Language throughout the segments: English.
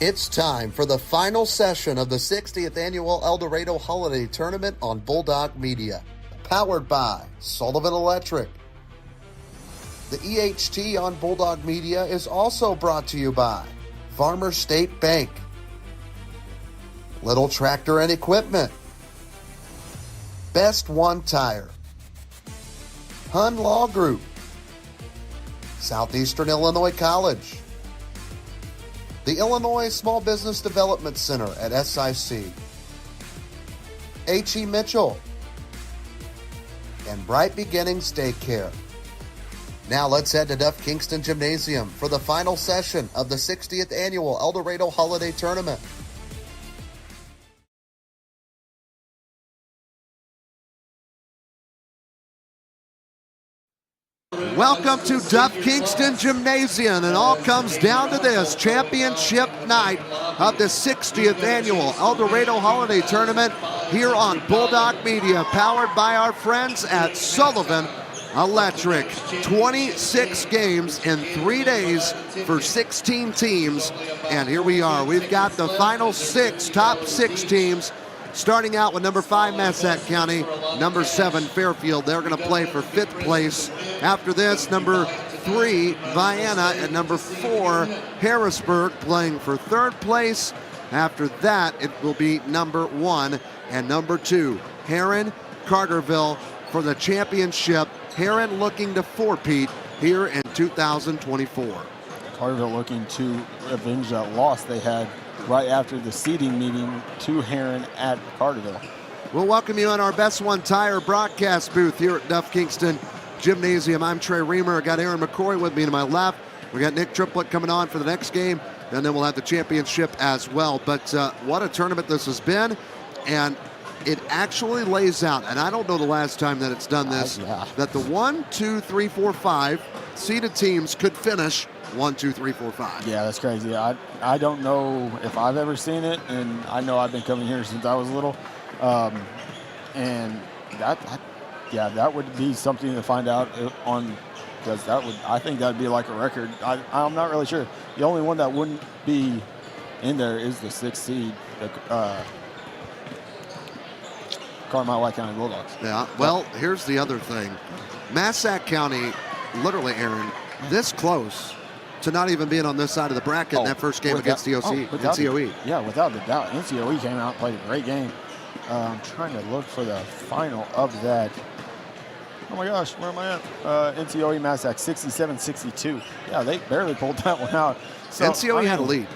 It's time for the final session of the 60th Annual Eldorado Holiday Tournament on Bulldog Media, powered by Sullivan Electric. The EHT on Bulldog Media is also brought to you by Farmer State Bank, Little Tractor and Equipment, Best One Tire, Hun Law Group, Southeastern Illinois College, the Illinois Small Business Development Center at SIC, H.E. Mitchell, and Bright Beginnings Daycare. Now let's head to Duff Kingston Gymnasium for the final session of the 60th Annual Eldorado Holiday Tournament. Welcome to Duff Kingston Gymnasium, and all comes down to this championship night of the 60th Annual Eldorado Holiday Tournament here on Bulldog Media, powered by our friends at Sullivan Electric. 26 games in 3 days for 16 teams, and here we are. We've got the final top six teams. Starting out with number 5, Massac County, number 7, Fairfield. They're going to play for 5th place. After this, number 3, Vienna, and number 4, Harrisburg, playing for 3rd place. After that, it will be number 1 and number 2, Heron, Carterville, for the championship. Heron looking to four-peat here in 2024. Carterville looking to avenge that loss they had right after the seeding meeting to Heron at Carterville. We'll welcome you on our Best One Tire broadcast booth here at Duff Kingston Gymnasium. I'm Trey Reamer. I got Aaron McCoy with me to my left. We got Nick Triplett coming on for the next game, and then we'll have the championship as well. But what a tournament this has been, and it actually lays out, and I don't know the last time that it's done this, that the 1, 2, 3, 4, 5 seeded teams could finish 1, 2, 3, 4, 5. Yeah, that's crazy. I don't know if I've ever seen it, and I know I've been coming here since I was little, and that would be something to find out on, because I think that'd be like a record. I'm not really sure. The only one that wouldn't be in there is the 6th seed, Carmel White County Bulldogs. Yeah. Well, here's the other thing. Massac County, literally, Aaron, this close to not even being on this side of the bracket in that first game against NCOE. Yeah, without a doubt. NCOE came out and played a great game. I'm trying to look for the final of that. Oh my gosh, where am I at? NCOE Massac 67-62. Yeah, they barely pulled that one out. So, NCOE had a lead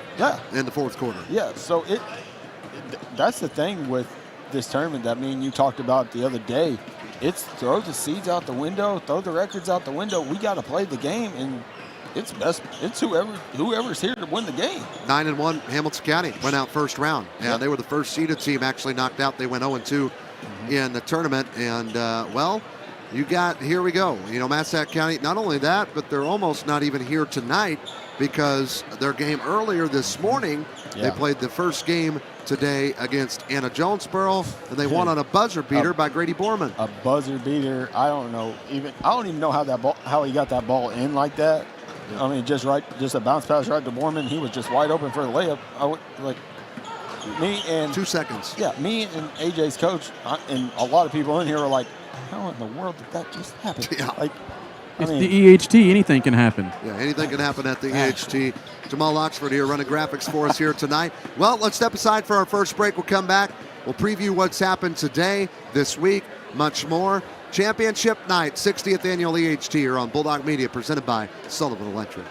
in the 4th quarter. Yeah, so that's the thing with this tournament that me and you talked about the other day. It's throw the seeds out the window, throw the records out the window. We got to play the game, and it's whoever's here to win the game. 9-1 Hamilton County went out first round. Yeah, they were the first seeded team actually knocked out. They went 0-2 in the tournament, and here we go. Massac County, not only that, but they're almost not even here tonight because their game earlier this morning, they played the first game today against Anna Jonesboro, and they won on a buzzer beater by Grady Borman. A buzzer beater. I don't even know how he got that ball in like that. I mean, just a bounce pass right to Borman. He was just wide open for the layup. Me and 2 seconds. Yeah, me and AJ's coach and a lot of people in here are like, how in the world did that just happen? Yeah. It's the EHT. Anything can happen. Yeah, anything can happen at the EHT. Jamal Oxford here running graphics for us here tonight. Well, let's step aside for our first break. We'll come back. We'll preview what's happened today, this week, much more. Championship night, 60th Annual EHT here on Bulldog Media, presented by Sullivan Electric.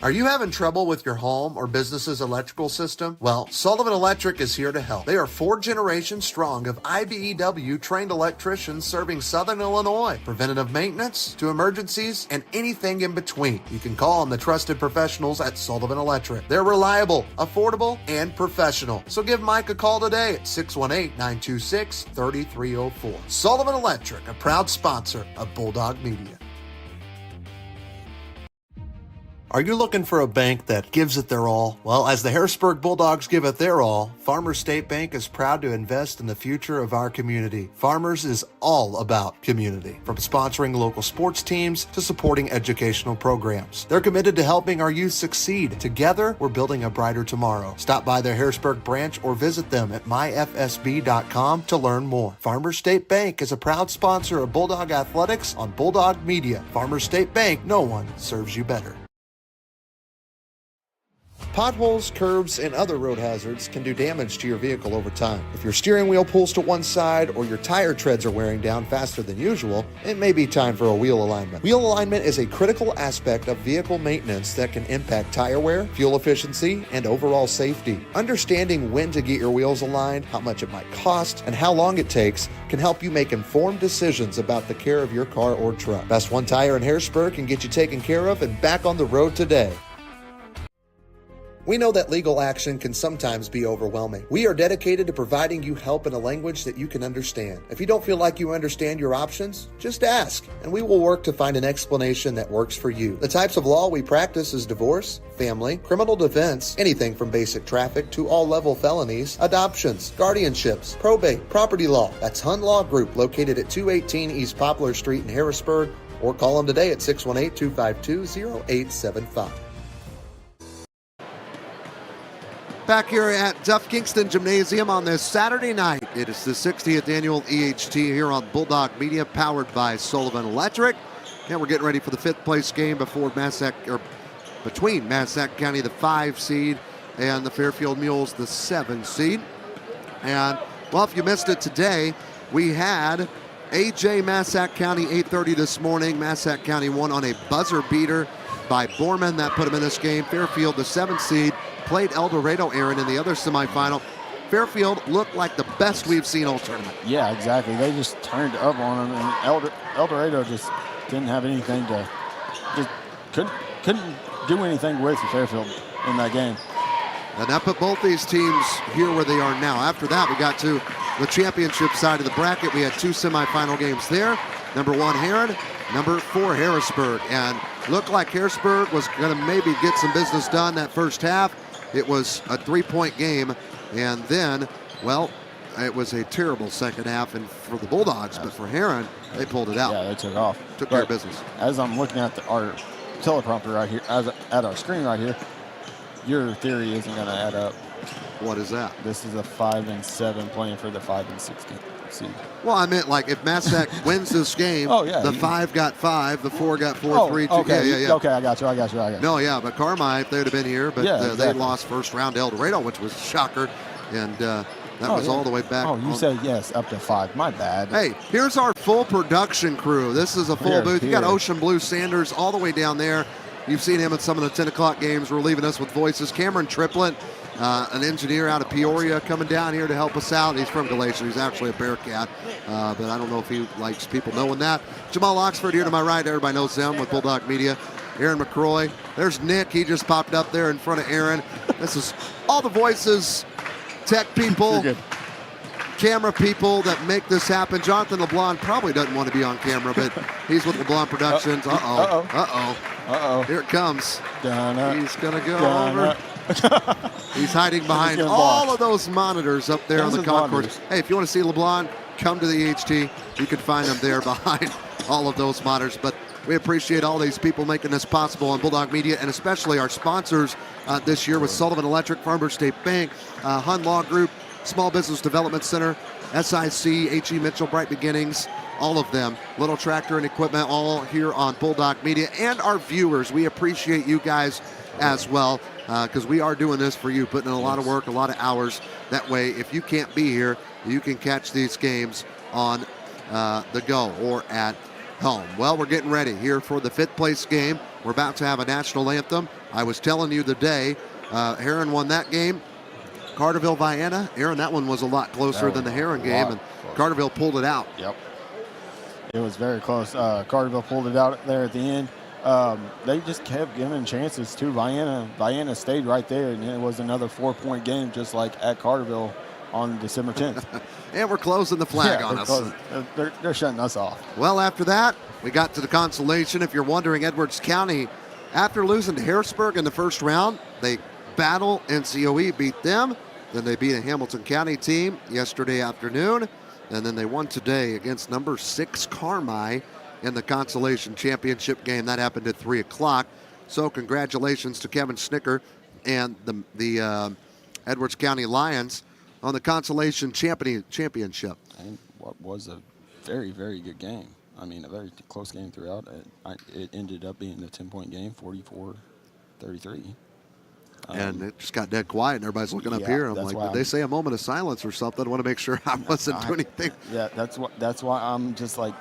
Are you having trouble with your home or business's electrical system? Well, Sullivan Electric is here to help. They are 4 generations strong of IBEW trained electricians serving Southern Illinois. Preventative maintenance to emergencies and anything in between. You can call on the trusted professionals at Sullivan Electric. They're reliable, affordable, and professional. So give Mike a call today at 618-926-3304. Sullivan Electric, a proud sponsor of Bulldog Media. Are you looking for a bank that gives it their all? Well, as the Harrisburg Bulldogs give it their all, Farmers State Bank is proud to invest in the future of our community. Farmers is all about community, from sponsoring local sports teams to supporting educational programs. They're committed to helping our youth succeed. Together, we're building a brighter tomorrow. Stop by their Harrisburg branch or visit them at myfsb.com to learn more. Farmers State Bank is a proud sponsor of Bulldog Athletics on Bulldog Media. Farmers State Bank, no one serves you better. Potholes, curbs, and other road hazards can do damage to your vehicle over time. If your steering wheel pulls to one side or your tire treads are wearing down faster than usual, it may be time for a wheel alignment. Wheel alignment is a critical aspect of vehicle maintenance that can impact tire wear, fuel efficiency, and overall safety. Understanding when to get your wheels aligned, how much it might cost, and how long it takes can help you make informed decisions about the care of your car or truck. Best One Tire in Harrisburg can get you taken care of and back on the road today. We know that legal action can sometimes be overwhelming. We are dedicated to providing you help in a language that you can understand. If you don't feel like you understand your options, just ask, and we will work to find an explanation that works for you. The types of law we practice is divorce, family, criminal defense, anything from basic traffic to all-level felonies, adoptions, guardianships, probate, property law. That's Hun Law Group, located at 218 East Poplar Street in Harrisburg, or call them today at 618-252-0875. Back here at Duff Kingston Gymnasium on this Saturday night. It is the 60th annual EHT here on Bulldog Media, powered by Sullivan Electric. And we're getting ready for the fifth place game between Massac County, the 5 seed, and the Fairfield Mules, the 7 seed. And, well, if you missed it today, we had AJ Massac County 8:30 this morning. Massac County won on a buzzer beater by Borman. That put them in this game. Fairfield, the 7 seed, played Eldorado, Aaron, in the other semifinal. Fairfield looked like the best we've seen all tournament. Yeah, exactly. They just turned up on them, and Eldorado just didn't have anything to, just couldn't do anything with Fairfield in that game. And that put both these teams here where they are now. After that, we got to the championship side of the bracket. We had 2 semifinal games there. Number 1, Heron. Number 4, Harrisburg. And looked like Harrisburg was going to maybe get some business done that first half. It was a 3-point game, and then, well, it was a terrible second half and for the Bulldogs, but for Heron, they pulled it out. Yeah, they took off. Took care of business. As I'm looking at our teleprompter right here, at our screen right here, your theory isn't going to add up. What is that? This is a 5 and 7 playing for the 5 and 16 seed. Well, I meant like if Massac wins this game, the 5 got 5, the 4 got 4, 3, 2. Okay, yeah. Okay, I got you. No, yeah, but Carmi, if they'd have been here, but exactly. They lost first round to Eldorado, which was a shocker, and that was all the way back. Oh, you said yes, up to 5. My bad. Hey, here's our full production crew. This is a full booth. You got Ocean Blue Sanders all the way down there. You've seen him at some of the 10 o'clock games relieving us with voices. Cameron Triplett, an engineer out of Peoria, coming down here to help us out. He's from Glacier. He's actually a Bearcat, but I don't know if he likes people knowing that. Jamal Oxford here to my right. Everybody knows him with Bulldog Media. Aaron McCroy. There's Nick. He just popped up there in front of Aaron. This is all the voices, tech people, camera people that make this happen. Jonathan LeBlanc probably doesn't want to be on camera, but he's with LeBlanc Productions. Here it comes. He's going to go over. He's hiding behind all of those monitors up there on the concourse. Hey, if you want to see LeBlanc, come to the EHT. You can find him there behind all of those monitors. But we appreciate all these people making this possible on Bulldog Media, and especially our sponsors this year with Sullivan Electric, Farmers State Bank, Hun Law Group, Small Business Development Center, SIC, H.E. Mitchell, Bright Beginnings, all of them, Little Tractor and Equipment, all here on Bulldog Media, and our viewers. We appreciate you guys as well, because we are doing this for you, putting in a lot of work, a lot of hours. That way, if you can't be here, you can catch these games on the go or at home. Well, we're getting ready here for the 5th place game. We're about to have a national anthem. I was telling you the day, Heron won that game. Carterville, Vienna. Aaron, that one was a lot closer than the Heron game, and Carterville pulled it out. Yep. It was very close. Carterville pulled it out there at the end. They just kept giving chances to Vienna. Vienna stayed right there, and it was another 4-point game, just like at Carterville on December 10th. And we're closing the flag on us. They're shutting us off. Well, after that, we got to the consolation. If you're wondering, Edwards County After losing to Harrisburg in the first round, they battle NCOE, beat them. Then they beat a Hamilton County team yesterday afternoon. And then they won today against number 6 Carmi in the consolation championship game. That happened at 3 o'clock. So congratulations to Kevin Snicker and the Edwards County Lions on the consolation championship. And what was a very, very good game. I mean, a very close game throughout. It ended up being a 10-point game, 44-33. And it just got dead quiet, and everybody's looking up here. I'm like, did they say a moment of silence or something? I want to make sure I wasn't doing anything. Yeah, that's why I'm just like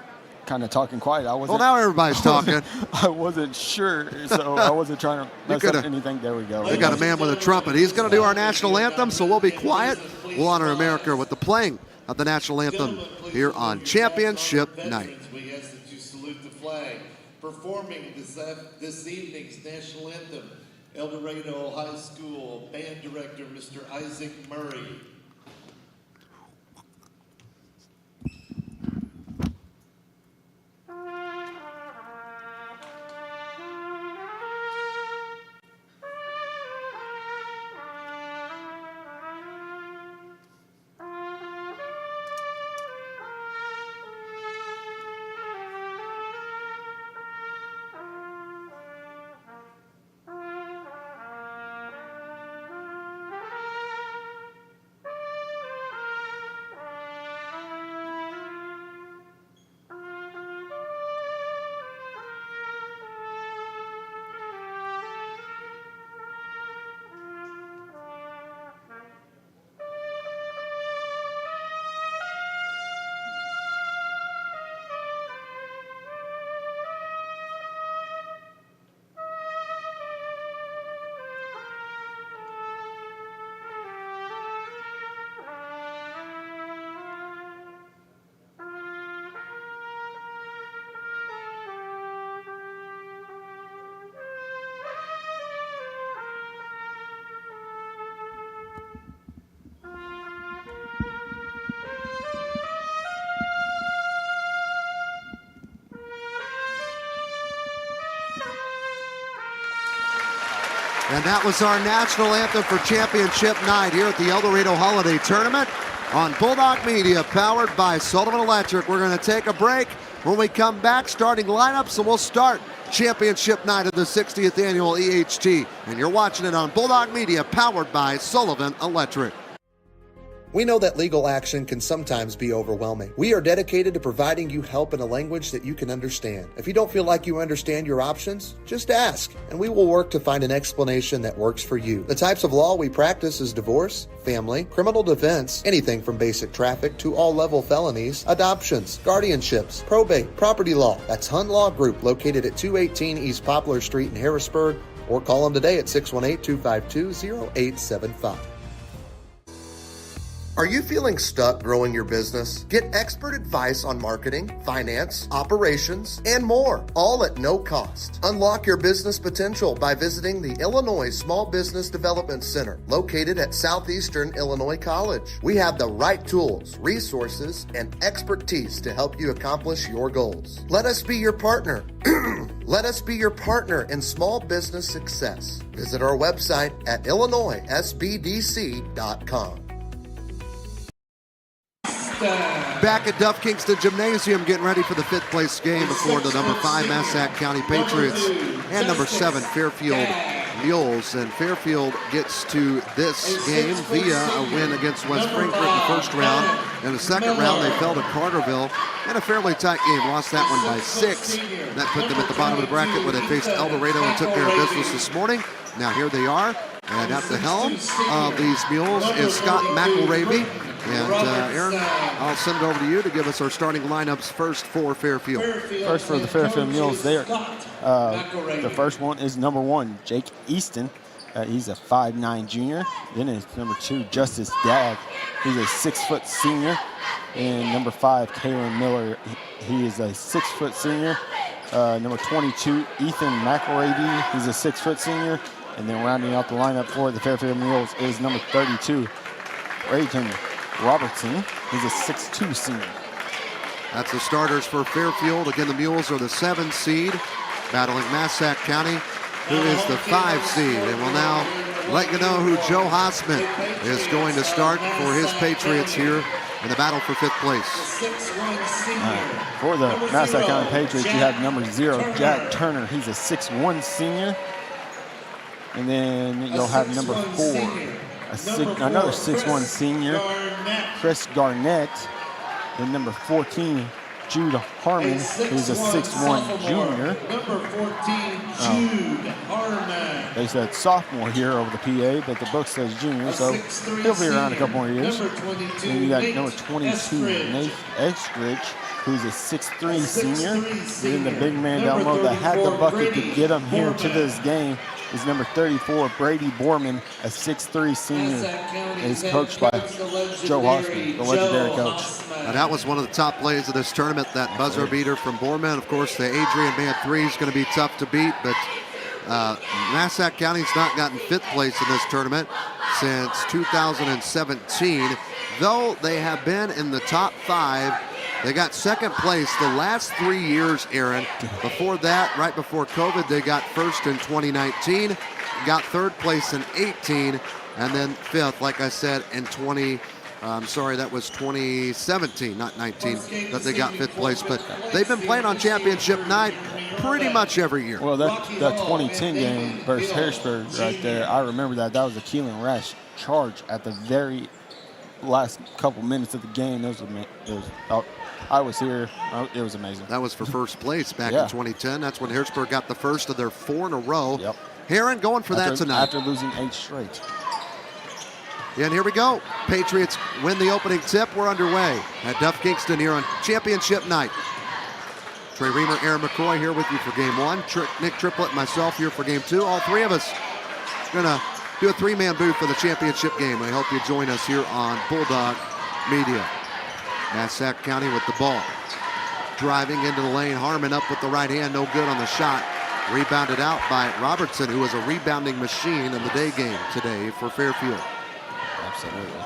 kind of talking quiet. Well, now everybody's talking. I wasn't sure, so I wasn't trying to mess up anything. There we go. They got a man with a trumpet. He's going to do our national anthem, so we'll be quiet. We'll honor America with the playing of the national anthem here on Championship Night. We ask that you salute the flag. Performing this evening's national anthem, Eldorado High School Band Director, Mr. Isaac Murray. And that was our national anthem for championship night here at the Eldorado Holiday Tournament on Bulldog Media, powered by Sullivan Electric. We're going to take a break. When we come back, starting lineups, and we'll start championship night of the 60th annual EHT. And you're watching it on Bulldog Media, powered by Sullivan Electric. We know that legal action can sometimes be overwhelming. We are dedicated to providing you help in a language that you can understand. If you don't feel like you understand your options, just ask, and we will work to find an explanation that works for you. The types of law we practice is divorce, family, criminal defense, anything from basic traffic to all-level felonies, adoptions, guardianships, probate, property law. That's Hunt Law Group, located at 218 East Poplar Street in Harrisburg, or call them today at 618-252-0875. Are you feeling stuck growing your business? Get expert advice on marketing, finance, operations, and more, all at no cost. Unlock your business potential by visiting the Illinois Small Business Development Center, located at Southeastern Illinois College. We have the right tools, resources, and expertise to help you accomplish your goals. Let us be your partner. Let us be your partner in small business success. Visit our website at illinoissbdc.com. Back at Duff Kingston Gymnasium, getting ready for the 5th place game before the number 5 Massac County Patriots and number 7 Fairfield Mules. And Fairfield gets to this game via a win against West Frankfort in the first round. In the second round, they fell to Carterville in a fairly tight game, lost that one by 6. That put them at the bottom of the bracket where they faced Eldorado and took care of business this morning. Now here they are, and at the helm of these Mules is Scott McElravy. And Aaron, I'll send it over to you to give us our starting lineups first for Fairfield. First for the Fairfield Mules there. The first one is number 1, Jake Easton. He's a 5'9" junior. Then it's number 2, Justice Dagg. He's a 6-foot senior. And number 5, Kalen Miller. He is a 6-foot senior. Number 22, Ethan McElravy. He's a 6-foot senior. And then rounding out the lineup for the Fairfield Mules is number 32, Rayton Robertson. He's a 6'2" senior. That's the starters for Fairfield. Again, the Mules are the 7th seed, battling Massac County who is the 5 seed. And we'll now let you know who Joe Hosman is going to start for his Patriots here in the battle for 5th place. For the Massac County Patriots, you have number 0, Jack Turner. He's a 6'1" senior. And then you'll have number 4, another 6'1" senior, Chris Garnett. Then number 14, Jude Harmon, who's a 6'1" junior. They said sophomore here over the PA, but the book says junior, so he'll be around a couple more years. Then you got number 22, Nate Exridge, who's a 6'3" senior. Then the big man down low that had the bucket to get him here to this game is number 34, Brady Borman, a 6'3" senior. And he's coached by Joe Hosman, the legendary coach. Now that was one of the top plays of this tournament, that buzzer beater from Borman. Of course, the Adrian Man 3 is going to be tough to beat, but Massac County's not gotten 5th place in this tournament since 2017, though they have been in the top 5. They got 2nd place the last 3 years, Aaron. Before that, right before COVID, they got 1st in 2019, got 3rd place in 18, and then 5th, like I said, in that was 2017, not 19, that they got 5th place. But they've been playing on championship night pretty much every year. Well, that 2010 game versus Harrisburg right there, I remember that. That was a Keelan Rash charge at the very last couple minutes of the game. I was here. It was amazing. That was for 1st place back in 2010. That's when Harrisburg got the first of their 4 in a row. Yep. Heron going for that tonight. After losing 8 straight. And here we go. Patriots win the opening tip. We're underway at Duff Kingston here on championship night. Trey Reamer, Aaron McCoy here with you for game 1. Nick Triplett, myself here for game 2. All 3 of us going to do a 3-man booth for the championship game. I hope you join us here on Bulldog Media. Massac County with the ball. Driving into the lane. Harmon up with the right hand. No good on the shot. Rebounded out by Robertson, who was a rebounding machine in the day game today for Fairfield. Absolutely.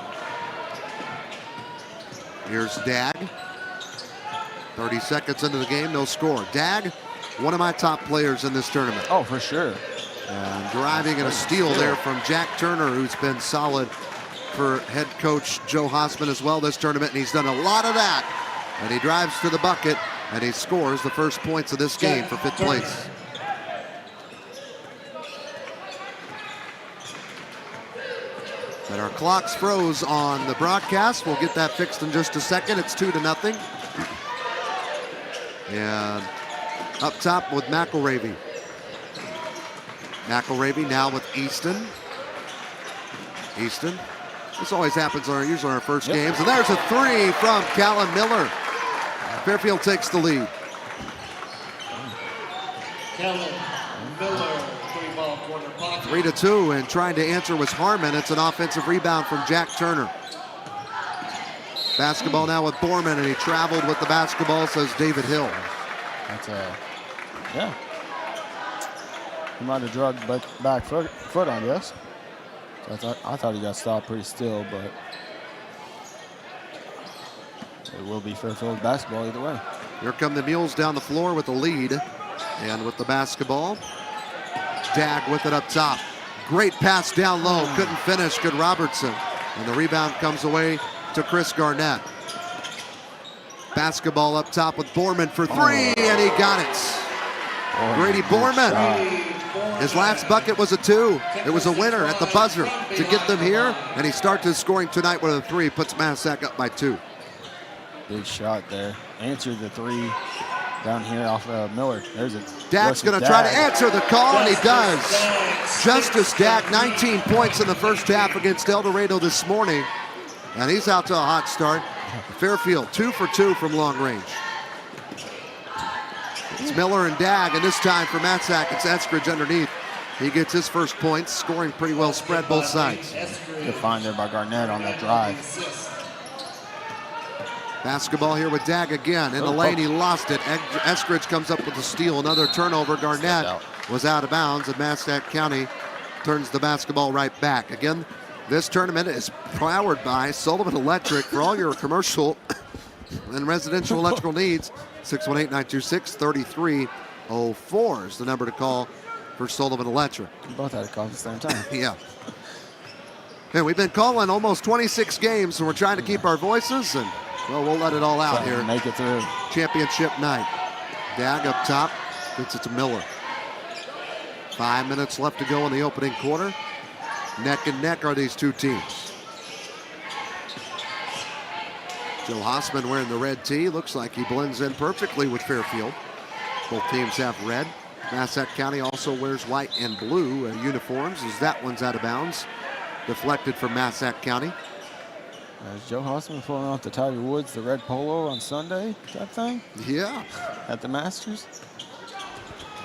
Here's Dag. 30 seconds into the game, no score. Dag, one of my top players in this tournament. Oh, for sure. And driving and a steal there from Jack Turner, who's been solid for head coach Joe Hosman as well this tournament, and he's done a lot of that. And he drives to the bucket, and he scores the first points of this game for 5th place. And our clocks froze on the broadcast. We'll get that fixed in just a second. It's 2-0. And up top with McElravy. McElravy now with Easton. Easton. This always happens usually on our first games. And there's a 3 from Callan Miller. Fairfield takes the lead. Callan Miller, 3-ball corner pocket. 3-2, and trying to answer was Harmon. It's an offensive rebound from Jack Turner. Basketball now with Borman, and he traveled with the basketball, says David Hill. That's yeah. He might have drugged back foot on this. So I thought he got stopped pretty still, but it will be Fairfield basketball either way. Here come the Mules down the floor with the lead, and with the basketball. Dag with it up top. Great pass down low, couldn't finish. Good Robertson, and the rebound comes away to Chris Garnett. Basketball up top with Borman for 3, and he got it. Grady Borman. His last bucket was a 2. It was a winner at the buzzer to get them here, and he starts his scoring tonight with a 3, puts Massac up by 2. Big shot there. Answered the 3 down here off Miller. There's a Dag's going to try to answer the call, and he does. Justice Dag, 19 points in the first half against Eldorado this morning, and he's out to a hot start. Fairfield 2 for 2 from long range. It's Miller and Dag, and this time for Massac, it's Eskridge underneath. He gets his first points, scoring pretty well spread both sides. Good find there by Garnett on that drive. Basketball here with Dag again. In the lane, he lost it. Eskridge comes up with a steal. Another turnover. Garnett was out of bounds, and Massac County turns the basketball right back. Again, this tournament is powered by Sullivan Electric. For all your commercial and residential electrical needs, 618-926-3304 is the number to call for Sullivan Electric. We both had a call at the same time. Yeah. And we've been calling almost 26 games, and we're trying to keep our voices, and, well, we'll let it all out here. Make it through. Championship night. Dag up top, gets it to Miller. 5 minutes left to go in the opening quarter. Neck and neck are these two teams. Joe Hossman wearing the red tee. Looks like he blends in perfectly with Fairfield. Both teams have red. Massac County also wears white and blue uniforms, as that one's out of bounds. Deflected from Massac County. Joe Hossman pulling off the Tiger Woods, the red polo on Sunday, that thing? Yeah. At the Masters?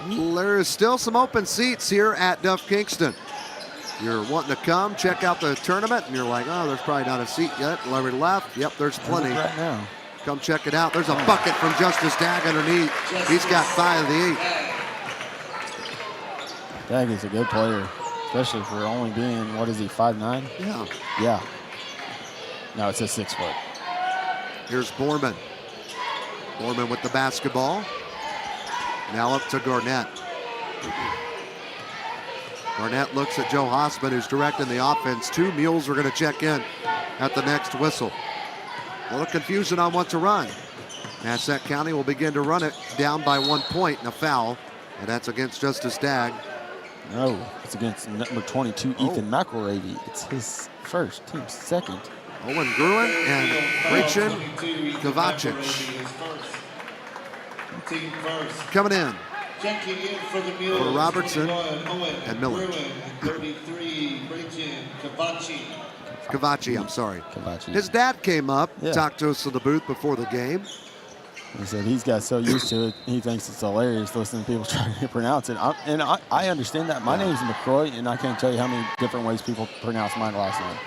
There is still some open seats here at Duff Kingston. You're wanting to come, check out the tournament, and you're like, oh, there's probably not a seat yet. Lower left, yep, there's plenty. Right now. Come check it out. There's a bucket from Justice Dag underneath. He's got 5 of the 8. Dag is a good player, especially for only being, what is he, 5'9"? Yeah. Yeah. No, it's a 6 foot. Here's Borman. Borman with the basketball. Now up to Garnett. Garnett looks at Joe Hossman, who's directing the offense. 2 mules are going to check in at the next whistle. A little confusion on what to run. Massac County will begin to run it down by 1 point and a foul, and that's against Justice Dag. No, it's against number 22, Ethan McElravy. It's his first, team's second. Owen Gruen and Rachin Kovacic coming in. Checking in for the Mules, For Robertson 21, Owen and Miller. Gruen, 33, Rachin Kovacic, I'm sorry. Kovacic. His dad came up, Yeah. talked to us in the booth before the game. He said he's got so used to it, he thinks it's hilarious listening to people trying to pronounce it. I understand that. My name's McCroy, and I can't tell you how many different ways people pronounce my last name.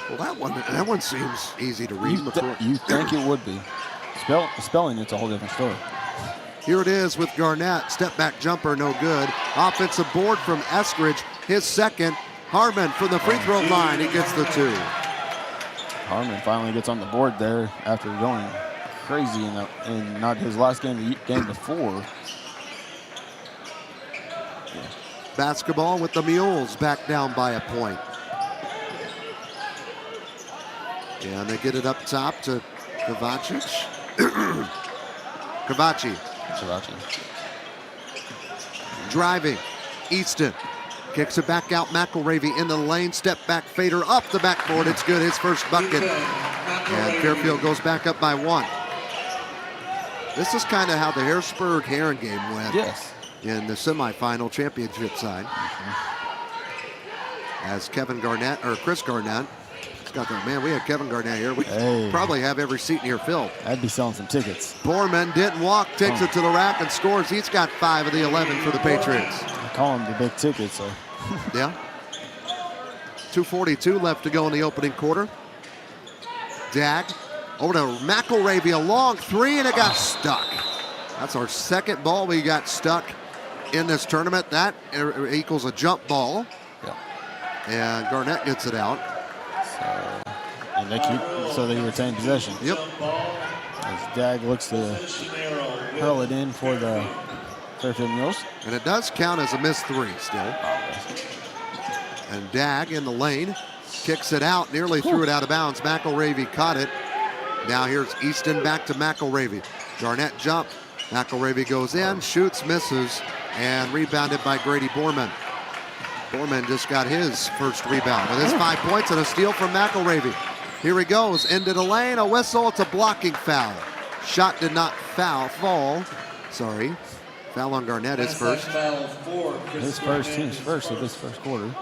Well, that one seems easy to read. You think it would be. Spelling, it's a whole different story. Here it is with Garnett. Step back jumper, no good. Offensive board from Eskridge, his second. Harmon from the free throw line, he gets the 2. Harmon finally gets on the board there after going crazy in not his last game, the game before. Basketball with the Mules, back down by a point. And they get it up top to Kovacic. Kovacic. Driving. Easton kicks it back out. McElravy in the lane. Step back fader up the backboard. It's good. His first bucket. And Fairfield goes back up by 1. This is kind of how the Harrisburg-Heron game went. Yes. In the semifinal championship side. As Chris Garnett. Man, we had Kevin Garnett here. We probably have every seat in here filled. I'd be selling some tickets. Borman didn't walk, takes it to the rack and scores. He's got 5 of the 11 for the Patriots. I call him the big ticket, so. Yeah. 2:42 left to go in the opening quarter. Dag over to McElravy, a long 3, and it got stuck. That's our second ball we got stuck in this tournament. That equals a jump ball. Yeah. And Garnett gets it out. And they retain possession. Yep. As Dag looks to hurl it in for the Fairfield Mules. And it does count as a missed 3 still. And Dag in the lane kicks it out, nearly threw it out of bounds. McElravy caught it. Now here's Easton back to McElravy. Garnett jump. McElravy goes in, shoots, misses, and rebounded by Grady Borman. Borman just got his first rebound with his 5 points and a steal from McElravy. Here he goes into the lane, a whistle, it's a blocking foul. Shot did not fall. Sorry. Foul on Garnett, his first. His first, team's first of this first quarter.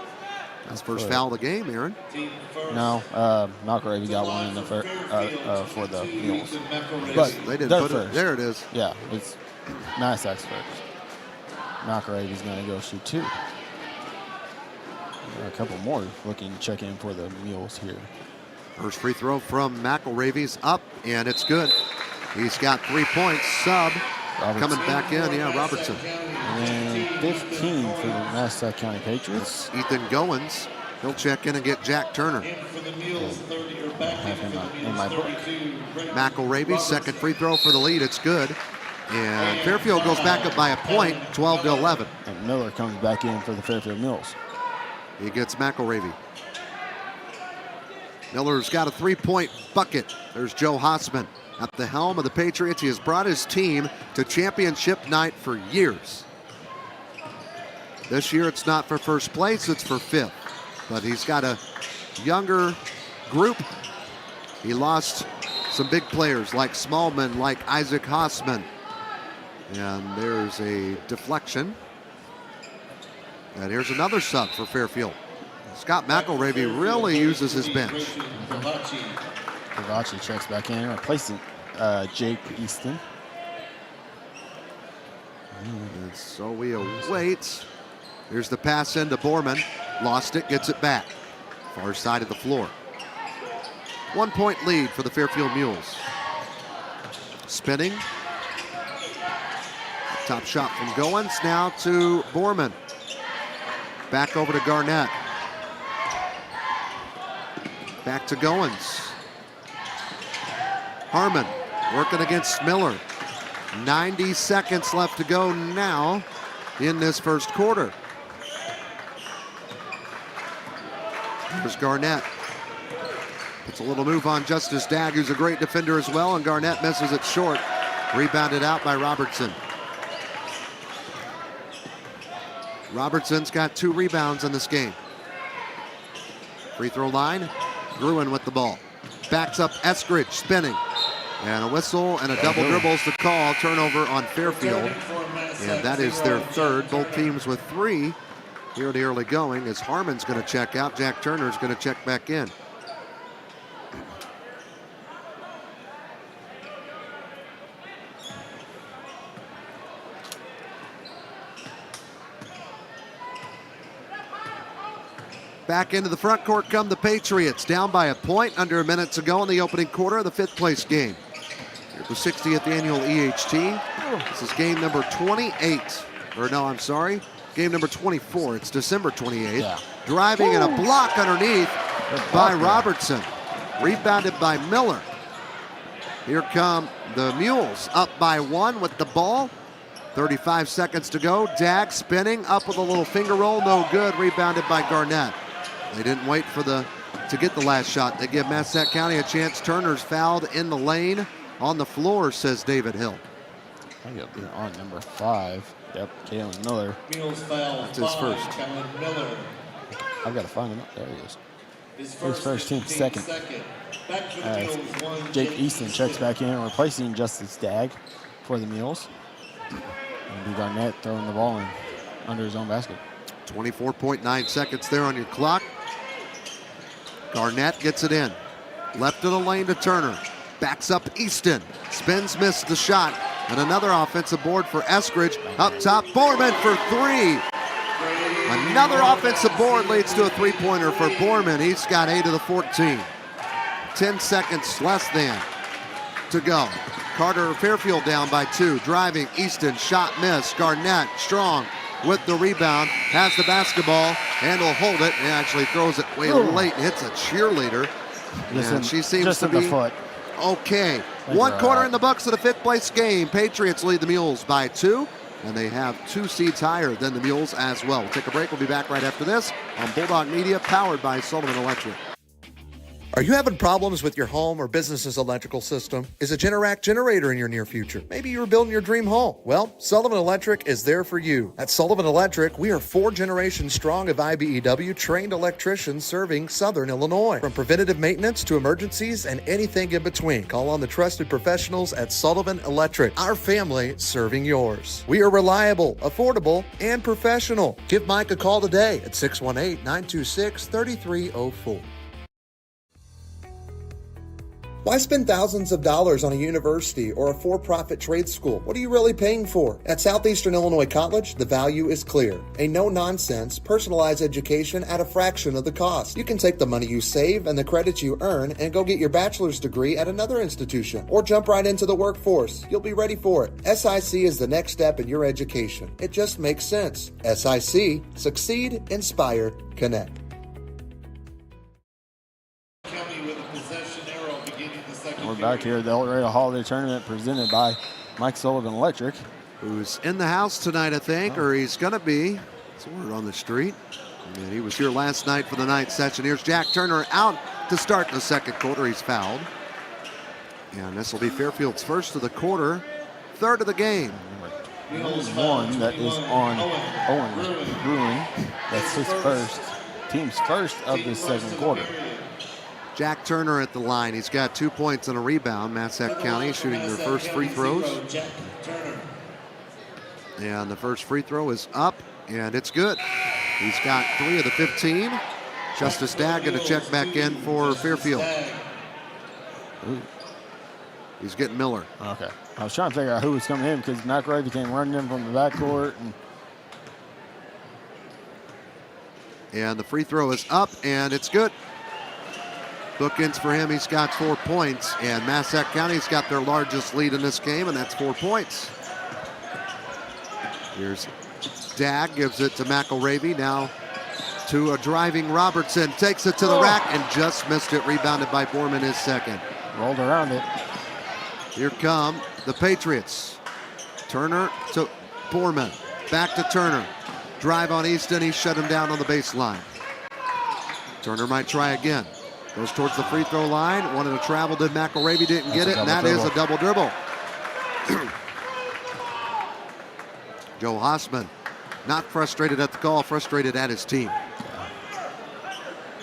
That's first foul of the game, Aaron. No, McElravy got one in the for the Mules. But they didn't put it. There it is. Yeah, it's Massac's first. McElravy's going to go shoot 2. A couple more looking to check in for the Mules here. First free throw from McElravy's up, and it's good. He's got 3 points. Sub Robertson. coming back in. Yeah, Robertson. And 15 for the Massac County Patriots. Ethan Goins. He'll check in and get Jack Turner. I have him in my book. McElravy, second free throw for the lead. It's good. And Fairfield goes back up by a point, 12-11. And Miller comes back in for the Fairfield Mules. He gets McElravy. Miller's got a 3-point bucket. There's Joe Hossman at the helm of the Patriots. He has brought his team to championship night for years. This year it's not for first place, it's for fifth. But he's got a younger group. He lost some big players like Smallman, like Isaac Hossman. And there's a deflection. And here's another sub for Fairfield. Scott McElravy really uses his bench. Kavachi checks back in, replacing Jake Easton. And so we await. Here's the pass into Borman. Lost it, gets it back. Far side of the floor. 1-point lead for the Fairfield Mules. Spinning. Top shot from Goins now to Borman. Back over to Garnett. Back to Goins. Harmon working against Miller. 90 seconds left to go now in this first quarter. Here's Garnett. Puts a little move on Justice Dagg, who's a great defender as well, and Garnett misses it short. Rebounded out by Robertson. Robertson's got 2 rebounds in this game. Free throw line. Gruen with the ball. Backs up Eskridge, spinning. And a whistle and a double dribbles to call. Turnover on Fairfield. And that is their third. Both teams with 3 here at the early going, as Harmon's going to check out. Jack Turner's going to check back in. Back into the front court come the Patriots, down by a point, under a minute to go in the opening quarter of the 5th place game. Here's the 60th annual EHT. This is game number 28. Or no, I'm sorry, game number 24. It's December 28th. Yeah. Driving and a block underneath by Robertson. Rebounded by Miller. Here come the Mules, up by 1 with the ball. 35 seconds to go. Dagg spinning up with a little finger roll, no good. Rebounded by Garnett. They didn't wait for to get the last shot. They give Massac County a chance. Turner's fouled in the lane on the floor, says David Hill. I got on number 5. Yep, Kalen Miller. Mules foul. That's his first. Kalen Miller. I've got to find him. There he is. His first team, second. Back to the Mules, 1, Jake Easton checks back in, replacing Justice Dagg for the Mules. And Garnett throwing the ball in under his own basket. 24.9 seconds there on your clock. Garnett gets it in. Left of the lane to Turner. Backs up Easton. Spins, missed the shot. And another offensive board for Eskridge. Up top, Borman for 3. Another offensive board leads to a 3-pointer for Borman. He's got 8 of the 14. 10 seconds less than to go. Carter Fairfield down by 2. Driving, Easton, shot miss. Garnett, strong with the rebound. Has the basketball and will hold it. And actually throws it way late. Hits a cheerleader. And she seems to be okay. 1 quarter in the books of the 5th place game. Patriots lead the Mules by 2. And they have 2 seeds higher than the Mules as well. We'll take a break. We'll be back right after this on Bulldog Media, powered by Sullivan Electric. Are you having problems with your home or business's electrical system? Is a Generac generator in your near future? Maybe you're building your dream home. Well, Sullivan Electric is there for you. At Sullivan Electric, we are 4 generations strong of IBEW trained electricians serving Southern Illinois. From preventative maintenance to emergencies and anything in between, call on the trusted professionals at Sullivan Electric. Our family serving yours. We are reliable, affordable, and professional. Give Mike a call today at 618-926-3304. Why spend thousands of dollars on a university or a for-profit trade school? What are you really paying for? At Southeastern Illinois College, the value is clear. A no-nonsense, personalized education at a fraction of the cost. You can take the money you save and the credits you earn and go get your bachelor's degree at another institution or jump right into the workforce. You'll be ready for it. SIC is the next step in your education. It just makes sense. SIC. Succeed, inspire, connect. County with a possession arrow begins gaining the second. We're back here at the Eldorado Holiday Tournament presented by Mike Sullivan Electric. Who's in the house tonight, I think, or he's going to be. It's word on the street. And he was here last night for the night session. Here's Jack Turner out to start the second quarter. He's fouled. And this will be Fairfield's first of the quarter, third of the game. One that is on Owen Brewing. That's his first, team's first of the second quarter. Jack Turner at the line. He's got 2 points and a rebound. Massac County shooting their first free throws. And the first free throw is up, and it's good. He's got 3 of the 15. Justice Dagg going to check back in for Fairfield. Ooh. He's getting Miller. Okay. I was trying to figure out who was coming in because McElravy came running in from the backcourt. And the free throw is up, and it's good. Bookends for him. He's got 4 points, and Massac County's got their largest lead in this game, and that's 4 points. Here's Dagg, gives it to McElravy. Now to a driving Robertson. Takes it to the rack and just missed it. Rebounded by Borman, his second. Rolled around it. Here come the Patriots. Turner to Borman. Back to Turner. Drive on Easton. He shut him down on the baseline. Turner might try again. Goes towards the free throw line. Wanted to travel, did McElravy, didn't get it, and that is a double dribble. Joe Hossman, not frustrated at the call, frustrated at his team.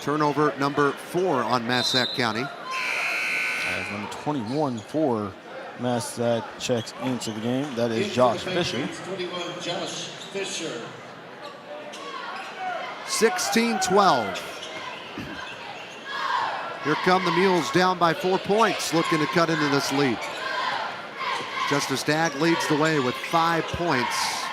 Turnover number 4 on Massac County. As number 21 for Massac checks into the game. That is Josh Fisher. 21, Josh Fisher. 16-12. Here come the Mules down by 4 points, looking to cut into this lead. Justice Dagg leads the way with 5 points.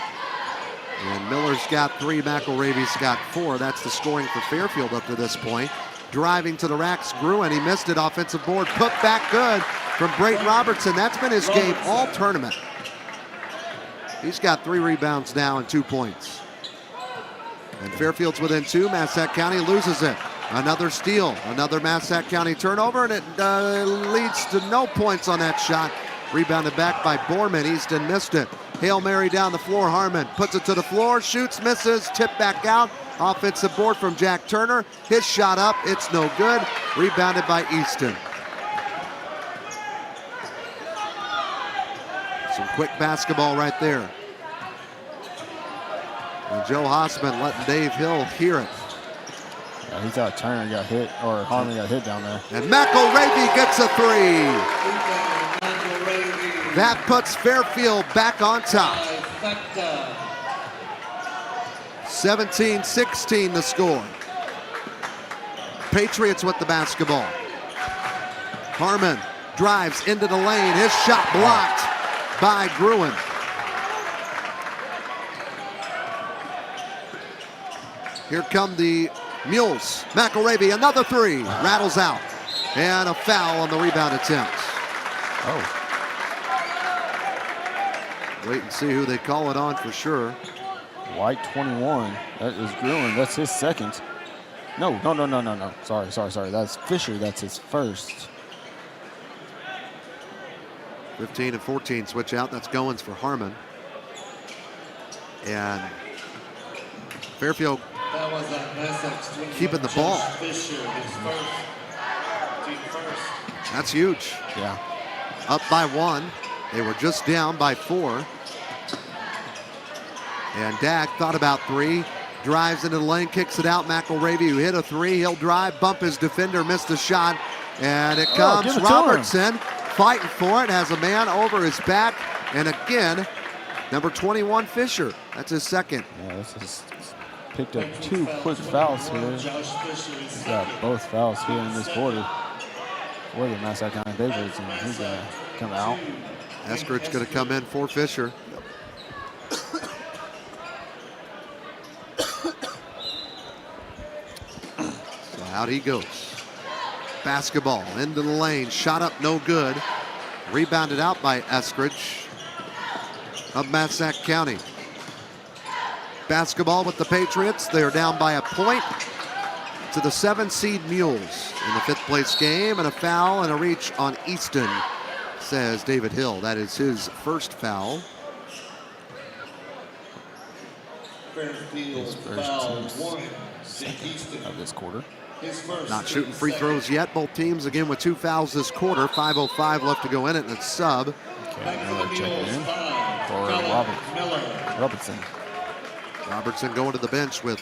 And Miller's got 3, McElravy's got 4. That's the scoring for Fairfield up to this point. Driving to the racks, Gruen. He missed it. Offensive board put back good from Brayton Robertson. That's been his game all tournament. He's got 3 rebounds now and 2 points. And Fairfield's within 2. Massac County loses it. Another steal, another Massac County turnover, and it leads to no points on that shot. Rebounded back by Borman. Easton missed it. Hail Mary down the floor. Harmon puts it to the floor, shoots, misses, tip back out. Offensive board from Jack Turner. His shot up, it's no good. Rebounded by Easton. Some quick basketball right there. And Joe Hossman letting Dave Hill hear it. He thought Turner got hit, or Harmon got hit down there. And McElravy gets a 3. That puts Fairfield back on top. 17-16 the score. Patriots with the basketball. Harmon drives into the lane. His shot blocked by Gruen. Here come the Mules. McElravy, another 3. Rattles out. And a foul on the rebound attempt. Oh. Wait and see who they call it on for sure. White 21. That is Gruen. That's his second. No. Sorry. That's Fisher. That's his first. 15 and 14 switch out. That's Goins for Harmon. And Fairfield keeping the ball. That's huge. Yeah. Up by 1. They were just down by 4. And Dagg thought about 3. Drives into the lane, kicks it out. McElravy, who hit a 3. He'll drive, bump his defender, missed the shot. And it comes Robertson fighting for it. Has a man over his back. And again, number 21, Fisher. That's his second. Yeah, this is picked up 2 quick fouls here. He's got both fouls here in this quarter for the Massac County Patriots, and he's going to come out. Eskridge going to come in for Fisher. So out he goes. Basketball into the lane. Shot up, no good. Rebounded out by Eskridge of Massac County. Basketball with the Patriots. They're down by a point. to the 7-seed Mules in the 5th place game, and a foul and a reach on Easton, says David Hill. That is his first foul. Fairfield foul 1, Dick Easton. Of this quarter. His first. Not shooting free throws yet. Both teams again with 2 fouls this quarter. 5:05 left to go in it, and it's sub. Okay, Miller checking in for Robertson. Robertson going to the bench with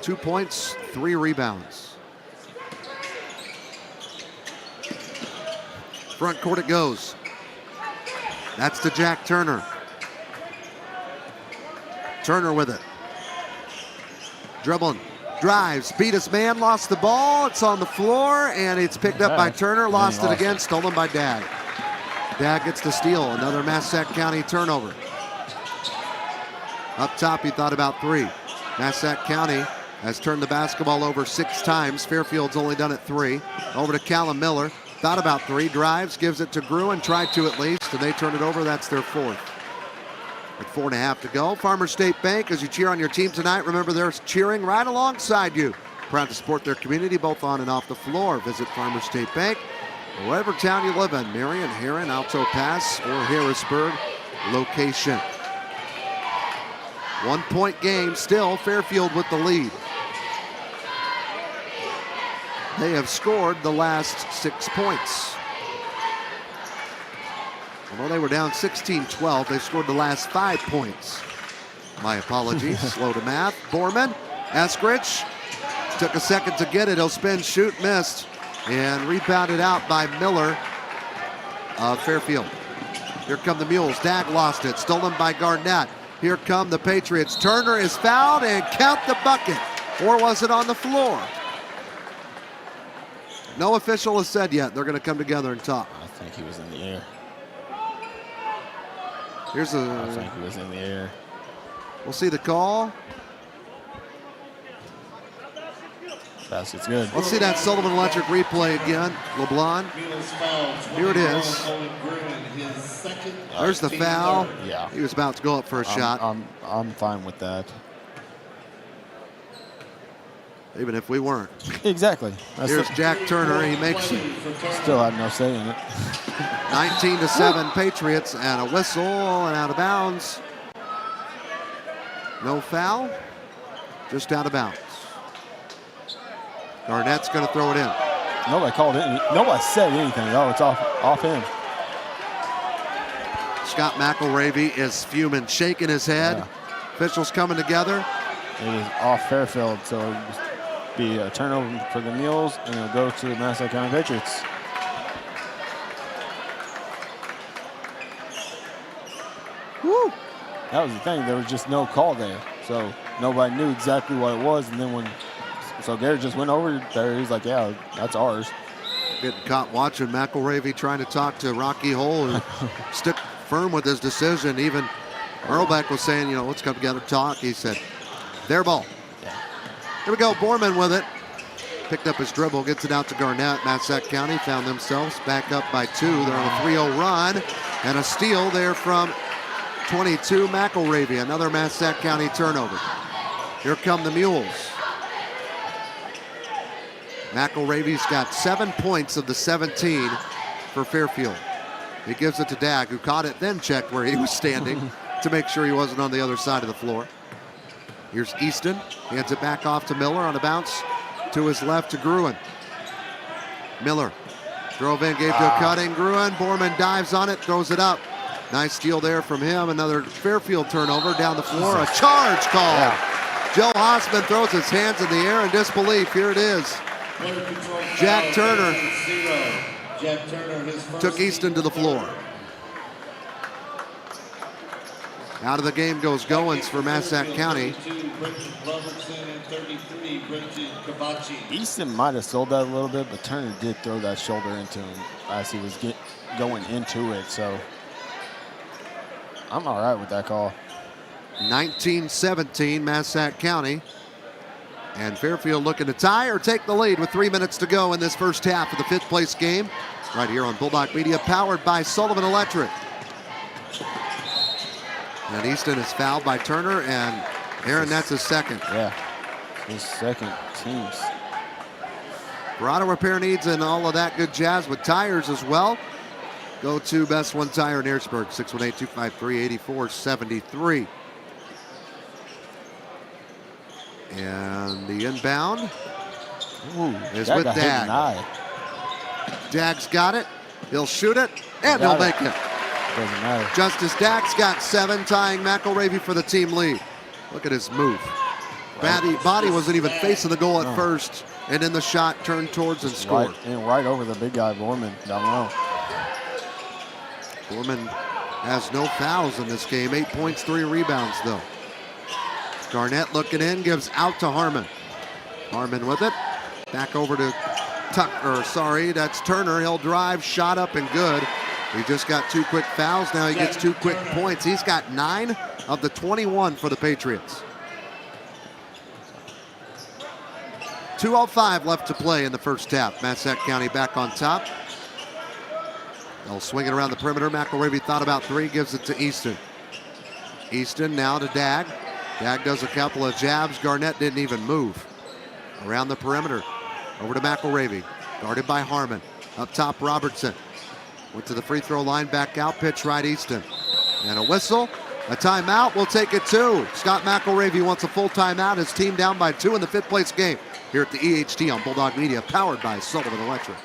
2 points, 3 rebounds. Front court it goes. That's to Jack Turner. Turner with it. Dribbling. Drives, beat his man, lost the ball. It's on the floor, and it's picked up by Turner. Lost it again, stolen by Dag. Dag gets the steal. Another Massac County turnover. Up top, he thought about 3. Massac County has turned the basketball over 6 times. Fairfield's only done it 3. Over to Callum Miller. Thought about 3. Drives, gives it to Gruen. Tried to at least, and they turn it over. That's their 4th. With 4.5 to go. Farmers State Bank, as you cheer on your team tonight, remember they're cheering right alongside you. Proud to support their community both on and off the floor. Visit Farmers State Bank, wherever town you live in, Marion, Heron, Alto Pass, or Harrisburg location. 1-point game, still Fairfield with the lead. They have scored the last 6 points. Although they were down 16-12, they scored the last 5 points. My apologies, slow to math. Borman, Eskridge, took a second to get it. He'll spin, shoot, missed, and rebounded out by Miller of Fairfield. Here come the Mules. Dag lost it, stolen by Garnett. Here come the Patriots. Turner is fouled, and count the bucket. Or was it on the floor? No official has said yet. They're going to come together and talk. I think he was in the air. I think he was in the air. We'll see the call. Basket's good. Let's see that Sullivan Electric replay again. LeBlanc. Here it is. There's the foul. Yeah. He was about to go up for a shot. I'm fine with that. Even if we weren't. Exactly. Here's Jack Turner. He makes it. Still have no say in it. 19-7 Patriots, and a whistle and out of bounds. No foul, just out of bounds. Garnett's going to throw it in. Nobody called it. Nobody said anything. Oh, it's off him. Scott McElravy is fuming, shaking his head. Yeah. Officials coming together. It is off Fairfield, so it'll be a turnover for the Mules, and it'll go to the Massac County Patriots. Woo! That was the thing. There was just no call there, so nobody knew exactly what it was. And then so Garrett just went over there. He's like, "Yeah, that's ours." Getting caught watching McElravy trying to talk to Rocky Hole and stick firm with his decision. Even Erlbeck was saying, you know, let's come together, talk. He said, their ball. Yeah. Here we go, Borman with it. Picked up his dribble, gets it out to Garnett. Massac County found themselves back up by 2. They're on a 3-0 run. And a steal there from 22, McElravy. Another Massac County turnover. Here come the Mules. McElravy's got 7 points of the 17 for Fairfield. He gives it to Dag, who caught it, then checked where he was standing to make sure he wasn't on the other side of the floor. Here's Easton, hands it back off to Miller on a bounce to his left to Gruen. Miller drove in, gave to a cutting Gruen. Borman dives on it, throws it up. Nice steal there from him. Another Fairfield turnover down the floor. A charge call. Yeah. Joe Hossman throws his hands in the air in disbelief. Here it is. Jack Turner took Easton to the floor. Out of the game goes Goins for Massac County. Easton might have sold that a little bit, but Turner did throw that shoulder into him as he was going into it. So I'm all right with that call. 19-17 Massac County. And Fairfield looking to tie or take the lead with 3 minutes to go in this first half of the 5th place game. Right here on Bulldog Media, powered by Sullivan Electric. And Easton is fouled by Turner, and Aaron, that's his second. Yeah. his second teams. For auto repair needs and all of that good jazz with tires as well, go to Best One Tire in Harrisburg, 618-253-8473. And the inbound is with Dag. Dag's got it. He'll shoot it, and he'll make it. Doesn't matter. Justice Dag's got 7, tying McElravy for the team lead. Look at his move. Body wasn't even facing the goal at first, and then the shot turned towards and scored. Right over the big guy, Borman, down low. Borman has no fouls in this game. 8 points, 3 rebounds, though. Garnett looking in, gives out to Harmon. Harmon with it. Back over to that's Turner. He'll drive, shot up and good. He just got 2 quick fouls. Now he gets 2 quick points. He's got 9 of the 21 for the Patriots. 2:05 left to play in the first half. Massac County back on top. They'll swing it around the perimeter. McElravy thought about 3, gives it to Easton. Easton now to Dag. Dag does a couple of jabs. Garnett didn't even move. Around the perimeter. Over to McElravy. Guarded by Harmon. Up top, Robertson. Went to the free throw line, back out, pitch right, Easton. And a whistle. A timeout, we'll take it 2. Scott McElravy wants a full timeout. His team down by 2 in the 5th place game here at the EHT on Bulldog Media, powered by Sullivan Electric.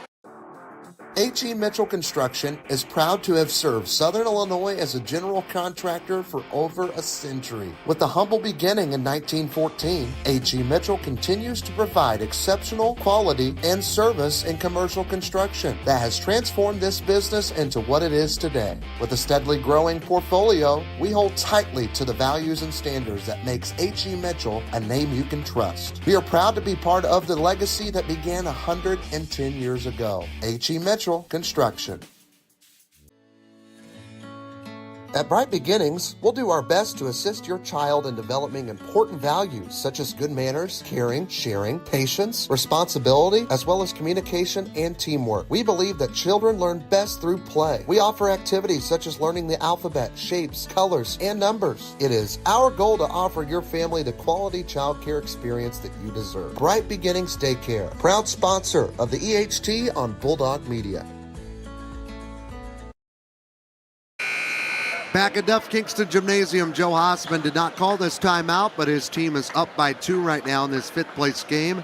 H.E. Mitchell Construction is proud to have served Southern Illinois as a general contractor for over a century. With a humble beginning in 1914, H.E. Mitchell continues to provide exceptional quality and service in commercial construction that has transformed this business into what it is today. With a steadily growing portfolio, we hold tightly to the values and standards that makes H.E. Mitchell a name you can trust. We are proud to be part of the legacy that began 110 years ago. H.E. Mitchell Construction. At Bright Beginnings, we'll do our best to assist your child in developing important values such as good manners, caring, sharing, patience, responsibility, as well as communication and teamwork. We believe that children learn best through play. We offer activities such as learning the alphabet, shapes, colors, and numbers. It is our goal to offer your family the quality child care experience that you deserve. Bright Beginnings Daycare, proud sponsor of the EHT on Bulldog Media. Back at Duff Kingston Gymnasium, Joe Hossman did not call this timeout, but his team is up by 2 right now in this 5th place game.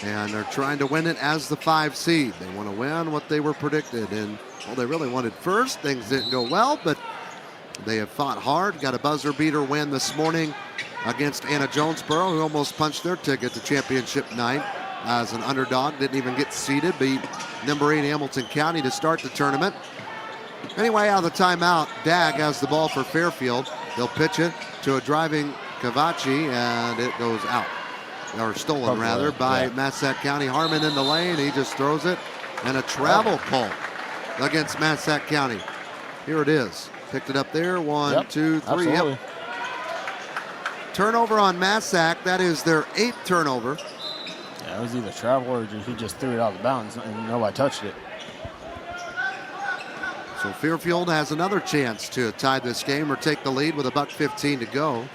And they're trying to win it as the 5 seed. They want to win what they were predicted. And, well, they really wanted first. Things didn't go well, but they have fought hard. Got a buzzer beater win this morning against Anna Jonesboro, who almost punched their ticket to championship night as an underdog. Didn't even get seeded. Beat number 8 Hamilton County to start the tournament. Anyway, out of the timeout, Dag has the ball for Fairfield. They'll pitch it to a driving Cavacci, and it goes out. Or stolen, rather, by Massac County. Harmon in the lane. He just throws it. And a travel call against Massac County. Here it is. Picked it up there. 1, 2, 3. Yep. Turnover on Massac. That is their 8th turnover. Yeah, it was either travel or he just threw it out of bounds and nobody touched it. So Fairfield has another chance to tie this game or take the lead with $1:15 to go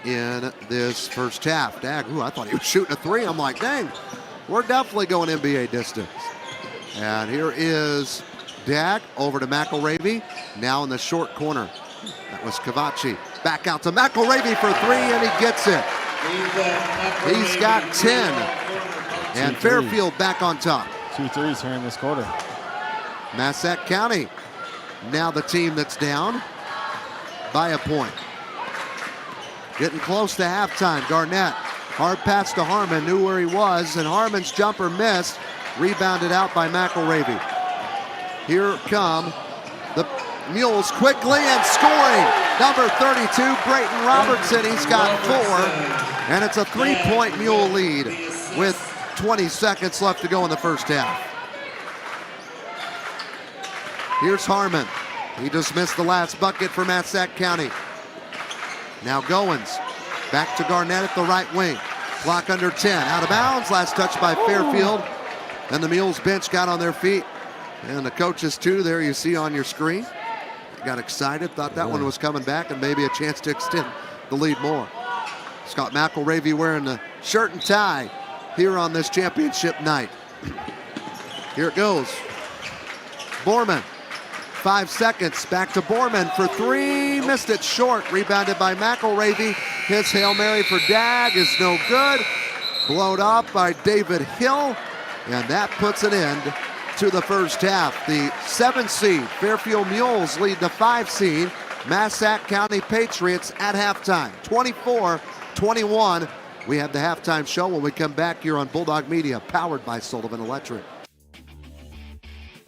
in this first half. Dag, I thought he was shooting a 3. I'm like, dang, we're definitely going NBA distance. And here is Dag over to McElravy, now in the short corner. That was Cavacci. Back out to McElravy for 3, and he gets it. He's got 10. And Fairfield back on top. 2 threes here in this quarter. Massac County, now the team that's down by a point. Getting close to halftime. Garnett, hard pass to Harmon, knew where he was, and Harmon's jumper missed. Rebounded out by McElravy. Here come the Mules quickly and scoring. Number 32, Brayton Robertson, he's got 4, and it's a 3-point Mule lead with 20 seconds left to go in the first half. Here's Harmon. He just missed the last bucket for Massac County. Now Goins. Back to Garnett at the right wing. Clock under 10. Out of bounds. Last touch by Fairfield. And the Mules bench got on their feet. And the coaches too, there you see on your screen. Got excited. Thought that one was coming back and maybe a chance to extend the lead more. Scott McElravy wearing the shirt and tie here on this championship night. Here it goes. Borman, 5 seconds, back to Borman for three, missed it short, rebounded by McElravy. His Hail Mary for Dag is no good. Blown off by David Hill, and that puts an end to the first half. The 7 seed Fairfield Mules lead the 5 seed Massac County Patriots at halftime, 24-21. We have the halftime show when we come back here on Bulldog Media, powered by Sullivan Electric.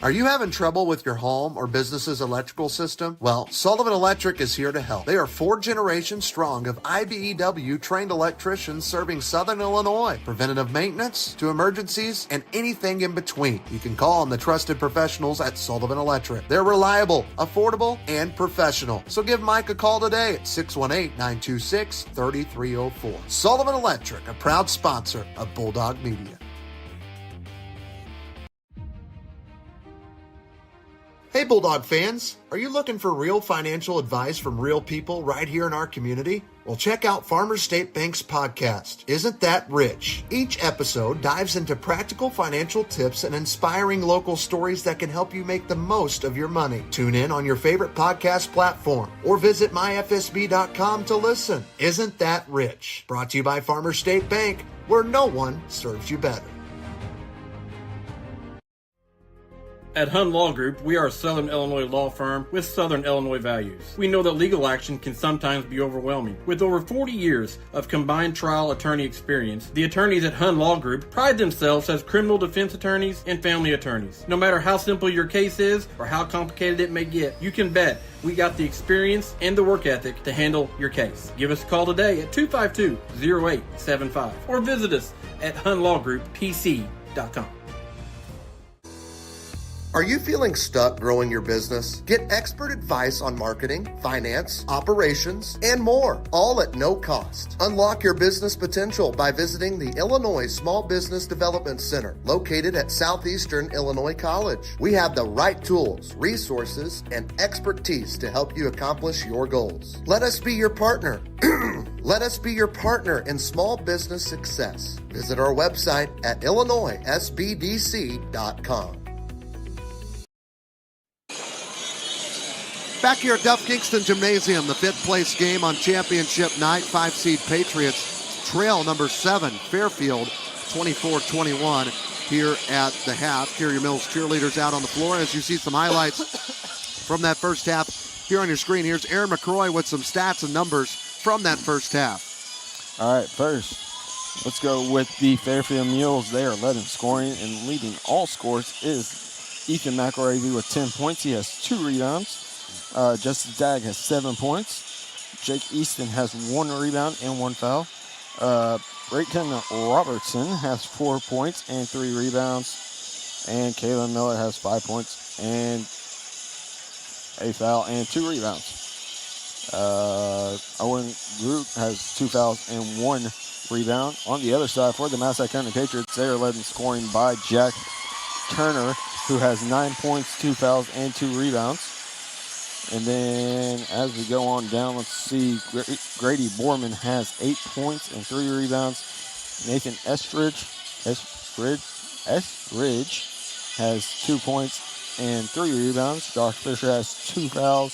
Are you having trouble with your home or business's electrical system? Well, Sullivan Electric is here to help. They are 4 generations strong of IBEW trained electricians serving Southern Illinois. Preventative maintenance to emergencies and anything in between. You can call on the trusted professionals at Sullivan Electric. They're reliable, affordable, and professional. So give Mike a call today at 618-926-3304. Sullivan Electric, a proud sponsor of Bulldog Media. Hey Bulldog fans, are you looking for real financial advice from real people right here in our community? Well, check out Farmers State Bank's podcast, Isn't That Rich? Each episode dives into practical financial tips and inspiring local stories that can help you make the most of your money. Tune in on your favorite podcast platform or visit myfsb.com to listen. Isn't That Rich? Brought to you by Farmers State Bank, where no one serves you better. At Hun Law Group, we are a Southern Illinois law firm with Southern Illinois values. We know that legal action can sometimes be overwhelming. With over 40 years of combined trial attorney experience, the attorneys at Hun Law Group pride themselves as criminal defense attorneys and family attorneys. No matter how simple your case is or how complicated it may get, you can bet we got the experience and the work ethic to handle your case. Give us a call today at 252-0875 or visit us at hunlawgrouppc.com. Are you feeling stuck growing your business? Get expert advice on marketing, finance, operations, and more, all at no cost. Unlock your business potential by visiting the Illinois Small Business Development Center, located at Southeastern Illinois College. We have the right tools, resources, and expertise to help you accomplish your goals. Let us be your partner. Let us be your partner in small business success. Visit our website at illinoissbdc.com. Back here at Duff Kingston Gymnasium, the 5th place game on championship night. 5 seed Patriots trail number 7 Fairfield 24-21 here at the half. Carrier Mills cheerleaders out on the floor. As you see some highlights from that first half here on your screen, here's Aaron McCroy with some stats and numbers from that first half. All right, first, let's go with the Fairfield Mules. They are led in scoring, and leading all scores is Ethan McElravy with 10 points. He has 2 rebounds. Justice Dag has 7 points. Jake Easton has 1 rebound and 1 foul. Brayton Robertson has 4 points and 3 rebounds. And Kayla Miller has 5 points and a foul and 2 rebounds. Owen Groot has 2 fouls and 1 rebound. On the other side, for the Massac County Patriots, they are led in scoring by Jack Turner, who has 9 points, 2 fouls, and 2 rebounds. And then as we go on down, let's see, Grady Borman has 8 points and 3 rebounds. Nathan Estridge has 2 points and 3 rebounds. Josh Fisher has 2 fouls.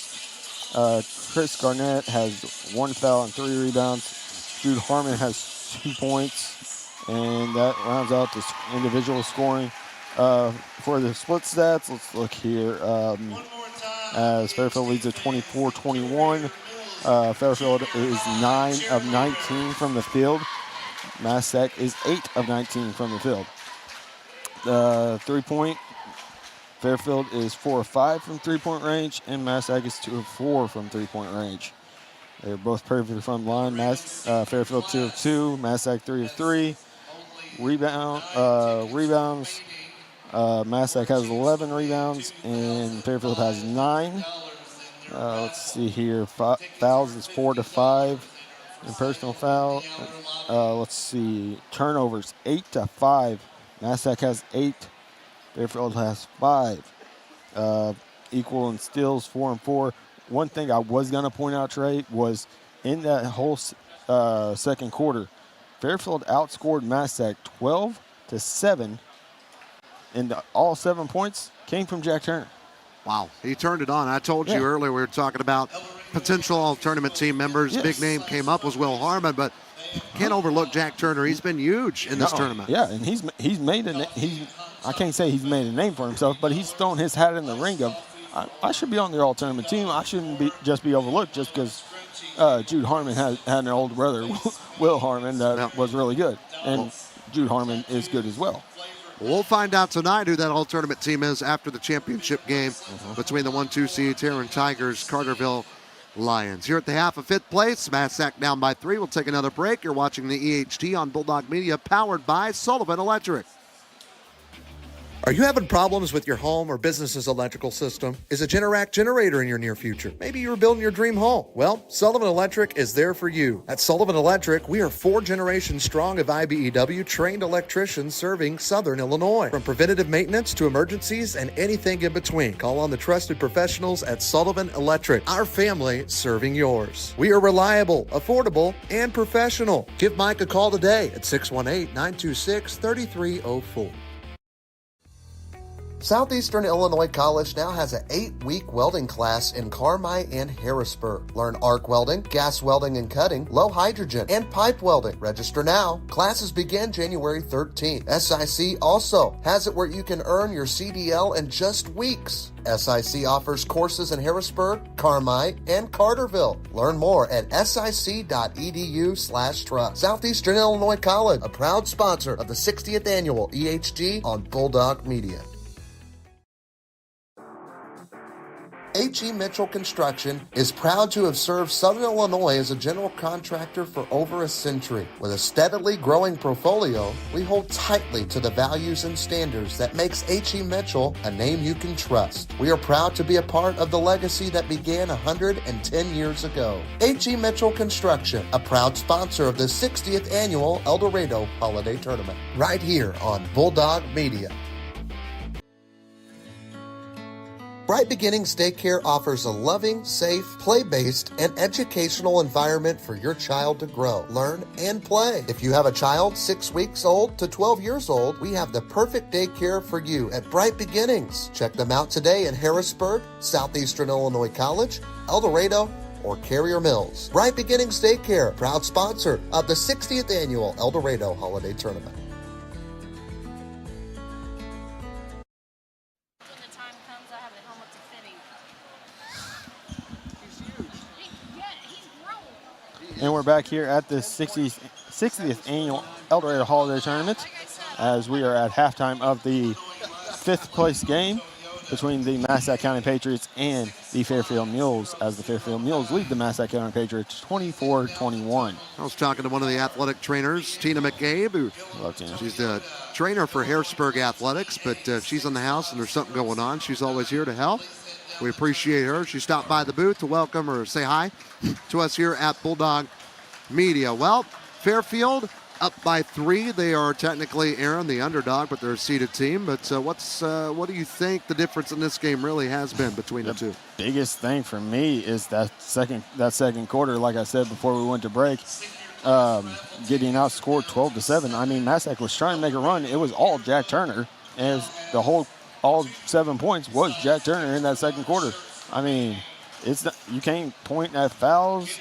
Chris Garnett has 1 foul and 3 rebounds. Jude Harmon has 2 points. And that rounds out the individual scoring. For the split stats, let's look here. As Fairfield leads at 24-21. Fairfield is 9 of 19 from the field. Massac is 8 of 19 from the field. 3-point, Fairfield is 4 of 5 from 3-point range, and Massac is 2 of 4 from 3-point range. They're both perfectly from the line. Fairfield 2 of 2, Massac 3 of 3. Rebounds. Massac has 11 rebounds, and Fairfield has 9. Let's see here. Fouls is 4 to 5 in personal foul. Let's see. Turnovers 8 to 5. Massac has 8. Fairfield has 5. Equal in steals, 4 and 4. One thing I was going to point out, Trey, was in that whole second quarter, Fairfield outscored Massac 12-7, and all 7 points came from Jack Turner. Wow, he turned it on. I told you earlier we were talking about potential all-tournament team members. Yes. Big name came up was Will Harmon, but can't overlook Jack Turner. He's been huge in this tournament. Yeah, and he's made I can't say he's made a name for himself, but he's thrown his hat in the ring of I should be on the all-tournament team. I shouldn't just be overlooked just because Jude Harmon had an older brother, Will Harmon, that was really good, and Jude Harmon is good as well. We'll find out tonight who that all-tournament team is after the championship game between the 1-2 seed Tarrant Tigers, Carterville Lions. Here at the half of 5th place, Massac down by 3. We'll take another break. You're watching the EHT on Bulldog Media, powered by Sullivan Electric. Are you having problems with your home or business's electrical system? Is a Generac generator in your near future? Maybe you're building your dream home. Well, Sullivan Electric is there for you. At Sullivan Electric, we are 4 generations strong of IBEW trained electricians serving Southern Illinois. From preventative maintenance to emergencies and anything in between, call on the trusted professionals at Sullivan Electric. Our family serving yours. We are reliable, affordable, and professional. Give Mike a call today at 618-926-3304. Southeastern Illinois College now has an 8-week welding class in Carmi and Harrisburg. Learn arc welding, gas welding and cutting, low hydrogen, and pipe welding. Register now. Classes begin January 13th. SIC also has it where you can earn your CDL in just weeks. SIC offers courses in Harrisburg, Carmi, and Carterville. Learn more at sic.edu/trust. Southeastern Illinois College, a proud sponsor of the 60th Annual EHG on Bulldog Media. H.E. Mitchell Construction is proud to have served Southern Illinois as a general contractor for over a century. With a steadily growing portfolio, we hold tightly to the values and standards that makes H.E. Mitchell a name you can trust. We are proud to be a part of the legacy that began 110 years ago. H.E. Mitchell Construction, a proud sponsor of the 60th Annual Eldorado Holiday Tournament, right here on Bulldog Media. Bright Beginnings Daycare offers a loving, safe, play-based, and educational environment for your child to grow, learn, and play. If you have a child 6 weeks old to 12 years old, we have the perfect daycare for you at Bright Beginnings. Check them out today in Harrisburg, Southeastern Illinois College, Eldorado, or Carrier Mills. Bright Beginnings Daycare, proud sponsor of the 60th Annual Eldorado Holiday Tournament. And we're back here at the 60th Annual Eldorado Holiday Tournament as we are at halftime of the 5th place game between the Massac County Patriots and the Fairfield Mules, as the Fairfield Mules lead the Massac County Patriots 24-21. I was talking to one of the athletic trainers, Tina McCabe, who she's the trainer for Harrisburg Athletics, but she's in the house and there's something going on. She's always here to help. We appreciate her. She stopped by the booth to welcome or say hi to us here at Bulldog Media. Well, Fairfield up by 3. They are technically, Aaron, the underdog, but they're a seeded team. But what do you think the difference in this game really has been between the two? Biggest thing for me is that second quarter, like I said before we went to break, getting outscored 12-7. I mean, Massac was trying to make a run. It was all Jack Turner, as all 7 points was Jack Turner in that second quarter. I mean, you can't point at fouls.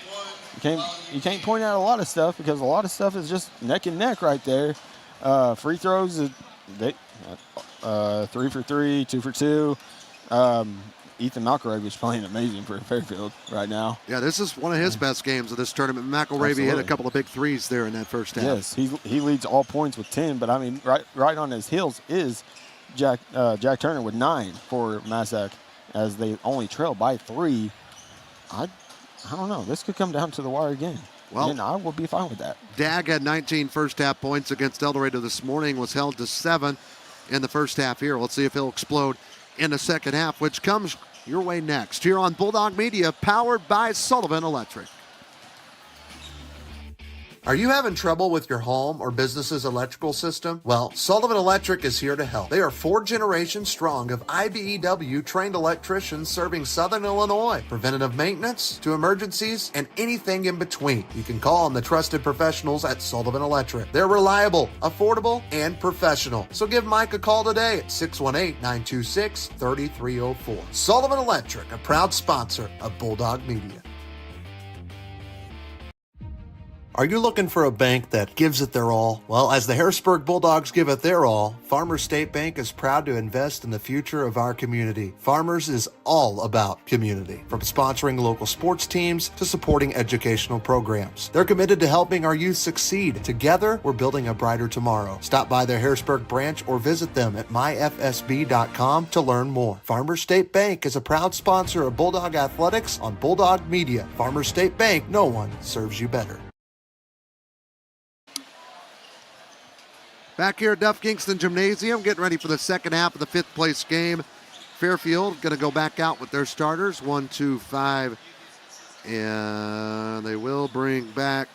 You can't point out a lot of stuff because a lot of stuff is just neck and neck right there. Free throws, 3 for 3, 2 for 2. Ethan McElravy is playing amazing for Fairfield right now. Yeah, this is one of his best games of this tournament. McElravy hit a couple of big threes there in that first half. Yes, he leads all points with 10, but I mean, right on his heels is Jack Turner with 9 for Massac, as they only trail by 3. I don't know. This could come down to the wire again. Well, and I will be fine with that. Dag had 19 first half points against Eldorado this morning, was held to 7 in the first half here. Let's see if he'll explode in the second half, which comes your way next here on Bulldog Media, powered by Sullivan Electric. Are you having trouble with your home or business's electrical system? Well, Sullivan Electric is here to help. They are 4 generations strong of IBEW trained electricians serving Southern Illinois. Preventative maintenance to emergencies and anything in between. You can call on the trusted professionals at Sullivan Electric. They're reliable, affordable, and professional. So give Mike a call today at 618-926-3304. Sullivan Electric, a proud sponsor of Bulldog Media. Are you looking for a bank that gives it their all? Well, as the Harrisburg Bulldogs give it their all, Farmers State Bank is proud to invest in the future of our community. Farmers is all about community, from sponsoring local sports teams to supporting educational programs. They're committed to helping our youth succeed. Together, we're building a brighter tomorrow. Stop by their Harrisburg branch or visit them at myfsb.com to learn more. Farmers State Bank is a proud sponsor of Bulldog Athletics on Bulldog Media. Farmers State Bank, no one serves you better. Back here at Duff Kingston Gymnasium, getting ready for the second half of the 5th place game. Fairfield going to go back out with their starters, 1, 2, 5, and they will bring back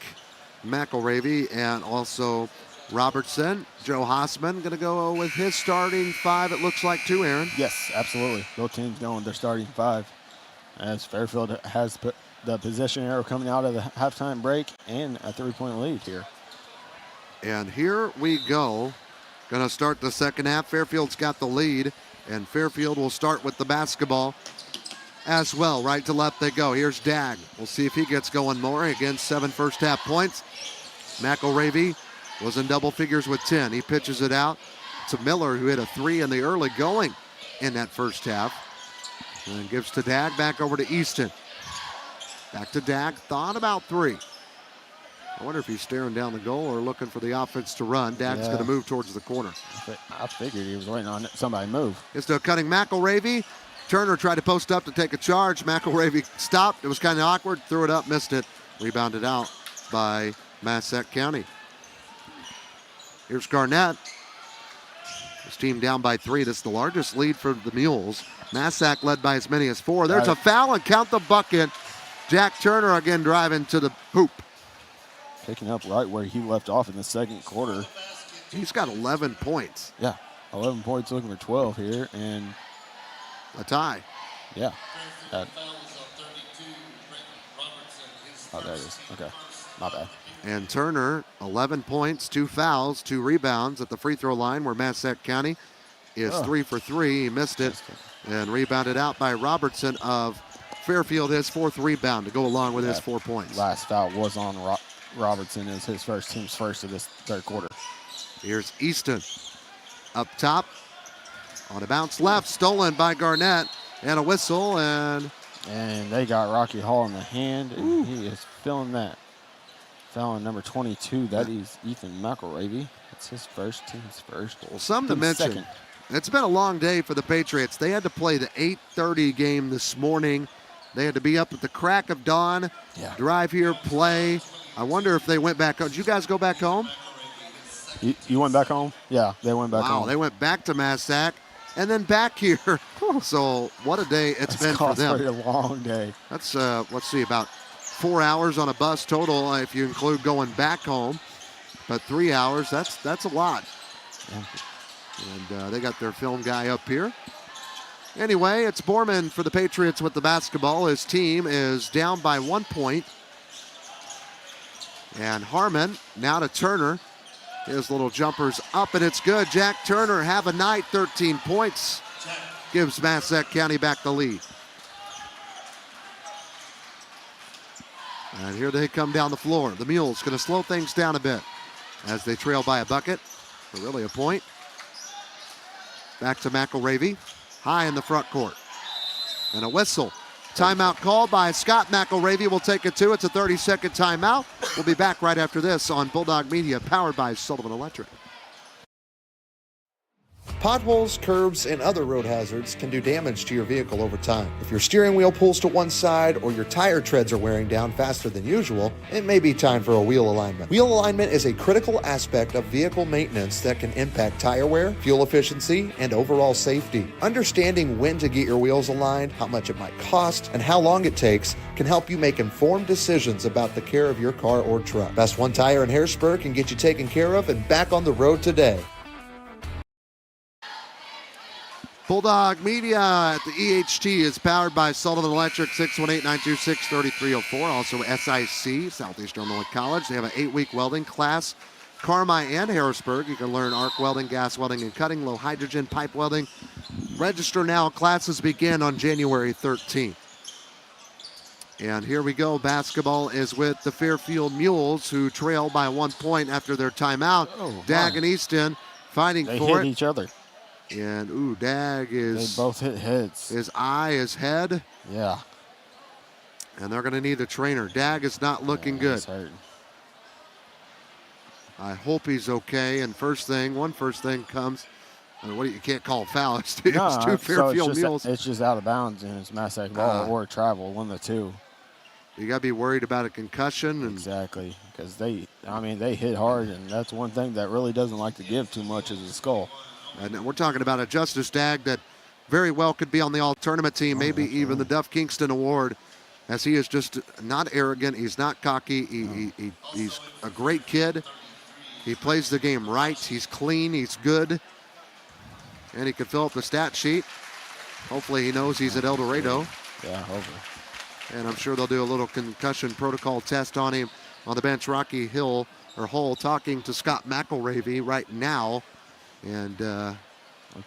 McElravy and also Robertson. Joe Hossman going to go with his starting 5, it looks like, too, Aaron. Yes, absolutely. Both teams going with their starting 5, as Fairfield has put the possession arrow coming out of the halftime break and a 3-point lead here. And here we go. Going to start the second half. Fairfield's got the lead, and Fairfield will start with the basketball as well. Right to left they go. Here's Dag. We'll see if he gets going more. Again, 7 first half points. McElravy was in double figures with 10. He pitches it out to Miller, who hit a 3 in the early going in that first half. And then gives to Dag, back over to Easton. Back to Dag, thought about 3. I wonder if he's staring down the goal or looking for the offense to run. Dag's going to move towards the corner. I figured he was waiting on somebody to move. It's still cutting McElravy. Turner tried to post up to take a charge. McElravy stopped. It was kind of awkward. Threw it up, missed it. Rebounded out by Massac County. Here's Garnett. His team down by 3. This is the largest lead for the Mules. Massac led by as many as 4. There's a foul and count the bucket. Jack Turner again driving to the hoop. Picking up right where he left off in the second quarter. He's got 11 points. Yeah, 11 points, looking for 12 here, and a tie. Yeah. Oh, there it is. Okay, my bad. And Turner, 11 points, 2 fouls, 2 rebounds at the free throw line where Massac County is 3 for 3. He missed it and rebounded out by Robertson of Fairfield, his 4th rebound to go along with his 4 points. Last foul was on Robertson, is his team's first of this third quarter. Here's Easton up top on a bounce left, stolen by Garnett, and a whistle, and they got Rocky Hall in the hand, and he is feeling that. Foul on number 22, that is Ethan McElravy. It's his team's first. Well, something to mention. Second. It's been a long day for the Patriots. They had to play the 8:30 game this morning. They had to be up at the crack of dawn, drive here, play. I wonder if they went back home. Did you guys go back home? You went back home? Yeah, they went back home. Wow, they went back to Massac and then back here. So what a day it's been for them. It's a long day. That's, let's see, about 4 hours on a bus total if you include going back home. But 3 hours, that's a lot. Yeah. And they got their film guy up here. Anyway, it's Borman for the Patriots with the basketball. His team is down by 1 point. And Harmon now to Turner. His little jumper's up, and it's good. Jack Turner, have a night, 13 points. Gives Massac County back the lead. And here they come down the floor. The Mules going to slow things down a bit as they trail by a bucket, or really a point. Back to McElravy, high in the front court. And a whistle. Timeout called by Scott McElravy. We'll take it 2. It's a 30-second timeout. We'll be back right after this on Bulldog Media, powered by Sullivan Electric. Potholes, curbs, and other road hazards can do damage to your vehicle over time. If your steering wheel pulls to one side or your tire treads are wearing down faster than usual, it may be time for a wheel alignment. Wheel alignment is a critical aspect of vehicle maintenance that can impact tire wear, fuel efficiency, and overall safety. Understanding when to get your wheels aligned, how much it might cost, and how long it takes can help you make informed decisions about the care of your car or truck. Best One Tire in Harrisburg can get you taken care of and back on the road today. Bulldog Media at the EHT is powered by Sullivan Electric, 618-926-3304. Also SIC, Southeast Illinois College. They have an 8-week welding class. Carmi and Harrisburg. You can learn arc welding, gas welding, and cutting, low hydrogen, pipe welding. Register now. Classes begin on January 13th. And here we go. Basketball is with the Fairfield Mules, who trail by 1 point after their timeout. Dag and Easton fighting for it. They hit each other. And, Dag is... They both hit heads. His eye, his head. Yeah. And they're going to need a trainer. Dag is not looking good. He's hurting. I hope he's okay. And one first thing comes. You can't call a foul. It's two Fairfield Mules. It's just out of bounds, and it's Massac ball or travel, one of the two. You got to be worried about a concussion. Exactly, because they hit hard, and that's one thing that really doesn't like to give too much is the skull. And we're talking about a Justice Dag that very well could be on the all-tournament team, maybe even the Duff Kingston Award, as he is just not arrogant. He's not cocky. He's a great kid. He plays the game right. He's clean. He's good. And he can fill up the stat sheet. Hopefully he knows he's at Eldorado. Yeah, hopefully. And I'm sure they'll do a little concussion protocol test on him on the bench. Rocky Hull talking to Scott McElravy right now. And I'm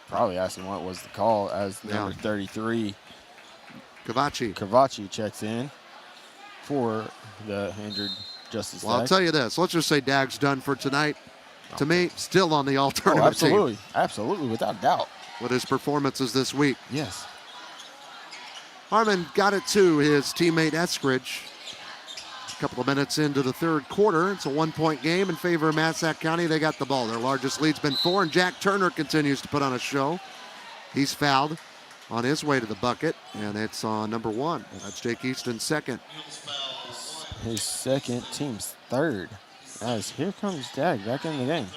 probably asking what was the call as number 33. Cavachi checks in for the injured Justice Dag. Well, I'll tell you this. Let's just say Dag's done for tonight. To me, still on the all-tournament team. Absolutely, without doubt. With his performances this week. Yes. Harmon got it to his teammate Eskridge. A couple of minutes into the third quarter. It's a 1-point game in favor of Massac County. They got the ball. Their largest lead's been 4, and Jack Turner continues to put on a show. He's fouled on his way to the bucket, and it's on number 1. That's Jake Easton's second. His second, team's third. As here comes Dag back in the game.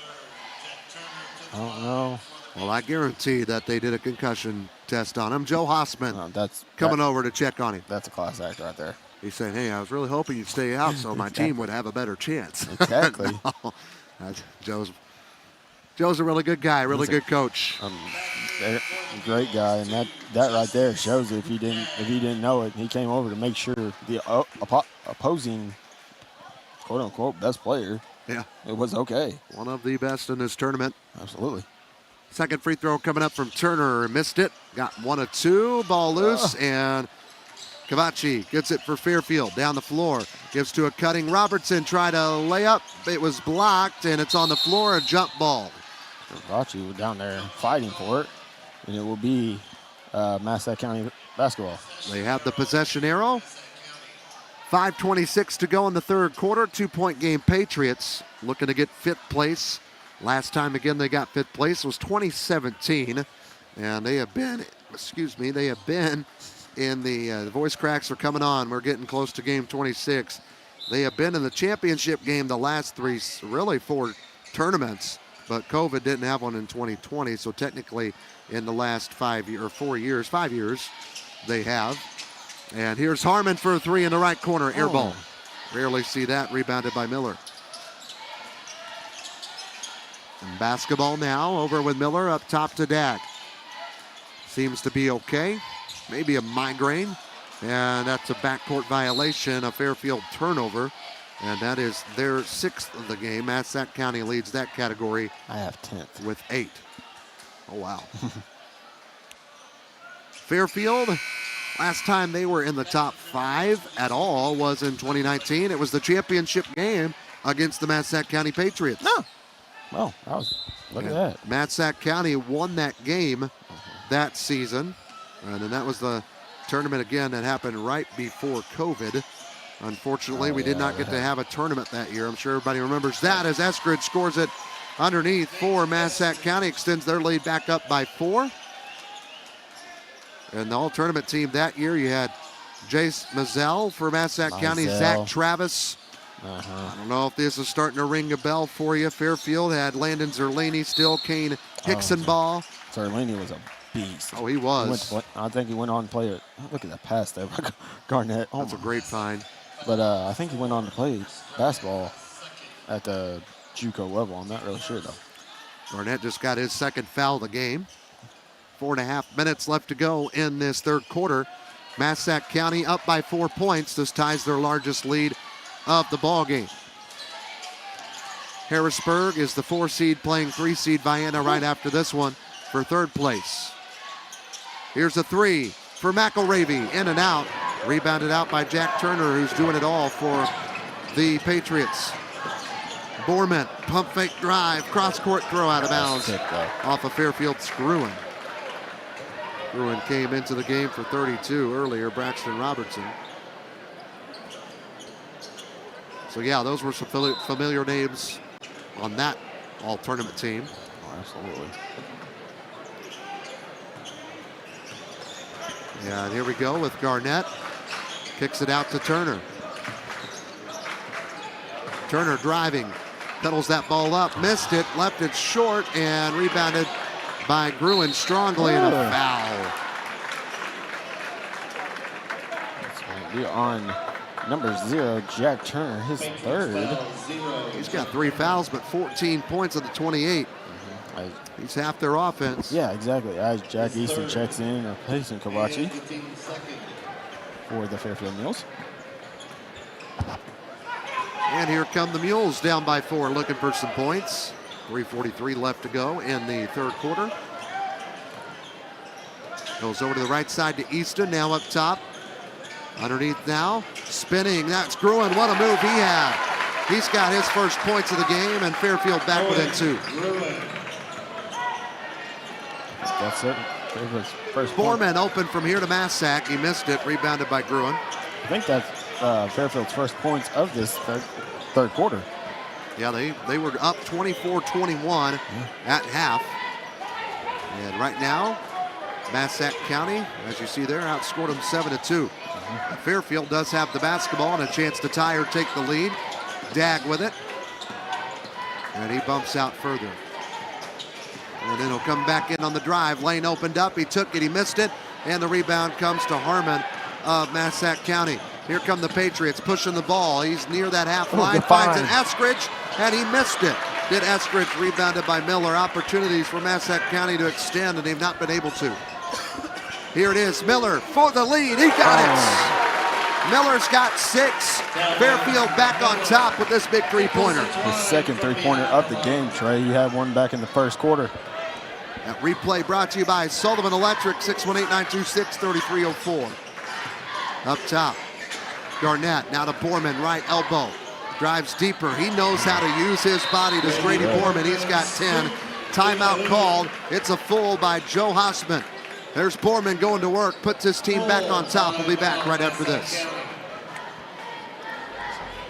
I don't know. Well, I guarantee that they did a concussion test on him. Joe Hossman coming over to check on him. That's a class act right there. He's saying, hey, I was really hoping you'd stay out so my team would have a better chance. Exactly. No, Joe's a really good guy, really good coach. Great guy, and that right there shows if you didn't know it, he came over to make sure the opposing quote unquote best player, it was okay. One of the best in this tournament. Absolutely. Second free throw coming up from Turner, missed it. Got 1 of 2, ball loose, and Cavachi gets it for Fairfield down the floor. Gives to a cutting Robertson, try to lay up. It was blocked, and it's on the floor, a jump ball. Cavachi was down there fighting for it, and it will be Massac County basketball. They have the possession arrow. 5:26 to go in the third quarter. 2-point game Patriots looking to get 5th place. Last time again they got 5th place was 2017. And they have been in the voice cracks are coming on. We're getting close to game 26. They have been in the championship game the last 4 tournaments, but COVID didn't have one in 2020. So technically in the last 5 years, they have. And here's Harmon for a 3 in the right corner, air ball. Rarely see that, rebounded by Miller. And basketball now, over with Miller, up top to Dag. Seems to be okay, maybe a migraine. And that's a backcourt violation, a Fairfield turnover. And that is their 6th of the game. Massac County leads that category. I have 10th. With 8. Oh, wow. Fairfield, last time they were in the top 5 at all was in 2019. It was the championship game against the Massac County Patriots. No. Well, look at that. Massac County won that game that season. And then that was the tournament again that happened right before COVID. Unfortunately, we did not get to have a tournament that year. I'm sure everybody remembers that as Eskridge scores it underneath for Massac County, extends their lead back up by 4. And the all-tournament team that year, you had Jace Mazzell for Massac County, Zach Travis. I don't know if this is starting to ring a bell for you. Fairfield had Landon Zerlini still, Kane Hicksonball. Zerlini was a beast. Oh, he was. I think he went on to play it. Look at that pass there by Garnett. Oh, that's a great find. But I think he went on to play basketball at the JUCO level. I'm not really sure, though. Garnett just got his second foul of the game. 4.5 minutes left to go in this third quarter. Massac County up by 4 points. This ties their largest lead of the ball game. Harrisburg is the 4 seed playing 3 seed Vienna right after this one for third place. Here's a 3 for McElravy, in and out. Rebounded out by Jack Turner, who's doing it all for the Patriots. Borman, pump fake drive, cross-court throw out of bounds off of Fairfield's Gruen. Gruen came into the game for 32 earlier, Braxton Robertson. So yeah, those were some familiar names on that all-tournament team. Oh, absolutely. Yeah, and here we go with Garnett. Kicks it out to Turner. Turner driving, pedals that ball up, missed it, left it short, and rebounded by Gruen strongly, and a foul. That's going to be on number 0, Jack Turner, his third. He's got 3 fouls, but 14 points of the 28. He's half their offense. Yeah, exactly. As Jack Easton checks in, replacing Kawachi for the Fairfield Mules. And here come the Mules down by 4, looking for some points. 3:43 left to go in the third quarter. Goes over to the right side to Easton, now up top. Underneath now, spinning, that's Gruen. What a move he had. He's got his first points of the game, and Fairfield back within 2. That's it. First Borman open from here to Massac. He missed it, rebounded by Gruen. I think that's Fairfield's first points of this third quarter. Yeah, they were up 24-21 at half. And right now, Massac County, as you see there, outscored them 7-2. Fairfield does have the basketball and a chance to tie or take the lead. Dag with it. And he bumps out further. And then he'll come back in on the drive. Lane opened up, he took it, he missed it. And the rebound comes to Harmon of Massac County. Here come the Patriots pushing the ball. He's near that half line, finds an Eskridge, and he missed it. Did Eskridge, rebounded by Miller. Opportunities for Massac County to extend, and they've not been able to. Here it is, Miller for the lead. He got it. Miller's got 6. Fairfield back on top with this big three-pointer. His second three-pointer of the game, Trey. He had one back in the first quarter. That replay brought to you by Sullivan Electric, 618-926-3304. Up top, Garnett, now to Borman, right elbow. Drives deeper. He knows how to use his body. Does Grady Borman. He's got 10. Timeout called. It's a full by Joe Hossman. There's Borman going to work. Puts his team back on top. We'll be back right after this.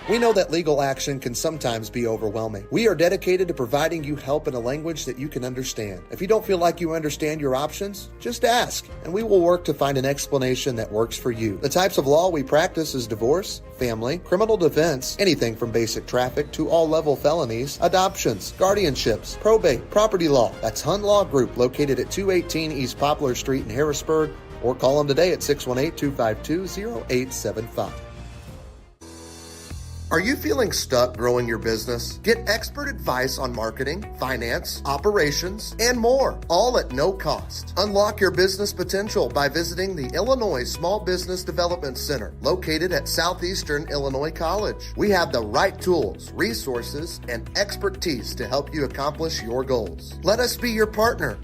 We know that legal action can sometimes be overwhelming. We are dedicated to providing you help in a language that you can understand. If you don't feel like you understand your options, just ask, and we will work to find an explanation that works for you. The types of law we practice is divorce, family, criminal defense, anything from basic traffic to all-level felonies, adoptions, guardianships, probate, property law. That's Hun Law Group, located at 218 East Poplar Street in Harrisburg, or call them today at 618-252-0875. Are you feeling stuck growing your business? Get expert advice on marketing, finance, operations, and more, all at no cost. Unlock your business potential by visiting the Illinois Small Business Development Center, located at Southeastern Illinois College. We have the right tools, resources, and expertise to help you accomplish your goals. Let us be your partner.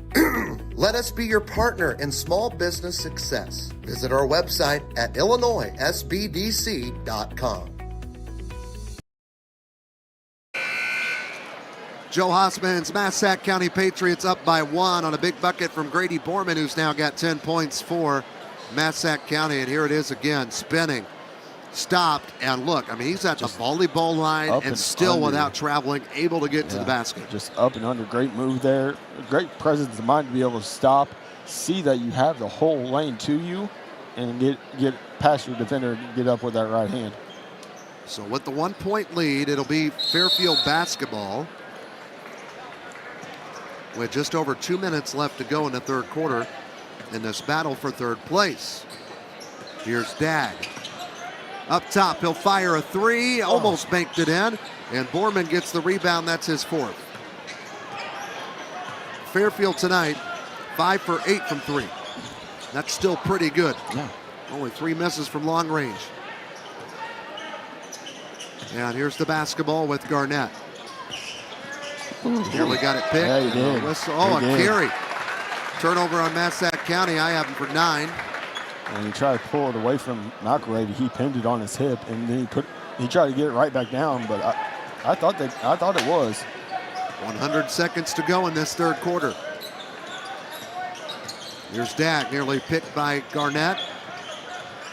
Let us be your partner in small business success. Visit our website at illinoissbdc.com. Joe Hossman's Massac County Patriots up by 1 on a big bucket from Grady Borman, who's now got 10 points for Massac County. And here it is again, spinning. stopped, and look, I mean, he's at the volleyball line and still under. without traveling, able to get to the basket. Just up and under. Great move there. Great presence of mind to be able to stop, see that you have the whole lane to you, and get past your defender and get up with that right hand. So with the 1-point lead, it'll be Fairfield basketball with just over 2 minutes left to go in the third quarter in this battle for third place. Here's Dag. Up top, he'll fire a three, almost banked it in, and Borman gets the rebound. That's his fourth. Fairfield tonight, 5 for 8 from three. That's still pretty good. Yeah. Only 3 misses from long range. And here's the basketball with Garnett. Nearly got it picked. Yeah, he did. A carry. Turnover on Massac County. I have him for 9. And he tried to pull it away from McElravy. He pinned it on his hip, and then he tried to get it right back down. But I thought it was. 100 seconds to go in this third quarter. Here's Dag, nearly picked by Garnett.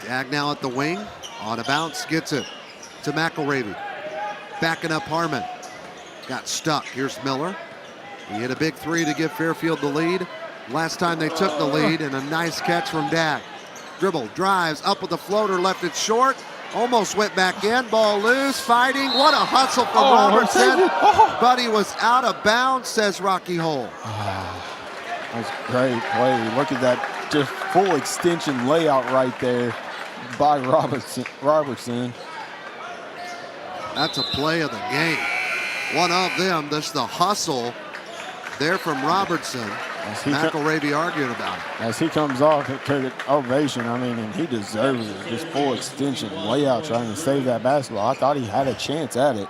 Dag now at the wing, on a bounce, gets it to McElravy. Backing up Harmon. Got stuck. Here's Miller. He hit a big three to give Fairfield the lead. Last time they took the lead, and a nice catch from Dag. Dribble, drives, up with the floater, left it short. Almost went back in, ball loose, fighting. What a hustle from Robertson. But he was out of bounds, says Rocky Hole. That's great play. Look at that, just full extension layout right there by Robertson. That's a play of the game. One of them, that's the hustle there from Robertson. McElravy arguing about it. As he comes off at ovation, I mean, and he deserves it. Just full extension layout trying to save that basketball. I thought he had a chance at it.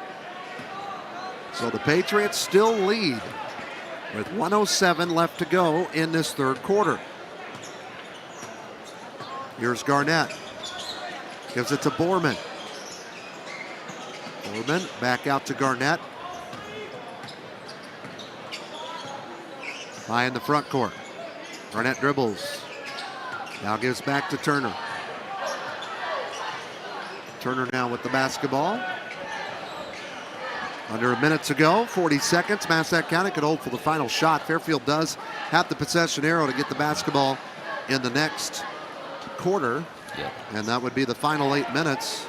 So the Patriots still lead with 1:07 left to go in this third quarter. Here's Garnett. Gives it to Borman. Borman back out to Garnett. High in the front court. Garnett dribbles. Now gives back to Turner. Turner now with the basketball. Under a minute to go, 40 seconds. Massac County could hold for the final shot. Fairfield does have the possession arrow to get the basketball in the next quarter. Yep. And that would be the final 8 minutes.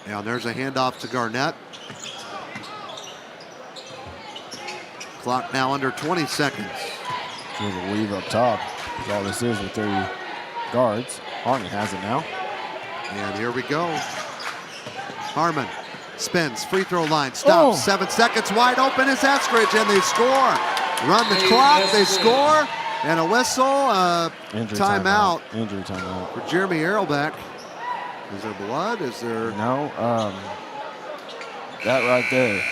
Now there's a handoff to Garnett. Clock now under 20 seconds. Sort of weave up top. That's all this is with 3 guards. Harmon has it now. And here we go. Harmon spins, free throw line, stops. 7 seconds, wide open is Eskridge, and they score. Run the clock, they score, and a whistle, Injury timeout. Injury timeout. For Jeremy Erlbeck. Is there blood? Is there? No, that right there.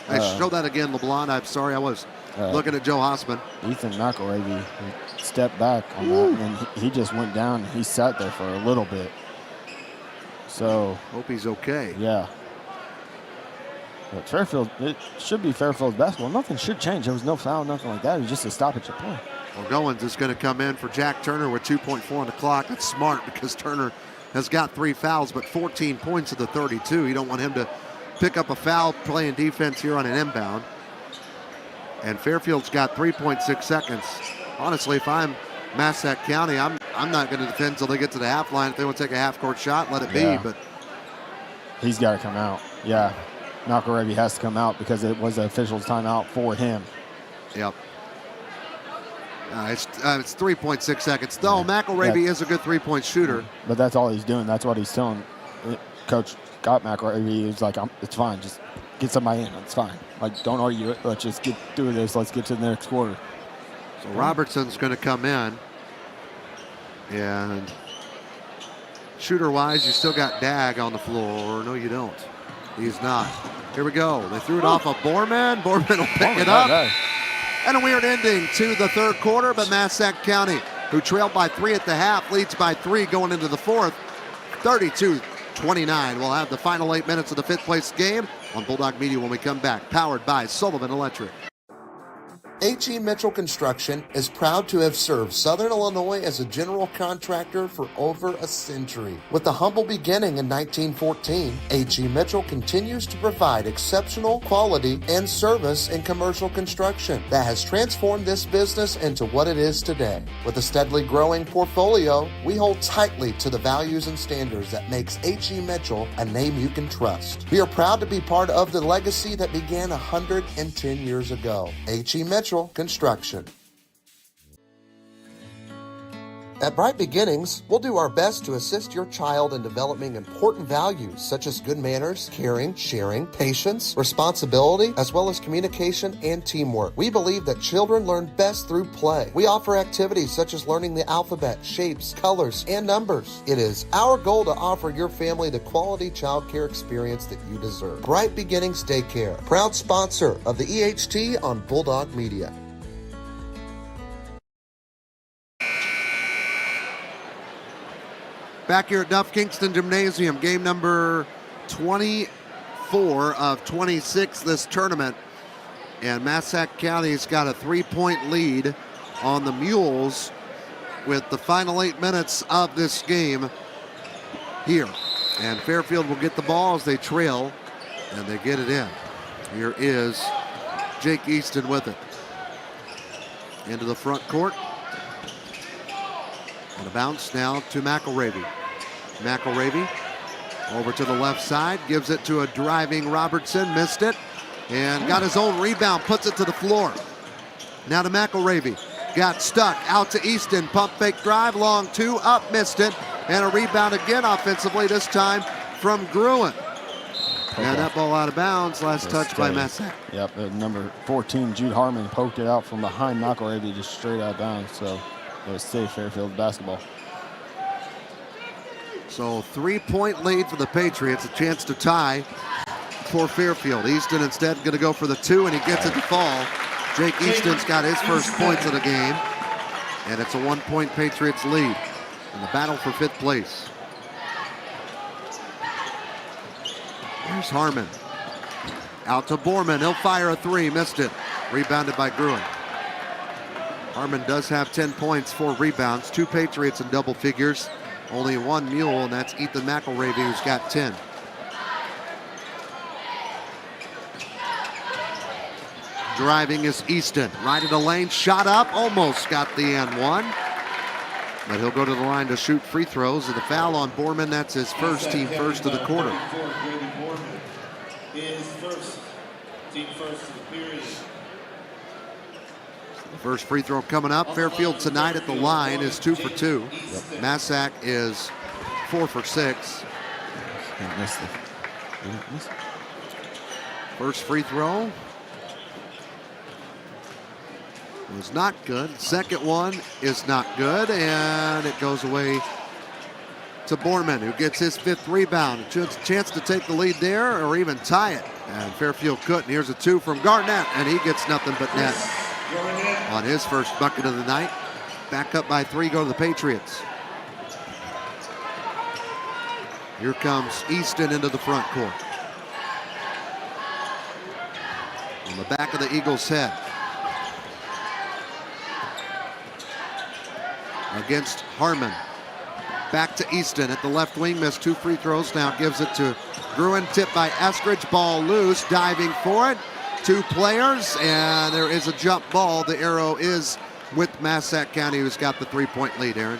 Hey, show that again, LeBlanc. I'm sorry, I was looking at Joe Hossman. Ethan McElravy stepped back on that, and he just went down. He sat there for a little bit. So hope he's okay. Yeah. But Fairfield, it should be Fairfield's basketball. Nothing should change. There was no foul, nothing like that. It was just a stoppage of play. Well, Goins is going to come in for Jack Turner with 2.4 on the clock. That's smart because Turner has got 3 fouls, but 14 points of the 32. You don't want him to pick up a foul playing defense here on an inbound. And Fairfield's got 3.6 seconds. Honestly, if I'm Massac County, I'm not going to defend until they get to the half line. If they want to take a half-court shot, let it be. But he's got to come out. Yeah, McElravy has to come out because it was the official's timeout for him. Yep. It's 3.6 seconds. Though McElravy is a good three-point shooter. But that's all he's doing. That's what he's telling Coach Scott McElravy. He's like, it's fine. Just get somebody in. It's fine. Like, don't argue it. Let's just get through this. Let's get to the next quarter. So Robertson's going to come in. And shooter-wise, you still got Dag on the floor. No, you don't. He's not. Here we go. They threw it off of Borman. Borman will pick it up. And a weird ending to the third quarter, but Massac County, who trailed by 3 at the half, leads by 3 going into the fourth, 32-29. We'll have the final 8 minutes of the 5th place game on Bulldog Media when we come back, powered by Sullivan Electric. H.E. Mitchell Construction is proud to have served Southern Illinois as a general contractor for over a century. With a humble beginning in 1914, H.E. Mitchell continues to provide exceptional quality and service in commercial construction that has transformed this business into what it is today. With a steadily growing portfolio, we hold tightly to the values and standards that makes H.E. Mitchell a name you can trust. We are proud to be part of the legacy that began 110 years ago. H.E. Mitchell Construction. At Bright Beginnings, we'll do our best to assist your child in developing important values such as good manners, caring, sharing, patience, responsibility, as well as communication and teamwork. We believe that children learn best through play. We offer activities such as learning the alphabet, shapes, colors, and numbers. It is our goal to offer your family the quality child care experience that you deserve. Bright Beginnings Daycare, proud sponsor of the EHT on Bulldog Media. Back here at Duff Kingston Gymnasium, game number 24 of 26 this tournament. And Massac County's got a 3-point lead on the Mules with the final 8 minutes of this game here. And Fairfield will get the ball as they trail, and they get it in. Here is Jake Easton with it. Into the front court. And a bounce now to McElravy. McElravy over to the left side, gives it to a driving Robertson, missed it, and got his own rebound, puts it to the floor. Now to McElravy, got stuck, out to Easton, pump fake drive, long two, up, missed it, and a rebound again offensively, this time from Gruen. And that ball out of bounds, last touch by Massac. Yep, number 14, Jude Harmon, poked it out from behind McElravy, just straight out of bounds, so it was safe Fairfield basketball. So 3-point lead for the Patriots, a chance to tie for Fairfield. Easton instead going to go for the 2, and he gets it to fall. Jake Easton's got his first points of the game, and it's a 1-point Patriots lead in the battle for 5th place. Here's Harmon. Out to Borman, he'll fire a 3, missed it. Rebounded by Gruen. Harmon does have 10 points, 4 rebounds, 2 Patriots in double figures. Only 1 Mule, and that's Ethan McElravy, who's got 10. Driving is Easton. Right in the lane, shot up, almost got the and one. But he'll go to the line to shoot free throws. And the foul on Borman, that's his first, team first of the quarter. Team first of the period. The first free throw coming up. Fairfield tonight at the line is 2 for 2. Yep. Massac is 4 for 6. First free throw was not good. Second one is not good, and it goes away to Borman, who gets his 5th rebound. A chance to take the lead there or even tie it, and Fairfield couldn't. Here's a 2 from Garnett, and he gets nothing but net on his first bucket of the night. Back up by 3 go to the Patriots. Here comes Easton into the front court. On the back of the Eagles' head. Against Harmon. Back to Easton at the left wing, missed 2 free throws, now gives it to Gruen, tipped by Eskridge, ball loose, diving for it. 2 players, and there is a jump ball. The arrow is with Massac County, who's got the 3-point lead, Aaron.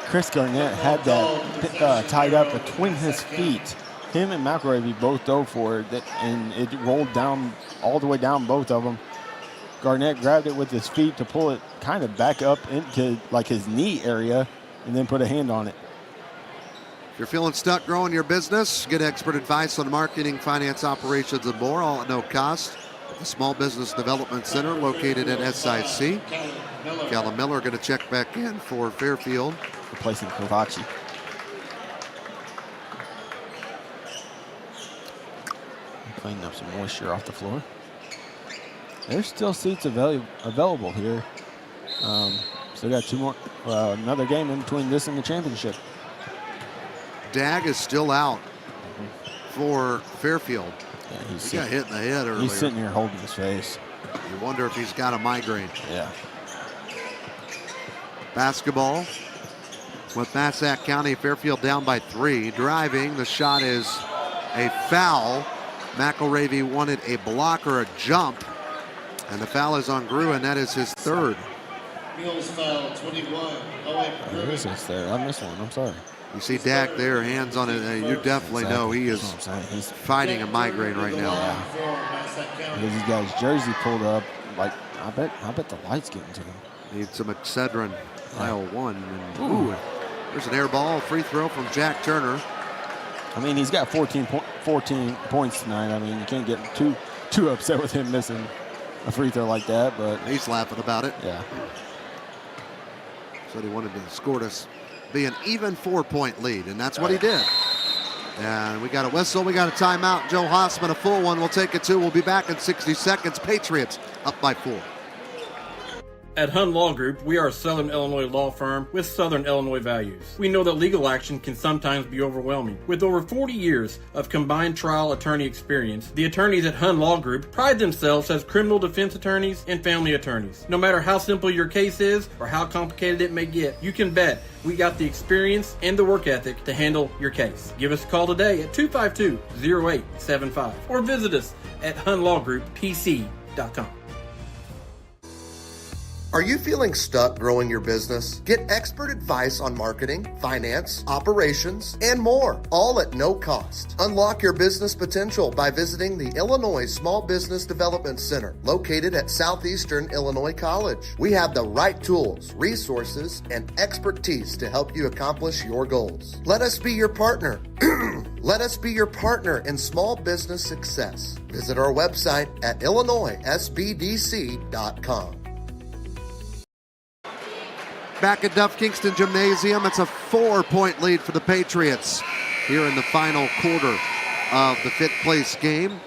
Chris Garnett had that tied up between his feet. Him and McElravy both dove for it, and it rolled down all the way down, both of them. Garnett grabbed it with his feet to pull it kind of back up into like his knee area and then put a hand on it. If you're feeling stuck growing your business, get expert advice on marketing, finance, operations, and more, all at no cost. The Small Business Development Center located at SIC. Callum Miller going to check back in for Fairfield. Replacing Kovaci. Cleaning up some moisture off the floor. There's still seats available here. Still got 2 more, another game in between this and the championship. Dag is still out for Fairfield. Yeah, he got hit in the head earlier. He's sitting here holding his face. You wonder if he's got a migraine. Yeah. Basketball with Massac County. Fairfield down by 3. Driving, the shot is a foul. McElravy wanted a block or a jump, and the foul is on Gruen. That is his 3rd. Mills foul, 21. Owen There is this there. I missed one. I'm sorry. You see Dak there, hands on it. You definitely know he is That's what I'm saying. He's fighting a migraine right now. He's got his jersey pulled up. Like, I bet the light's getting to him. Needs some Excedrin, aisle 1. And, ooh, there's an air ball, free throw from Jack Turner. I mean, he's got 14 points tonight. I mean, you can't get too upset with him missing a free throw like that, but He's laughing about it. yeah. Said he wanted to score to be an even 4-point lead, and that's what he did. And we got a whistle, we got a timeout. Joe Hossman, a full one. We'll take it 2. We'll be back in 60 seconds. Patriots up by 4. At Hun Law Group, we are a Southern Illinois law firm with Southern Illinois values. We know that legal action can sometimes be overwhelming. With over 40 years of combined trial attorney experience, the attorneys at Hun Law Group pride themselves as criminal defense attorneys and family attorneys. No matter how simple your case is or how complicated it may get, you can bet we got the experience and the work ethic to handle your case. Give us a call today at 252-0875 or visit us at hunlawgrouppc.com. Are you feeling stuck growing your business? Get expert advice on marketing, finance, operations, and more, all at no cost. Unlock your business potential by visiting the Illinois Small Business Development Center, located at Southeastern Illinois College. We have the right tools, resources, and expertise to help you accomplish your goals. Let us be your partner. Let us be your partner in small business success. Visit our website at illinoissbdc.com. Back at Duff Kingston Gymnasium, it's a 4-point lead for the Patriots here in the final quarter of the 5th place game.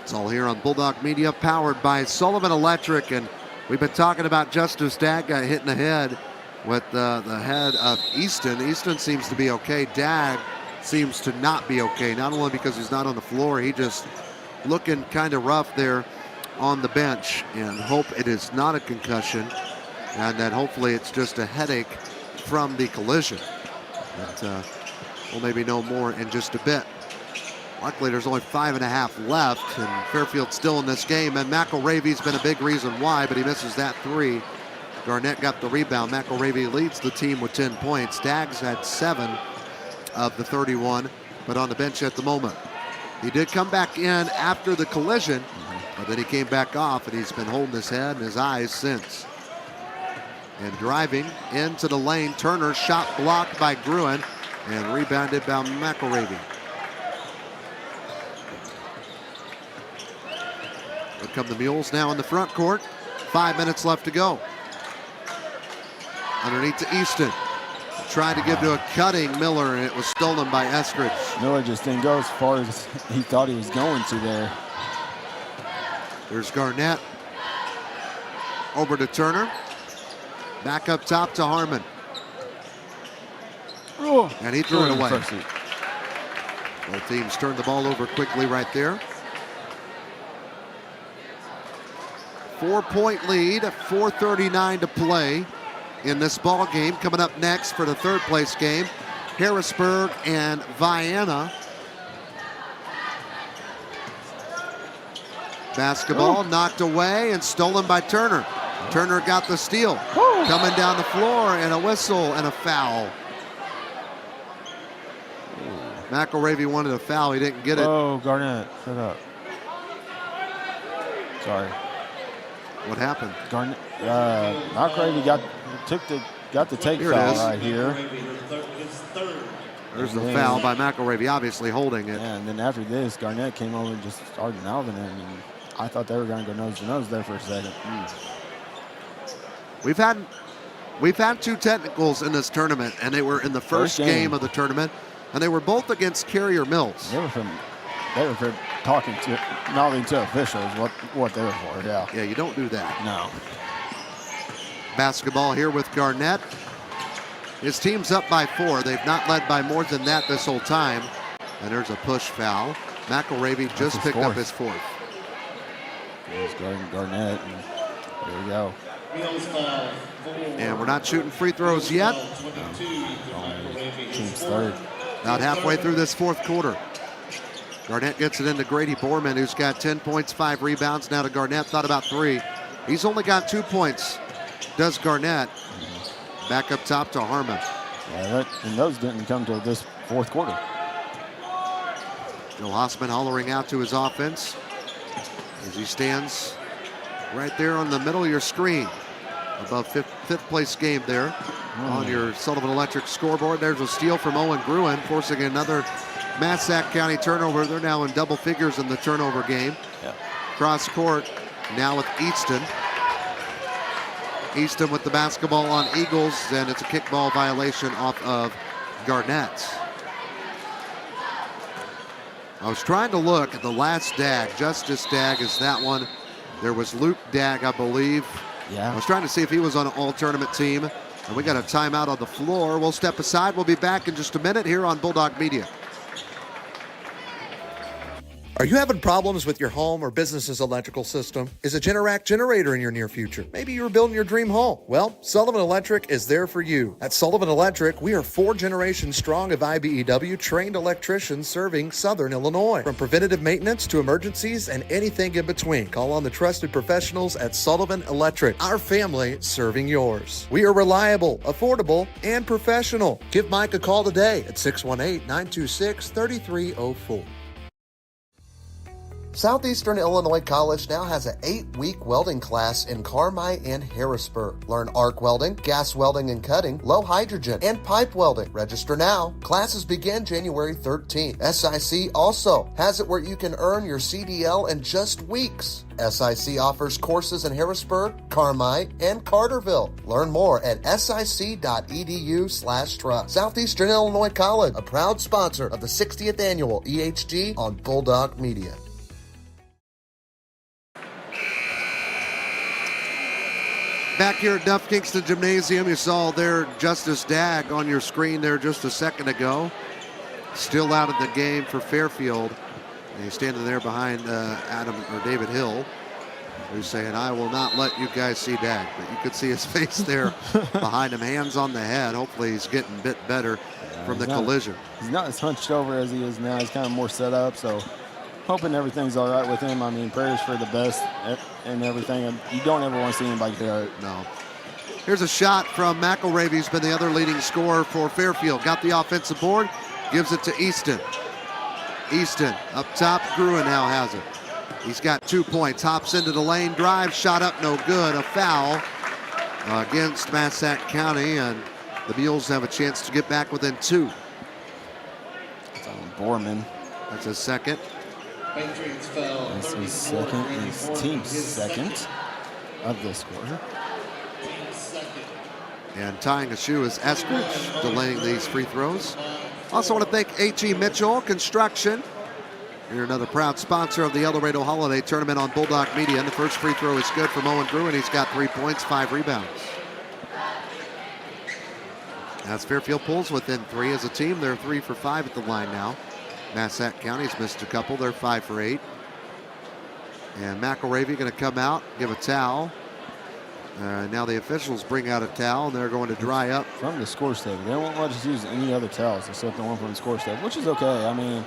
It's all here on Bulldog Media, powered by Sullivan Electric. And we've been talking about Justice Dag got hit in the head with the head of Easton. Easton seems to be okay. Dag seems to not be okay, not only because he's not on the floor, he just looking kind of rough there on the bench. And hope it is not a concussion, and that hopefully it's just a headache from the collision. But we'll maybe know more in just a bit. Luckily, there's only 5.5 left, and Fairfield's still in this game, and McElravy's been a big reason why, but he misses that 3. Garnett got the rebound. McElravy leads the team with 10 points. Daggs had 7 of the 31, but on the bench at the moment. He did come back in after the collision, but then he came back off, and he's been holding his head and his eyes since. And driving into the lane, Turner, shot blocked by Gruen and rebounded by McElravy. Here come the Mules now in the front court. 5 minutes left to go. Underneath to Easton. Tried to give to a cutting Miller, and it was stolen by Eskridge. Miller just didn't go as far as he thought he was going to there. There's Garnett. Over to Turner. Back up top to Harmon. And he threw it away. Both teams turned the ball over quickly right there. 4-point lead, 4:39 to play in this ball game. Coming up next for the 3rd place game, Harrisburg and Vienna. Basketball knocked away and stolen by Turner. Turner got the steal. Coming down the floor, and a whistle and a foul. McElravy wanted a foul. He didn't get it. Oh, Garnett, shut up. Sorry. What happened? Garnett, McElravy got the take Here it foul is. right here. There's the foul by McElravy, obviously holding it. Yeah, and then after this, Garnett came over and just started mouthing him. And I thought they were going to go nose to nose there for a second. We've had 2 technicals in this tournament, and they were in the first game of the tournament, and they were both against Carrier Mills. They were for mouthing to officials what they were for. Yeah. Yeah, you don't do that. No. Basketball here with Garnett. His team's up by 4. They've not led by more than that this whole time. And there's a push foul. McElravy just picked up his 4th. There's Garnett, and there we go. And we're not shooting free throws yet. Team's third. About halfway through this fourth quarter. Garnett gets it into Grady Borman, who's got 10 points, 5 rebounds. Now to Garnett, thought about 3. He's only got 2 points, does Garnett. Back up top to Harmon. Yeah, and those didn't come till this fourth quarter. Joe Hossman hollering out to his offense as he stands right there on the middle of your screen. Above fifth place game there on your Sullivan Electric scoreboard. There's a steal from Owen Gruen, forcing another Massac County turnover. They're now in double figures in the turnover game. Yep. Cross court now with Easton. Easton with the basketball on Eagles, and it's a kickball violation off of Garnett. I was trying to look at the last Dag. Justice Dag is that one. There was Luke Dag, I believe. Yeah. I was trying to see if he was on an all-tournament team. And we got a timeout on the floor. We'll step aside. We'll be back in just a minute here on Bulldog Media. Are you having problems with your home or business's electrical system? Is a Generac generator in your near future? Maybe you're building your dream home. Well, Sullivan Electric is there for you. At Sullivan Electric, we are 4 generations strong of IBEW trained electricians serving Southern Illinois. From preventative maintenance to emergencies and anything in between, call on the trusted professionals at Sullivan Electric. Our family serving yours. We are reliable, affordable, and professional. Give Mike a call today at 618-926-3304. Southeastern Illinois College now has an 8-week welding class in Carmi and Harrisburg. Learn arc welding, gas welding and cutting, low hydrogen, and pipe welding. Register now. Classes begin January 13th. SIC also has it where you can earn your CDL in just weeks. SIC offers courses in Harrisburg, Carmi, and Carterville. Learn more at sic.edu/trust. Southeastern Illinois College, a proud sponsor of the 60th annual EHG on Bulldog Media. Back here at Duff Kingston Gymnasium, you saw there Justice Dag on your screen there just a second ago. Still out of the game for Fairfield. And he's standing there behind David Hill, who's saying, "I will not let you guys see Dag." But you could see his face there behind him, hands on the head. Hopefully he's getting a bit better from the collision. He's not as hunched over as he is now. He's kind of more set up, so hoping everything's all right with him. I mean, prayers for the best and everything. And you don't ever want to see anybody get hurt. No. Here's a shot from McElravy, who's been the other leading scorer for Fairfield. Got the offensive board, gives it to Easton. Easton up top, Gruen now has it. He's got 2 points, hops into the lane, drive, shot up, no good. A foul against Massac County, and the Mules have a chance to get back within 2. It's on Borman. That's his second. Patriots foul. That's his second, his team's second of this quarter. And tying the shoe is Eskridge, delaying these free throws. Also want to thank H.E. Mitchell Construction. You're another proud sponsor of the Eldorado Holiday Tournament on Bulldog Media. And the first free throw is good from Owen Gruen. He's got 3 points, 5 rebounds. As Fairfield pulls within 3 as a team, they're 3 for 5 at the line now. Massac County's missed a couple. They're 5 for 8. And McElravy going to come out, give a towel. Now the officials bring out a towel, and they're going to dry up. From the score table. They won't let us use any other towels except the one from the score table, which is okay. I mean,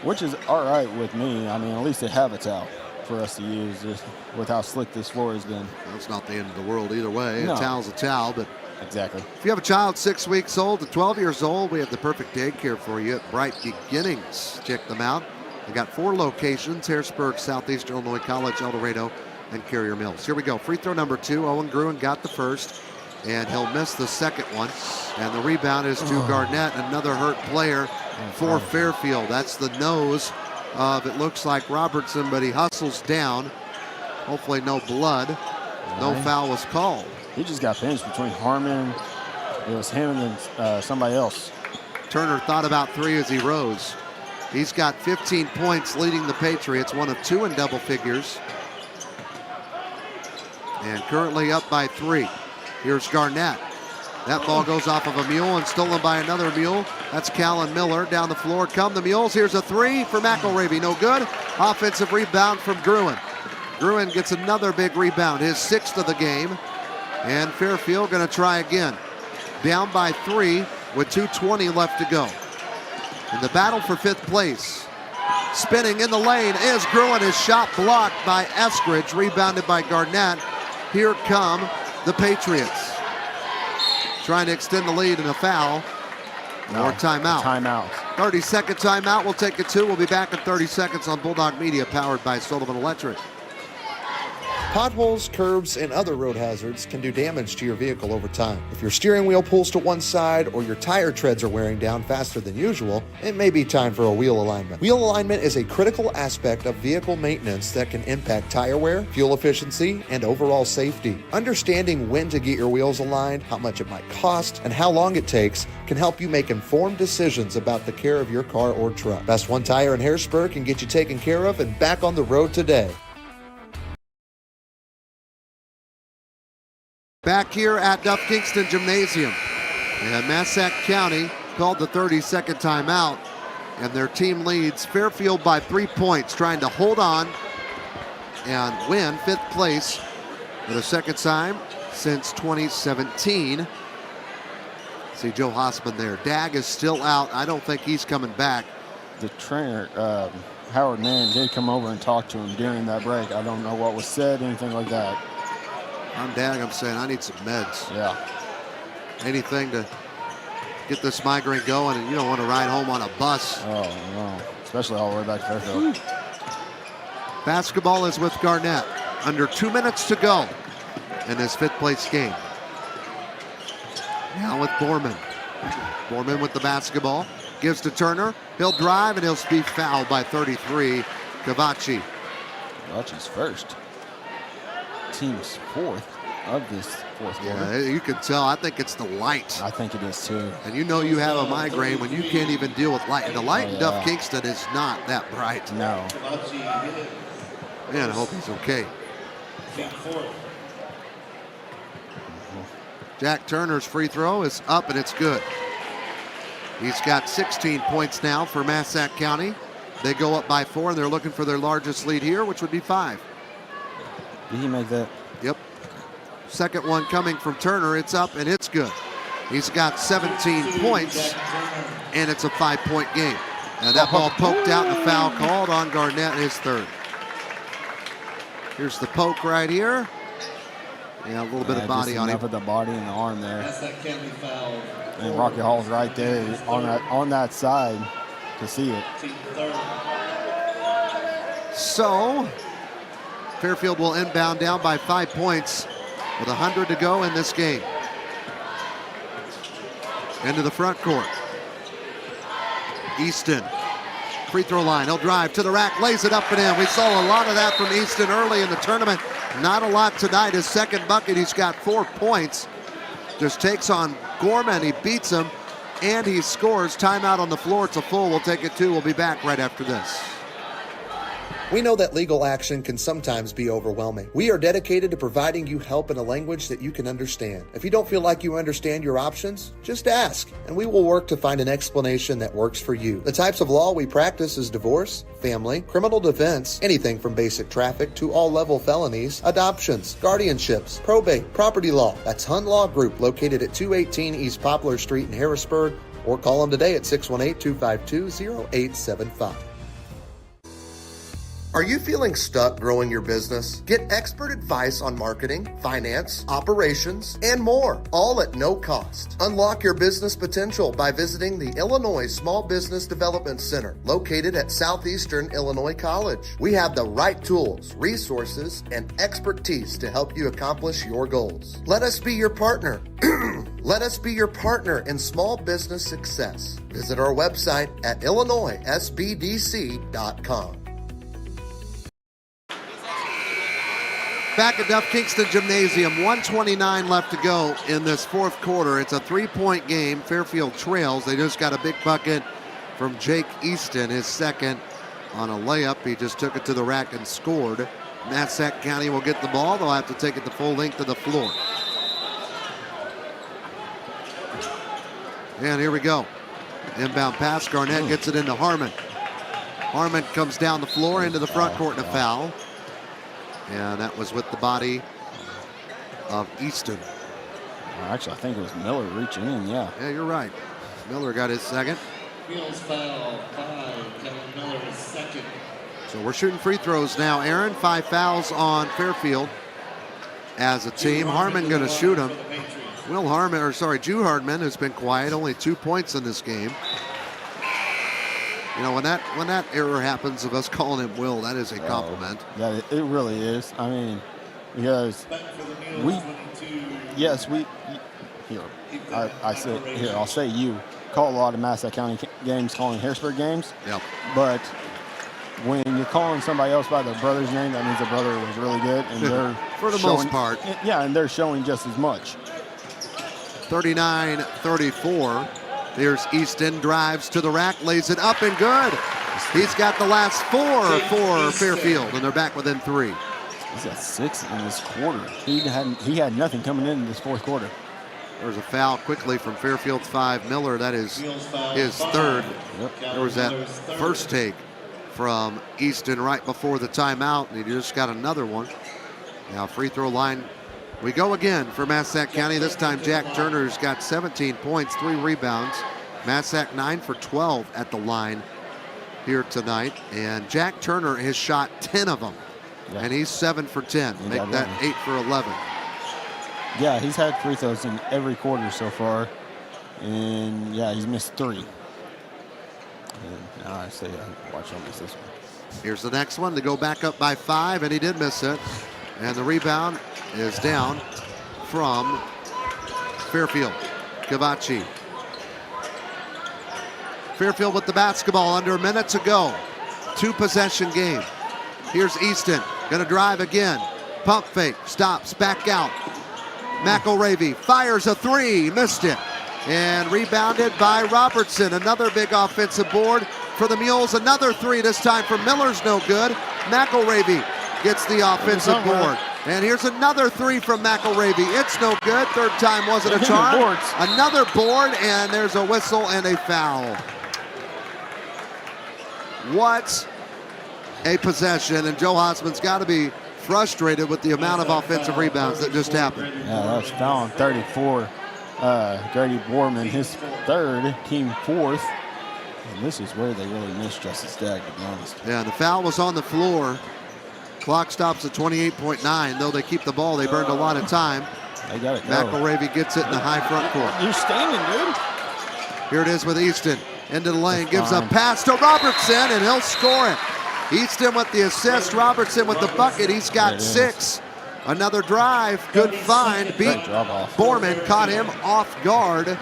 which is all right with me. I mean, at least they have a towel for us to use just with how slick this floor has been. Well, it's not the end of the world either way. No. A towel's a towel, but exactly. if you have a child 6 weeks old to 12 years old, we have the perfect daycare for you at Bright Beginnings. Check them out. They got 4 locations: Harrisburg, Southeastern Illinois College, Eldorado, and Carrier Mills. Here we go. Free throw number 2. Owen Gruen got the first, and he'll miss the second one. And the rebound is to Garnett, another hurt player for Fairfield. That's the nose of, it looks like Robertson, but he hustles down. Hopefully no blood. No foul was called. He just got pinched between Harmon. It was him and then somebody else. Turner thought about 3 as he rose. He's got 15 points leading the Patriots, 1 of 2 in double figures. And currently up by 3. Here's Garnett. That ball goes off of a mule and stolen by another mule. That's Callan Miller. Down the floor come the mules. Here's a three for McElravy. No good. Offensive rebound from Gruen. Gruen gets another big rebound, his 6th of the game. And Fairfield going to try again. Down by 3 with 2:20 left to go. In the battle for 5th place. Spinning in the lane is Gruen. His shot blocked by Eskridge. Rebounded by Garnett. Here come the Patriots. Trying to extend the lead in a foul. Or timeout. Timeout. 30-second timeout. We'll take it 2. We'll be back in 30 seconds on Bulldog Media, powered by Sullivan Electric. Potholes, curbs, and other road hazards can do damage to your vehicle over time. If your steering wheel pulls to one side or your tire treads are wearing down faster than usual, it may be time for a wheel alignment. Wheel alignment is a critical aspect of vehicle maintenance that can impact tire wear, fuel efficiency, and overall safety. Understanding when to get your wheels aligned, how much it might cost, and how long it takes can help you make informed decisions about the care of your car or truck. Best One Tire in Harrisburg can get you taken care of and back on the road today. Back here at Duff Kingston Gymnasium. And Massac County called the 30-second timeout. And their team leads Fairfield by 3 points, trying to hold on and win 5th place for the second time since 2017. See Joe Hossman there. Dag is still out. I don't think he's coming back. The trainer, Howard Mann, did come over and talk to him during that break. I don't know what was said, anything like that. I'm Dag. I'm saying I need some meds. Yeah. Anything to get this migraine going, and you don't want to ride home on a bus. Oh, no. Especially all the way back to Fairfield. Basketball is with Garnett. Under 2 minutes to go in this 5th place game. Now with Borman. Borman with the basketball. Gives to Turner. He'll drive, and he'll be fouled by 33. Cavacci. Cavacci's first. Team's 4th of this 4th quarter. Yeah, you can tell. I think it's the light. I think it is too. And you know you have a migraine when you can't even deal with light. And the light in Duff Kingston is not that bright. No. Man, I hope he's okay. Jack Turner's free throw is up, and it's good. He's got 16 points now for Massac County. They go up by 4, and they're looking for their largest lead here, which would be 5. Did he make that? Yep. Second one coming from Turner. It's up, and it's good. He's got 17 points, and it's a 5-point game. And that ball poked out, and a foul called on Garnett, his 3rd. Here's the poke right here. Yeah, a little bit of body on him. Enough of the body and the arm there. And Rocky Hall's right there on that side to see it. So Fairfield will inbound down by 5 points with 100 to go in this game. Into the front court. Easton, free throw line. He'll drive to the rack, lays it up and in. We saw a lot of that from Easton early in the tournament. Not a lot tonight. His second bucket, he's got 4 points. Just takes on Gorman. He beats him, and he scores. Timeout on the floor. It's a full. We'll take it 2. We'll be back right after this. We know that legal action can sometimes be overwhelming. We are dedicated to providing you help in a language that you can understand. If you don't feel like you understand your options, just ask, and we will work to find an explanation that works for you. The types of law we practice is divorce, family, criminal defense, anything from basic traffic to all-level felonies, adoptions, guardianships, probate, property law. That's Hun Law Group, located at 218 East Poplar Street in Harrisburg, or call them today at 618-252-0875. Are you feeling stuck growing your business? Get expert advice on marketing, finance, operations, and more, all at no cost. Unlock your business potential by visiting the Illinois Small Business Development Center, located at Southeastern Illinois College. We have the right tools, resources, and expertise to help you accomplish your goals. Let us be your partner. Let us be your partner in small business success. Visit our website at illinoissbdc.com. Back at Duff Kingston Gymnasium, 1:29 left to go in this 4th quarter. It's a 3-point game. Fairfield trails. They just got a big bucket from Jake Easton, his second on a layup. He just took it to the rack and scored. Massac County will get the ball. They'll have to take it the full length of the floor. And here we go. Inbound pass. Garnett gets it into Harmon. Harmon comes down the floor into the front court and a foul. And that was with the body of Easton. Actually, I think it was Miller reaching in, yeah. Yeah, you're right. Miller got his second. Fields foul 5, Kevin Miller is second. So we're shooting free throws now, Aaron. 5 fouls on Fairfield as a team. Harmon going to shoot them. Drew Hardman has been quiet, only 2 points in this game. You know, when that error happens of us calling him Will, that is a compliment. Yeah, it really is. I mean, because I'll say you call a lot of Massac County games calling Harrisburg games. Yep. But when you're calling somebody else by their brother's name, that means the brother was really good, and they're for the most part. Yeah, and they're showing just as much. 39-34. Here's Easton, drives to the rack, lays it up and good. He's got the last 4 for Fairfield, and they're back within 3. He's got 6 in this quarter. He had nothing coming in this fourth quarter. There's a foul quickly from Fairfield's 5. Miller, that is his third. Yep. There was that first take from Easton right before the timeout, and he just got another one. Now free throw line. We go again for Massac County. This time Jack Turner's got 17 points, 3 rebounds. Massac 9 for 12 at the line here tonight. And Jack Turner has shot 10 of them. Yeah. And he's 7 for 10. Make that 8 for 11. Yeah, he's had free throws in every quarter so far. And yeah, he's missed 3. And now I say, watch him miss this one. Here's the next one. They go back up by 5, and he did miss it. And the rebound is down from Fairfield. Cavacci. Fairfield with the basketball under a minute to go. 2-possession game. Here's Easton. Gonna drive again. Pump fake. Stops. Back out. McElravy fires a 3. Missed it. And rebounded by Robertson. Another big offensive board for the Mules. Another 3 this time for Miller's no good. McElravy gets the offensive board. And here's another 3 from McElravy. It's no good. Third time wasn't a charm. Another board, and there's a whistle and a foul. What a possession. And Joe Hosman's got to be frustrated with the amount of offensive rebounds that just happened. Yeah, that's foul on 34. Grady Borman, his 3rd, team 4th. And this is where they really missed Justice Stagg, to be honest. Yeah, the foul was on the floor. Clock stops at 28.9. Though they keep the ball, they burned a lot of time. They got it. McElravy gets it in the high front court. You're standing, dude. Here it is with Easton. Into the lane, gives a pass to Robertson, and he'll score it. Easton with the assist, Robertson with the bucket. He's got 6. Another drive, good find. Beat Borman, caught him off guard.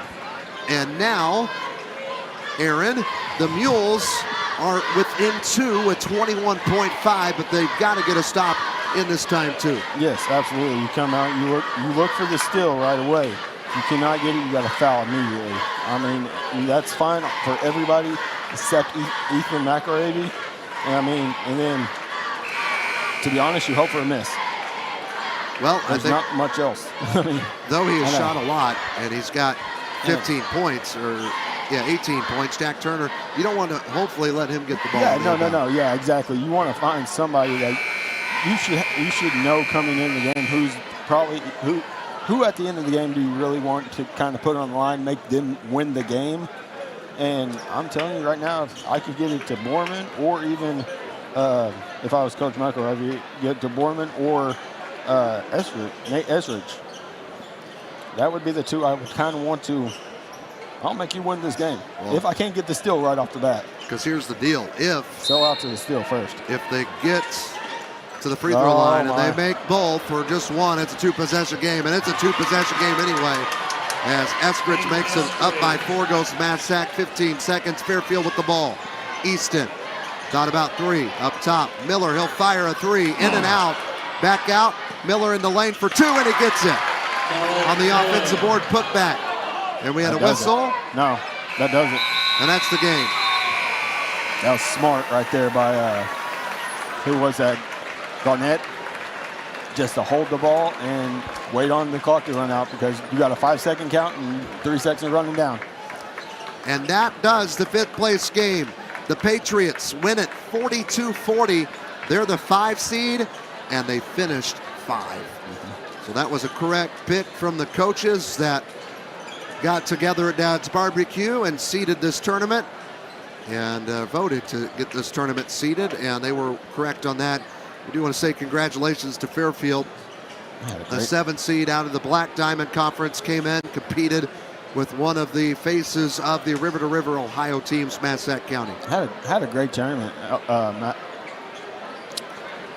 And now, Aaron, the Mules are within 2 with 21.5, but they've got to get a stop in this time too. Yes, absolutely. You come out, you look for the steal right away. If you cannot get it, you got to foul immediately. I mean, that's fine for everybody except Ethan McElravy. And then, to be honest, you hope for a miss. Well, there's not much else. Though he has shot a lot, and he's got 15 points, or 18 points. Jack Turner, you don't want to hopefully let him get the ball. Yeah, no. Yeah, exactly. You want to find somebody that you should know coming in the game who at the end of the game do you really want to kind of put on the line, make them win the game. And I'm telling you right now, if I could get it to Borman, or even if I was Coach Michael, I'd get it to Borman or Nate Esrich. That would be the 2 I would kind of want to. I'll make you win this game if I can't get the steal right off the bat. Because here's the deal: sell out to the steal first. If they get to the free throw line and they make both or just one, it's a 2-possession game, and it's a 2-possession game anyway. As Eskridge makes it up by 4, goes to Massac, 15 seconds. Fairfield with the ball. Easton thought about 3 up top. Miller, he'll fire a 3 in and out, back out. Miller in the lane for 2, and he gets it on the offensive board. Put back. And we had a whistle. No, that doesn't. And that's the game. That was smart right there by, who was that? Garnett. Just to hold the ball and wait on the clock to run out, because you got a 5-second count and 3 seconds running down. And that does the fifth place game. The Patriots win it 42-40. They're the 5 seed, and they finished 5. So that was a correct pick from the coaches that got together at Dad's Barbecue and seeded this tournament and voted to get this tournament seeded, and they were correct on that. We do want to say congratulations to Fairfield. A 7 seed out of the Black Diamond Conference came in, competed with one of the faces of the River to River Ohio teams, Massac County. Had a great tournament.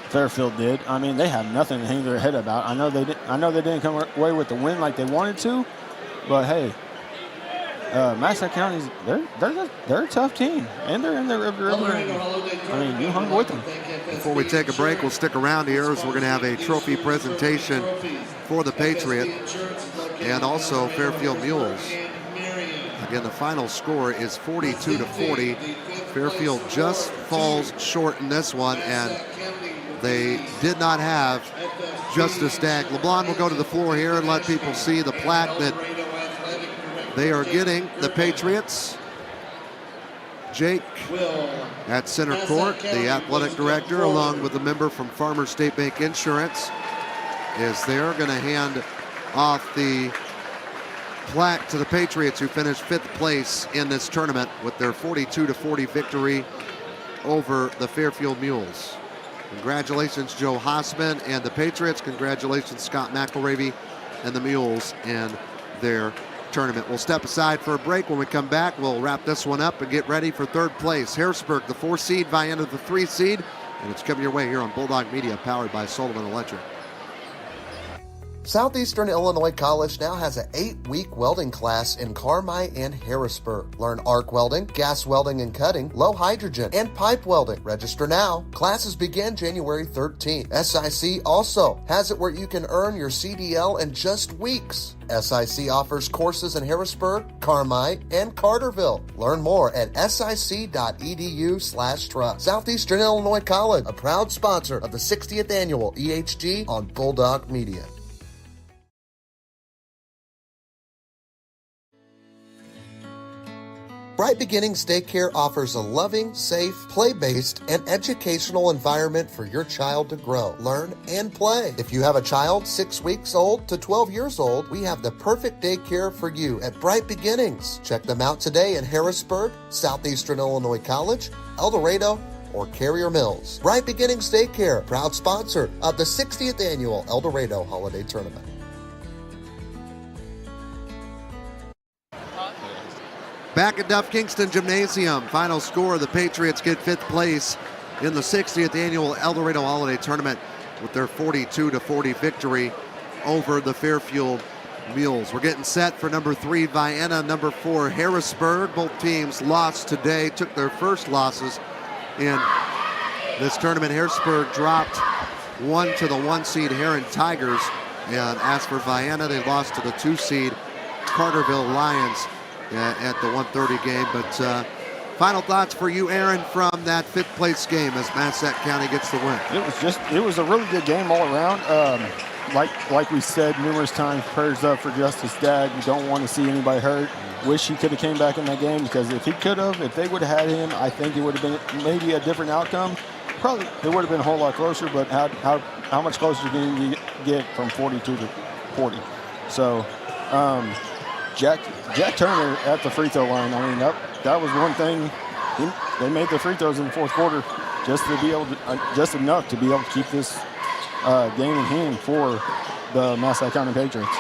Fairfield did. I mean, they have nothing to hang their head about. I know they didn't come away with the win like they wanted to, but hey, Massac County's they're a tough team, and they're in the River to River. I mean, you hung with them. Before we take a break, we'll stick around here as we're going to have a trophy presentation for the Patriot and also Fairfield Mules. Again, the final score is 42-40. Fairfield just falls short in this one, and they did not have Justice Dag. LeBlanc will go to the floor here and let people see the plaque that they are getting. The Patriots. Jake at center court, the athletic director, along with a member from Farmers State Bank Insurance, is there, going to hand off the plaque to the Patriots, who finished 5th place in this tournament with their 42-40 victory over the Fairfield Mules. Congratulations, Joe Hossman and the Patriots. Congratulations, Scott McElravy and the Mules and their tournament. We'll step aside for a break. When we come back, we'll wrap this one up and get ready for 3rd place. Harrisburg, the 4 seed, Vienna, the 3 seed, and it's coming your way here on Bulldog Media, powered by Sullivan Electric. Southeastern Illinois College now has an 8-week welding class in Carmi and Harrisburg. Learn arc welding, gas welding and cutting, low hydrogen, and pipe welding. Register now. Classes begin January 13th. SIC also has it where you can earn your CDL in just weeks. SIC offers courses in Harrisburg, Carmi, and Carterville. Learn more at sic.edu/trust. Southeastern Illinois College, a proud sponsor of the 60th Annual EHG on Bulldog Media. Bright Beginnings Daycare offers a loving, safe, play-based, and educational environment for your child to grow, learn, and play. If you have a child 6 weeks old to 12 years old, we have the perfect daycare for you at Bright Beginnings. Check them out today in Harrisburg, Southeastern Illinois College, Eldorado, or Carrier Mills. Bright Beginnings Daycare, proud sponsor of the 60th Annual Eldorado Holiday Tournament. Back at Duff Kingston Gymnasium, final score, the Patriots get 5th place in the 60th Annual Eldorado Holiday Tournament with their 42-40 victory over the Fairfield Mules. We're getting set for number 3, Vienna, number 4, Harrisburg. Both teams lost today, took their first losses in this tournament. Harrisburg dropped 1 to the 1 seed Heron Tigers, and as for Vienna, they lost to the 2 seed Carterville Lions at the 1:30 game. But final thoughts for you, Aaron, from that 5th place game as Massac County gets the win. It was a really good game all around. Like we said numerous times, prayers up for Justice Dag. We don't want to see anybody hurt. Wish he could have came back in that game, because if he could have, if they would have had him, I think it would have been maybe a different outcome. Probably it would have been a whole lot closer, but how much closer can you get from 42 to 40? So Jack Turner at the free throw line. I mean, that was one thing. They made the free throws in the 4th quarter just to be able to, just enough to be able to keep this game in hand for the Massac County Patriots.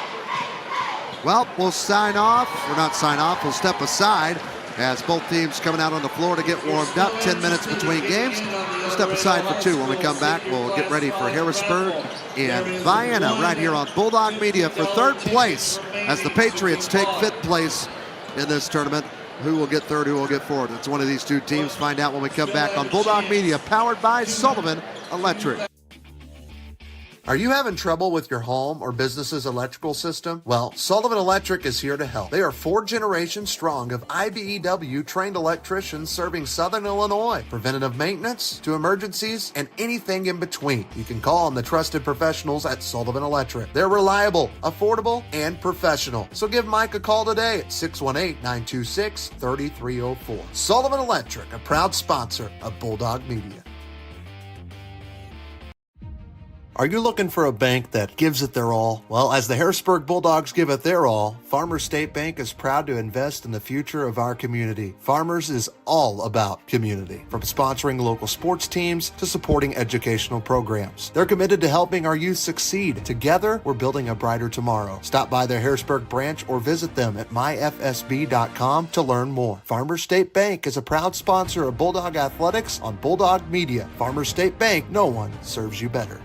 Well, we'll sign off. We're not sign off. We'll step aside as both teams coming out on the floor to get warmed up. 10 minutes between games. We'll step aside for 2. When we come back, we'll get ready for Harrisburg and Vienna right here on Bulldog Media for 3rd place as the Patriots take 5th place in this tournament. Who will get 3rd, who will get 4th? It's one of these 2 teams. Find out when we come back on Bulldog Media, powered by Sullivan Electric. Are you having trouble with your home or business's electrical system? Well, Sullivan Electric is here to help. They are 4 generations strong of IBEW trained electricians serving Southern Illinois. Preventative maintenance to emergencies and anything in between. You can call on the trusted professionals at Sullivan Electric. They're reliable, affordable, and professional. So give Mike a call today at 618-926-3304. Sullivan Electric, a proud sponsor of Bulldog Media. Are you looking for a bank that gives it their all? Well, as the Harrisburg Bulldogs give it their all, Farmers State Bank is proud to invest in the future of our community. Farmers is all about community, from sponsoring local sports teams to supporting educational programs. They're committed to helping our youth succeed. Together, we're building a brighter tomorrow. Stop by their Harrisburg branch or visit them at myfsb.com to learn more. Farmers State Bank is a proud sponsor of Bulldog Athletics on Bulldog Media. Farmers State Bank, no one serves you better.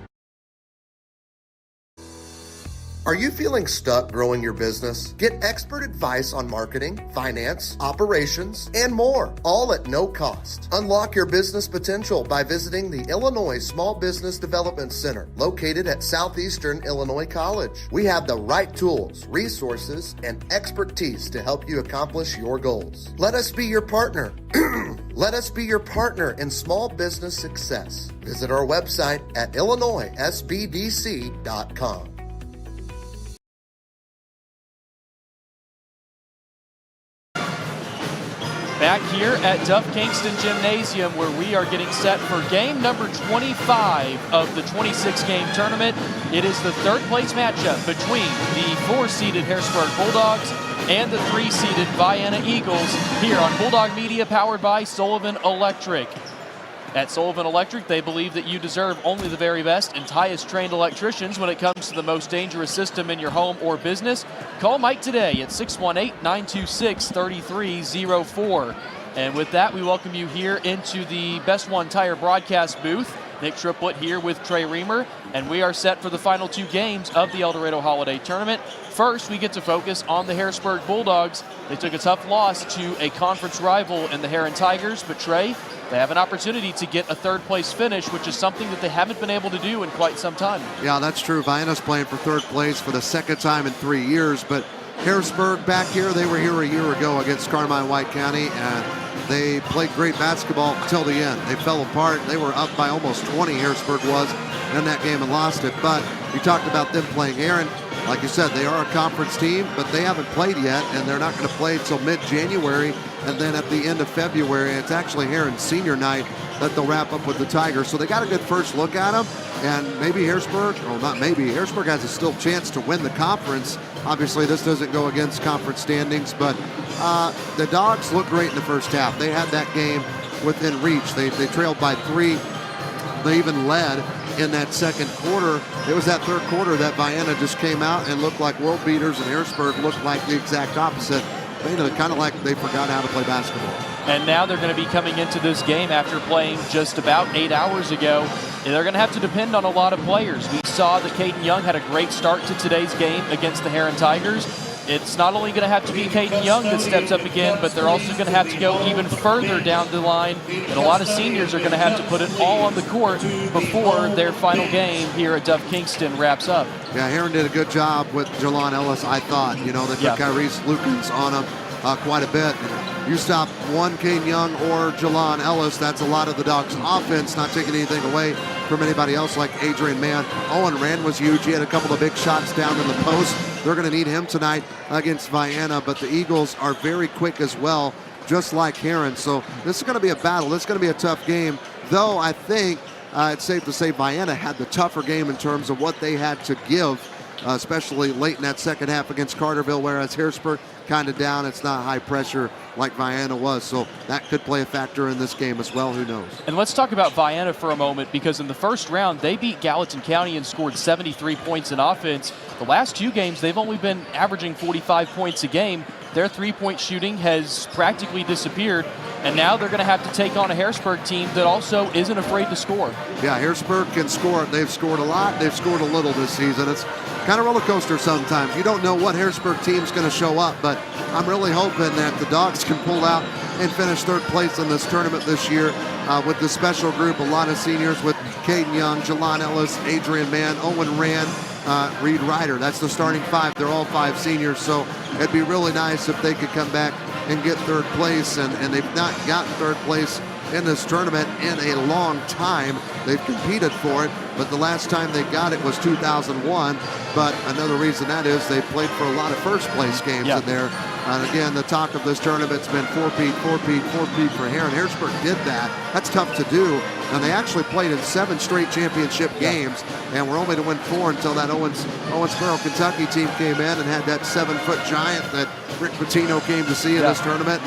Are you feeling stuck growing your business? Get expert advice on marketing, finance, operations, and more, all at no cost. Unlock your business potential by visiting the Illinois Small Business Development Center, located at Southeastern Illinois College. We have the right tools, resources, and expertise to help you accomplish your goals. Let us be your partner. Let us be your partner in small business success. Visit our website at illinoisbdc.com. Back here at Duff Kingston Gymnasium, where we are getting set for game number 25 of the 26-game tournament. It is the third-place matchup between the 4-seeded Harrisburg Bulldogs and the 3-seeded Vienna Eagles here on Bulldog Media, powered by Sullivan Electric. At Sullivan Electric, they believe that you deserve only the very best and highest trained electricians when it comes to the most dangerous system in your home or business. Call Mike today at 618-926-3304. And with that, we welcome you here into the Best One Tire broadcast booth. Nick Triplett here with Trey Reamer, and we are set for the final 2 games of the Eldorado Holiday Tournament. First, we get to focus on the Harrisburg Bulldogs. They took a tough loss to a conference rival in the Heron Tigers, but Trey, they have an opportunity to get a third-place finish, which is something that they haven't been able to do in quite some time. Yeah, that's true. Vienna's playing for third place for the second time in 3 years, but Harrisburg back here, they were here a year ago against Carmine-White County, and they played great basketball until the end. They fell apart. They were up by almost 20, Harrisburg was, in that game and lost it. But you talked about them playing Heron. Like you said, they are a conference team, but they haven't played yet, and they're not going to play until mid-January. And then at the end of February, it's actually Heron's senior night that they'll wrap up with the Tigers. So they got a good first look at them, and maybe Harrisburg, or not maybe, Harrisburg has a still chance to win the conference. Obviously, this doesn't go against conference standings, but the Dogs looked great in the first half. They had that game within reach. They trailed by 3. They even led in that second quarter. It was that third quarter that Vienna just came out and looked like world beaters, and Harrisburg looked like the exact opposite. Kind of like they forgot how to play basketball. And now they're going to be coming into this game after playing just about 8 hours ago. And they're going to have to depend on a lot of players. We saw that Caden Young had a great start to today's game against the Heron Tigers. It's not only going to have to be Caden Young that steps up again, but they're also going to have to go even further down the line. And a lot of seniors are going to have to put it all on the court before their final game here at Duff Kingston wraps up. Yeah, Heron did a good job with Jalon Ellis, I thought. You know, they put Kyrese Lukens on him quite a bit. You stop one Caden Young or Jalon Ellis, that's a lot of the Dogs' offense, not taking anything away from anybody else like Adrian Mann. Owen Rand was huge. He had a couple of big shots down in the post. They're going to need him tonight against Vienna, but the Eagles are very quick as well, just like Heron. So this is going to be a battle. This is going to be a tough game, though I think it's safe to say Vienna had the tougher game in terms of what they had to give, especially late in that second half against Carterville, whereas Harrisburg kind of down. It's not high pressure like Vienna was, so that could play a factor in this game as well. Who knows? And let's talk about Vienna for a moment, because in the first round, they beat Gallatin County and scored 73 points in offense. The last 2 games, they've only been averaging 45 points a game. Their three-point shooting has practically disappeared, and now they're going to have to take on a Harrisburg team that also isn't afraid to score. Yeah, Harrisburg can score. They've scored a lot. They've scored a little this season. It's kind of roller coaster sometimes. You don't know what Harrisburg team's going to show up, but I'm really hoping that the Dogs can pull out and finish third place in this tournament this year with the special group, a lot of seniors with Caden Young, Jelon Ellis, Adrian Mann, Owen Rand, Reed Ryder. That's the starting 5. They're all 5 seniors, so it'd be really nice if they could come back and get 3rd place, and they've not gotten 3rd place in this tournament in a long time. They've competed for it, but the last time they got it was 2001. But another reason that is they played for a lot of first place games in there. And again, the talk of this tournament's been 4-peat for Heron. Harrisburg did that. That's tough to do. And they actually played in 7 straight championship games, and were only to win 4 until that Owensboro, Kentucky team came in and had that 7-foot giant that Rick Pitino came to see in this tournament.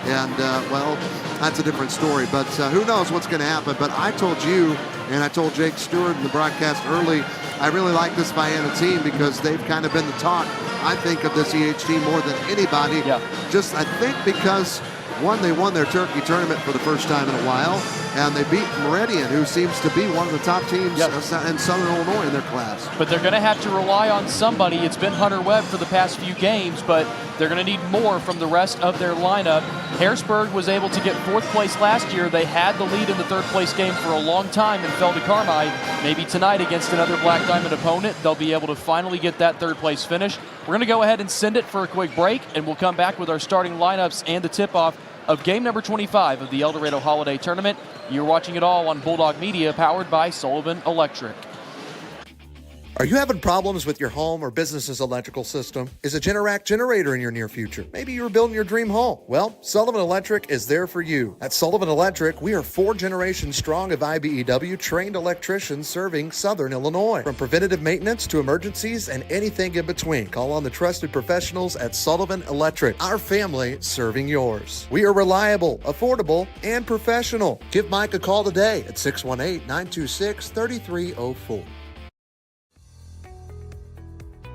And well, that's a different story. But who knows what's going to happen. But I told you, and I told Jake Stewart in the broadcast early, I really like this Vienna team because they've kind of been the talk, I think, of this EHT more than anybody. Just, I think, because one, they won their Turkey tournament for the first time in a while, and they beat Meridian, who seems to be one of the top teams in Southern Illinois in their class. But they're going to have to rely on somebody. It's been Hunter Webb for the past few games, but they're going to need more from the rest of their lineup. Harrisburg was able to get 4th place last year. They had the lead in the 3rd place game for a long time and fell to Carmi. Maybe tonight against another Black Diamond opponent, they'll be able to finally get that 3rd place finish. We're going to go ahead and send it for a quick break, and we'll come back with our starting lineups and the tip-off of game number 25 of the Eldorado Holiday Tournament. You're watching it all on Bulldog Media, powered by Sullivan Electric. Are you having problems with your home or business's electrical system? Is a Generac generator in your near future? Maybe you're building your dream home. Well, Sullivan Electric is there for you. At Sullivan Electric, we are 4 generations strong of IBEW trained electricians serving Southern Illinois. From preventative maintenance to emergencies and anything in between, call on the trusted professionals at Sullivan Electric. Our family serving yours. We are reliable, affordable, and professional. Give Mike a call today at 618-926-3304.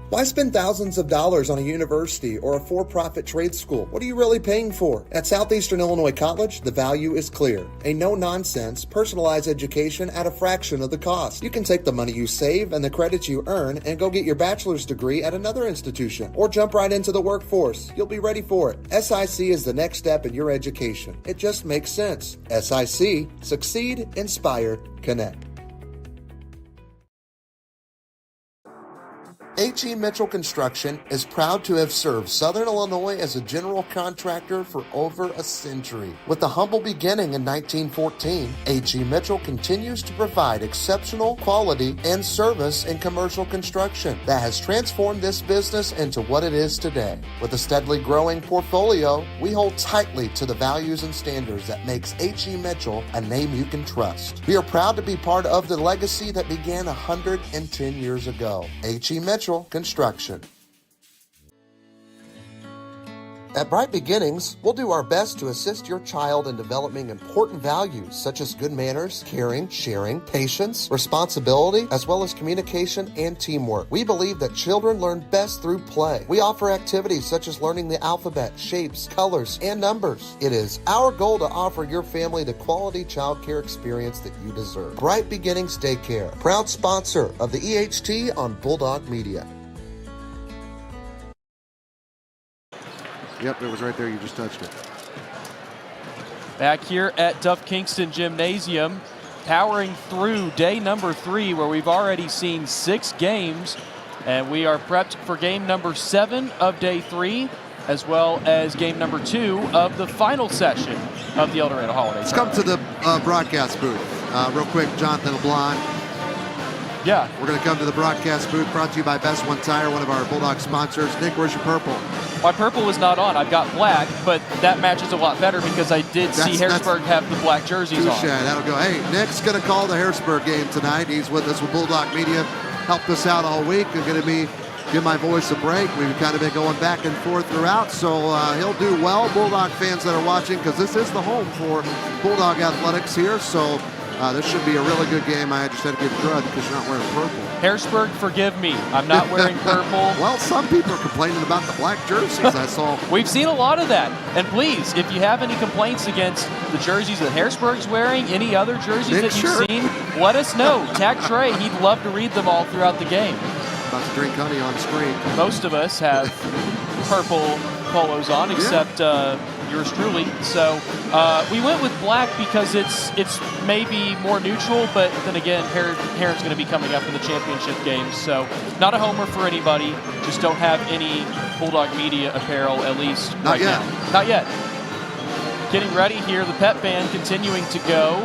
Why spend thousands of dollars on a university or a for-profit trade school? What are you really paying for? At Southeastern Illinois College, the value is clear. A no-nonsense, personalized education at a fraction of the cost. You can take the money you save and the credits you earn and go get your bachelor's degree at another institution, or jump right into the workforce. You'll be ready for it. SIC is the next step in your education. It just makes sense. SIC. Succeed, inspire, connect. H.E. Mitchell Construction is proud to have served Southern Illinois as a general contractor for over a century. With a humble beginning in 1914, H.E. Mitchell continues to provide exceptional quality and service in commercial construction that has transformed this business into what it is today. With a steadily growing portfolio, we hold tightly to the values and standards that makes H.E. Mitchell a name you can trust. We are proud to be part of the legacy that began 110 years ago. H.E. Mitchell Construction. At Bright Beginnings, we'll do our best to assist your child in developing important values such as good manners, caring, sharing, patience, responsibility, as well as communication and teamwork. We believe that children learn best through play. We offer activities such as learning the alphabet, shapes, colors, and numbers. It is our goal to offer your family the quality child care experience that you deserve. Bright Beginnings Daycare, proud sponsor of the EHT on Bulldog Media. Yep, it was right there. You just touched it. Back here at Duff Kingston Gymnasium, powering through day number 3, where we've already seen 6 games, and we are prepped for game number 7 of day 3, as well as game number 2 of the final session of the Eldorado Holiday. Let's come to the broadcast booth. Real quick, Jonathan LeBlanc. Yeah. We're going to come to the broadcast booth, brought to you by Best One Tire, one of our Bulldog sponsors. Nick, where's your purple? My purple is not on. I've got black, but that matches a lot better because I did see Harrisburg have the black jerseys on. That'll go. Hey, Nick's going to call the Harrisburg game tonight. He's with us with Bulldog Media. Helped us out all week. They're going to be give my voice a break. We've kind of been going back and forth throughout, so he'll do well. Bulldog fans that are watching, because this is the home for Bulldog Athletics here, so this should be a really good game. I just had to give crud because you're not wearing purple. Harrisburg, forgive me. I'm not wearing purple. Well, some people are complaining about the black jerseys I saw. We've seen a lot of that. And please, if you have any complaints against the jerseys that Harrisburg's wearing, any other jerseys that you've seen, let us know. Tag Trey. He'd love to read them all throughout the game. About to drink honey on screen. Most of us have purple polos on, except yours truly. So we went with black because it's maybe more neutral, but then again, Heron's going to be coming up in the championship games. So not a homer for anybody. Just don't have any Bulldog Media apparel, at least Not right yet. now. Not yet. Getting ready here, the pep band continuing to go,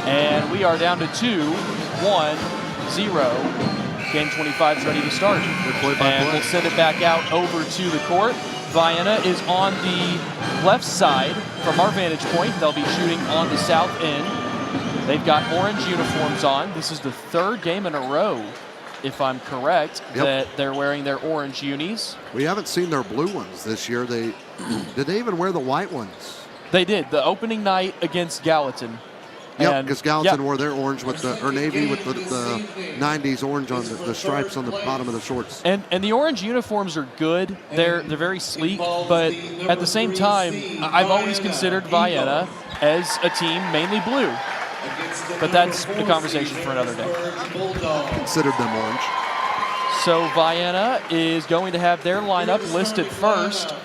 and we are down to 2-1-0. Game 25 is ready to start. And we'll send it back out over to the court. Vienna is on the left side from our vantage point. They'll be shooting on the south end. They've got orange uniforms on. This is the third game in a row, if I'm correct, that they're wearing their orange unis. We haven't seen their blue ones this year. Did they even wear the white ones? They did. The opening night against Gallatin. Yep, because Gallatin wore their orange with or navy with the 90s orange on the stripes on the bottom of the shorts. And the orange uniforms are good. They're very sleek, but at the same time, I've always considered Vienna as a team mainly blue. But that's a conversation for another day. Considered them orange. So Vienna is going to have their lineup listed first.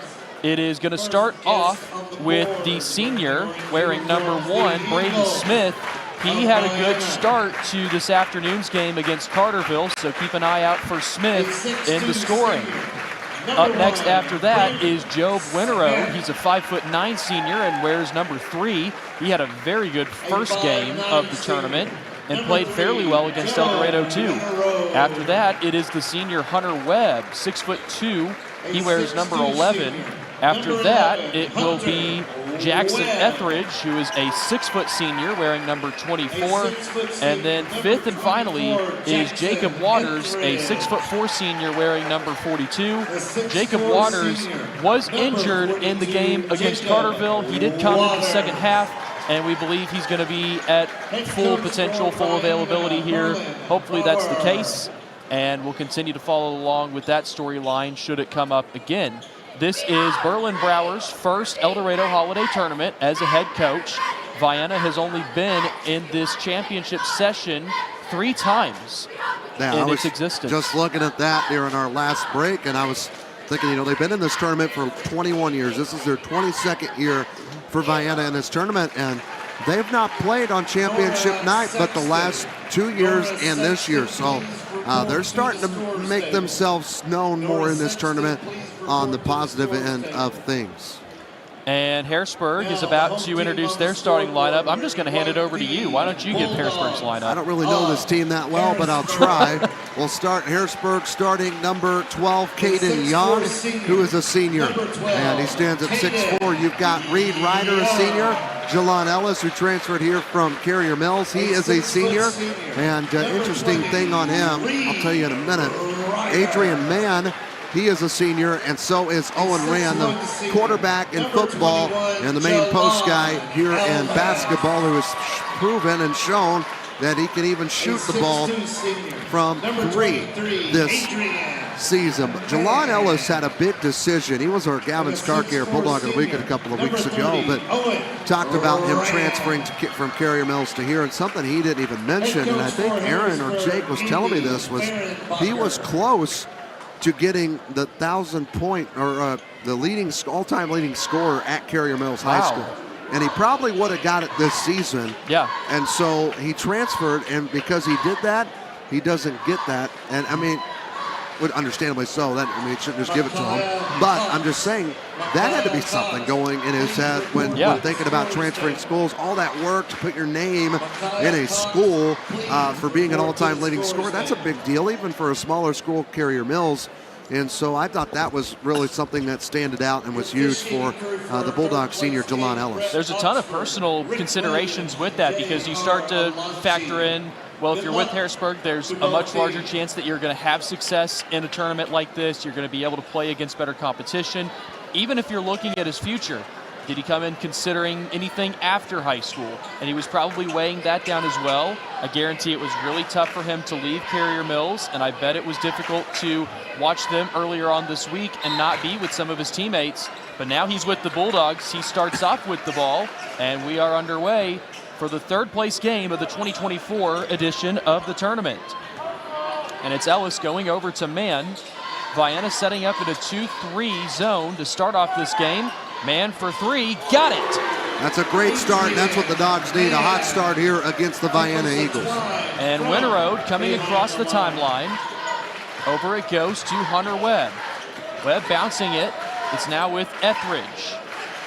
It is going to start off with the senior wearing number 1, Braden Smith. He had a good start to this afternoon's game against Carterville, so keep an eye out for Smith in the scoring. Up next after that is Joe Winterow. He's a 5'9" senior and wears number 3. He had a very good first game of the tournament and played fairly well against Eldorado too. After that, it is the senior Hunter Webb, 6'2". He wears number 11. After that, it will be Jackson Etheridge, who is a 6' senior wearing number 24. And then fifth and finally is Jacob Waters, a 6'4" senior wearing number 42. Jacob Waters was injured in the game against Carterville. He did come in the second half, and we believe he's going to be at full potential, full availability here. Hopefully that's the case, and we'll continue to follow along with that storyline should it come up again. This is Berlin Brower's first Eldorado Holiday Tournament as a head coach. Vienna has only been in this championship session 3 times in its existence. Just looking at that during our last break, and I was thinking, they've been in this tournament for 21 years. This is their 22nd year for Vienna in this tournament, and they've not played on championship night but the last 2 years and this year. So they're starting to make themselves known more in this tournament on the positive end of things. And Harrisburg is about to introduce their starting lineup. I'm just going to hand it over to you. Why don't you give Harrisburg's lineup? I don't really know this team that well, but I'll try. We'll start Harrisburg starting number 12, Caden Young, who is a senior. And he stands at 6'4". You've got Reed Ryder, a senior. Jalon Ellis, who transferred here from Carrier Mills. He is a senior. And interesting thing on him, I'll tell you in a minute. Adrian Mann, he is a senior, and so is Owen Rand, the quarterback in football and the main post guy here in basketball, who has proven and shown that he can even shoot the ball from 3 this season. But Jalon Ellis had a big decision. He was our Gavin Starkare Bulldog of the Week a couple of weeks ago, but talked about him transferring from Carrier Mills to here, and something he didn't even mention, and I think Aaron or Jake was telling me this, was he was close to getting the 1,000-point or the all-time leading scorer at Carrier Mills High School. And he probably would have got it this season. Yeah. And so he transferred, and because he did that, he doesn't get that. And I mean, understandably so. He shouldn't just give it to him. But I'm just saying that had to be something going in his head when thinking about transferring schools. All that work to put your name in a school for being an all-time leading scorer, that's a big deal, even for a smaller school, Carrier Mills. And so I thought that was really something that standed out and was huge for the Bulldog senior, Jalon Ellis. There's a ton of personal considerations with that, because you start to factor in, well, if you're with Harrisburg, there's a much larger chance that you're going to have success in a tournament like this. You're going to be able to play against better competition. Even if you're looking at his future, did he come in considering anything after high school? And he was probably weighing that down as well. I guarantee it was really tough for him to leave Carrier Mills, and I bet it was difficult to watch them earlier on this week and not be with some of his teammates. But now he's with the Bulldogs. He starts off with the ball, and we are underway for the third place game of the 2024 edition of the tournament. And it's Ellis going over to Mann. Vienna setting up in a 2-3 zone to start off this game. Man for three, got it. That's a great start, and that's what the Dogs need, a hot start here against the Vienna Eagles. And Winterode coming across the timeline. Over it goes to Hunter Webb. Webb bouncing it. It's now with Etheridge.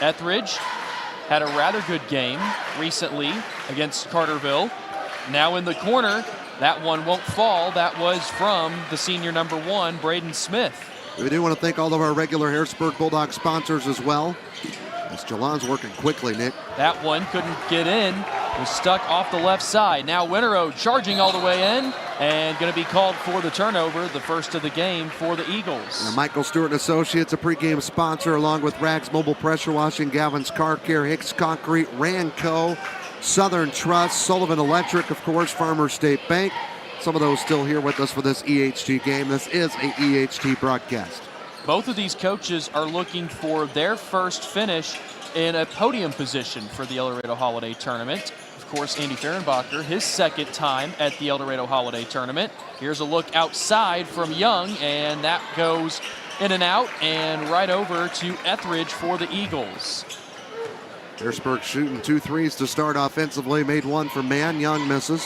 Etheridge had a rather good game recently against Carterville. Now in the corner, that one won't fall. That was from the senior number 1, Braden Smith. We do want to thank all of our regular Harrisburg Bulldog sponsors as well. As Jalan's working quickly, Nick. That one couldn't get in. Was stuck off the left side. Now Winterode charging all the way in and going to be called for the turnover, the first of the game for the Eagles. Now, Michael Stewart and Associates, a pregame sponsor, along with Rags Mobile Pressure Washing, Gavin's Car Care, Hicks Concrete, Ranco, Southern Trust, Sullivan Electric, of course, Farmers State Bank. Some of those still here with us for this EHT game. This is a EHT broadcast. Both of these coaches are looking for their first finish in a podium position for the Eldorado Holiday Tournament. Of course, Andy Fehrenbacher, his second time at the Eldorado Holiday Tournament. Here's a look outside from Young, and that goes in and out and right over to Etheridge for the Eagles. Harrisburg shooting 2 threes to start offensively. Made one for Man. Young misses.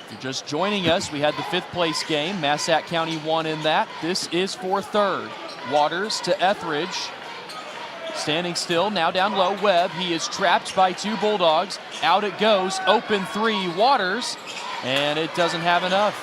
If you're just joining us, we had the 5th place game. Massac County won in that. This is for third. Waters to Etheridge. Standing still, now down low, Webb. He is trapped by 2 Bulldogs. Out it goes, open 3, Waters, and it doesn't have enough.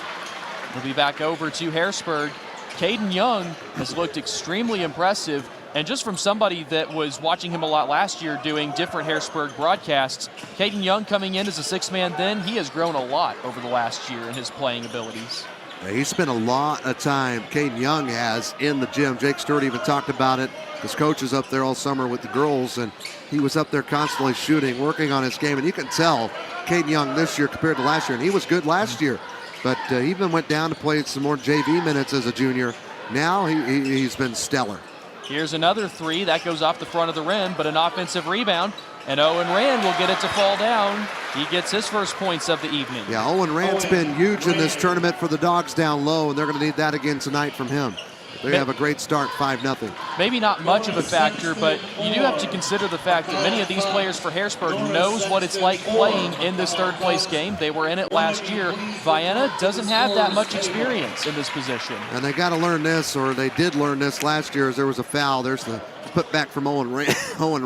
We'll be back over to Harrisburg. Caden Young has looked extremely impressive, and just from somebody that was watching him a lot last year doing different Harrisburg broadcasts, Caden Young coming in as a 6-man then, he has grown a lot over the last year in his playing abilities. He spent a lot of time, Caden Young has, in the gym. Jake Stewart even talked about it. His coach is up there all summer with the girls, and he was up there constantly shooting, working on his game. And you can tell Caden Young this year compared to last year, and he was good last year. But he even went down to play some more JV minutes as a junior. Now he's been stellar. Here's another 3. That goes off the front of the rim, but an offensive rebound. And Owen Rand will get it to fall down. He gets his first points of the evening. Yeah, Owen Rand's been huge in this tournament for the Dogs down low, and they're going to need that again tonight from him. They have a great start, 5-0. Maybe not much of a factor, but you do have to consider the fact that many of these players for Harrisburg knows what it's like playing in this third-place game. They were in it last year. Vienna doesn't have that much experience in this position. And they got to learn this, or they did learn this last year as there was a foul. There's the putback from Owen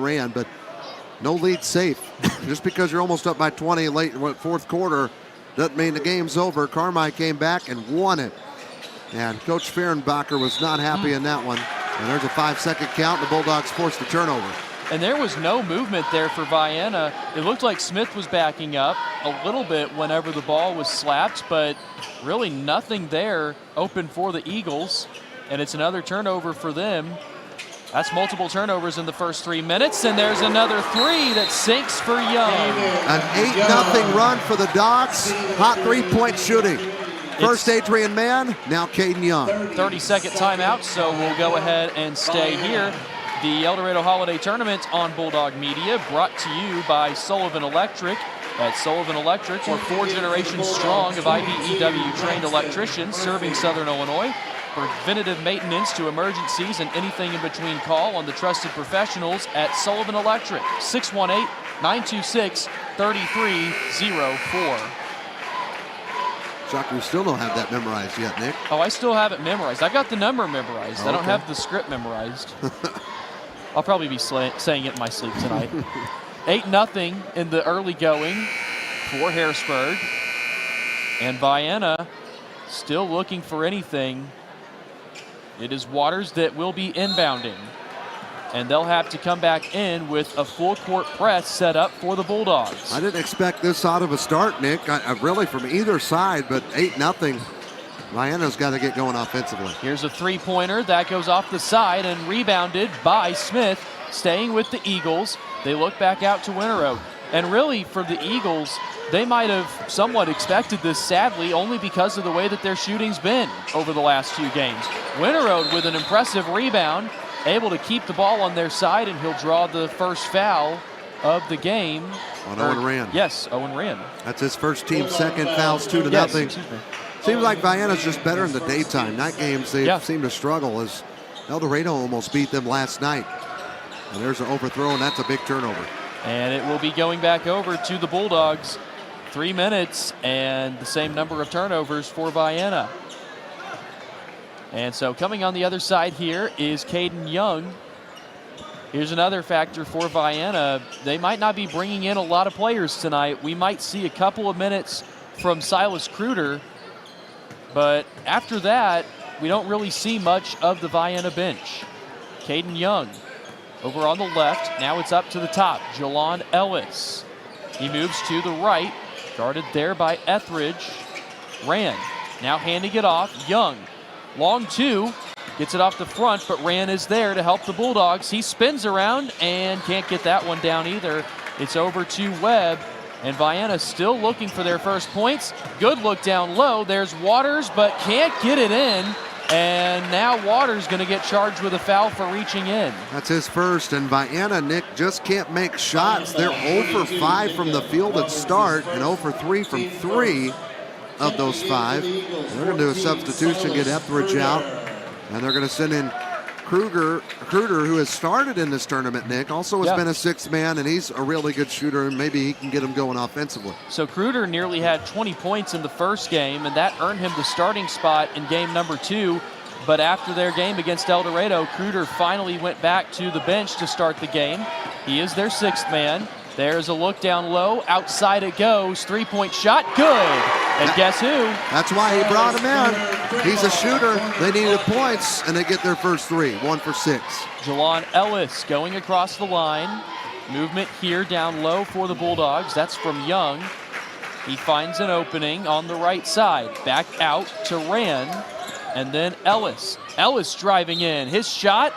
Rand, but no lead safe. Just because you're almost up by 20 late in the 4th quarter doesn't mean the game's over. Carmi came back and won it. And Coach Fehrenbacher was not happy in that one. And there's a 5-second count. The Bulldogs forced the turnover. And there was no movement there for Vienna. It looked like Smith was backing up a little bit whenever the ball was slapped, but really nothing there open for the Eagles. And it's another turnover for them. That's multiple turnovers in the first 3 minutes, and there's another 3 that sinks for Young. An 8-0 run for the Dogs. Hot 3-point shooting. First Adrian Mann, now Caden Young. 30-second timeout, so we'll go ahead and stay here. The Eldorado Holiday Tournament on Bulldog Media, brought to you by Sullivan Electric. At Sullivan Electric, we're 4 generations strong of IBEW-trained electricians serving Southern Illinois. Preventative maintenance to emergencies and anything in between, call on the trusted professionals at Sullivan Electric, 618-926-3304. Shocker, you still don't have that memorized yet, Nick. Oh, I still have it memorized. I got the number memorized. Okay. I don't have the script memorized. I'll probably be saying it in my sleep tonight. 8-0 in the early going for Harrisburg. And Vienna still looking for anything. It is Waters that will be inbounding. And they'll have to come back in with a full court press set up for the Bulldogs. I didn't expect this out of a start, Nick. I really from either side, but 8-0. Vienna's got to get going offensively. Here's a 3-pointer that goes off the side and rebounded by Smith, staying with the Eagles. They look back out to Winterode. And really, for the Eagles, they might have somewhat expected this, sadly, only because of the way that their shooting's been over the last few games. Winterode with an impressive rebound, able to keep the ball on their side, and he'll draw the first foul of the game. On Owen Rand. Yes, Owen Rand. That's his first team second, fouls 2-0. Yes, excuse me. Seems like Vienna's just better in the daytime. Night games, they seem to struggle, as Eldorado almost beat them last night. And there's an overthrow, and that's a big turnover. And it will be going back over to the Bulldogs. 3 minutes and the same number of turnovers for Vienna. And so coming on the other side here is Caden Young. Here's another factor for Vienna. They might not be bringing in a lot of players tonight. We might see a couple of minutes from Silas Kruder, but after that, we don't really see much of the Vienna bench. Caden Young over on the left. Now it's up to the top. Jelon Ellis. He moves to the right. Guarded there by Etheridge. Rand now handing it off. Young, long two, gets it off the front, but Rand is there to help the Bulldogs. He spins around and can't get that one down either. It's over to Webb, and Vienna still looking for their first points. Good look down low. There's Waters, but can't get it in. And now Waters going to get charged with a foul for reaching in. That's his first, and Vienna, Nick, just can't make shots. They're 0 for 5 from the field at start and 0 for 3 from 3 of those 5. They're going to do a substitution, get Etheridge out, and they're going to send in Kruder, who has started in this tournament, Nick, also has been a sixth man, and he's a really good shooter, and maybe he can get him going offensively. So Kruder nearly had 20 points in the first game, and that earned him the starting spot in game number 2. But after their game against Eldorado, Kruder finally went back to the bench to start the game. He is their sixth man. There's a look down low. Outside it goes. Three-point shot. Good. And guess who? That's why he brought him in. He's a shooter. They needed points, and they get their first 3. 1 for 6. Jelon Ellis going across the line. Movement here down low for the Bulldogs. That's from Young. He finds an opening on the right side. Back out to Rand. And then Ellis. Ellis driving in. His shot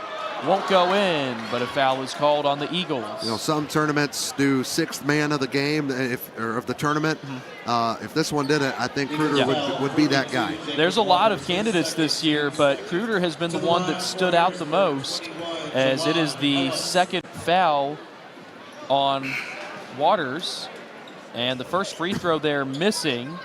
won't go in, but a foul is called on the Eagles. You know, some tournaments do sixth man of the game, or of the tournament. If this one did it, I think Kruder would be that guy. There's a lot of candidates this year, but Kruder has been the one that stood out the most, as it is the second foul on Waters. And the first free throw there missing.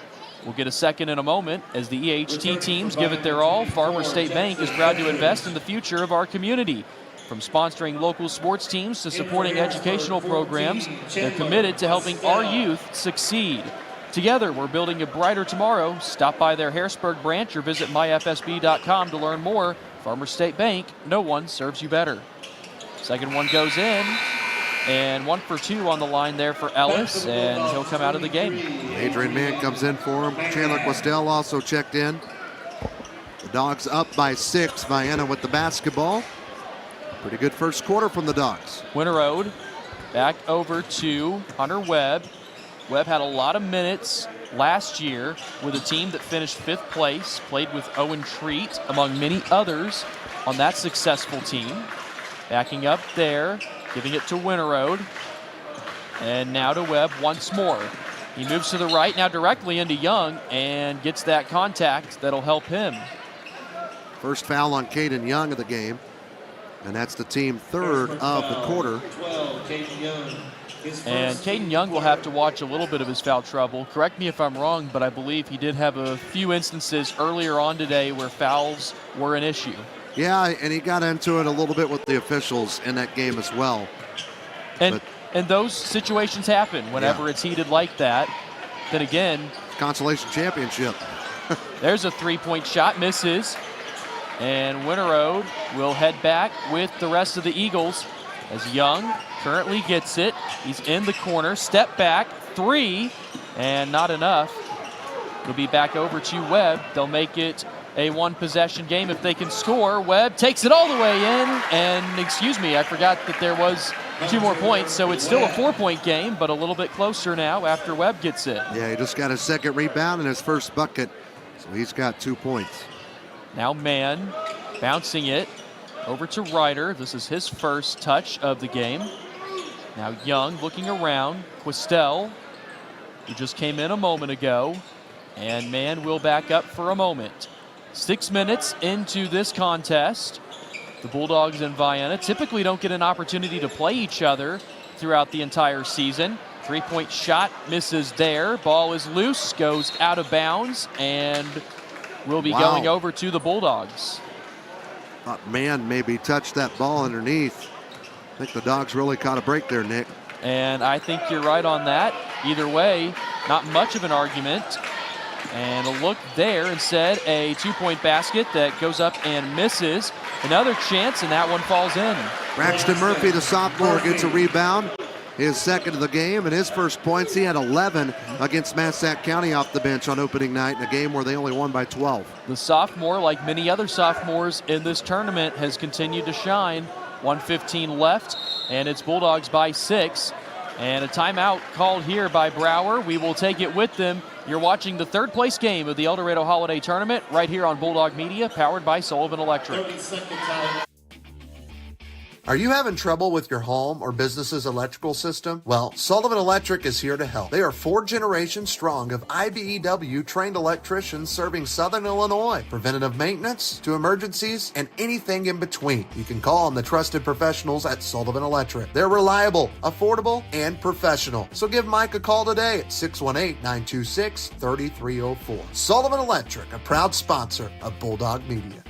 We'll get a second in a moment as the EHT teams give it their all. Farmers State Bank is proud to invest in the future of our community. From sponsoring local sports teams to supporting educational programs, they're committed to helping our youth succeed. Together, we're building a brighter tomorrow. Stop by their Harrisburg branch or visit myfsb.com to learn more. Farmers State Bank, no one serves you better. Second one goes in. And 1 for 2 on the line there for Ellis, and he'll come out of the game. Adrian Mann comes in for him. Chandler Questel also checked in. The Dogs up by 6. Vienna with the basketball. Pretty good first quarter from the Dogs. Winterode back over to Hunter Webb. Webb had a lot of minutes last year with a team that finished 5th place, played with Owen Treat, among many others, on that successful team. Backing up there. Giving it to Winterode. And now to Webb once more. He moves to the right, now directly into Young, and gets that contact that'll help him. First foul on Caden Young of the game. And that's the team third of the quarter. And Caden Young will have to watch a little bit of his foul trouble. Correct me if I'm wrong, but I believe he did have a few instances earlier on today where fouls were an issue. Yeah, and he got into it a little bit with the officials in that game as well. And those situations happen whenever it's heated like that. Then again, consolation championship. There's a three-point shot, misses. And Winterode will head back with the rest of the Eagles as Young currently gets it. He's in the corner, step back, 3, and not enough. He'll be back over to Webb. They'll make it a one-possession game if they can score. Webb takes it all the way in, and excuse me, I forgot that there was 2 more points, so it's still a 4-point game, but a little bit closer now after Webb gets it. Yeah, he just got his second rebound and his first bucket, so he's got 2 points. Now Mann bouncing it over to Ryder. This is his first touch of the game. Now Young looking around. Questel, who just came in a moment ago, and Mann will back up for a moment. 6 minutes into this contest. The Bulldogs and Vienna typically don't get an opportunity to play each other throughout the entire season. 3-point shot misses there. Ball is loose, goes out of bounds, and will be going over to the Bulldogs. Thought Mann maybe touched that ball underneath. I think the Dogs really caught a break there, Nick. And I think you're right on that. Either way, not much of an argument. And a look there, instead a two-point basket that goes up and misses. Another chance, and that one falls in. Braxton Murphy, the sophomore, gets a rebound. His second of the game, and his first points. He had 11 against Massac County off the bench on opening night in a game where they only won by 12. The sophomore, like many other sophomores in this tournament, has continued to shine. 1:15 left, and it's Bulldogs by 6. And a timeout called here by Brower. We will take it with them. You're watching the third place game of the Eldorado Holiday Tournament right here on Bulldog Media, powered by Sullivan Electric. 30-second time. Are you having trouble with your home or business's electrical system? Well, Sullivan Electric is here to help. They are 4 generations strong of IBEW trained electricians serving Southern Illinois. Preventative maintenance to emergencies and anything in between. You can call on the trusted professionals at Sullivan Electric. They're reliable, affordable, and professional. So give Mike a call today at 618-926-3304. Sullivan Electric, a proud sponsor of Bulldog Media.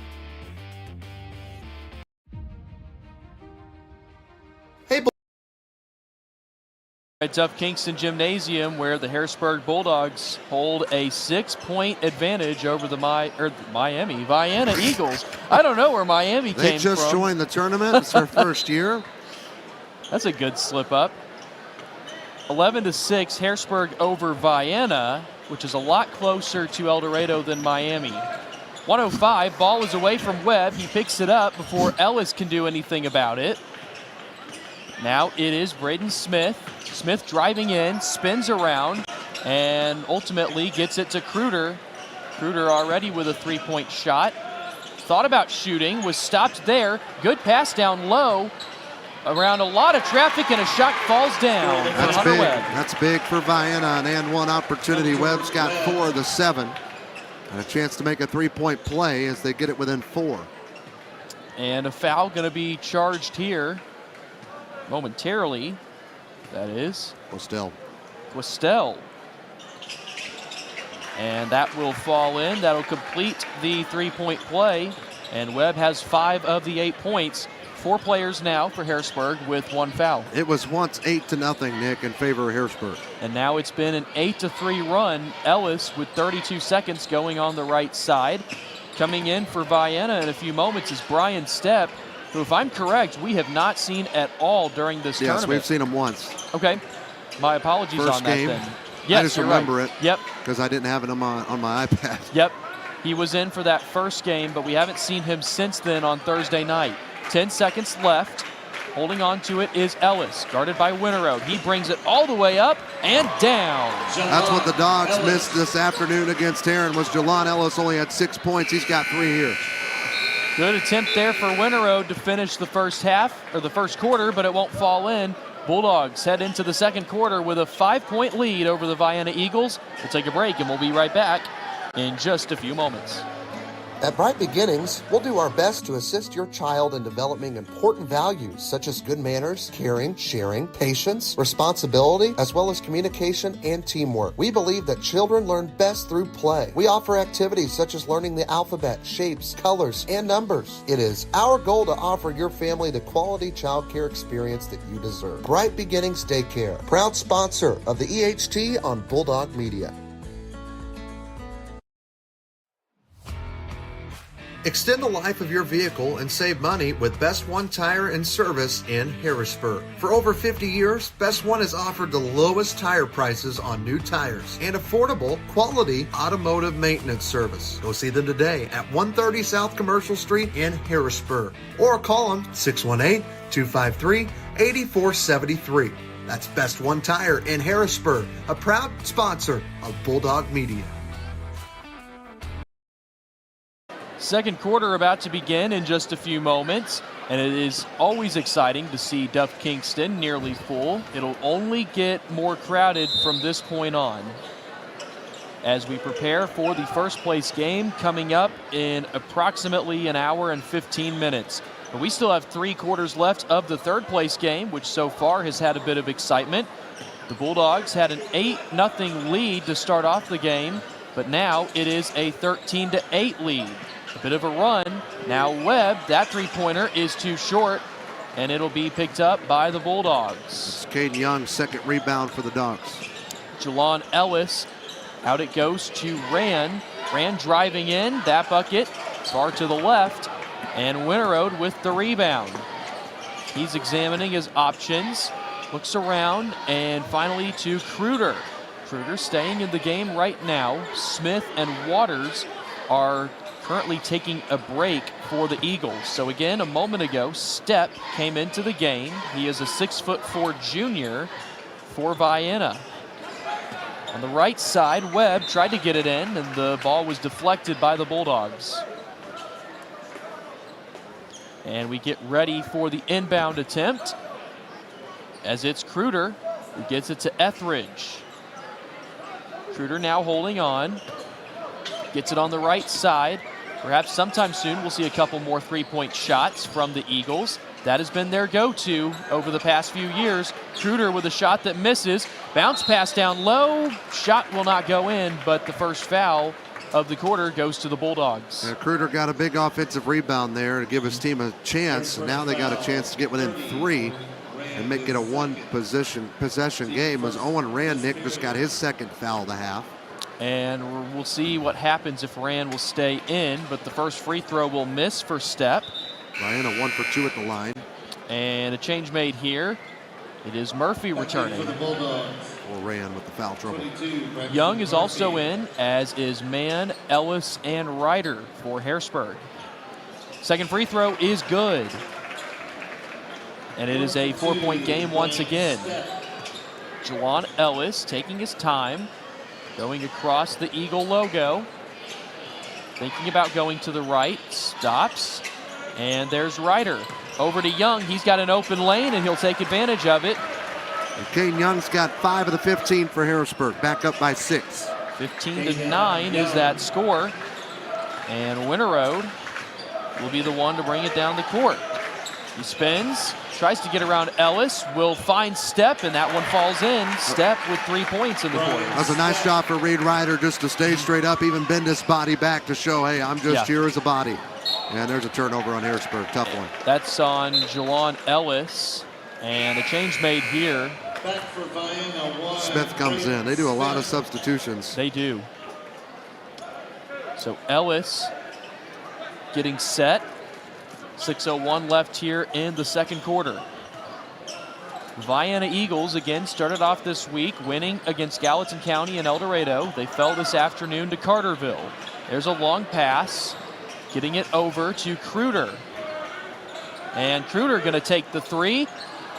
At Duff Kingston Gymnasium, where the Harrisburg Bulldogs hold a 6-point advantage over the Vienna Eagles. I don't know where Miami came from. They just joined the tournament. It's their first year. That's a good slip up. 11-6, Harrisburg over Vienna, which is a lot closer to Eldorado than Miami. 105, ball is away from Webb. He picks it up before Ellis can do anything about it. Now it is Braden Smith. Smith driving in, spins around, and ultimately gets it to Kruder. Kruder already with a 3-point shot. Thought about shooting, was stopped there. Good pass down low. Around a lot of traffic, and a shot falls down for Hunter big. Webb. That's big for Vienna, an and one opportunity. Webb's got 4 of the 7. And a chance to make a 3-point play as they get it within 4. And a foul going to be charged here momentarily. That is Questel. And that will fall in. That'll complete the 3-point play. And Webb has 5 of the 8 points. 4 players now for Harrisburg with 1 foul. It was once 8-0, Nick, in favor of Harrisburg. And now it's been an 8-3 run. Ellis with 32 seconds going on the right side. Coming in for Vienna in a few moments is Brian Stepp, who, if I'm correct, we have not seen at all during this tournament. Yes, we've seen him once. Okay. My apologies First on that game. then. Yes, I just you're remember right. it. Yep. Because I didn't have it on my iPad. Yep. He was in for that first game, but we haven't seen him since then on Thursday night. 10 seconds left. Holding on to it is Ellis, guarded by Winterode. He brings it all the way up and down. That's what the Dogs missed this afternoon against Tarrant, was Jalon Ellis only had 6 points. He's got 3 here. Good attempt there for Winterode to finish the first half, or the first quarter, but it won't fall in. Bulldogs head into the second quarter with a 5-point lead over the Vienna Eagles. We'll take a break, and we'll be right back in just a few moments. At Bright Beginnings, we'll do our best to assist your child in developing important values such as good manners, caring, sharing, patience, responsibility, as well as communication and teamwork. We believe that children learn best through play. We offer activities such as learning the alphabet, shapes, colors, and numbers. It is our goal to offer your family the quality child care experience that you deserve. Bright Beginnings Daycare, proud sponsor of the EHT on Bulldog Media. Extend the life of your vehicle and save money with Best One Tire and Service in Harrisburg. For over 50 years, Best One has offered the lowest tire prices on new tires and affordable, quality automotive maintenance service. Go see them today at 130 South Commercial Street in Harrisburg or call them 618-253-8473. That's Best One Tire in Harrisburg, a proud sponsor of Bulldog Media. Second quarter about to begin in just a few moments, and it is always exciting to see Duff Kingston nearly full. It'll only get more crowded from this point on as we prepare for the first place game coming up in approximately an hour and 15 minutes. But we still have 3 quarters left of the third place game, which so far has had a bit of excitement. The Bulldogs had an 8-0 lead to start off the game, but now it is a 13-8 lead. A bit of a run. Now Webb, that 3-pointer is too short. and it'll be picked up by the Bulldogs. It's Caden Young's second rebound for the Dogs. Jelon Ellis, out it goes to Rand. Rand driving in, that bucket far to the left, and Winterode with the rebound. He's examining his options, looks around, and finally to Kruder. Kruder staying in the game right now. Smith and Waters are currently taking a break for the Eagles. So again, a moment ago, Stepp came into the game. He is a 6'4" junior for Vienna. On the right side, Webb tried to get it in, and the ball was deflected by the Bulldogs. And we get ready for the inbound attempt, as it's Kruder who gets it to Etheridge. Kruder now holding on, gets it on the right side. Perhaps sometime soon we'll see a couple more three-point shots from the Eagles. That has been their go-to over the past few years. Kruder with a shot that misses. Bounce pass down low. Shot will not go in, but the first foul of the quarter goes to the Bulldogs. Yeah, Kruder got a big offensive rebound there to give his team a chance. Now they got a chance to get within 3 and make it a one-possession game. As Owen Randnick just got his second foul of the half. And we'll see what happens if Rand will stay in, but the first free throw will miss for Stepp. Vienna 1 for 2 at the line. And a change made here. It is Murphy returning. Or Rand with the foul trouble. Young is also in, as is Mann, Ellis, and Ryder for Harrisburg. Second free throw is good. And it is a 4-point game once again. Jelon Ellis taking his time, going across the Eagle logo. Thinking about going to the right, stops, and there's Ryder. Over to Young, he's got an open lane and he'll take advantage of it. And Caden Young's got 5 of the 15 for Harrisburg, back up by 6. 15-9 is that score. And Winterode will be the one to bring it down the court. He spins, tries to get around Ellis, will find Stepp, and that one falls in. Stepp with 3 points in the quarter. That's a nice job for Reed Ryder just to stay straight up, even bend his body back to show, hey, I'm just here as a body. And there's a turnover on Harrisburg, tough one. That's on Jelon Ellis, and a change made here. Smith comes in. They do a lot of substitutions. They do. So Ellis getting set. 6:01 left here in the second quarter. Vienna Eagles again started off this week winning against Gallatin County and Eldorado. They fell this afternoon to Carterville. There's a long pass, getting it over to Kruder. And Kruder going to take the 3.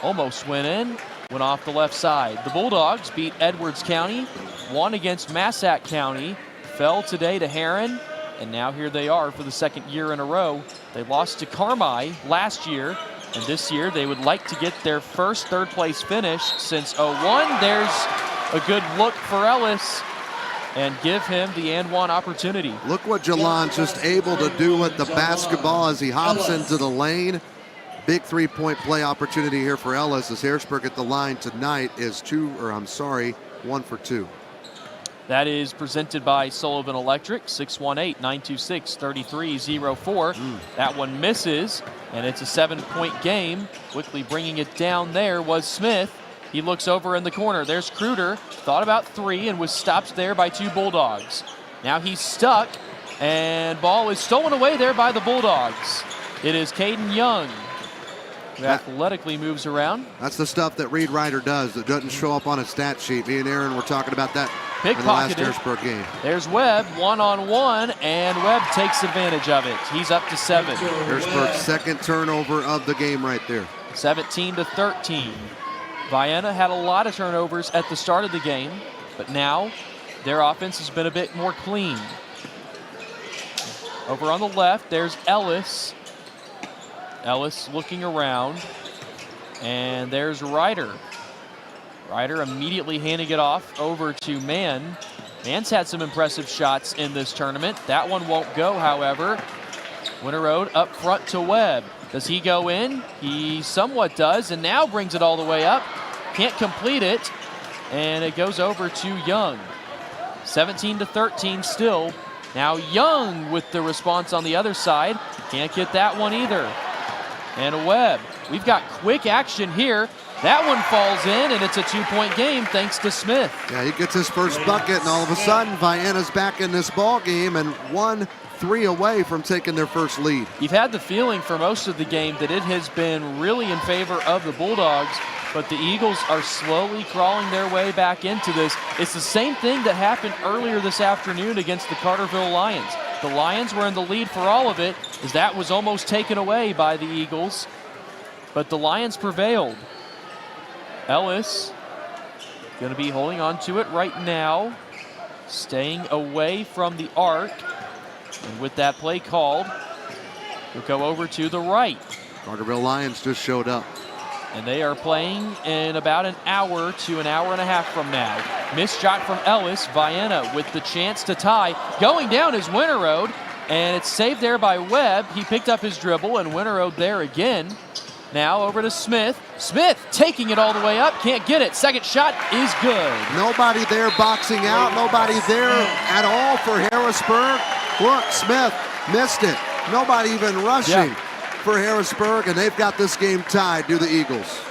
Almost went in, went off the left side. The Bulldogs beat Edwards County, won against Massac County, fell today to Heron, and now here they are for the second year in a row. They lost to Carmi last year, and this year they would like to get their first third-place finish since 01. There's a good look for Ellis, and give him the and one opportunity. Look what Jelon's just able to do with the basketball as he hops into the lane. Big 3-point play opportunity here for Ellis, as Harrisburg at the line tonight is 1 for 2. That is presented by Sullivan Electric, 618-926-3304. That one misses, and it's a 7-point game. Quickly bringing it down there was Smith. He looks over in the corner. There's Kruder. Thought about 3 and was stopped there by 2 Bulldogs. Now he's stuck, and ball is stolen away there by the Bulldogs. It is Caden Young who athletically moves around. That's the stuff that Reed Ryder does that doesn't show up on a stat sheet. Me and Aaron were talking about that in the last Harrisburg game. There's Webb, one-on-one, and Webb takes advantage of it. He's up to 7. Harrisburg's second turnover of the game right there. 17-13. Vienna had a lot of turnovers at the start of the game, but now their offense has been a bit more clean. Over on the left, there's Ellis. Ellis looking around, and there's Ryder. Ryder immediately handing it off over to Mann. Mann's had some impressive shots in this tournament. That one won't go, however. Winterode up front to Webb. Does he go in? He somewhat does, and now brings it all the way up. Can't complete it, and it goes over to Young. 17-13 still. Now Young with the response on the other side. Can't get that one either. And Webb we've got quick action here. That one falls in, and it's a 2-point game thanks to Smith. Yeah, he gets his first bucket, and all of a sudden, Vienna's back in this ball game and 1-3 away from taking their first lead. You've had the feeling for most of the game that it has been really in favor of the Bulldogs, but the Eagles are slowly crawling their way back into this. It's the same thing that happened earlier this afternoon against the Carterville Lions. The Lions were in the lead for all of it, as that was almost taken away by the Eagles, but the Lions prevailed. Ellis going to be holding on to it right now, staying away from the arc. And with that play called, he'll go over to the right. Carterville Lions just showed up. And they are playing in about an hour to an hour and a half from now. Missed shot from Ellis. Vienna with the chance to tie. Going down is Winterode, and it's saved there by Webb. He picked up his dribble, and Winterode there again. Now over to Smith. Smith taking it all the way up. Can't get it. Second shot is good. Nobody there boxing out. Nobody there at all for Harrisburg. Look, Smith missed it. Nobody even rushing for Harrisburg, and they've got this game tied to the Eagles.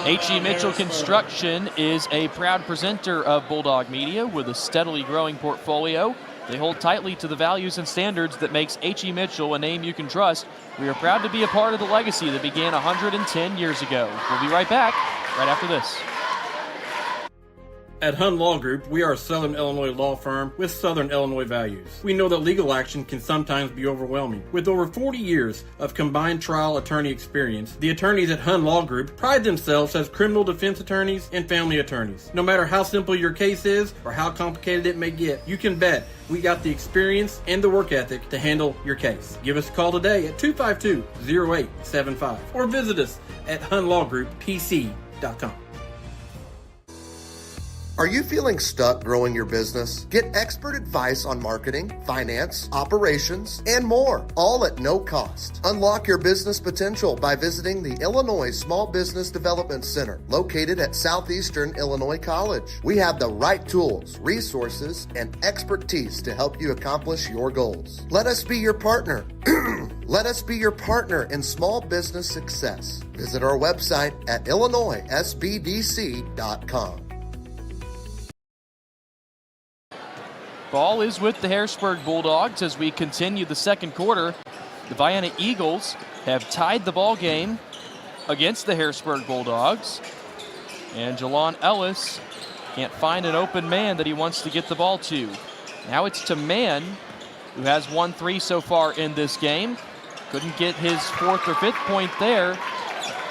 H.E. Mitchell Construction is a proud presenter of Bulldog Media with a steadily growing portfolio. They hold tightly to the values and standards that makes H.E. Mitchell a name you can trust. We are proud to be a part of the legacy that began 110 years ago. We'll be right back right after this. At Hun Law Group, we are a Southern Illinois law firm with Southern Illinois values. We know that legal action can sometimes be overwhelming. With over 40 years of combined trial attorney experience, the attorneys at Hun Law Group pride themselves as criminal defense attorneys and family attorneys. No matter how simple your case is or how complicated it may get, you can bet we got the experience and the work ethic to handle your case. Give us a call today at 252-0875 or visit us at hunlawgrouppc.com. Are you feeling stuck growing your business? Get expert advice on marketing, finance, operations, and more, all at no cost. Unlock your business potential by visiting the Illinois Small Business Development Center, located at Southeastern Illinois College. We have the right tools, resources, and expertise to help you accomplish your goals. Let us be your partner. Let us be your partner in small business success. Visit our website at illinoissbdc.com. Ball is with the Harrisburg Bulldogs as we continue the second quarter. The Vienna Eagles have tied the ball game against the Harrisburg Bulldogs. And Jalon Ellis can't find an open man that he wants to get the ball to. Now it's to Mann, who has 1 3 so far in this game. Couldn't get his 4th or 5th point there.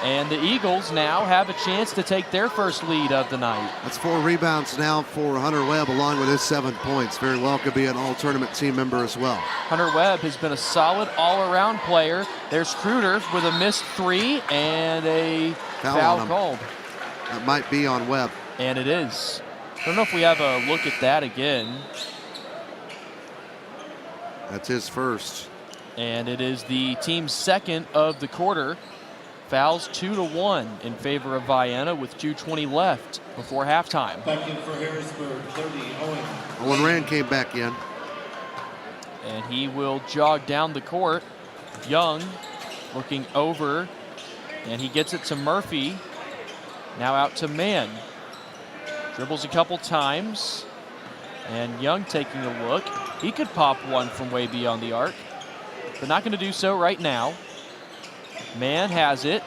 And the Eagles now have a chance to take their first lead of the night. That's 4 rebounds now for Hunter Webb, along with his 7 points. Very well could be an all-tournament team member as well. Hunter Webb has been a solid all-around player. There's Kruder with a missed 3 and a foul called. That might be on Webb. And it is. I don't know if we have a look at that again. That's his first. And it is the team's second of the quarter. Fouls 2-1 in favor of Vienna with 2:20 left before halftime. Back in for Harrisburg, 30, Owen. Owen Rand came back in. And he will jog down the court. Young looking over, and he gets it to Murphy. Now out to Mann. Dribbles a couple times, and Young taking a look. He could pop one from way beyond the arc, but not going to do so right now. Mann has it.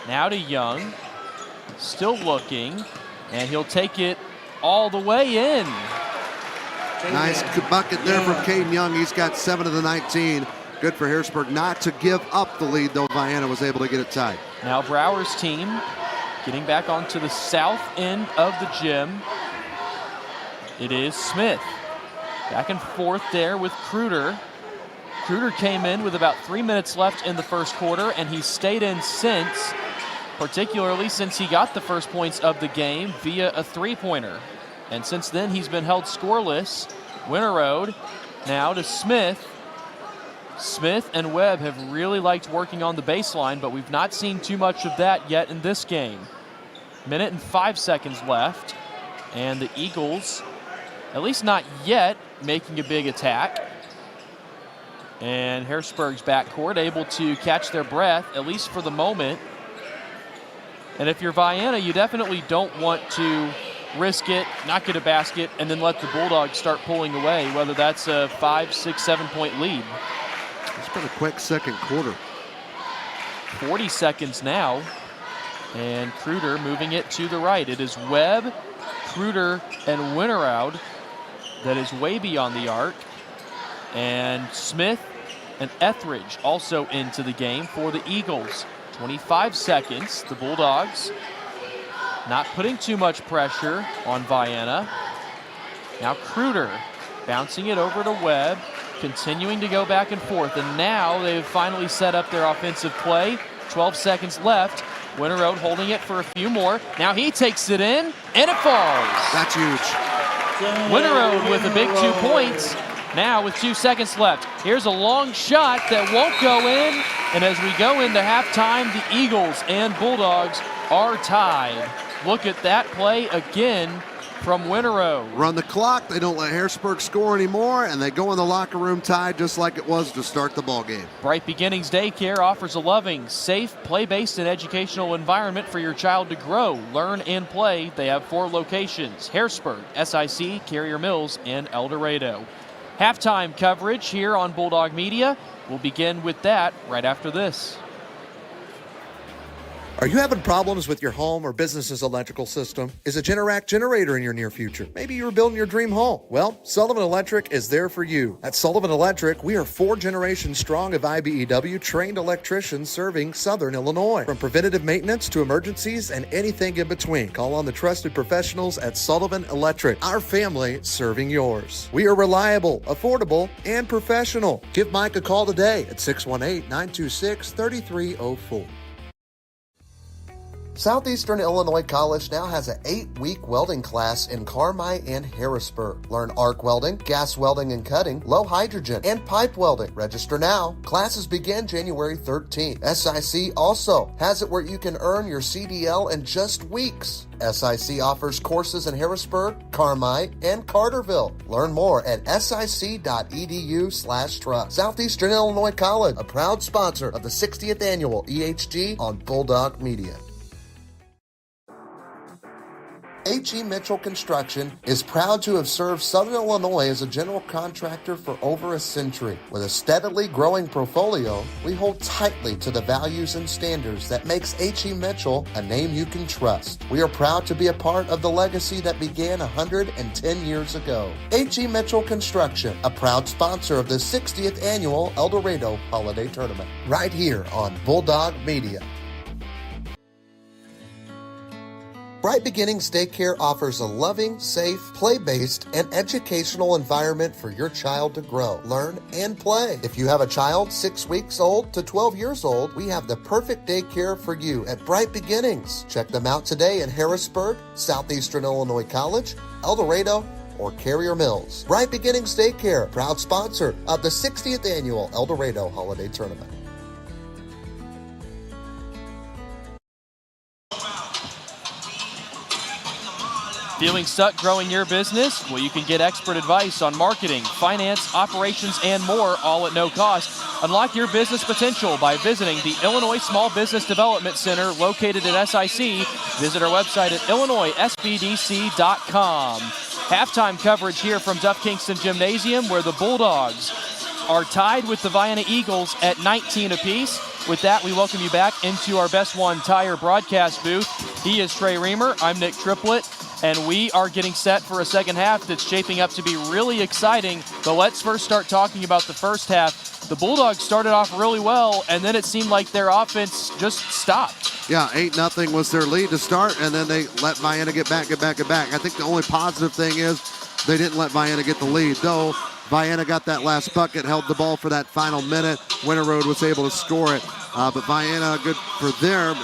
Now to Young. Still looking. And he'll take it all the way in. Nice bucket there from Caden Young. He's got 7 of the 19. Good for Harrisburg not to give up the lead, though Vienna was able to get it tied. Now Brower's team getting back onto the south end of the gym. It is Smith. Back and forth there with Kruder. Kruder came in with about 3 minutes left in the first quarter, and he's stayed in since, particularly since he got the first points of the game via a 3-pointer. And since then, he's been held scoreless. Winterode now to Smith. Smith and Webb have really liked working on the baseline, but we've not seen too much of that yet in this game. 1 and 5 seconds left, and the Eagles, at least not yet, making a big attack. And Harrisburg's backcourt able to catch their breath, at least for the moment. And if you're Vienna, you definitely don't want to risk it, not get a basket, and then let the Bulldogs start pulling away, whether that's a 5, 6, 7-point lead. It's been a quick second quarter. 40 seconds now. And Kruder moving it to the right. It is Webb, Kruder, and Winterroud that is way beyond the arc. And Smith and Etheridge also into the game for the Eagles. 25 seconds. The Bulldogs not putting too much pressure on Vienna. Now Kruder bouncing it over to Webb, continuing to go back and forth. And now they've finally set up their offensive play. 12 seconds left. Winterroad holding it for a few more. Now he takes it in, and it falls. That's huge. Winterroad with a big 2 points. Now with 2 seconds left. Here's a long shot that won't go in. And as we go into halftime, the Eagles and Bulldogs are tied. Look at that play again from Winterroad. Run the clock. They don't let Harrisburg score anymore, and they go in the locker room tied just like it was to start the ball game. Bright Beginnings Daycare offers a loving, safe, play-based, and educational environment for your child to grow, learn, and play. They have 4 locations: Harrisburg, SIC, Carrier Mills, and Eldorado. Halftime coverage here on Bulldog Media. We'll begin with that right after this. Are you having problems with your home or business's electrical system? Is a Generac generator in your near future? Maybe you're building your dream home. Well, Sullivan Electric is there for you. At Sullivan Electric, we are 4 generations strong of IBEW trained electricians serving Southern Illinois. From preventative maintenance to emergencies and anything in between, call on the trusted professionals at Sullivan Electric. Our family serving yours. We are reliable, affordable, and professional. Give Mike a call today at 618-926-3304. Southeastern Illinois College now has an 8-week welding class in Carmi and Harrisburg. Learn arc welding, gas welding and cutting, low hydrogen, and pipe welding. Register now. Classes begin January 13th. SIC also has it where you can earn your CDL in just weeks. SIC offers courses in Harrisburg, Carmi, and Carterville. Learn more at sic.edu/trust. Southeastern Illinois College, a proud sponsor of the 60th Annual EHG on Bulldog Media. H.E. Mitchell Construction is proud to have served Southern Illinois as a general contractor for over a century. With a steadily growing portfolio, we hold tightly to the values and standards that makes H.E. Mitchell a name you can trust. We are proud to be a part of the legacy that began 110 years ago. H.E. Mitchell Construction, a proud sponsor of the 60th Annual Eldorado Holiday Tournament, right here on Bulldog Media. Bright Beginnings Daycare offers a loving, safe, play-based, and educational environment for your child to grow, learn, and play. If you have a child 6 weeks old to 12 years old, we have the perfect daycare for you at Bright Beginnings. Check them out today in Harrisburg, Southeastern Illinois College, Eldorado, or Carrier Mills. Bright Beginnings Daycare, proud sponsor of the 60th Annual Eldorado Holiday Tournament. Feeling stuck growing your business? Well, you can get expert advice on marketing, finance, operations, and more, all at no cost. Unlock your business potential by visiting the Illinois Small Business Development Center located at SIC. Visit our website at illinoissbdc.com. Halftime coverage here from Duff Kingston Gymnasium, where the Bulldogs are tied with the Vienna Eagles at 19 apiece. With that, we welcome you back into our Best One Tire broadcast booth. He is Trey Reamer. I'm Nick Triplett. And we are getting set for a second half that's shaping up to be really exciting. But let's first start talking about the first half. The Bulldogs started off really well, and then it seemed like their offense just stopped. Yeah, 8-0 was their lead to start, and then they let Vienna get back. I think the only positive thing is they didn't let Vienna get the lead, though. Vienna got that last bucket, held the ball for that final minute. Winterroad was able to score it. But Vienna, good for them.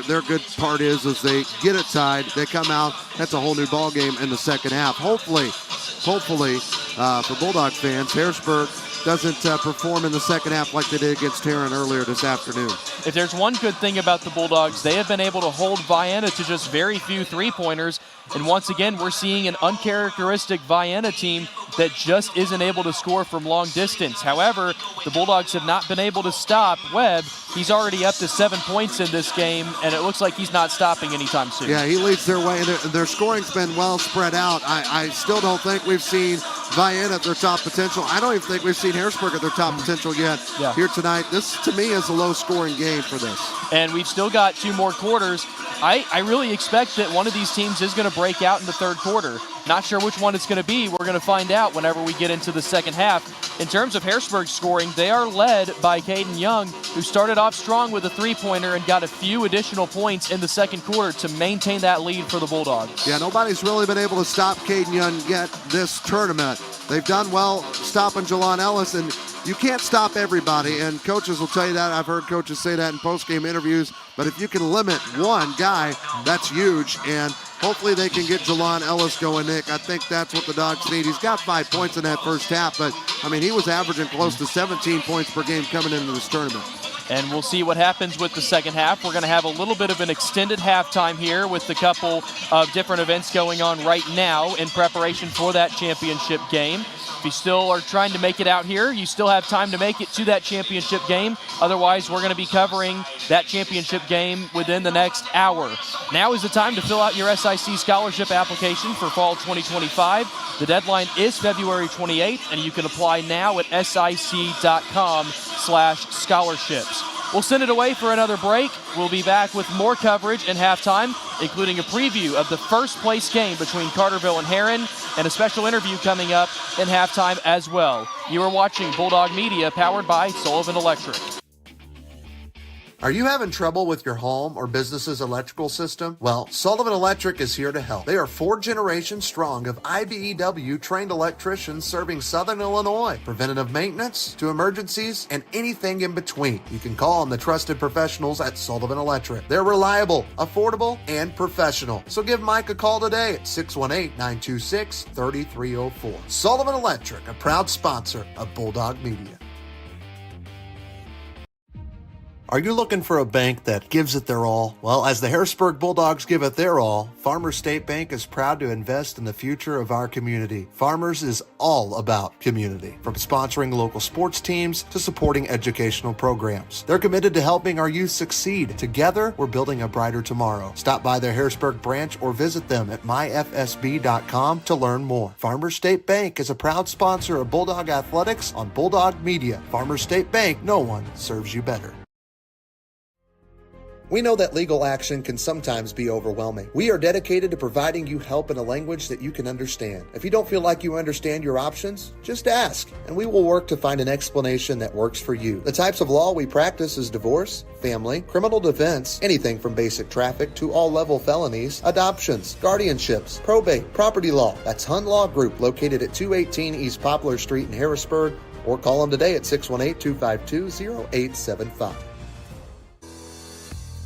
Their good part is they get it tied. They come out. That's a whole new ball game in the second half. Hopefully, for Bulldog fans, Harrisburg doesn't perform in the second half like they did against Tarrant earlier this afternoon. If there's one good thing about the Bulldogs, they have been able to hold Vienna to just very few three-pointers. And once again, we're seeing an uncharacteristic Vienna team that just isn't able to score from long distance. However, the Bulldogs have not been able to stop Webb. He's already up to 7 points in this game, and it looks like he's not stopping anytime soon. Yeah, he leads their way, and their scoring's been well spread out. I still don't think we've seen Vienna at their top potential. I don't even think we've seen Harrisburg at their top potential yet here tonight. This, to me, is a low-scoring game for this. And we've still got 2 more quarters. I really expect that one of these teams is going to break out in the third quarter. Not sure which one it's going to be. We're going to find out whenever we get into the second half. In terms of Harrisburg scoring, they are led by Caden Young, who started off strong with a three-pointer and got a few additional points in the second quarter to maintain that lead for the Bulldogs. Yeah, nobody's really been able to stop Caden Young yet this tournament. They've done well stopping Jelon Ellis, and you can't stop everybody, and coaches will tell you that. I've heard coaches say that in post-game interviews, but if you can limit one guy, that's huge, and hopefully they can get Jelon Ellis going, Nick. I think that's what the Dogs need. He's got 5 points in that first half, but, I mean, he was averaging close to 17 points per game coming into this tournament. And we'll see what happens with the second half. We're going to have a little bit of an extended halftime here with a couple of different events going on right now in preparation for that championship game. If you still are trying to make it out here, you still have time to make it to that championship game. Otherwise, we're going to be covering that championship game within the next hour. Now is the time to fill out your SIC scholarship application for fall 2025. The deadline is February 28th, and you can apply now at sic.com/scholarships. We'll send it away for another break. We'll be back with more coverage in halftime, including a preview of the first place game between Carterville and Heron, and a special interview coming up in halftime as well. You are watching Bulldog Media, powered by Sullivan Electric. Are you having trouble with your home or business's electrical system? Well, Sullivan Electric is here to help. They are 4 generations strong of IBEW trained electricians serving Southern Illinois. Preventative maintenance to emergencies and anything in between. You can call on the trusted professionals at Sullivan Electric. They're reliable, affordable, and professional. So give Mike a call today at 618-926-3304. Sullivan Electric, a proud sponsor of Bulldog Media. Are you looking for a bank that gives it their all? Well, as the Harrisburg Bulldogs give it their all, Farmers State Bank is proud to invest in the future of our community. Farmers is all about community, from sponsoring local sports teams to supporting educational programs. They're committed to helping our youth succeed. Together, we're building a brighter tomorrow. Stop by their Harrisburg branch or visit them at myfsb.com to learn more. Farmers State Bank is a proud sponsor of Bulldog Athletics on Bulldog Media. Farmers State Bank, no one serves you better. We know that legal action can sometimes be overwhelming. We are dedicated to providing you help in a language that you can understand. If you don't feel like you understand your options, just ask, and we will work to find an explanation that works for you. The types of law we practice is divorce, family, criminal defense, anything from basic traffic to all-level felonies, adoptions, guardianships, probate, property law. That's Hun Law Group, located at 218 East Poplar Street in Harrisburg, or call them today at 618-252-0875.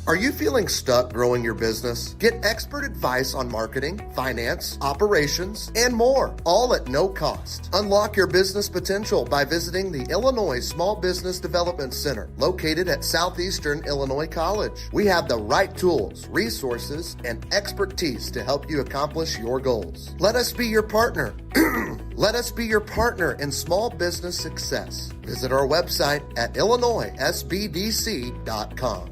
Are you feeling stuck growing your business? Get expert advice on marketing, finance, operations, and more, all at no cost. Unlock your business potential by visiting the Illinois Small Business Development Center, located at Southeastern Illinois College. We have the right tools, resources, and expertise to help you accomplish your goals. Let us be your partner. Let us be your partner in small business success. Visit our website at illinoisSBDC.com.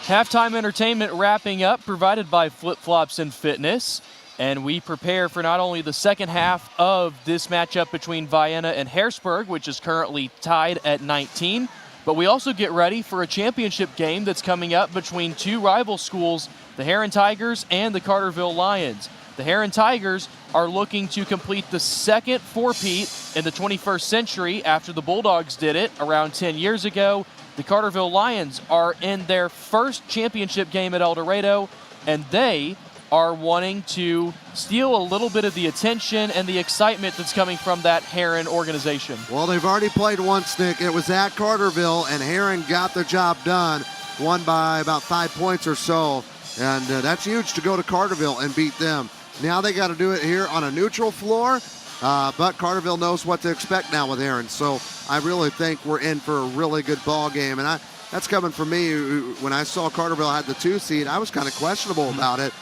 Halftime entertainment wrapping up, provided by Flip Flops and Fitness. And we prepare for not only the second half of this matchup between Vienna and Harrisburg, which is currently tied at 19, but we also get ready for a championship game that's coming up between 2 rival schools, the Heron Tigers and the Carterville Lions. The Heron Tigers are looking to complete the second four-peat in the 21st century after the Bulldogs did it around 10 years ago. The Carterville Lions are in their first championship game at Eldorado, and they are wanting to steal a little bit of the attention and the excitement that's coming from that Heron organization. Well, they've already played once, Nick. It was at Carterville, and Heron got the job done, won by about 5 points or so, and that's huge to go to Carterville and beat them. Now they got to do it here on a neutral floor. But Carterville knows what to expect now with Heron. So I really think we're in for a really good ball game. And that's coming from me. When I saw Carterville had the 2 seed, I was kind of questionable about it,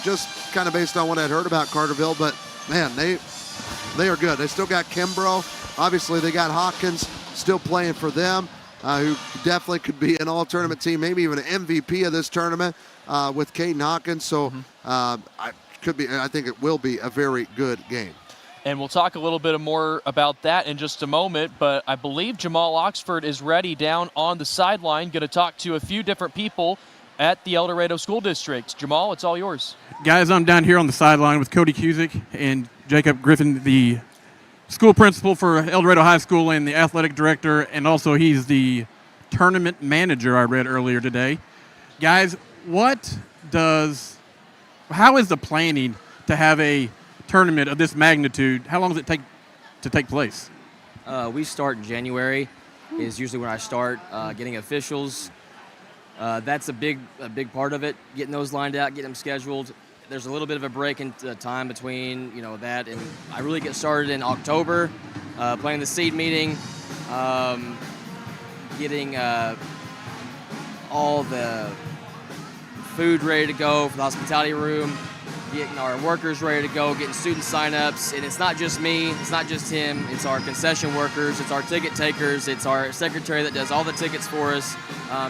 just kind of based on what I'd heard about Carterville. But man, they are good. They still got Kimbrough. Obviously, they got Hawkins still playing for them, who definitely could be an all-tournament team, maybe even an MVP of this tournament with Caden Hawkins. So I think it will be a very good game. And we'll talk a little bit more about that in just a moment, but I believe Jamal Oxford is ready down on the sideline, going to talk to a few different people at the Eldorado School District. Jamal, it's all yours. Guys, I'm down here on the sideline with Cody Cusick and Jacob Griffin, the school principal for Eldorado High School and the athletic director, and also he's the tournament manager I read earlier today. Guys, how is the planning to have a tournament of this magnitude? How long does it take to take place? We start in January is usually when I start getting officials. That's a big part of it, getting those lined out, getting them scheduled. There's a little bit of a break in time between that, and I really get started in October, playing the seed meeting, getting all the food ready to go for the hospitality room, getting our workers ready to go, getting student sign-ups. And it's not just me, it's not just him, it's our concession workers, it's our ticket takers, it's our secretary that does all the tickets for us,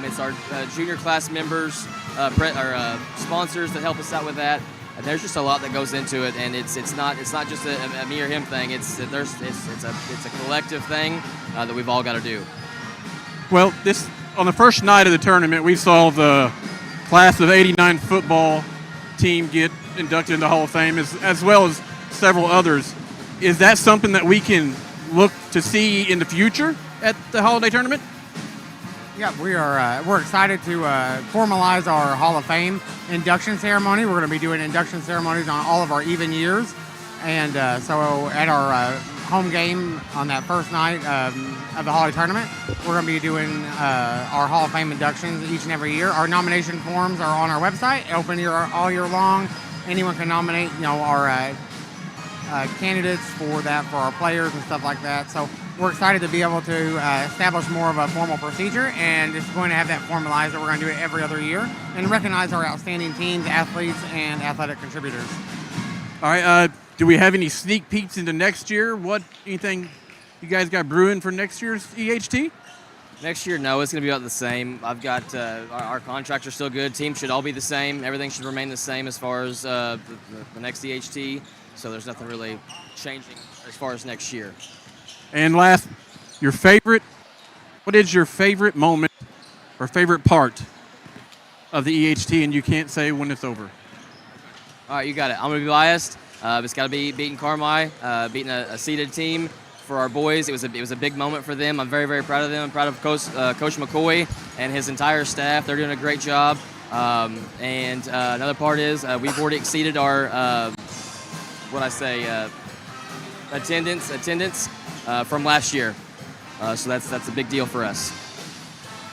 it's our junior class members, our sponsors that help us out with that. There's just a lot that goes into it, and it's not just a me or him thing. It's a collective thing that we've all got to do. Well, on the first night of the tournament, we saw the class of '89 football team get inducted in the Hall of Fame, as well as several others. Is that something that we can look to see in the future at the holiday tournament? Yeah, we're excited to formalize our Hall of Fame induction ceremony. We're going to be doing induction ceremonies on all of our even years. And so at our home game on that first night of the holiday tournament, we're going to be doing our Hall of Fame inductions each and every year. Our nomination forms are on our website, open all year long. Anyone can nominate, our candidates for that, for our players and stuff like that. So we're excited to be able to establish more of a formal procedure, and it's going to have that formalized that we're going to do it every other year and recognize our outstanding teams, athletes, and athletic contributors. All right. Do we have any sneak peeks into next year? Anything you guys got brewing for next year's EHT? Next year, no, it's going to be about the same. I've got our contracts are still good. Teams should all be the same. Everything should remain the same as far as the next EHT. So there's nothing really changing as far as next year. And last, what is your favorite moment or favorite part of the EHT, and you can't say when it's over? All right, you got it. I'm going to be biased. It's got to be beating Carmi, beating a seeded team for our boys. It was a big moment for them. I'm very, very proud of them. I'm proud of Coach McCoy and his entire staff. They're doing a great job. And another part is we've already exceeded our attendance from last year. So that's a big deal for us.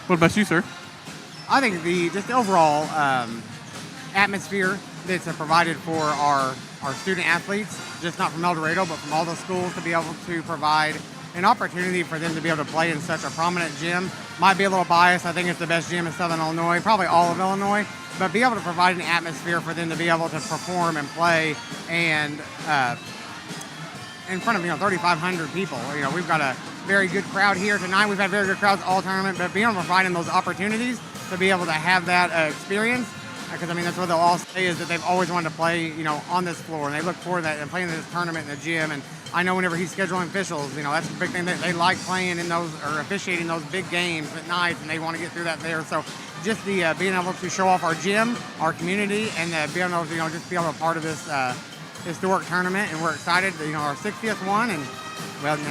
What about you, sir? I think just the overall atmosphere that's provided for our student athletes, just not from Eldorado, but from all the schools, to be able to provide an opportunity for them to be able to play in such a prominent gym. Might be a little biased. I think it's the best gym in Southern Illinois, probably all of Illinois, but be able to provide an atmosphere for them to be able to perform and play and in front of 3,500 people. We've got a very good crowd here tonight. We've had very good crowds all tournament, but being able to provide them those opportunities to be able to have that experience, because that's what they'll all say, is that they've always wanted to play on this floor, and they look forward to that and playing this tournament in the gym. And I know whenever he's scheduling officials, that's the big thing, that they like playing in those or officiating those big games at night, and they want to get through that there. So just the being able to show off our gym, our community, and being able to just be able to be part of this historic tournament, and we're excited. Our 60th one, and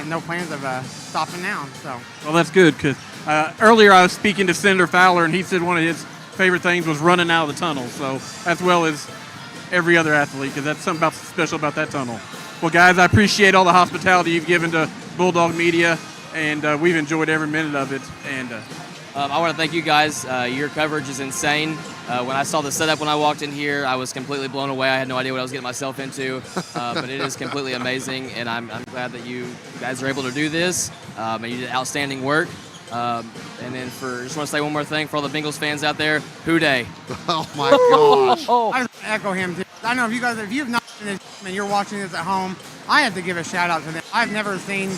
no plans of stopping now. So well, that's good, because earlier I was speaking to Senator Fowler, and he said one of his favorite things was running out of the tunnel. So as well as every other athlete, because that's something special about that tunnel. Well, guys, I appreciate all the hospitality you've given to Bulldog Media, and we've enjoyed every minute of it. And I want to thank you guys. Your coverage is insane. When I saw the setup when I walked in here, I was completely blown away. I had no idea what I was getting myself into, but it is completely amazing, and I'm glad that you guys are able to do this, and you did outstanding work. And then just want to say one more thing for all the Bengals fans out there, Who Dey. Oh my gosh. I just echo him too. I don't know if you've not seen this and you're watching this at home, I have to give a shout out to them. I've never seen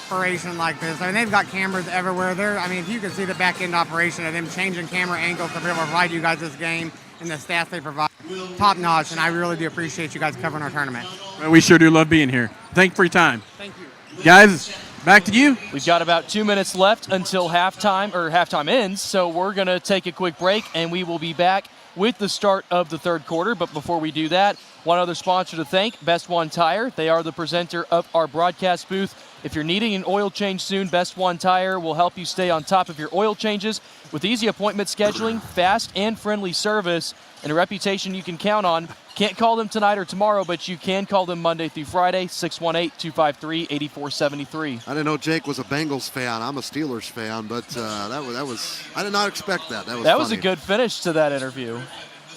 operation like this. I mean, they've got cameras everywhere. If you can see the back end operation of them changing camera angles to be able to provide you guys this game and the staff they provide, top notch. And I really do appreciate you guys covering our tournament. Well, we sure do love being here. Thank you for your time. Thank you. Guys, back to you. We've got about 2 minutes left until halftime ends, so we're going to take a quick break, and we will be back with the start of the third quarter. But before we do that, one other sponsor to thank, Best One Tire. They are the presenter of our broadcast booth. If you're needing an oil change soon, Best One Tire will help you stay on top of your oil changes with easy appointment scheduling, fast and friendly service, and a reputation you can count on. Can't call them tonight or tomorrow, but you can call them Monday through Friday, 618-253-8473. I didn't know Jake was a Bengals fan. I'm a Steelers fan, but that was I did not expect that. That was a good finish to that interview.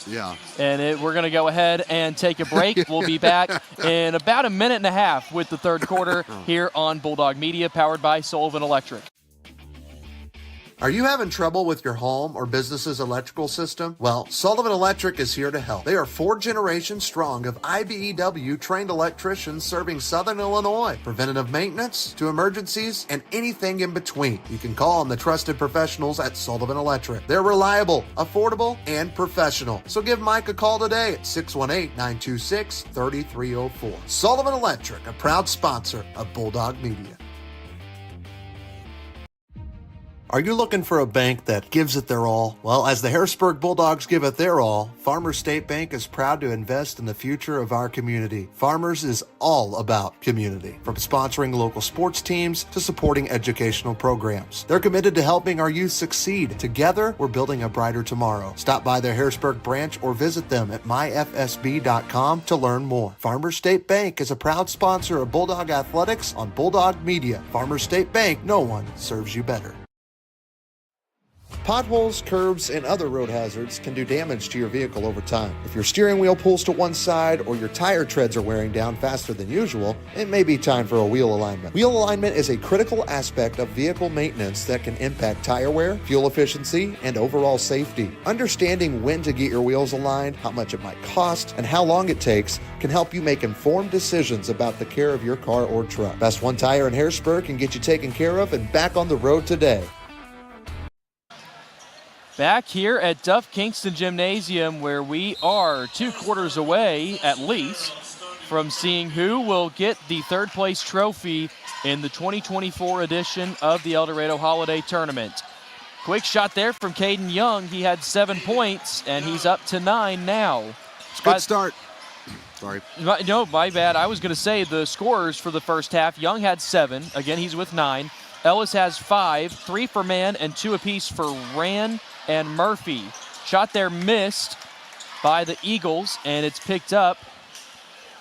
Yeah. And we're going to go ahead and take a break. We'll be back in about a minute and a half with the third quarter here on Bulldog Media, powered by Sullivan Electric. Are you having trouble with your home or business's electrical system? Well, Sullivan Electric is here to help. They are 4 generations strong of IBEW trained electricians serving Southern Illinois. Preventative maintenance to emergencies and anything in between. You can call on the trusted professionals at Sullivan Electric. They're reliable, affordable, and professional. So give Mike a call today at 618-926-3304. Sullivan Electric, a proud sponsor of Bulldog Media. Are you looking for a bank that gives it their all? Well, as the Harrisburg Bulldogs give it their all, Farmers State Bank is proud to invest in the future of our community. Farmers is all about community, from sponsoring local sports teams to supporting educational programs. They're committed to helping our youth succeed. Together, we're building a brighter tomorrow. Stop by their Harrisburg branch or visit them at myfsb.com to learn more. Farmers State Bank is a proud sponsor of Bulldog Athletics on Bulldog Media. Farmers State Bank, no one serves you better. Potholes, curbs, and other road hazards can do damage to your vehicle over time. If your steering wheel pulls to one side or your tire treads are wearing down faster than usual, it may be time for a wheel alignment. Wheel alignment is a critical aspect of vehicle maintenance that can impact tire wear, fuel efficiency, and overall safety. Understanding when to get your wheels aligned, how much it might cost, and how long it takes can help you make informed decisions about the care of your car or truck. Best One Tire in Harrisburg can get you taken care of and back on the road today. Back here at Duff Kingston Gymnasium, where we are 2 quarters away, at least, from seeing who will get the third place trophy in the 2024 edition of the Eldorado Holiday Tournament. Quick shot there from Caden Young. He had 7 points, and he's up to 9 now. It's a good start. Sorry. No, my bad. I was going to say the scorers for the first half. Young had 7. Again, he's with 9. Ellis has 5, 3 for Mann and 2 apiece for Rand and Murphy. Shot there missed by the Eagles, and it's picked up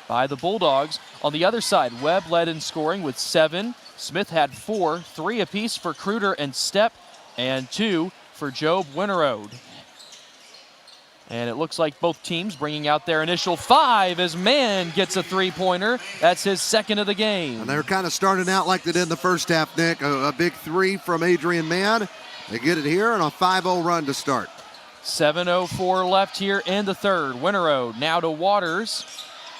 by the Bulldogs. On the other side, Webb led in scoring with 7. Smith had 4, 3 apiece for Kruder and Stepp, and 2 for Job Winterode. And it looks like both teams bringing out their initial 5 as Mann gets a 3-pointer. That's his second of the game. And they're kind of starting out like they did in the first half, Nick. A big 3 from Adrian Mann. They get it here on a 5-0 run to start. 7:04 left here in the third. Winterode now to Waters.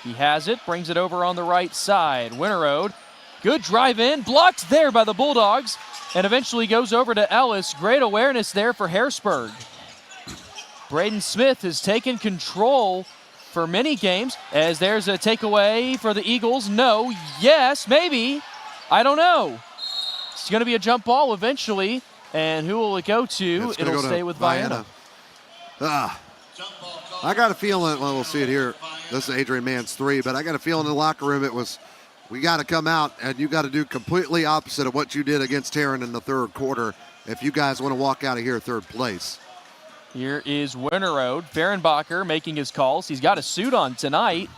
He has it, brings it over on the right side. Winterode, good drive in, blocked there by the Bulldogs, and eventually goes over to Ellis. Great awareness there for Harrisburg. Braden Smith has taken control for many games, as there's a takeaway for the Eagles. No, yes, maybe. I don't know. It's going to be a jump ball eventually. And who will it go to? It'll stay with Vienna. I got a feeling, well, we'll see it here. This is Adrian Mann's 3, but I got a feeling in the locker room it was, we got to come out and you got to do completely opposite of what you did against Tarrant in the third quarter if you guys want to walk out of here third place. Here is Winterode. Fehrenbacher making his calls. He's got a suit on tonight,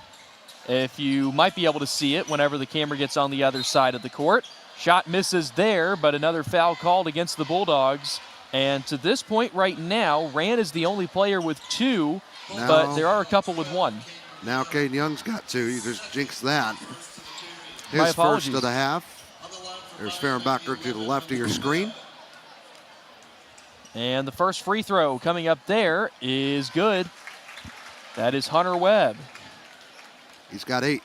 if you might be able to see it whenever the camera gets on the other side of the court. Shot misses there, but another foul called against the Bulldogs. And to this point right now, Rand is the only player with 2, but there are a couple with 1. Now Caden Young's got 2. You just jinxed that. My His apologies. first of the half. There's Fehrenbacher to the left of your screen. And the first free throw coming up there is good. That is Hunter Webb. He's got 8.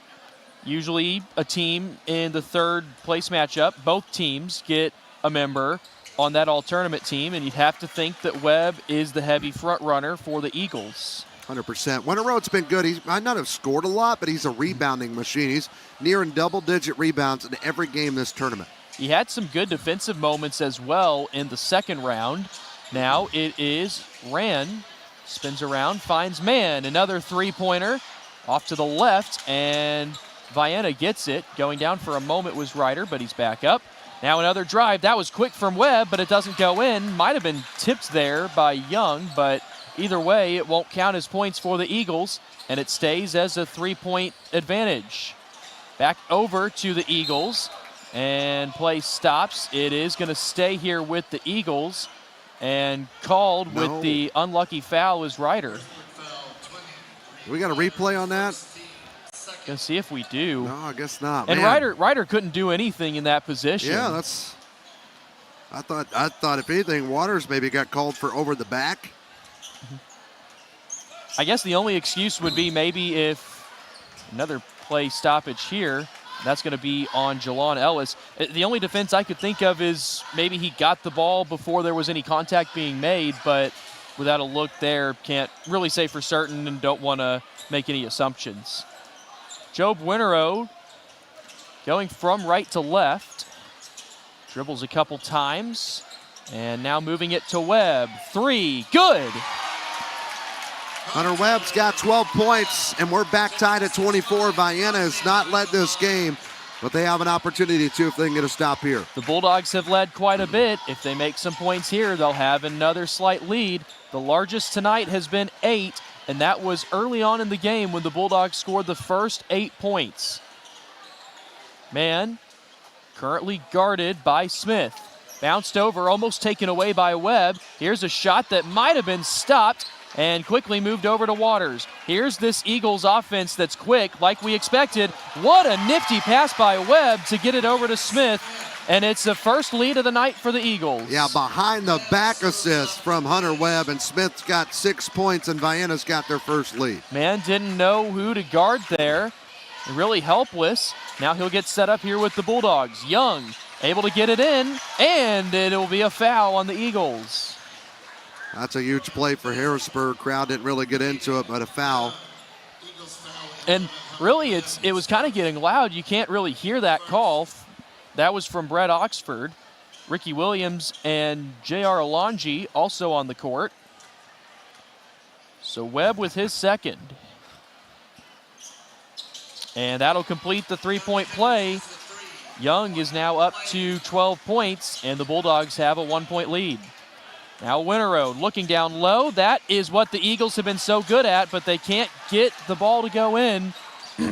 Usually a team in the third place matchup, both teams get a member on that all-tournament team, and you'd have to think that Webb is the heavy front runner for the Eagles. 100%. Winter Road's been good. He might not have scored a lot, but he's a rebounding machine. He's nearing double-digit rebounds in every game this tournament. He had some good defensive moments as well in the second round. Now it is Rand, spins around, finds Mann. Another three-pointer off to the left, and Vienna gets it. Going down for a moment was Ryder, but he's back up. Now another drive. That was quick from Webb, but it doesn't go in. Might have been tipped there by Young, but either way, it won't count as points for the Eagles, and it stays as a 3-point advantage. Back over to the Eagles, and play stops. It is going to stay here with the Eagles, and called with the unlucky foul is Ryder. We got a replay on that? Gonna see if we do. No, I guess not. And Man. Ryder couldn't do anything in that position. Yeah, that's. I thought if anything, Waters maybe got called for over the back. I guess the only excuse would be maybe if another play stoppage here. That's going to be on Jelon Ellis. The only defense I could think of is maybe he got the ball before there was any contact being made, but without a look there, can't really say for certain and don't want to make any assumptions. Job Winterow going from right to left. Dribbles a couple times, and now moving it to Webb. 3, good! Hunter Webb's got 12 points, and we're back tied at 24. Vienna has not led this game, but they have an opportunity to if they can get a stop here. The Bulldogs have led quite a bit. If they make some points here, they'll have another slight lead. The largest tonight has been 8, and that was early on in the game when the Bulldogs scored the first 8 points. Mann, currently guarded by Smith. Bounced over, almost taken away by Webb. Here's a shot that might have been stopped and quickly moved over to Waters. Here's this Eagles offense that's quick, like we expected. What a nifty pass by Webb to get it over to Smith, and it's the first lead of the night for the Eagles. Yeah, behind the back assist from Hunter Webb, and Smith's got 6 points, and Vienna's got their first lead. Man didn't know who to guard there. Really helpless. Now he'll get set up here with the Bulldogs. Young able to get it in, and it'll be a foul on the Eagles. That's a huge play for Harrisburg. Crowd didn't really get into it, but a foul. And really, it was kind of getting loud. You can't really hear that call. That was from Brett Oxford. Ricky Williams and J.R. Alonji also on the court. So Webb with his second. And that'll complete the three-point play. Young is now up to 12 points, and the Bulldogs have a 1-point lead. Now Winterow looking down low. That is what the Eagles have been so good at, but they can't get the ball to go in.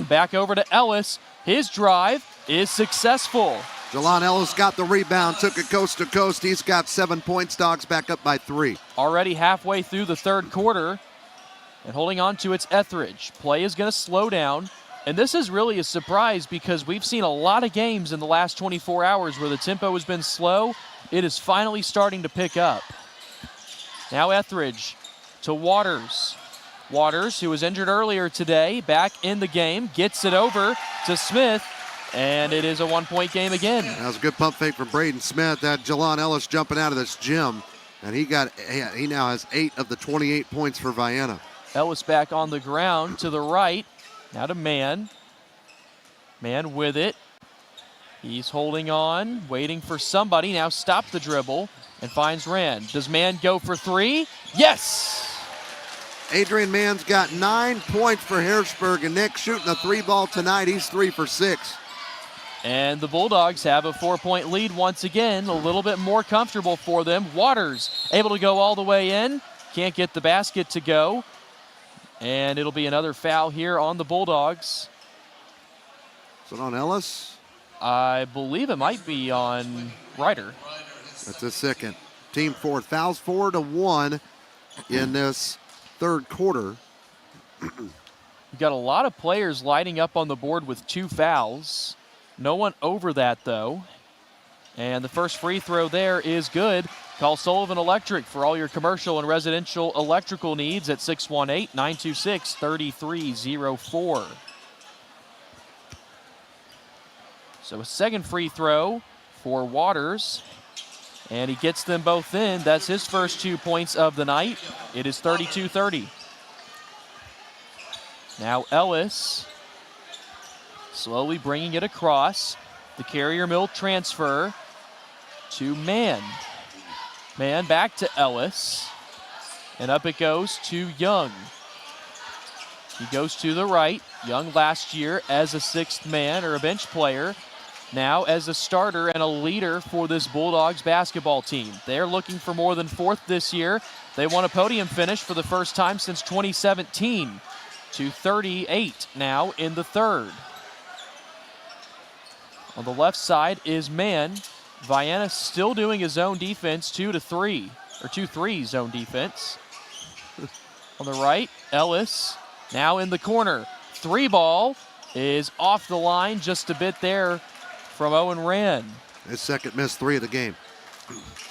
Back over to Ellis. His drive is successful. Jelon Ellis got the rebound, took it coast to coast. He's got 7 points. Dogs back up by 3. Already halfway through the third quarter, and holding on to its Etheridge. Play is going to slow down. And this is really a surprise because we've seen a lot of games in the last 24 hours where the tempo has been slow. It is finally starting to pick up. Now Etheridge to Waters. Waters, who was injured earlier today, back in the game, gets it over to Smith, and it is a 1-point game again. That was a good pump fake from Braden Smith. That Jelon Ellis jumping out of this gym, and he now has 8 of the 28 points for Vienna. Ellis back on the ground to the right. Now to Mann. Mann with it. He's holding on, waiting for somebody. Now stop the dribble and finds Rand. Does Mann go for 3? Yes! Adrian Mann's got 9 points for Harrisburg, and Nick shooting a 3-ball tonight. He's 3 for 6. And the Bulldogs have a 4-point lead once again, a little bit more comfortable for them. Waters able to go all the way in. Can't get the basket to go. And it'll be another foul here on the Bulldogs. Is it on Ellis? I believe it might be on Ryder. That's a second. Team fourth. Fouls 4-1 in this third quarter. We've got a lot of players lighting up on the board with 2 fouls. No one over that, though. And the first free throw there is good. Call Sullivan Electric for all your commercial and residential electrical needs at 618-926-3304. So a second free throw for Waters, and he gets them both in. That's his first 2 points of the night. It is 32-30. Now Ellis slowly bringing it across. The Carrier Mill transfer to Mann. Mann back to Ellis. And up it goes to Young. He goes to the right. Young last year as a sixth man or a bench player. Now as a starter and a leader for this Bulldogs basketball team. They're looking for more than fourth this year. They won a podium finish for the first time since 2017. 2:38 now in the third. On the left side is Mann. Vienna still doing his zone defense, 2-3 zone defense. On the right, Ellis now in the corner. Three ball is off the line just a bit there from Owen Rand. His second missed three of the game.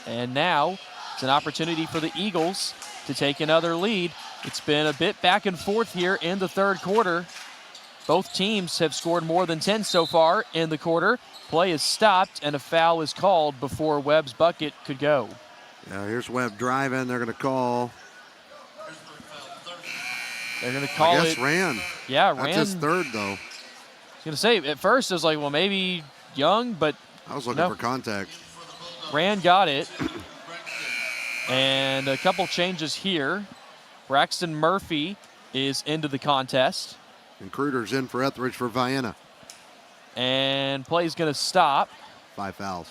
And now it's an opportunity for the Eagles to take another lead. It's been a bit back and forth here in the third quarter. Both teams have scored more than 10 so far in the quarter. Play is stopped and a foul is called before Webb's bucket could go. Yeah, here's Webb driving. They're going to call. They're going to call it. I guess Rand. Yeah, That's Rand. his third, though. I was going to say, at first it was like, well, maybe Young, but I was looking no. for contact. Rand got it. And a couple changes here. Braxton Murphy is into the contest. And Kruger's in for Etheridge for Vienna. And play's going to stop. 5 fouls.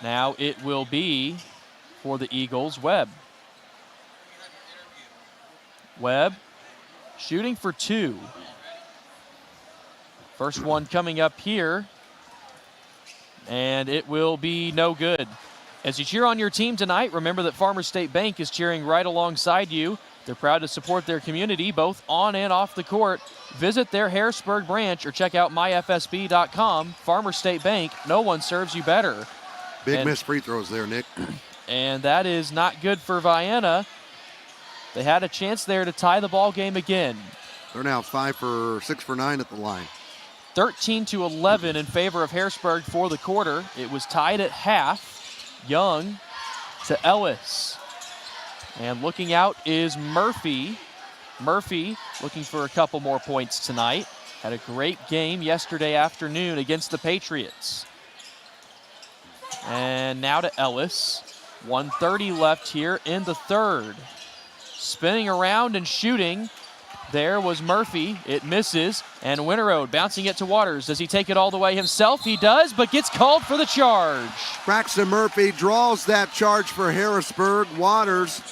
Now it will be for the Eagles, Webb. Webb shooting for 2. First one coming up here. And it will be no good. As you cheer on your team tonight, remember that Farmers State Bank is cheering right alongside you. They're proud to support their community, both on and off the court. Visit their Harrisburg branch or check out myfsb.com. Farmers State Bank, no one serves you better. Big missed free throws there, Nick. And that is not good for Vienna. They had a chance there to tie the ball game again. They're now 6 for 9 at the line. 13-11 in favor of Harrisburg for the quarter. It was tied at half. Young to Ellis. And looking out is Murphy. Murphy looking for a couple more points tonight. Had a great game yesterday afternoon against the Patriots. And now to Ellis. 1:30 left here in the third. Spinning around and shooting. There was Murphy. It misses. And Winterode bouncing it to Waters. Does he take it all the way himself? He does, but gets called for the charge. Braxton Murphy draws that charge for Harrisburg. Waters,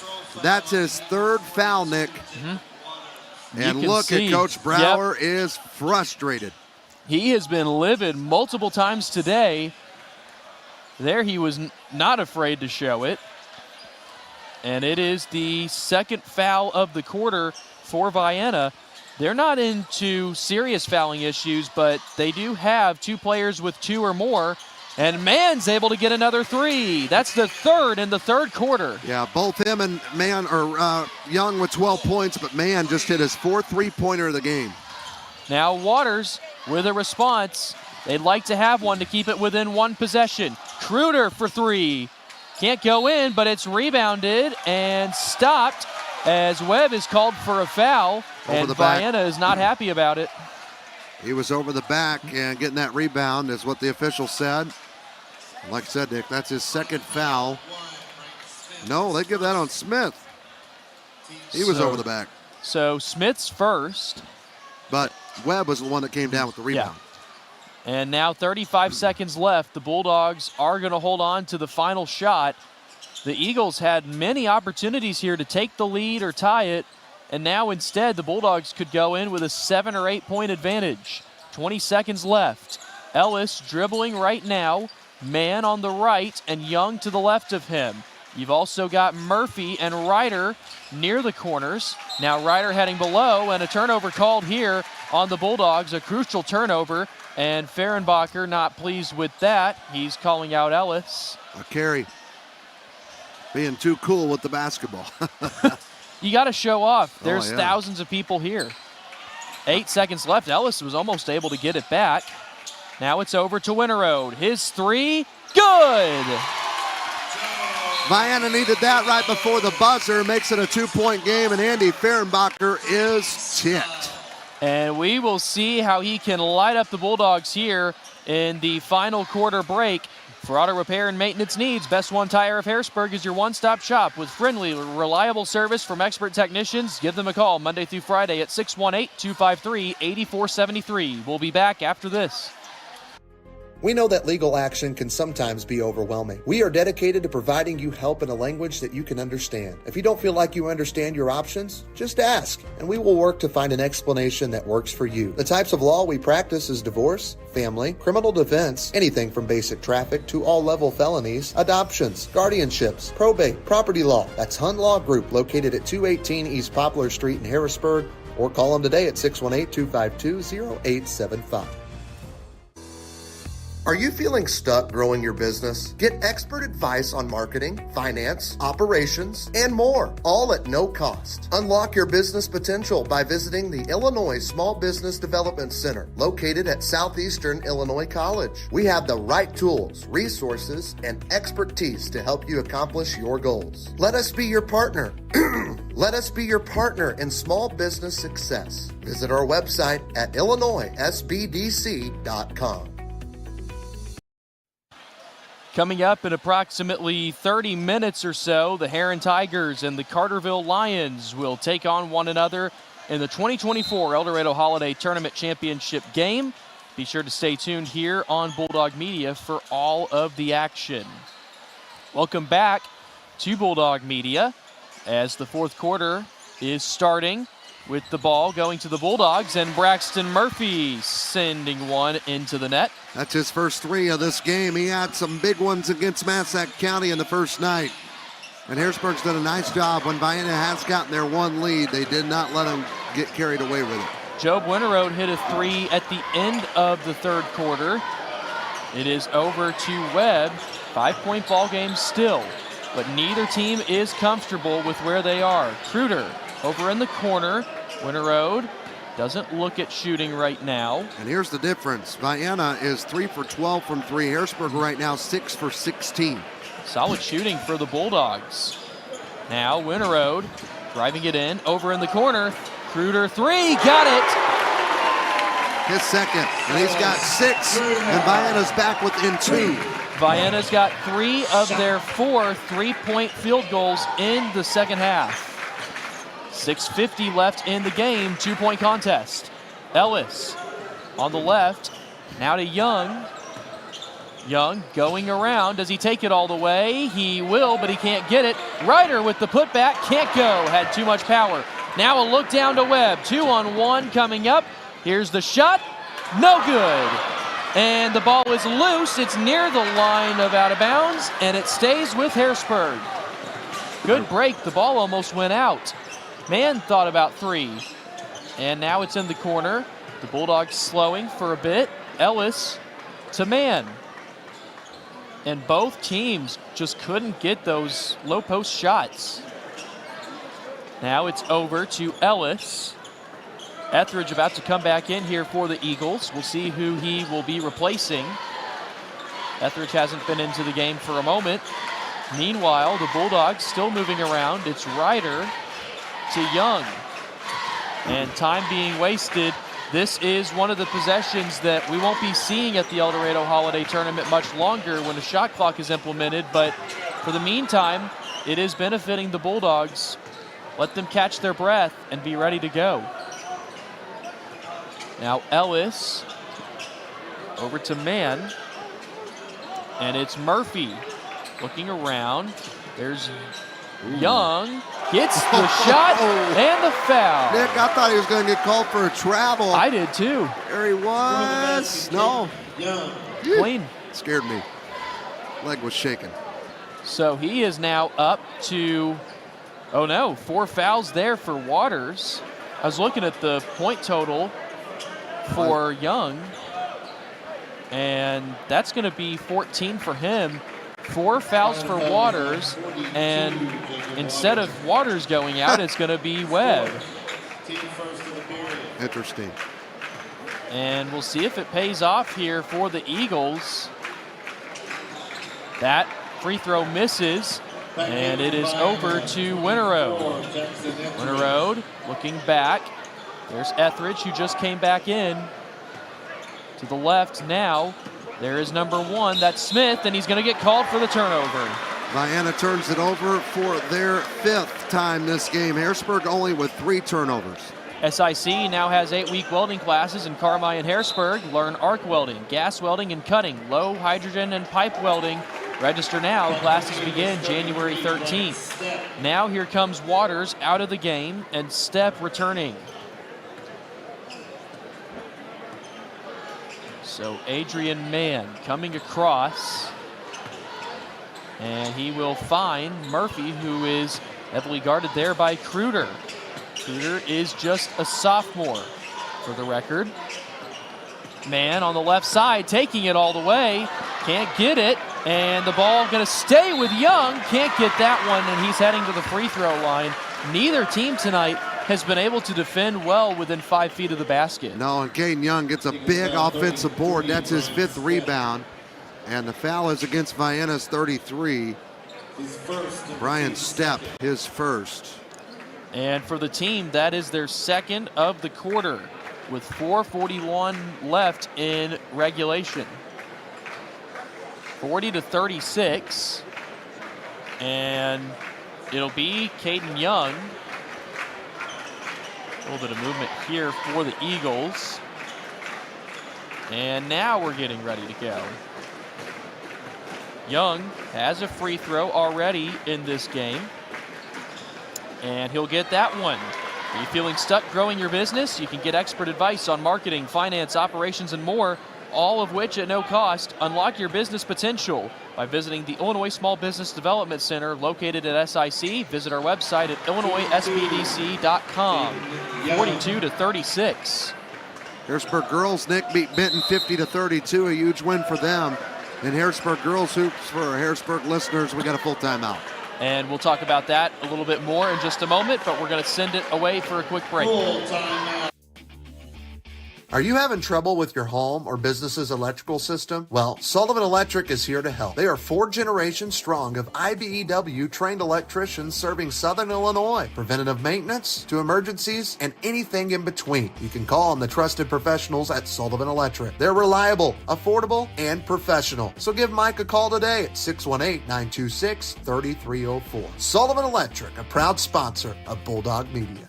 that's his third foul, Nick. Mm-hmm. And look at Coach Brower is frustrated. He has been livid multiple times today. There he was not afraid to show it. And it is the second foul of the quarter for Vienna. They're not into serious fouling issues, but they do have 2 players with 2 or more. And Mann's able to get another 3. That's the third in the third quarter. Yeah, both him and Mann are Young with 12 points, but Mann just hit his 4th three-pointer of the game. Now Waters with a response. They'd like to have one to keep it within 1 possession. Kruger for 3. Can't go in, but it's rebounded and stopped as Webb is called for a foul, and Vienna is not happy about it. He was over the back, and getting that rebound is what the official said. Like I said, Nick, that's his second foul. No, they give that on Smith. He was over the back. So Smith's first. But Webb was the one that came down with the rebound. Yeah. And now 35 seconds left. The Bulldogs are going to hold on to the final shot. The Eagles had many opportunities here to take the lead or tie it, and now instead the Bulldogs could go in with a 7 or 8 point advantage. 20 seconds left. Ellis dribbling right now. Mann on the right and Young to the left of him. You've also got Murphy and Ryder near the corners. Now Ryder heading below, and a turnover called here on the Bulldogs, a crucial turnover. And Fehrenbacher not pleased with that. He's calling out Ellis. A carry. Being too cool with the basketball. You got to show off. There's yeah. thousands of people here. 8 seconds left. Ellis was almost able to get it back. Now it's over to Winterode. His three, good! Vienna needed that right before the buzzer. Makes it a 2-point game, and Andy Fehrenbacher is ticked. And we will see how he can light up the Bulldogs here in the final quarter break. For auto repair and maintenance needs, Best One Tire of Harrisburg is your one-stop shop with friendly, reliable service from expert technicians. Give them a call Monday through Friday at 618-253-8473. We'll be back after this. We know that legal action can sometimes be overwhelming. We are dedicated to providing you help in a language that you can understand. If you don't feel like you understand your options, just ask, and we will work to find an explanation that works for you. The types of law we practice is divorce, family, criminal defense, anything from basic traffic to all-level felonies, adoptions, guardianships, probate, property law. That's Hunt Law Group, located at 218 East Poplar Street in Harrisburg, or call them today at 618-252-0875. Are you feeling stuck growing your business? Get expert advice on marketing, finance, operations, and more, all at no cost. Unlock your business potential by visiting the Illinois Small Business Development Center, located at Southeastern Illinois College. We have the right tools, resources, and expertise to help you accomplish your goals. Let us be your partner. Let us be your partner in small business success. Visit our website at illinoissbdc.com. Coming up in approximately 30 minutes or so, the Heron Tigers and the Carterville Lions will take on one another in the 2024 Eldorado Holiday Tournament Championship game. Be sure to stay tuned here on Bulldog Media for all of the action. Welcome back to Bulldog Media as the fourth quarter is starting with the ball going to the Bulldogs, and Braxton Murphy sending one into the net. That's his first three of this game. He had some big ones against Massac County in the first night. And Harrisburg's done a nice job. When Vienna has gotten their one lead, they did not let them get carried away with it. Job Winterode hit a three at the end of the third quarter. It is over to Webb. 5-point ball game still, but neither team is comfortable with where they are. Kruder over in the corner. Winterode doesn't look at shooting right now. And here's the difference. Vienna is 3 for 12 from three. Harrisburg right now 6 for 16. Solid shooting for the Bulldogs. Now Winterode driving it in, over in the corner. Kruder three, got it! His second, and he's got 6, and Vienna's back within 2. Vienna's got 3 of their 4 3-point field goals in the second half. 6:50 left in the game, 2-point contest. Ellis on the left, now to Young. Young going around, does he take it all the way? He will, but he can't get it. Ryder with the putback, can't go, had too much power. Now a look down to Webb, 2-on-1 coming up. Here's the shot, no good. And the ball is loose, it's near the line of out of bounds, and it stays with Harrisburg. Good break, the ball almost went out. Mann thought about 3. And now it's in the corner. The Bulldogs slowing for a bit. Ellis to Mann. And both teams just couldn't get those low post shots. Now it's over to Ellis. Etheridge about to come back in here for the Eagles. We'll see who he will be replacing. Etheridge hasn't been into the game for a moment. Meanwhile, the Bulldogs still moving around. It's Ryder to Young, and time being wasted. This is one of the possessions that we won't be seeing at the Eldorado Holiday Tournament much longer when the shot clock is implemented, but for the meantime, it is benefiting the Bulldogs. Let them catch their breath and be ready to go. Now Ellis over to Mann, and it's Murphy looking around. There's Young, gets the shot and the foul. Nick, I thought he was going to get called for a travel. I did too. There he was. No. Clean. Scared me. Leg was shaking. So he is now up to, 4 fouls there for Waters. I was looking at the point total for Young. And that's going to be 14 for him. 4 fouls for Waters, and instead of Waters going out, it's going to be Webb. Interesting. And we'll see if it pays off here for the Eagles. That free throw misses, and it is over to Winterode. Winterode looking back. There's Etheridge, who just came back in. To the left now, there is number 1, that's Smith, and he's going to get called for the turnover. Vienna turns it over for their 5th time this game. Harrisburg only with 3 turnovers. SIC now has 8-week welding classes in Carmi and Harrisburg. Learn arc welding, gas welding, and cutting, low hydrogen and pipe welding. Register now. Classes begin January 13th. Now here comes Waters out of the game and Stepp returning. So Adrian Mann coming across, and he will find Murphy, who is heavily guarded there by Kruder. Kruder is just a sophomore, for the record. Mann on the left side, taking it all the way, can't get it, and the ball going to stay with Young, can't get that one, and he's heading to the free throw line. Neither team tonight has been able to defend well within 5 feet of the basket. No, and Caden Young gets a big offensive board. That's his 5th rebound. And the foul is against Vienna's 33. Brian Stepp, his first. And for the team, that is their 2nd of the quarter, with 4:41 left in regulation. 40-36. And it'll be Caden Young. A little bit of movement here for the Eagles. And now we're getting ready to go. Young has a free throw already in this game, and he'll get that one. Are you feeling stuck growing your business? You can get expert advice on marketing, finance, operations, and more, all of which at no cost. Unlock your business potential by visiting the Illinois Small Business Development Center located at SIC. Visit our website at illinoisspdc.com. 42-36. Harrisburg girls, Nick, beat Benton 50-32, a huge win for them. And Harrisburg girls hoops, for our Harrisburg listeners, we got a full timeout. And we'll talk about that a little bit more in just a moment, but we're going to send it away for a quick break. Are you having trouble with your home or business's electrical system? Well, Sullivan Electric is here to help. They are 4 generations strong of IBEW trained electricians serving Southern Illinois. Preventative maintenance to emergencies and anything in between. You can call on the trusted professionals at Sullivan Electric. They're reliable, affordable, and professional. So give Mike a call today at 618-926-3304. Sullivan Electric, a proud sponsor of Bulldog Media.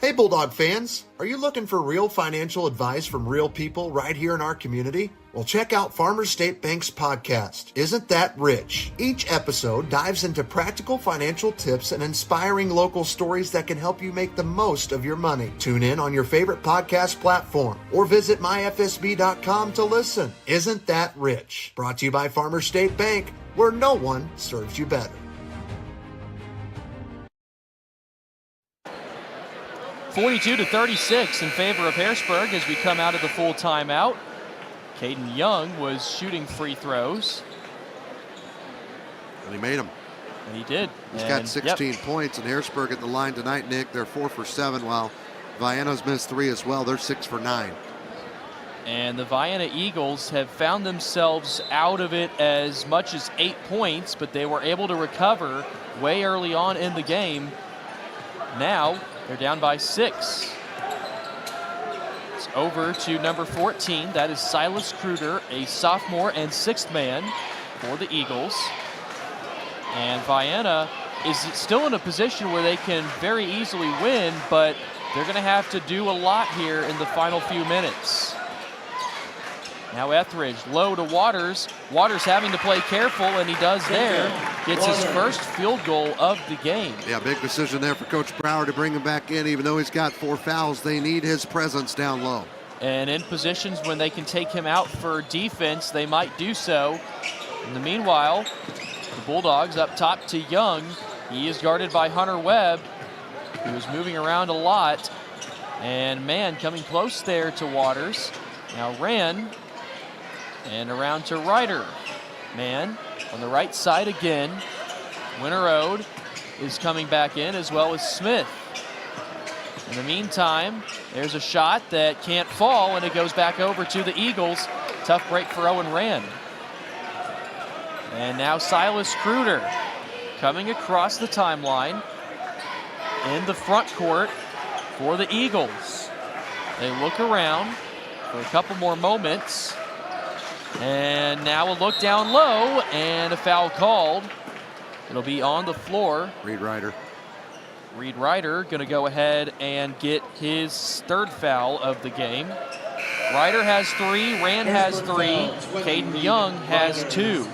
Hey Bulldog fans, are you looking for real financial advice from real people right here in our community? Well, check out Farmers State Bank's podcast, Isn't That Rich? Each episode dives into practical financial tips and inspiring local stories that can help you make the most of your money. Tune in on your favorite podcast platform or visit myfsb.com to listen. Isn't That Rich? Brought to you by Farmers State Bank, where no one serves you better. 42-36 in favor of Harrisburg as we come out of the full timeout. Caden Young was shooting free throws. And he made them. And he did. He's got 16 points, and Harrisburg at the line tonight, Nick. They're 4 for 7, while Vienna's missed 3 as well. They're 6 for 9. And the Vienna Eagles have found themselves out of it as much as 8 points, but they were able to recover way early on in the game. Now they're down by 6. It's over to number 14. That is Silas Kruder, a sophomore and 6th man for the Eagles. And Vienna is still in a position where they can very easily win, but they're going to have to do a lot here in the final few minutes. Now Etheridge low to Waters. Waters having to play careful, and he does there. Gets his first field goal of the game. Yeah, big decision there for Coach Brower to bring him back in. Even though he's got 4 fouls, they need his presence down low. And in positions when they can take him out for defense, they might do so. In the meanwhile, the Bulldogs up top to Young. He is guarded by Hunter Webb, who is moving around a lot. And Mann coming close there to Waters. Now Rand, and around to Ryder. Mann on the right side again. Winterode is coming back in, as well as Smith. In the meantime, there's a shot that can't fall, and it goes back over to the Eagles. Tough break for Owen Rand. And now Silas Kruder coming across the timeline in the front court for the Eagles. They look around for a couple more moments. And now a look down low, and a foul called. It'll be on the floor. Reed Ryder. Reed Ryder going to go ahead and get his third foul of the game. Ryder has 3, Rand has 3, Caden Young has 2.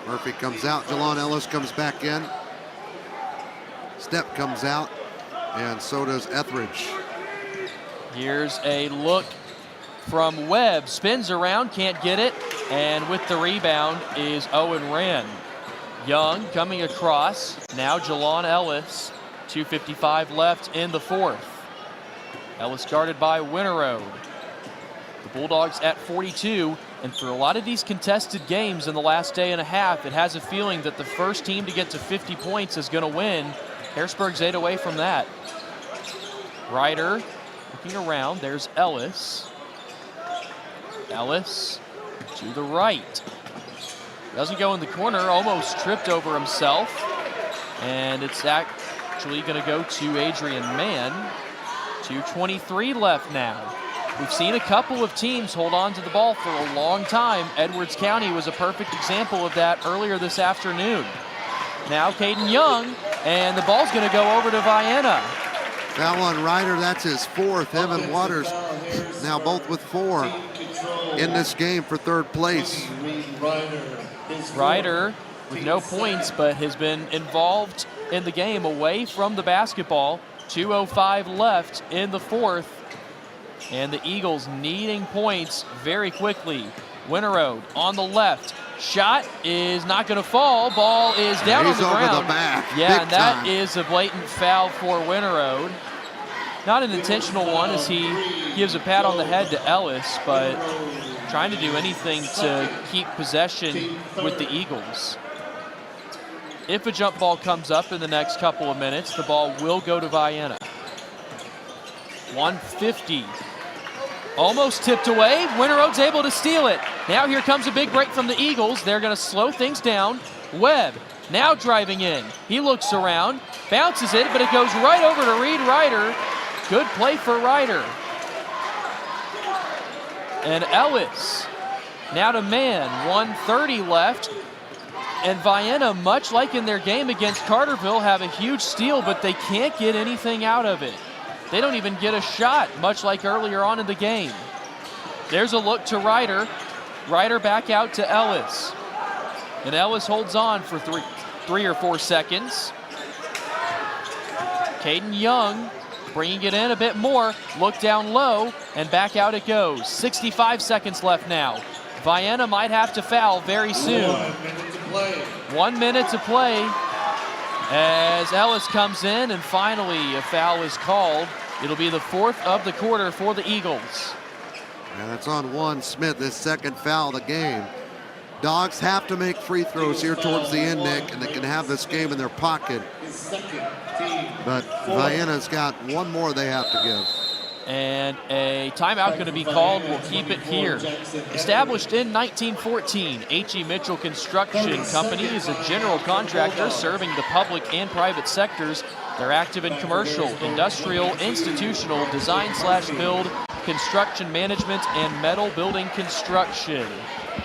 Murphy comes out, Jalon Ellis comes back in. Step comes out, and so does Etheridge. Here's a look from Webb, spins around, can't get it, and with the rebound is Owen Rand. Young coming across, now Jalon Ellis, 2:55 left in the fourth. Ellis guarded by Winterode. The Bulldogs at 42, and for a lot of these contested games in the last day and a half, it has a feeling that the first team to get to 50 points is going to win. Harrisburg's 8 away from that. Ryder looking around, there's Ellis. Ellis to the right. Doesn't go in the corner, almost tripped over himself. And it's actually going to go to Adrian Mann. 2:23 left now. We've seen a couple of teams hold on to the ball for a long time. Edwards County was a perfect example of that earlier this afternoon. Now Caden Young, and the ball's going to go over to Vienna. Foul on Ryder, that's his 4th. Him and Waters now both with 4 in this game for third place. Ryder with no points, but has been involved in the game away from the basketball. 2:05 left in the fourth, and the Eagles needing points very quickly. Winterode on the left. Shot is not going to fall. Ball is down on the ground. He's over the back. Yeah, and that time. is a blatant foul for Winterode. Not an intentional one, as he gives a pat on the head to Ellis, but trying to do anything to keep possession with the Eagles. If a jump ball comes up in the next couple of minutes, the ball will go to Vienna. 150. Almost tipped away. Winterode's able to steal it. Now here comes a big break from the Eagles. They're going to slow things down. Webb now driving in. He looks around, bounces it, but it goes right over to Reed Ryder. Good play for Ryder. And Ellis now to Mann. 1:30 left. And Vienna, much like in their game against Carterville, have a huge steal, but they can't get anything out of it. They don't even get a shot, much like earlier on in the game. There's a look to Ryder. Ryder back out to Ellis. And Ellis holds on for three or 4 seconds. Caden Young bringing it in a bit more. Look down low, and back out it goes. 65 seconds left now. Vienna might have to foul very soon. 1 minute to play as Ellis comes in, and finally a foul is called. It'll be the 4th of the quarter for the Eagles. And that's on Juan Smith, his 2nd foul of the game. Dogs have to make free throws here towards the end, Nick, and they can have this game in their pocket. But Vienna's got 1 more they have to give. And a timeout going to be called. We'll keep it here. Established in 1914, H.E. Mitchell Construction Company is a general contractor serving the public and private sectors. They're active in commercial, industrial, institutional, design/build, construction management, and metal building construction.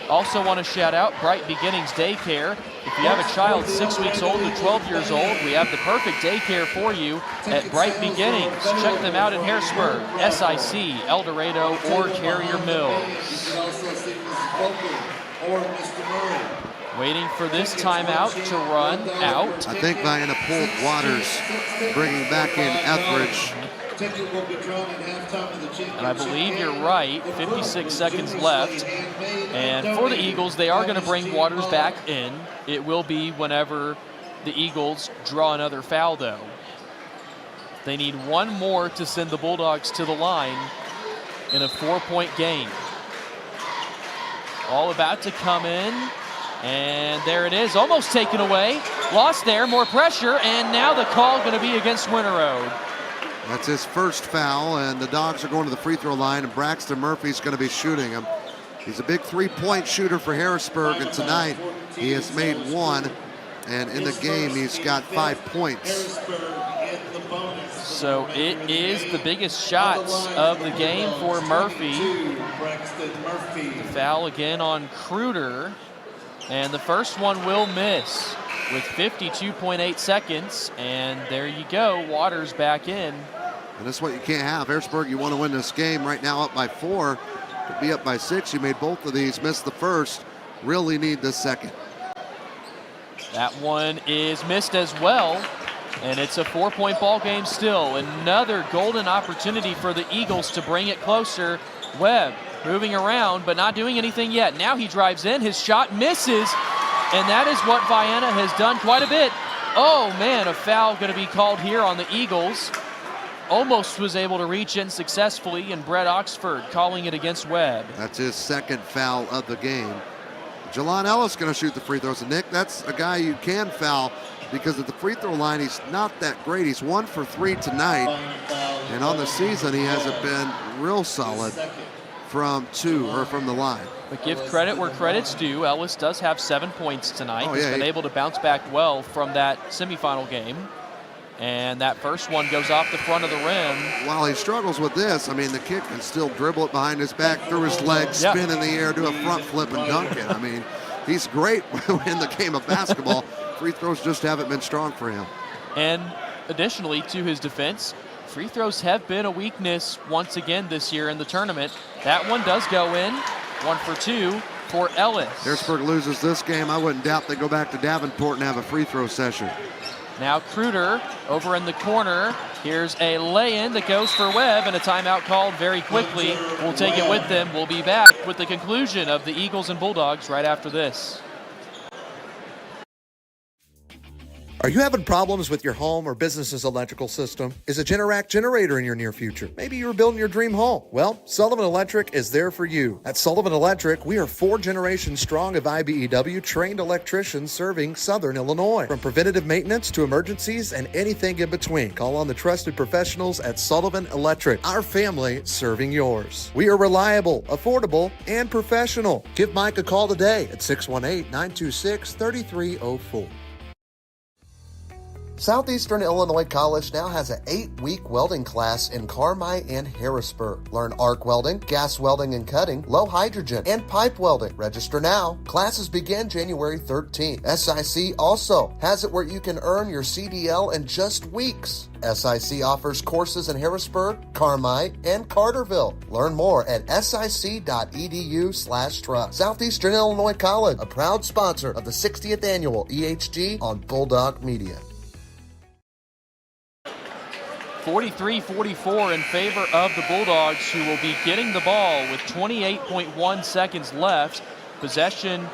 Also want to shout out Bright Beginnings Daycare. If you have a child 6 weeks old to 12 years old, we have the perfect daycare for you at Bright Beginnings. Check them out in Harrisburg, SIC, Eldorado, or Carrier Mills. Waiting for this timeout to run out. I think Vienna pulled Waters, bringing back in Etheridge. And I believe you're right, 56 seconds left. And for the Eagles, they are going to bring Waters back in. It will be whenever the Eagles draw another foul, though. They need one more to send the Bulldogs to the line in a 4-point game. All about to come in, and there it is, almost taken away. Lost there, more pressure, and now the call going to be against Winterode. That's his first foul, and the Dogs are going to the free throw line, and Braxton Murphy's going to be shooting him. He's a big three-point shooter for Harrisburg, and tonight he has made one, and in the game he's got 5 points. So it is the biggest shots of the game for Murphy. The foul again on Kruder, and the first one will miss with 52.8 seconds, and there you go, Waters back in. And that's what you can't have. Harrisburg, you want to win this game right now up by 4. Could be up by 6. You made both of these, missed the first. Really need the second. That one is missed as well, and it's a 4-point ball game still. Another golden opportunity for the Eagles to bring it closer. Webb moving around, but not doing anything yet. Now he drives in, his shot misses, and that is what Vienna has done quite a bit. Oh man, a foul going to be called here on the Eagles. Almost was able to reach in successfully, and Brett Oxford calling it against Webb. That's his second foul of the game. Jelon Ellis going to shoot the free throws. And Nick, that's a guy you can foul because at the free throw line, he's not that great. He's 1 for 3 tonight. And on the season, he hasn't been real solid from the line. But give credit where credit's due. Ellis does have 7 points tonight. He's been able to bounce back well from that semifinal game. And that first one goes off the front of the rim. While he struggles with this, I mean, the kid can still dribble it behind his back, through his legs, spin in the air, do a front flip, and dunk it. I mean, he's great in the game of basketball. Free throws just haven't been strong for him. And additionally, to his defense, free throws have been a weakness once again this year in the tournament. That one does go in. 1 for 2 for Ellis. Harrisburg loses this game. I wouldn't doubt they go back to Davenport and have a free throw session. Now Kruder over in the corner. Here's a lay-in that goes for Webb, and a timeout called very quickly. We'll take it with them. We'll be back with the conclusion of the Eagles and Bulldogs right after this. Are you having problems with your home or business's electrical system? Is a Generac generator in your near future? Maybe you're building your dream home. Well, Sullivan Electric is there for you. At Sullivan Electric, we are 4 generations strong of IBEW trained electricians serving Southern Illinois. From preventative maintenance to emergencies and anything in between, call on the trusted professionals at Sullivan Electric, our family serving yours. We are reliable, affordable, and professional. Give Mike a call today at 618-926-3304. Southeastern Illinois College now has an 8-week welding class in Carmi and Harrisburg. Learn arc welding, gas welding and cutting, low hydrogen, and pipe welding. Register now. Classes begin January 13th. SIC also has it where you can earn your CDL in just weeks. SIC offers courses in Harrisburg, Carmi, and Carterville. Learn more at sic.edu/trust. Southeastern Illinois College, a proud sponsor of the 60th Annual EHG on Bulldog Media. 43-44 in favor of the Bulldogs, who will be getting the ball with 28.1 seconds left. Possession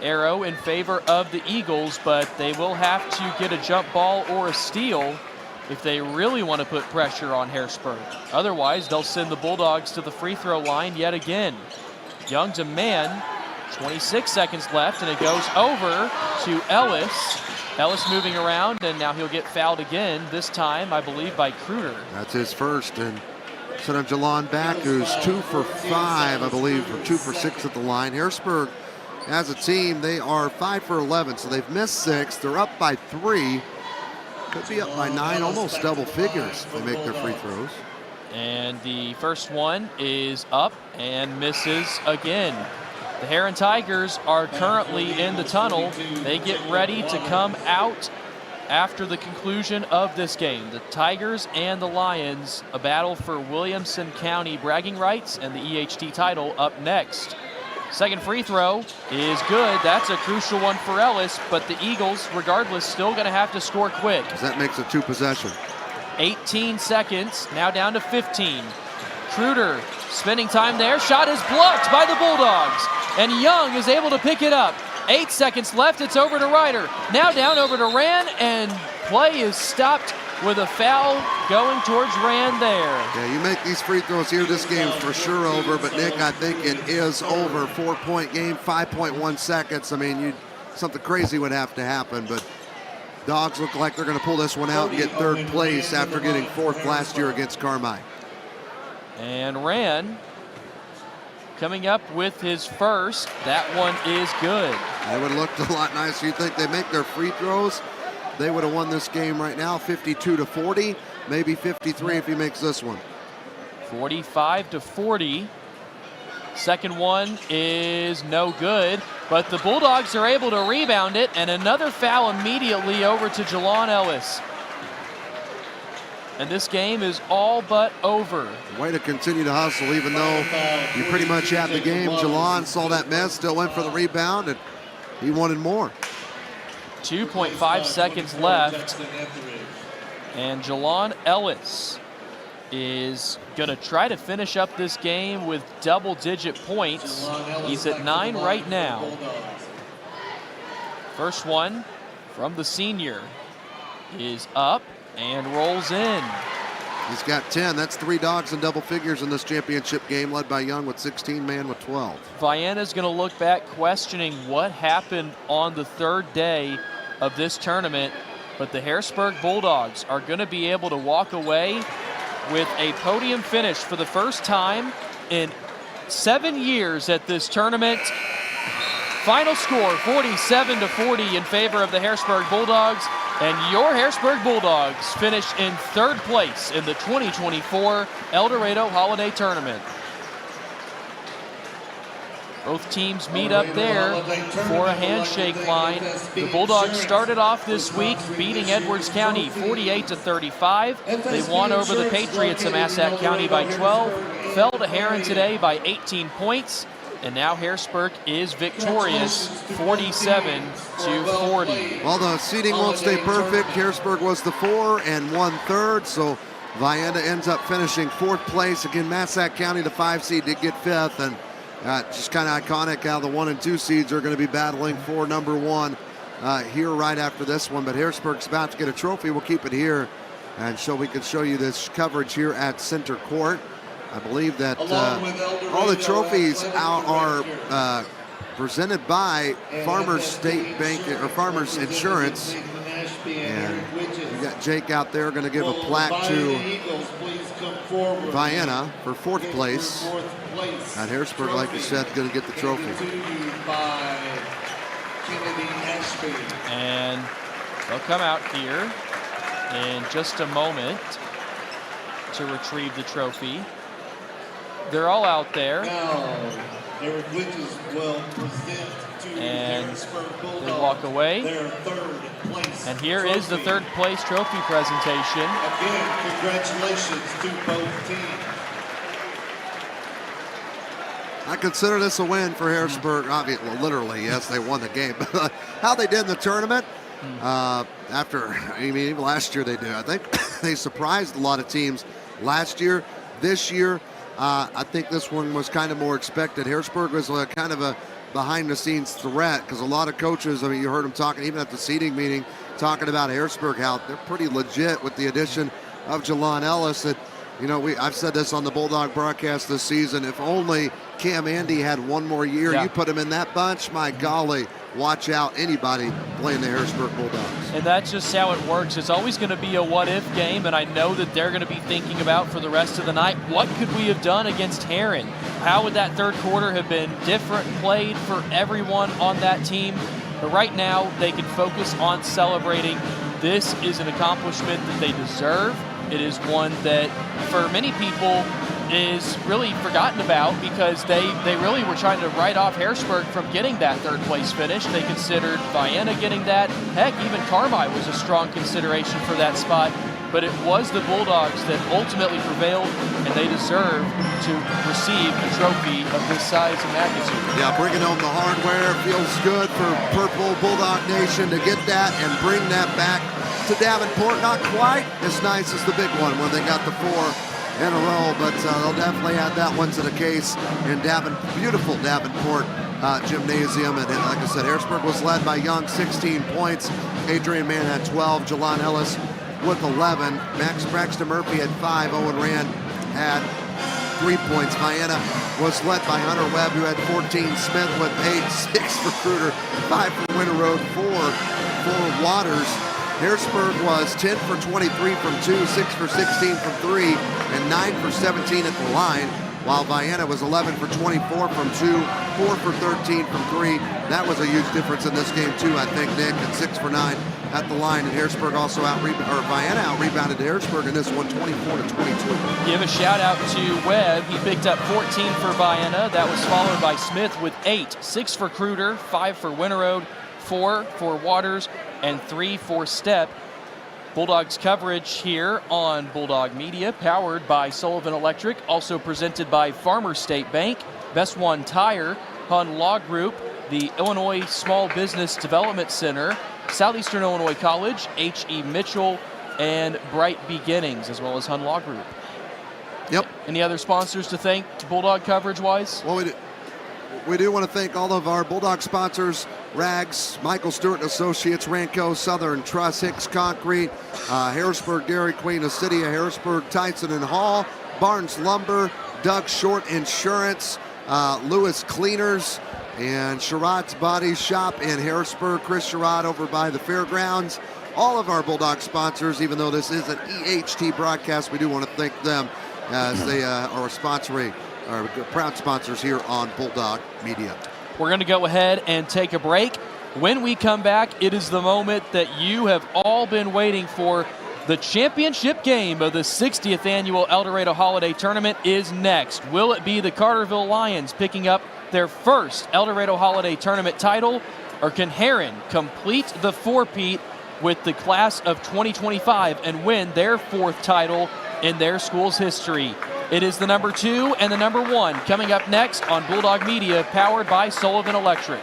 arrow in favor of the Eagles, but they will have to get a jump ball or a steal if they really want to put pressure on Harrisburg. Otherwise, they'll send the Bulldogs to the free throw line yet again. Young to man, 26 seconds left, and it goes over to Ellis. Ellis moving around, and now he'll get fouled again, this time, I believe, by Kruder. That's his first, and instead of Jelon back, who's 2 for 5, I believe, or 2 for 6 at the line. Harrisburg, as a team, they are 5 for 11, so they've missed 6. They're up by 3. Could be up by 9, almost double figures if they make their free throws. And the first one is up and misses again. The Heron Tigers are currently in the tunnel. They get ready to come out after the conclusion of this game. The Tigers and the Lions, a battle for Williamson County bragging rights and the EHT title up next. Second free throw is good. That's a crucial one for Ellis, but the Eagles, regardless, still going to have to score quick. That makes it 2 possession. 18 seconds, now down to 15. Kruder spending time there. Shot is blocked by the Bulldogs, and Young is able to pick it up. 8 seconds left. It's over to Ryder. Now down over to Rand, and play is stopped with a foul going towards Rand there. Yeah, you make these free throws here, this game's for sure over. But, Nick, I think it is over. 4-point game, 5.1 seconds. I mean, something crazy would have to happen. But Dogs look like they're going to pull this one out and get third place after getting fourth last year against Carmi. And Rand coming up with his first. That one is good. They would have looked a lot nicer. You think they make their free throws, they would have won this game right now, 52-40, maybe 53 if he makes this one. 45-40. Second one is no good, but the Bulldogs are able to rebound it, and another foul immediately over to Jelon Ellis. And this game is all but over. Way to continue to hustle, even though you pretty much had the game. Jelon saw that miss, still went for the rebound, and he wanted more. 2.5 seconds left, and Jelon Ellis is going to try to finish up this game with double-digit points. He's at 9 right now. First one from the senior is up and rolls in. He's got 10. That's 3 Dogs in double figures in this championship game, led by Young with 16, Man with 12. Vienna's going to look back questioning what happened on the third day of this tournament, but the Harrisburg Bulldogs are going to be able to walk away with a podium finish for the first time in 7 years at this tournament. Final score, 47-40 in favor of the Harrisburg Bulldogs, and your Harrisburg Bulldogs finish in third place in the 2024 Eldorado Holiday Tournament. Both teams meet up there for a handshake line. The Bulldogs started off this week beating Edwards County 48-35. They won over the Patriots of Massac County by 12, fell to Heron today by 18 points, and now Harrisburg is victorious 47-40. Well, the seeding won't stay perfect. Harrisburg was the 4 1/3, so Vienna ends up finishing 4th place. Again, Massac County, the 5 seed, did get 5th, and just kind of iconic how the 1 and 2 seeds are going to be battling for number 1 here right after this one. But Harrisburg's about to get a trophy. We'll keep it here, and so we can show you this coverage here at Center Court. I believe that all the trophies are presented by Farmers State Bank or Farmers Insurance. And you got Jake out there going to give a plaque to Vienna for 4th place. And Harrisburg, like you said, going to get the trophy. And they'll come out here in just a moment to retrieve the trophy. They're all out there. And they walk away. And here is the 3rd place trophy presentation. Again, congratulations to both teams. I consider this a win for Harrisburg. Obviously, well, literally, yes, they won the game. But how they did in the tournament, even last year they did. I think they surprised a lot of teams last year. This year, I think this one was kind of more expected. Harrisburg was kind of a behind-the-scenes threat because a lot of coaches, I mean, you heard them talking, even at the seating meeting, talking about Harrisburg, how they're pretty legit with the addition of Jelon Ellis. That, you know, I've said this on the Bulldog broadcast this season, if only Cam Andy had one more year, you put him in that bunch, my golly, watch out anybody playing the Harrisburg Bulldogs. And that's just how it works. It's always going to be a what-if game, and I know that they're going to be thinking about for the rest of the night, what could we have done against Heron? How would that third quarter have been different, played for everyone on that team? But right now, they can focus on celebrating. This is an accomplishment that they deserve. It is one that, for many people, is really forgotten about because they really were trying to write off Harrisburg from getting that 3rd place finish. They considered Vienna getting that. Heck, even Carmi was a strong consideration for that spot. But it was the Bulldogs that ultimately prevailed, and they deserve to receive a trophy of this size and magnitude. Yeah, bringing home the hardware feels good for Purple Bulldog Nation to get that and bring that back to Davenport. Not quite as nice as the big one when they got the 4 in a row, but they'll definitely add that one to the case in beautiful Davenport Gymnasium. And like I said, Harrisburg was led by Young, 16 points. Adrian Mann had 12. Jelon Ellis with 11. Max Braxton Murphy had 5. Owen Rand had 3 points. Vienna was led by Hunter Webb, who had 14. Smith with 8, 6 for Kruger, 5 for Winter Road, 4 for Waters. Harrisburg was 10 for 23 from 2, 6 for 16 from 3, and 9 for 17 at the line, while Vienna was 11 for 24 from 2, 4 for 13 from 3. That was a huge difference in this game too, I think, Nick, and 6 for 9 at the line. And Harrisburg also Vienna out-rebounded Harrisburg in this one, 24 to 22. Give a shout out to Webb. He picked up 14 for Vienna. That was followed by Smith with 8, 6 for Kruger, 5 for Winterode, 4 for Waters, and 3 for Stepp. Bulldogs coverage here on Bulldog Media, powered by Sullivan Electric, also presented by Farmers State Bank, Best One Tire, Hun Law Group, the Illinois Small Business Development Center, Southeastern Illinois College, H.E. Mitchell, and Bright Beginnings, as well as Hun Law Group. Yep. Any other sponsors to thank Bulldog coverage-wise? Well, we do want to thank all of our Bulldog sponsors: Rags, Michael Stewart and Associates, Ranco, Southern Truss, Hicks Concrete, Harrisburg Dairy Queen, the City of Harrisburg, Tyson and Hall, Barnes Lumber, Doug Short Insurance, Lewis Cleaners, and Sherrod's Body Shop in Harrisburg, Chris Sherrod over by the fairgrounds. All of our Bulldog sponsors, even though this is an EHT broadcast, we do want to thank them as they are proud sponsors here on Bulldog Media. We're going to go ahead and take a break. When we come back, it is the moment that you have all been waiting for. The championship game of the 60th annual Eldorado Holiday Tournament is next. Will it be the Carterville Lions picking up their first Eldorado Holiday Tournament title, or can Heron complete the four-peat with the class of 2025 and win their 4th title in their school's history? It is the number 2 and the number 1 coming up next on Bulldog Media, powered by Sullivan Electric.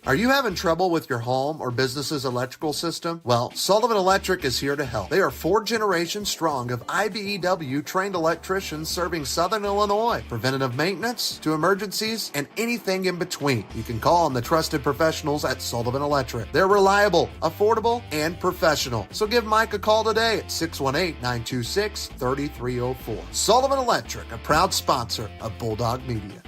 Are you having trouble with your home or business's electrical system? Well, Sullivan Electric is here to help. They are 4 generations strong of IBEW trained electricians serving Southern Illinois. Preventative maintenance to emergencies and anything in between. You can call on the trusted professionals at Sullivan Electric. They're reliable, affordable, and professional. So give Mike a call today at 618-926-3304. Sullivan Electric, a proud sponsor of Bulldog Media.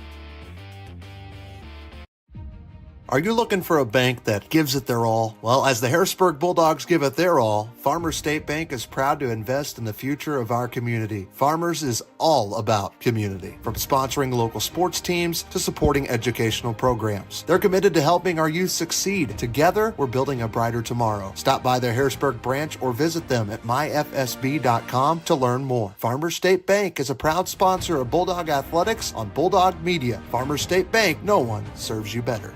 Are you looking for a bank that gives it their all? Well, as the Harrisburg Bulldogs give it their all, Farmers State Bank is proud to invest in the future of our community. Farmers is all about community, from sponsoring local sports teams to supporting educational programs. They're committed to helping our youth succeed. Together, we're building a brighter tomorrow. Stop by their Harrisburg branch or visit them at myfsb.com to learn more. Farmers State Bank is a proud sponsor of Bulldog Athletics on Bulldog Media. Farmers State Bank, no one serves you better.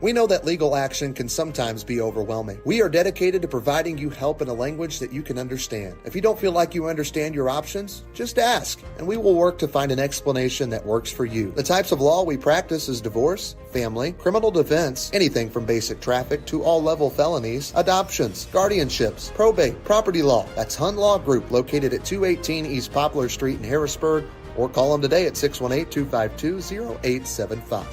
We know that legal action can sometimes be overwhelming. We are dedicated to providing you help in a language that you can understand. If you don't feel like you understand your options, just ask, and we will work to find an explanation that works for you. The types of law we practice is divorce, family, criminal defense, anything from basic traffic to all-level felonies, adoptions, guardianships, probate, property law. That's Hun Law Group, located at 218 East Poplar Street in Harrisburg, or call them today at 618-252-0875.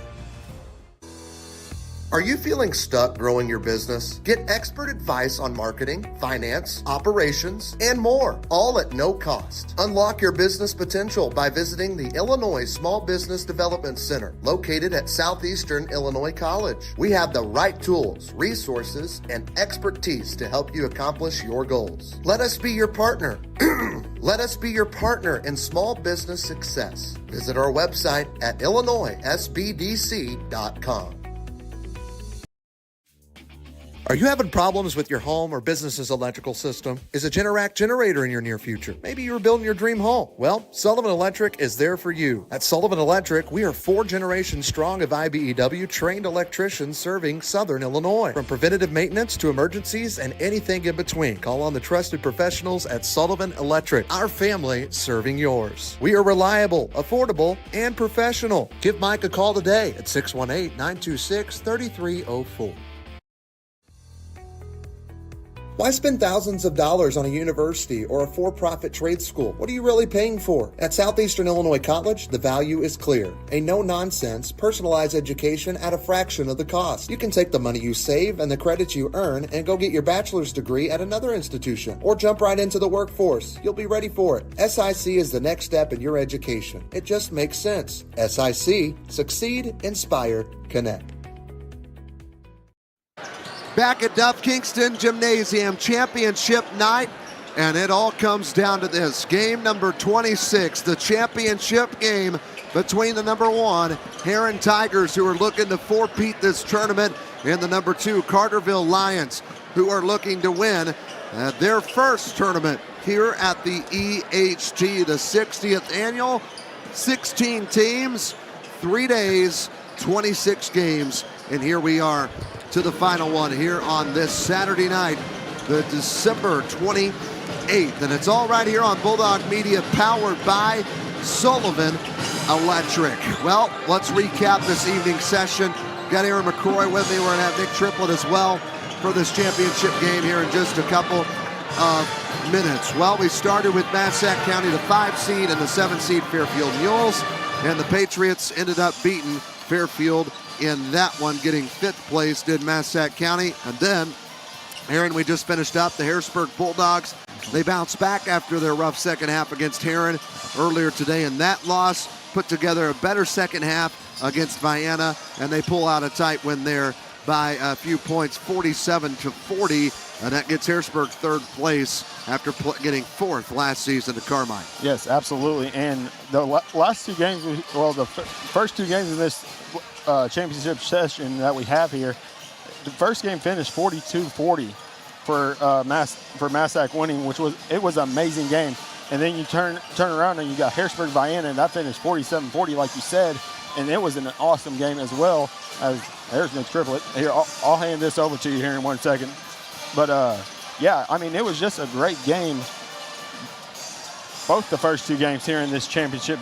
Are you feeling stuck growing your business? Get expert advice on marketing, finance, operations, and more, all at no cost. Unlock your business potential by visiting the Illinois Small Business Development Center, located at Southeastern Illinois College. We have the right tools, resources, and expertise to help you accomplish your goals. Let us be your partner. Let us be your partner in small business success. Visit our website at illinoissbdc.com. Are you having problems with your home or business's electrical system? Is a Generac generator in your near future? Maybe you're building your dream home. Well, Sullivan Electric is there for you. At Sullivan Electric, we are 4 generations strong of IBEW trained electricians serving Southern Illinois. From preventative maintenance to emergencies and anything in between, call on the trusted professionals at Sullivan Electric, our family serving yours. We are reliable, affordable, and professional. Give Mike a call today at 618-926-3304. Why spend thousands of dollars on a university or a for-profit trade school? What are you really paying for? At Southeastern Illinois College, the value is clear. A no-nonsense, personalized education at a fraction of the cost. You can take the money you save and the credits you earn and go get your bachelor's degree at another institution, or jump right into the workforce. You'll be ready for it. SIC is the next step in your education. It just makes sense. SIC, succeed, inspire, connect. Back at Duff Kingston Gymnasium, championship night, and it all comes down to this. Game number 26, the championship game between the number 1 Heron Tigers, who are looking to four-peat this tournament, and the number 2 Carterville Lions, who are looking to win their first tournament here at the EHT, the 60th annual. 16 teams, 3 days, 26 games, and here we are to the final one here on this Saturday night, the December 28th. And it's all right here on Bulldog Media, powered by Sullivan Electric. Well, let's recap this evening's session. Got Aaron McCroy with me. We're going to have Nick Triplett as well for this championship game here in just a couple of minutes. Well, we started with Massac County, the 5 seed, and the 7 seed Fairfield Mules. And the Patriots ended up beating Fairfield in that one, getting 5th place, did Massac County. And then, Heron, we just finished up, the Harrisburg Bulldogs. They bounced back after their rough second half against Heron earlier today, and that loss put together a better second half against Vienna, and they pull out a tight win there by a few points, 47-40, and that gets Harrisburg 3rd place after getting 4th last season to Carmine. Yes, absolutely. And the last 2 games, the first 2 games in this championship session that we have here, the first game finished 42-40 for Massac winning, which was an amazing game. And then you turn around and you got Harrisburg Vienna, and that finished 47-40, like you said, and it was an awesome game as well. As there's Nick Triplett. Here, I'll hand this over to you here in 1 second. But yeah, I mean, it was just a great game. Both the first 2 games here in this championship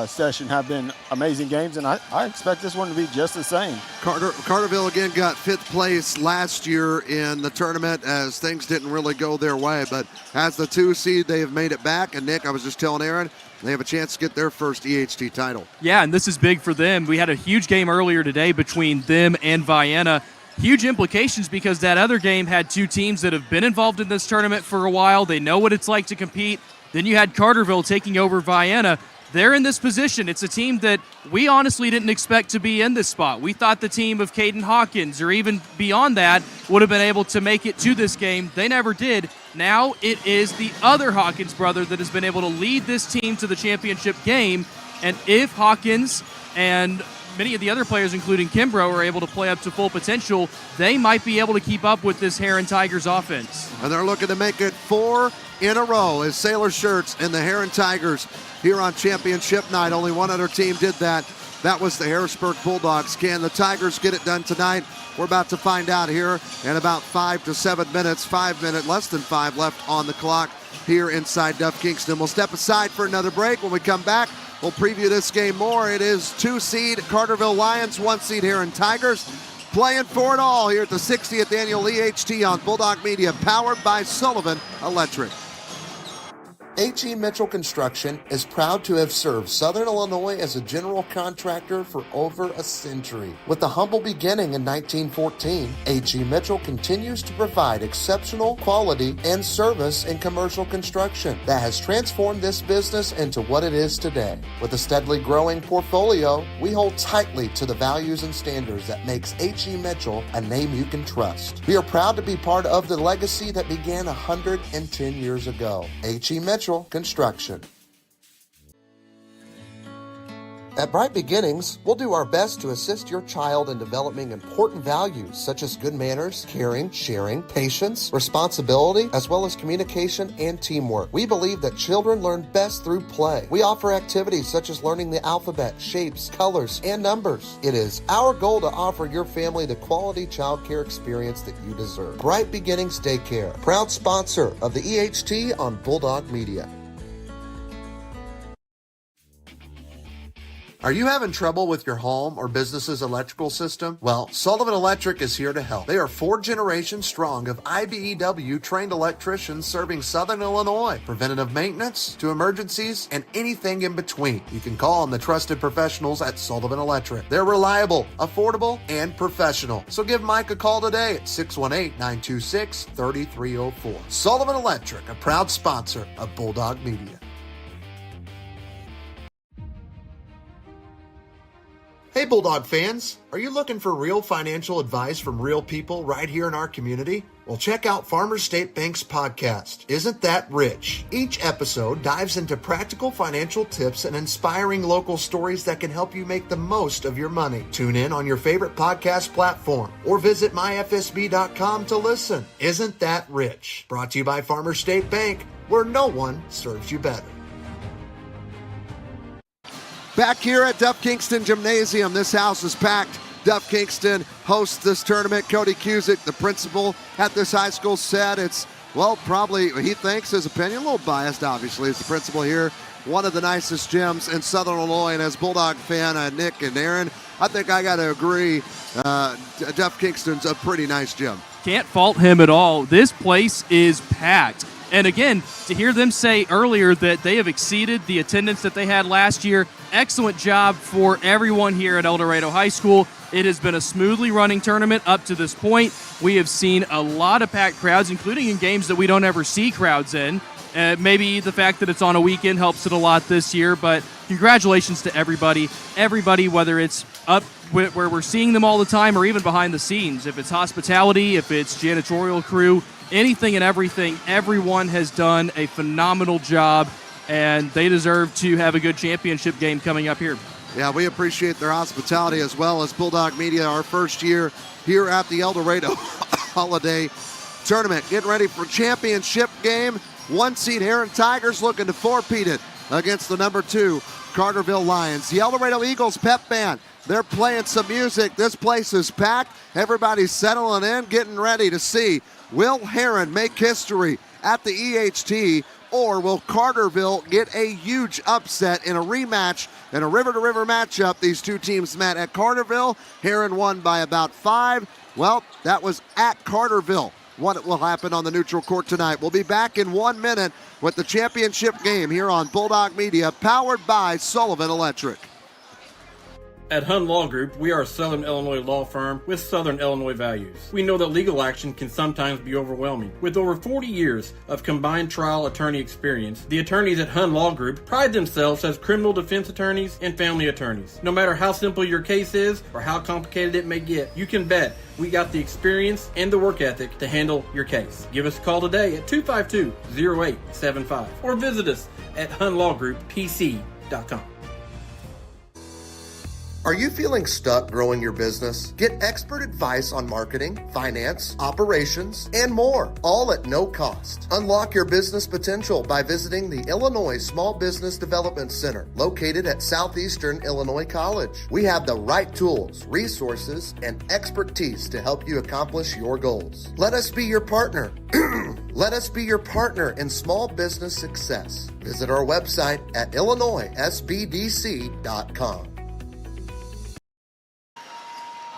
session have been amazing games, and I expect this one to be just the same. Carterville again got 5th place last year in the tournament as things didn't really go their way, but as the 2 seed, they have made it back. And Nick, I was just telling Aaron, they have a chance to get their first EHT title. Yeah, and this is big for them. We had a huge game earlier today between them and Vienna. Huge implications because that other game had 2 teams that have been involved in this tournament for a while. They know what it's like to compete. Then you had Carterville taking over Vienna. They're in this position. It's a team that we honestly didn't expect to be in this spot. We thought the team of Caden Hawkins, or even beyond that, would have been able to make it to this game. They never did. Now it is the other Hawkins brother that has been able to lead this team to the championship game. And if Hawkins and many of the other players, including Kimbrough, are able to play up to full potential, they might be able to keep up with this Heron Tigers offense. And they're looking to make it 4 in a row as Sailor Shirts and the Heron Tigers here on championship night. Only one other team did that. That was the Harrisburg Bulldogs. Can the Tigers get it done tonight? We're about to find out here in about 5 to 7 minutes. Less than 5 left on the clock here inside Duff Kingston. We'll step aside for another break. When we come back, we'll preview this game more. It is 2 seed Carterville Lions, 1 seed Heron Tigers, playing for it all here at the 60th annual EHT on Bulldog Media, powered by Sullivan Electric. H.E. Mitchell Construction is proud to have served Southern Illinois as a general contractor for over a century. With a humble beginning in 1914, H.E. Mitchell continues to provide exceptional quality and service in commercial construction that has transformed this business into what it is today. With a steadily growing portfolio, we hold tightly to the values and standards that makes H.E. Mitchell a name you can trust. We are proud to be part of the legacy that began 110 years ago. H.E. Mitchell Construction. At Bright Beginnings, we'll do our best to assist your child in developing important values such as good manners, caring, sharing, patience, responsibility, as well as communication and teamwork. We believe that children learn best through play. We offer activities such as learning the alphabet, shapes, colors, and numbers. It is our goal to offer your family the quality child care experience that you deserve. Bright Beginnings Daycare, proud sponsor of the EHT on Bulldog Media. Are you having trouble with your home or business's electrical system? Well, Sullivan Electric is here to help. They are 4 generations strong of IBEW trained electricians serving Southern Illinois. Preventative maintenance to emergencies and anything in between. You can call on the trusted professionals at Sullivan Electric. They're reliable, affordable, and professional. So give Mike a call today at 618-926-3304. Sullivan Electric, a proud sponsor of Bulldog Media. Hey Bulldog fans, are you looking for real financial advice from real people right here in our community? Well, check out Farmers State Bank's podcast, Isn't That Rich? Each episode dives into practical financial tips and inspiring local stories that can help you make the most of your money. Tune in on your favorite podcast platform or visit myfsb.com to listen. Isn't That Rich? Brought to you by Farmers State Bank, where no one serves you better. Back here at Duff Kingston Gymnasium, this house is packed. Duff Kingston hosts this tournament. Cody Cusick, the principal at this high school, said it's, well, probably, he thinks his opinion, a little biased, obviously, as the principal here. One of the nicest gyms in Southern Illinois, and as Bulldog fan, Nick and Aaron, I think I got to agree, Duff Kingston's a pretty nice gym. Can't fault him at all. This place is packed. And again, to hear them say earlier that they have exceeded the attendance that they had last year, excellent job for everyone here at Eldorado High School. It has been a smoothly running tournament up to this point. We have seen a lot of packed crowds, including in games that we don't ever see crowds in. Maybe the fact that it's on a weekend helps it a lot this year, but congratulations to everybody. Everybody, whether it's up where we're seeing them all the time or even behind the scenes. If it's hospitality, if it's janitorial crew, anything and everything, everyone has done a phenomenal job, and they deserve to have a good championship game coming up here. Yeah, we appreciate their hospitality as well as Bulldog Media, our first year here at the Eldorado Holiday Tournament. Getting ready for championship game. 1-seed Heron Tigers looking to four-peat it against the number 2 Carterville Lions. The Eldorado Eagles pep band, they're playing some music. This place is packed. Everybody's settling in, getting ready to see, will Heron make history at the EHT, or will Carterville get a huge upset in a rematch in a river-to-river matchup? These two teams met at Carterville. Heron won by about 5. Well, that was at Carterville. What will happen on the neutral court tonight? We'll be back in 1 minute with the championship game here on Bulldog Media, powered by Sullivan Electric. At Hun Law Group, we are a Southern Illinois law firm with Southern Illinois values. We know that legal action can sometimes be overwhelming. With over 40 years of combined trial attorney experience, the attorneys at Hun Law Group pride themselves as criminal defense attorneys and family attorneys. No matter how simple your case is or how complicated it may get, you can bet we got the experience and the work ethic to handle your case. Give us a call today at 252-0875 or visit us at hunlawgrouppc.com. Are you feeling stuck growing your business? Get expert advice on marketing, finance, operations, and more, all at no cost. Unlock your business potential by visiting the Illinois Small Business Development Center, located at Southeastern Illinois College. We have the right tools, resources, and expertise to help you accomplish your goals. Let us be your partner. Let us be your partner in small business success. Visit our website at illinoissbdc.com.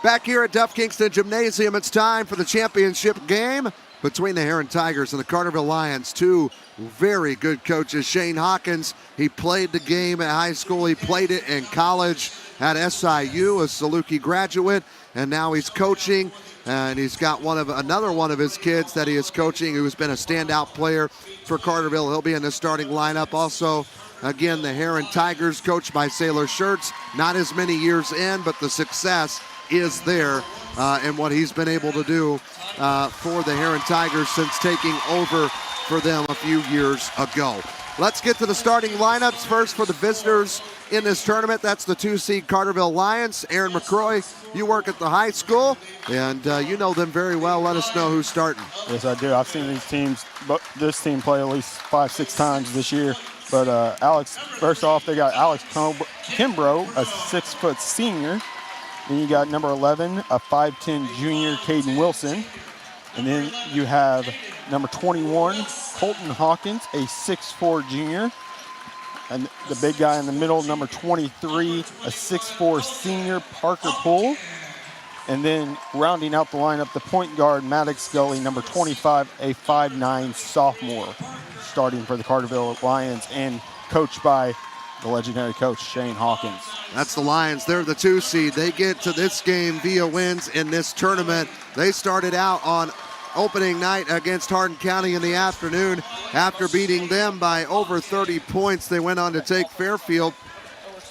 Back here at Duff Kingston Gymnasium, it's time for the championship game between the Heron Tigers and the Carterville Lions. Two very good coaches. Shane Hawkins, he played the game at high school. He played it in college at SIU, a Saluki graduate, and now he's coaching. And he's got another one of his kids that he is coaching who's been a standout player for Carterville. He'll be in the starting lineup. Also, again, the Heron Tigers, coached by Sailor Shirts. Not as many years in, but the success is there and what he's been able to do for the Heron Tigers since taking over for them a few years ago. Let's get to the starting lineups first for the visitors in this tournament. That's the 2-seed Carterville Lions. Aaron McCroy, you work at the high school, and you know them very well. Let us know who's starting. Yes, I do. I've seen this team play at least 5-6 times this year. But Alex, first off, they got Alex Kimbrough, a 6-foot senior. Then you got number 11, a 5'10 junior, Caden Wilson. And then you have number 21, Colton Hawkins, a 6'4 junior. And the big guy in the middle, number 23, a 6'4" senior, Parker Poole. And then rounding out the lineup, the point guard, Maddox Scully, number 25, a 5'9" sophomore, starting for the Carterville Lions and coached by the legendary coach, Shane Hawkins. That's the Lions. They're the 2 seed. They get to this game via wins in this tournament. They started out on opening night against Hardin County in the afternoon. After beating them by over 30 points, they went on to take Fairfield,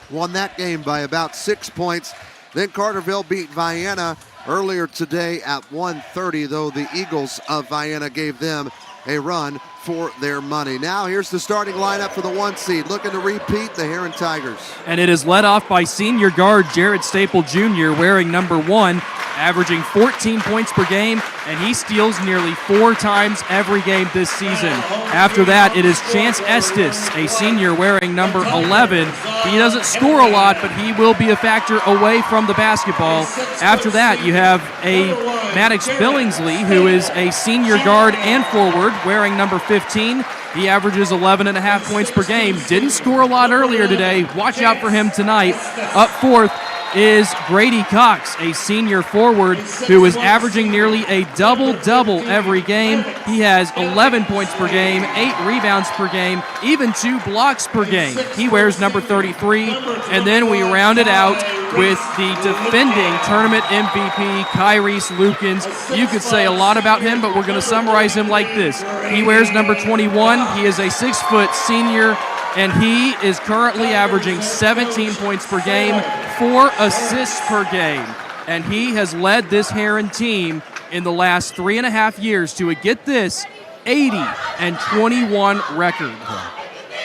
won that game by about 6 points. Then Carterville beat Vienna earlier today at 1:30, though the Eagles of Vienna gave them a run for their money. Now here's the starting lineup for the 1 seed. Looking to repeat, the Heron Tigers. And it is led off by senior guard Jared Staple Jr. wearing number 1, averaging 14 points per game, and he steals nearly 4 times every game this season. After that, it is Chance Estes, a senior wearing number 11. He doesn't score a lot, but he will be a factor away from the basketball. After that, you have a Maddox Billingsley, who is a senior guard and forward wearing number 15. He averages 11.5 points per game. Didn't score a lot earlier today. Watch out for him tonight. Up fourth is Grady Cox, a senior forward who is averaging nearly a double-double every game. He has 11 points per game, 8 rebounds per game, even 2 blocks per game. He wears number 33, and then we round it out with the defending tournament MVP, Kyrese Lukens. You could say a lot about him, but we're going to summarize him like this. He wears number 21. He is a 6-foot senior, and he is currently averaging 17 points per game, 4 assists per game. And he has led this Heron team in the last 3.5 years to a, get this, 80-21 record.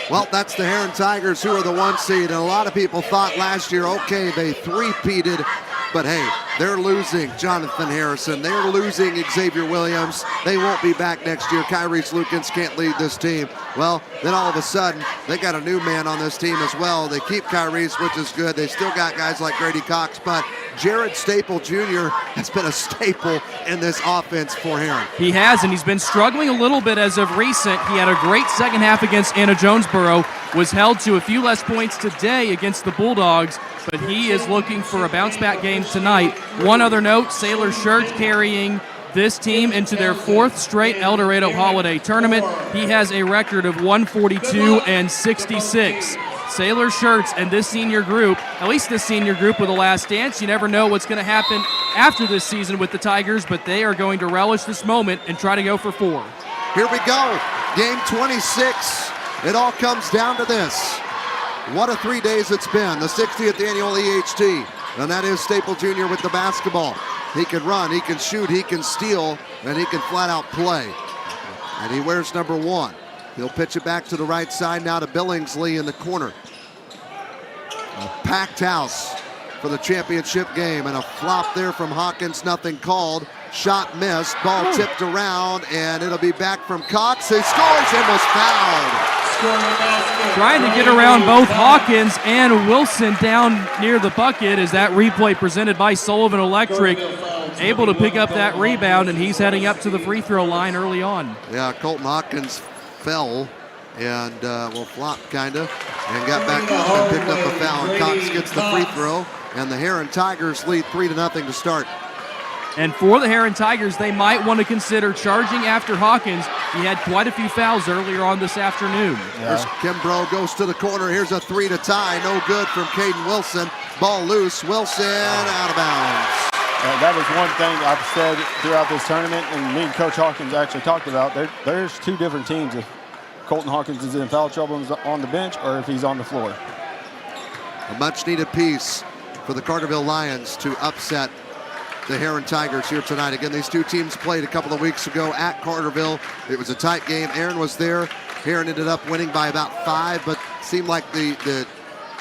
Well, that's the Heron Tigers, who are the 1 seed. And a lot of people thought last year, okay, they three-peated. But hey, they're losing Jonathan Harrison. They're losing Xavier Williams. They won't be back next year. Kyrese Lukens can't lead this team. Well, then all of a sudden, they got a new man on this team as well. They keep Kyrese, which is good. They still got guys like Grady Cox, but Jared Staple Jr. has been a staple in this offense for Heron. He has, and he's been struggling a little bit as of recent. He had a great second half against Anna Jonesboro, was held to a few less points today against the Bulldogs, but he is looking for a bounce-back game tonight. One other note, Sailor Shirt carrying this team into their 4th straight Eldorado Holiday Tournament. He has a record of 142-66. Sailor Shirts and this senior group, at least this senior group with the last dance, you never know what's going to happen after this season with the Tigers, but they are going to relish this moment and try to go for 4. Here we go, game 26. It all comes down to this. What a 3 days it's been, the 60th annual EHT, and that is Staple Jr. with the basketball. He can run, he can shoot, he can steal, and he can flat out play. And he wears number 1. He'll pitch it back to the right side now to Billingsley in the corner. A packed house for the championship game, and a flop there from Hawkins, nothing called. Shot missed, ball tipped around, and it'll be back from Cox. He scores and was fouled. Trying to get around both Hawkins and Wilson down near the bucket as that replay presented by Sullivan Electric, able to pick up that rebound, and he's heading up to the free throw line early on. Yeah, Colton Hawkins fell and flopped kind of, and got back up and picked up a foul, and Cox gets the free throw, and the Heron Tigers lead 3-0 to start. And for the Heron Tigers, they might want to consider charging after Hawkins. He had quite a few fouls earlier on this afternoon. There's Kimbrough, goes to the corner. Here's a 3 to tie. No good from Caden Wilson. Ball loose. Wilson out of bounds. That is one thing I've said throughout this tournament, and me and Coach Hawkins actually talked about. There's 2 different teams if Colton Hawkins is in foul trouble and is on the bench, or if he's on the floor. A much-needed piece for the Carterville Lions to upset the Heron Tigers here tonight. Again, these 2 teams played a couple of weeks ago at Carterville. It was a tight game. Aaron was there. Heron ended up winning by about 5, but seemed like the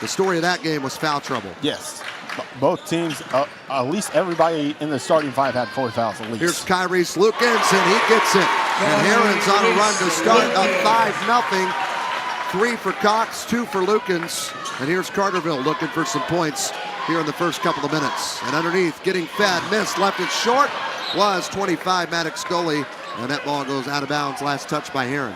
story of that game was foul trouble. Yes. Both teams, at least everybody in the starting 5 had 4 fouls at least. Here's Kyrese Lukens, and he gets it. And Heron's on a run to start up 5-0. 3 for Cox, 2 for Lukens. And here's Carterville looking for some points here in the first couple of minutes. And underneath, getting fed, missed, left it short, was 25, Maddox Scully. And that ball goes out of bounds, last touch by Heron.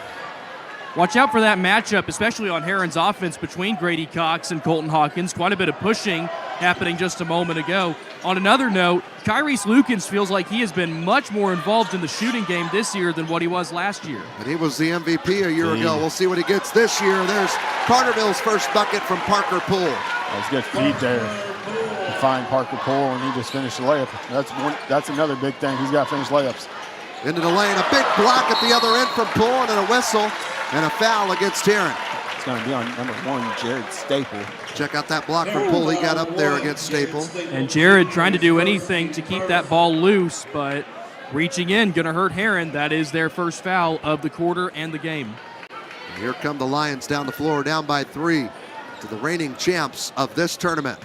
Watch out for that matchup, especially on Heron's offense between Grady Cox and Colton Hawkins. Quite a bit of pushing happening just a moment ago. On another note, Kyrese Lukens feels like he has been much more involved in the shooting game this year than what he was last year. And he was the MVP a year ago. We'll see what he gets this year. There's Carterville's first bucket from Parker Poole. That's good feed there to find Parker Poole, and he just finished the layup. That's another big thing. He's got to finish layups. Into the lane, a big block at the other end from Poole, and then a whistle and a foul against Heron. It's going to be on number 1, Jared Staple. Check out that block from Poole. He got up there against Staple. And Jared trying to do anything to keep that ball loose, but reaching in, going to hurt Heron. That is their first foul of the quarter and the game. And here come the Lions down the floor, down by 3 to the reigning champs of this tournament.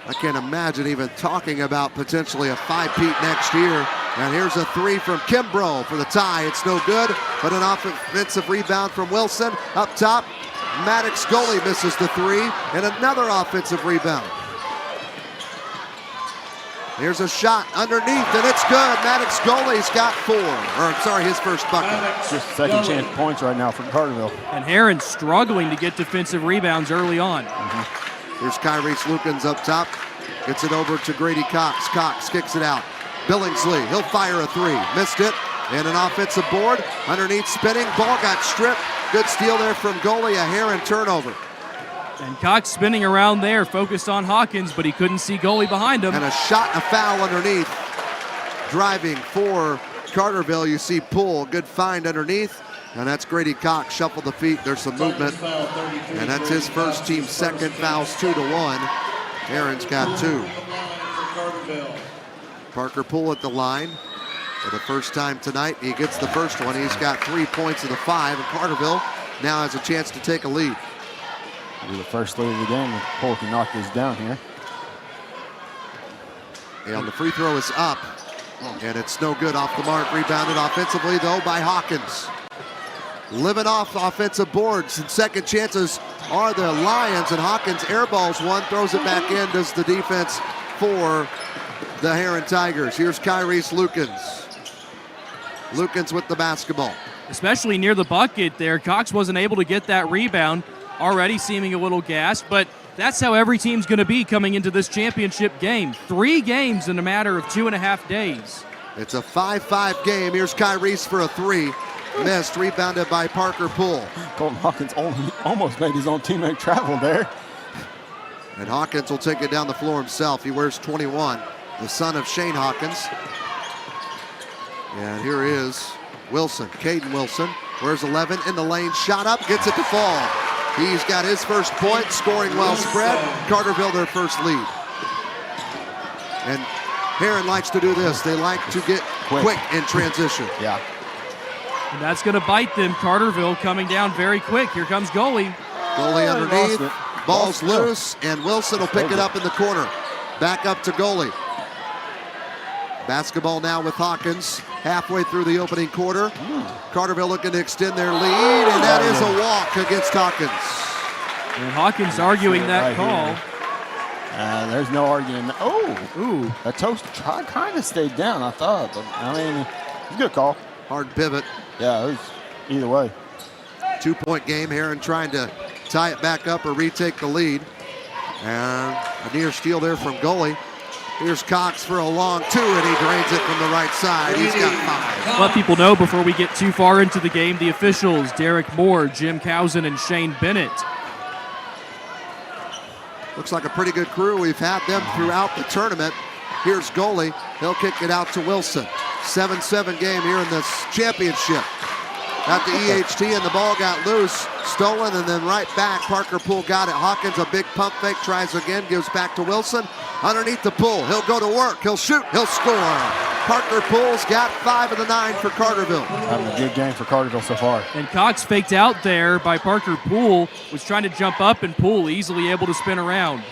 I can't imagine even talking about potentially a 5-peat next year. And here's a 3 from Kimbrough for the tie. It's no good, but an offensive rebound from Wilson. Up top, Maddox goalie misses the 3, and another offensive rebound. Here's a shot underneath, and it's good. Maddox goalie's got 4, his first bucket. Just second chance points right now for Carterville. And Heron struggling to get defensive rebounds early on. Here's Kyrese Lukens up top. Gets it over to Grady Cox. Cox kicks it out. Billingsley, he'll fire a 3. Missed it. And an offensive board. Underneath spinning. Ball got stripped. Good steal there from goalie. A Heron turnover. And Cox spinning around there, focused on Hawkins, but he couldn't see goalie behind him. And a shot and a foul underneath. Driving for Carterville. You see Poole. Good find underneath. And that's Grady Cox. Shuffle the feet. There's some movement. And that's his first team second. Fouls 2-1. Heron's got 2. Parker Poole at the line for the first time tonight. He gets the first one. He's got 3 points of the 5. And Carterville now has a chance to take a lead. It'll be the first lead of the game if Poole can knock this down here. And the free throw is up. And it's no good off the mark. Rebounded offensively, though, by Hawkins. Living off offensive boards, and second chances are the Lions, and Hawkins airballs one, throws it back in, does the defense for the Heron Tigers. Here's Kyrese Lukens. Lukens with the basketball. Especially near the bucket there, Cox wasn't able to get that rebound, already seeming a little gassed, but that's how every team's going to be coming into this championship game. 3 games in a matter of 2.5 days. It's a 5-5 game. Here's Kyrese for a 3. Missed, rebounded by Parker Poole. Colton Hawkins almost made his own teammate travel there. And Hawkins will take it down the floor himself. He wears 21, the son of Shane Hawkins. And here is Wilson, Caden Wilson. Wears 11 in the lane, shot up, gets it to fall. He's got his first point, scoring well spread. Carterville their first lead. And Heron likes to do this. They like to get quick in transition. Yeah. And that's going to bite them. Carterville coming down very quick. Here comes goalie. Goalie underneath. Ball's loose, and Wilson will pick it up in the corner. Back up to goalie. Basketball now with Hawkins. Halfway through the opening quarter. Carterville looking to extend their lead, and that is a walk against Hawkins. And Hawkins arguing that call. There's no arguing. That toast kind of stayed down, I thought. But, I mean, it's a good call. Hard pivot. Yeah, it was either way. 2-point game. Heron trying to tie it back up or retake the lead. And a near steal there from goalie. Here's Cox for a long 2, and he drains it from the right side. He's got 5. Let people know before we get too far into the game, the officials, Derek Moore, Jim Cousin, and Shane Bennett. Looks like a pretty good crew. We've had them throughout the tournament. Here's goalie. He'll kick it out to Wilson. 7-7 game here in this championship. Got the EHT, and the ball got loose. Stolen, and then right back. Parker Poole got it. Hawkins, a big pump fake, tries again, gives back to Wilson. Underneath the Poole. He'll go to work. He'll shoot. He'll score. Parker Poole's got 5 of the 9 for Carterville. Having a good game for Carterville so far. And Cox faked out there by Parker Poole. Was trying to jump up, and Poole easily able to spin around.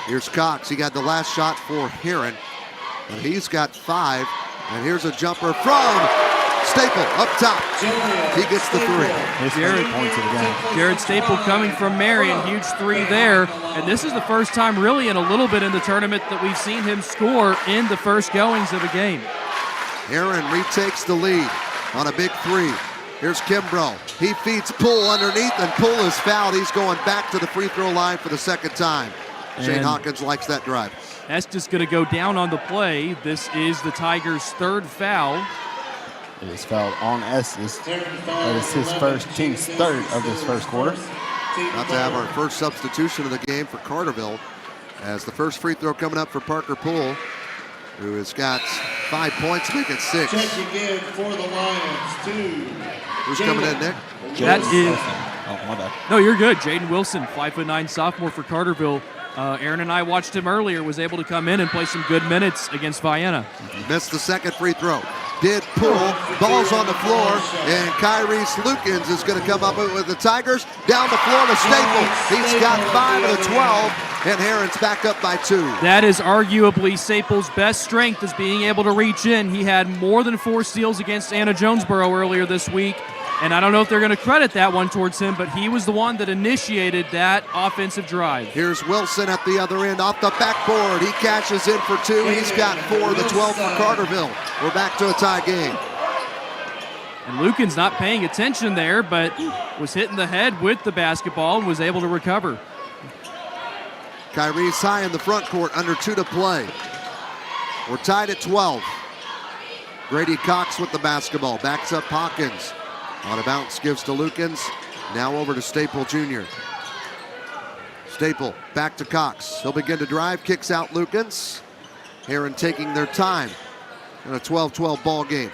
Here's Cox. He got the last shot for Heron. And he's got 5. And here's a jumper from Staple up top. He gets the 3. Jared Staple coming from Marion. Huge 3 there. And this is the first time really in a little bit in the tournament that we've seen him score in the first goings of a game. Heron retakes the lead on a big 3. Here's Kimbrough. He feeds Poole underneath, and Poole is fouled. He's going back to the free throw line for the second time. Shane Hawkins likes that drive. Estes going to go down on the play. This is the Tigers' third foul. It is fouled on Estes. That is his team's third of this first quarter. About to have our first substitution of the game for Carterville, as the first free throw coming up for Parker Poole, who has got 5 points, make it 6. Check again for the Lions, 2. Who's coming in, Nick? That is. Oh, my bad. No, you're good. Jaden Wilson, 5'9" sophomore for Carterville. Aaron and I watched him earlier, was able to come in and play some good minutes against Vienna. Missed the second free throw. Did Poole. Ball's on the floor, and Kyrie Lukens is going to come up with the Tigers. Down the floor to Staple. He's got 5 of the 12, and Heron's back up by 2. That is arguably Staples' best strength, is being able to reach in. He had more than 4 steals against Anna Jonesboro earlier this week. And I don't know if they're going to credit that one towards him, but he was the one that initiated that offensive drive. Here's Wilson at the other end off the backboard. He cashes in for 2. He's got 4 of the 12 for Carterville. We're back to a tie game. And Lucan's not paying attention there, but was hitting the head with the basketball and was able to recover. Kyrie's high in the front court, under 2 to play. We're tied at 12. Grady Cox with the basketball, backs up Hawkins. On a bounce, gives to Lukens. Now over to Staple Jr. Staple back to Cox. He'll begin to drive, kicks out Lukens. Heron taking their time in a 12-12 ball game.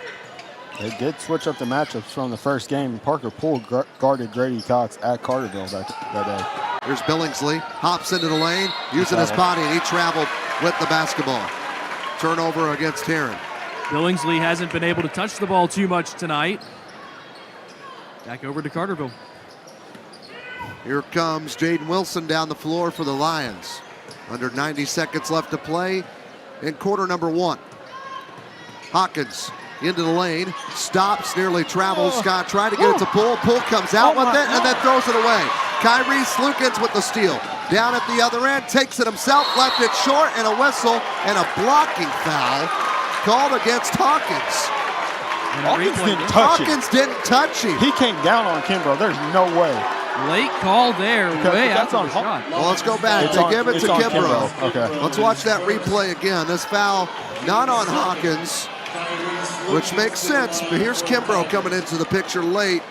They did switch up the matchups from the first game. Parker Poole guarded Grady Cox at Carterville that day. Here's Billingsley, hops into the lane, using his body, and he traveled with the basketball. Turnover against Heron. Billingsley hasn't been able to touch the ball too much tonight. Back over to Carterville. Here comes Jaden Wilson down the floor for the Lions. Under 90 seconds left to play in quarter number 1. Hawkins into the lane, stops, nearly travels. Scott tried to get it to Poole. Poole comes out with it and then throws it away. Kyrie Lukens with the steal. Down at the other end, takes it himself, left it short, and a whistle and a blocking foul called against Hawkins. Hawkins didn't touch him. He came down on Kimbrough. There's no way. Late call there, way that's after on the shot. Well, let's go back. They give it to Kimbrough. Okay. Let's watch that replay again. This foul not on Hawkins, which makes sense, but here's Kimbrough coming into the picture late.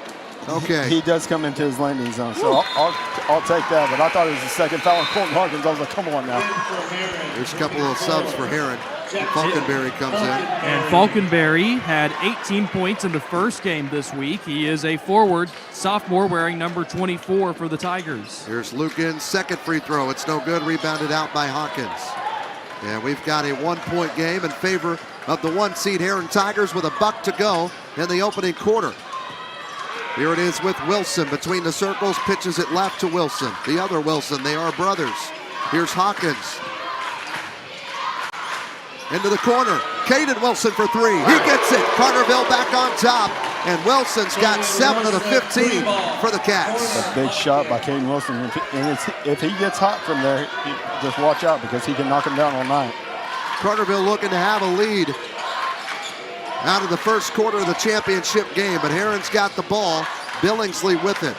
Okay. He does come into his landing zone, so I'll take that, but I thought it was the second foul on Colton Hawkins. I was like, come on now. There's a couple of subs for Heron. Falkenberry comes in. And Falkenberry had 18 points in the first game this week. He is a forward, sophomore, wearing number 24 for the Tigers. Here's Lukens, second free throw. It's no good, rebounded out by Hawkins. And we've got a 1-point game in favor of the 1-seed Heron Tigers with a buck to go in the opening quarter. Here it is with Wilson between the circles, pitches it left to Wilson. The other Wilson, they are brothers. Here's Hawkins. Into the corner, Caden Wilson for 3. He gets it. Carterville back on top, and Wilson's got 7 of the 15 for the Cats. A big shot by Caden Wilson, and if he gets hot from there, just watch out because he can knock him down all night. Carterville looking to have a lead out of the first quarter of the championship game, but Heron's got the ball. Billingsley with it.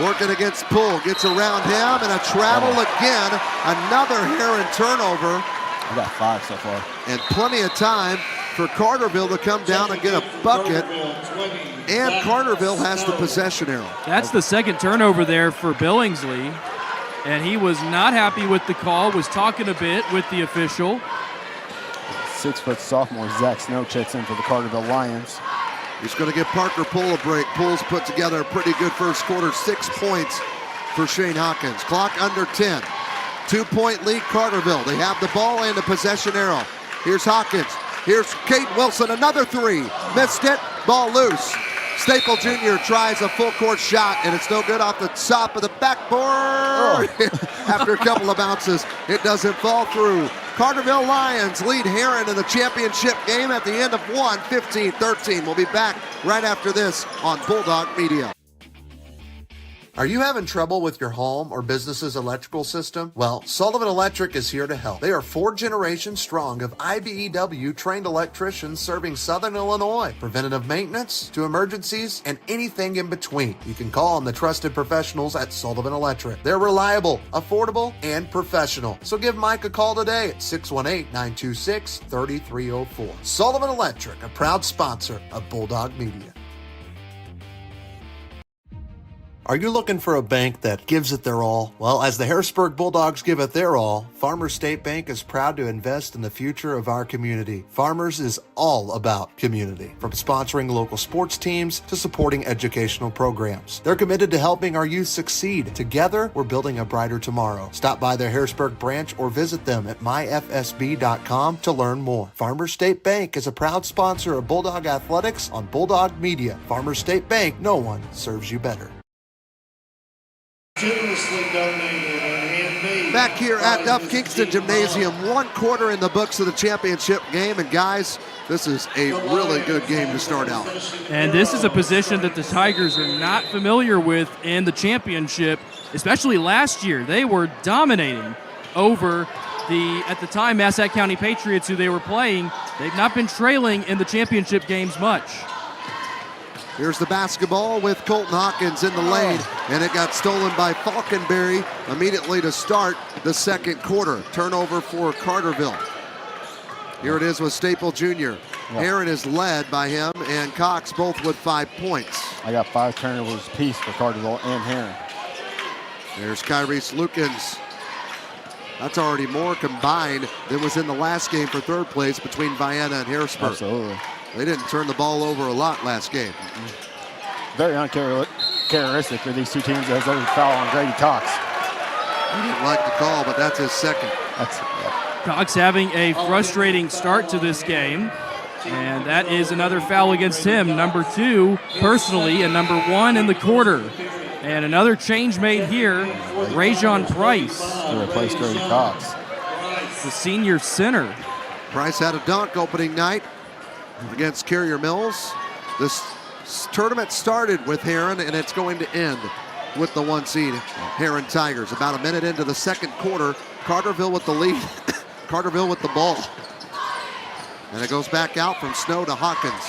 Working against Poole, gets around him, and a travel again. Another Heron turnover. We got 5 so far. And plenty of time for Carterville to come down and get a bucket. And Carterville has the possession arrow. That's the second turnover there for Billingsley. And he was not happy with the call, was talking a bit with the official. 6-foot sophomore Zach Snow checks in for the Carterville Lions. He's going to give Parker Poole a break. Poole's put together a pretty good first quarter, 6 points for Shane Hawkins. Clock under 10. 2-point lead, Carterville. They have the ball and the possession arrow. Here's Hawkins. Here's Caden Wilson, another 3. Missed it, ball loose. Staple Jr. tries a full court shot, and it's no good off the top of the backboard. After a couple of bounces, it doesn't fall through. Carterville Lions lead Heron in the championship game at the end of 1, 15-13. We'll be back right after this on Bulldog Media. Are you having trouble with your home or business's electrical system? Well, Sullivan Electric is here to help. They are 4 generations strong of IBEW trained electricians serving Southern Illinois. Preventative maintenance to emergencies and anything in between. You can call on the trusted professionals at Sullivan Electric. They're reliable, affordable, and professional. So give Mike a call today at 618-926-3304. Sullivan Electric, a proud sponsor of Bulldog Media. Are you looking for a bank that gives it their all? Well, as the Harrisburg Bulldogs give it their all, Farmers State Bank is proud to invest in the future of our community. Farmers is all about community, from sponsoring local sports teams to supporting educational programs. They're committed to helping our youth succeed. Together, we're building a brighter tomorrow. Stop by their Harrisburg branch or visit them at myfsb.com to learn more. Farmers State Bank is a proud sponsor of Bulldog Athletics on Bulldog Media. Farmers State Bank, no one serves you better. Generously donated and handmade. Back here at Duff Kingston Gymnasium, 1 quarter in the books of the championship game. And guys, this is a really good game to start out. And this is a position that the Tigers are not familiar with in the championship, especially last year. They were dominating over the, at the time, Massac County Patriots, who they were playing. They've not been trailing in the championship games much. Here's the basketball with Colton Hawkins in the lane, and it got stolen by Falconberry immediately to start the second quarter. Turnover for Carterville. Here it is with Staple Jr. Heron is led by him and Cox both with 5 points. I got 5 turnovers apiece for Carterville and Heron. There's Kyrese Lukens. That's already more combined than was in the last game for third place between Vienna and Harrisburg. Absolutely. They didn't turn the ball over a lot last game. Very uncharacteristic for these two teams as they foul on Grady Cox. He didn't like the call, but that's his second. Cox having a frustrating start to this game, and that is another foul against him, number 2 personally, and number 1 in the quarter. And another change made here, Rajon Price. To replace Grady Cox. The senior center. Price had a dunk opening night against Carrier Mills. This tournament started with Heron, and it's going to end with the 1 seed Heron Tigers. About a minute into the second quarter, Carterville with the lead. Carterville with the ball. And it goes back out from Snow to Hawkins.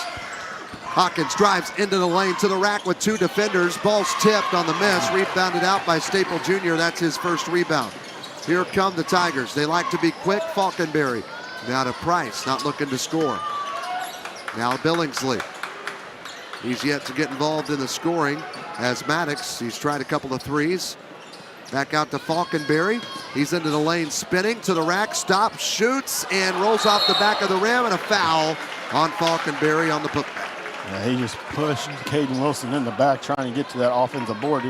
Hawkins drives into the lane to the rack with 2 defenders. Ball's tipped on the miss, rebounded out by Staple Jr. That's his first rebound. Here come the Tigers. They like to be quick. Falconberry now to Price, not looking to score. Now Billingsley. He's yet to get involved in the scoring as Maddox. He's tried a couple of threes. Back out to Falconberry. He's into the lane spinning to the rack. Stops, shoots, and rolls off the back of the rim, and a foul on Falconberry on the putback. Yeah, he just pushed Caden Wilson in the back trying to get to that offensive board.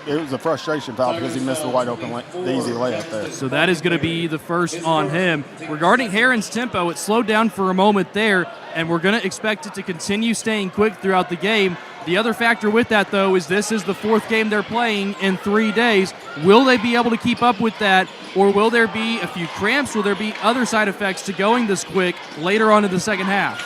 It was a frustration foul because he missed the wide open, the easy layup there. So that is going to be the first on him. Regarding Heron's tempo, it slowed down for a moment there, and we're going to expect it to continue staying quick throughout the game. The other factor with that, though, is this is the 4th game they're playing in 3 days. Will they be able to keep up with that, or will there be a few cramps? Will there be other side effects to going this quick later on in the second half?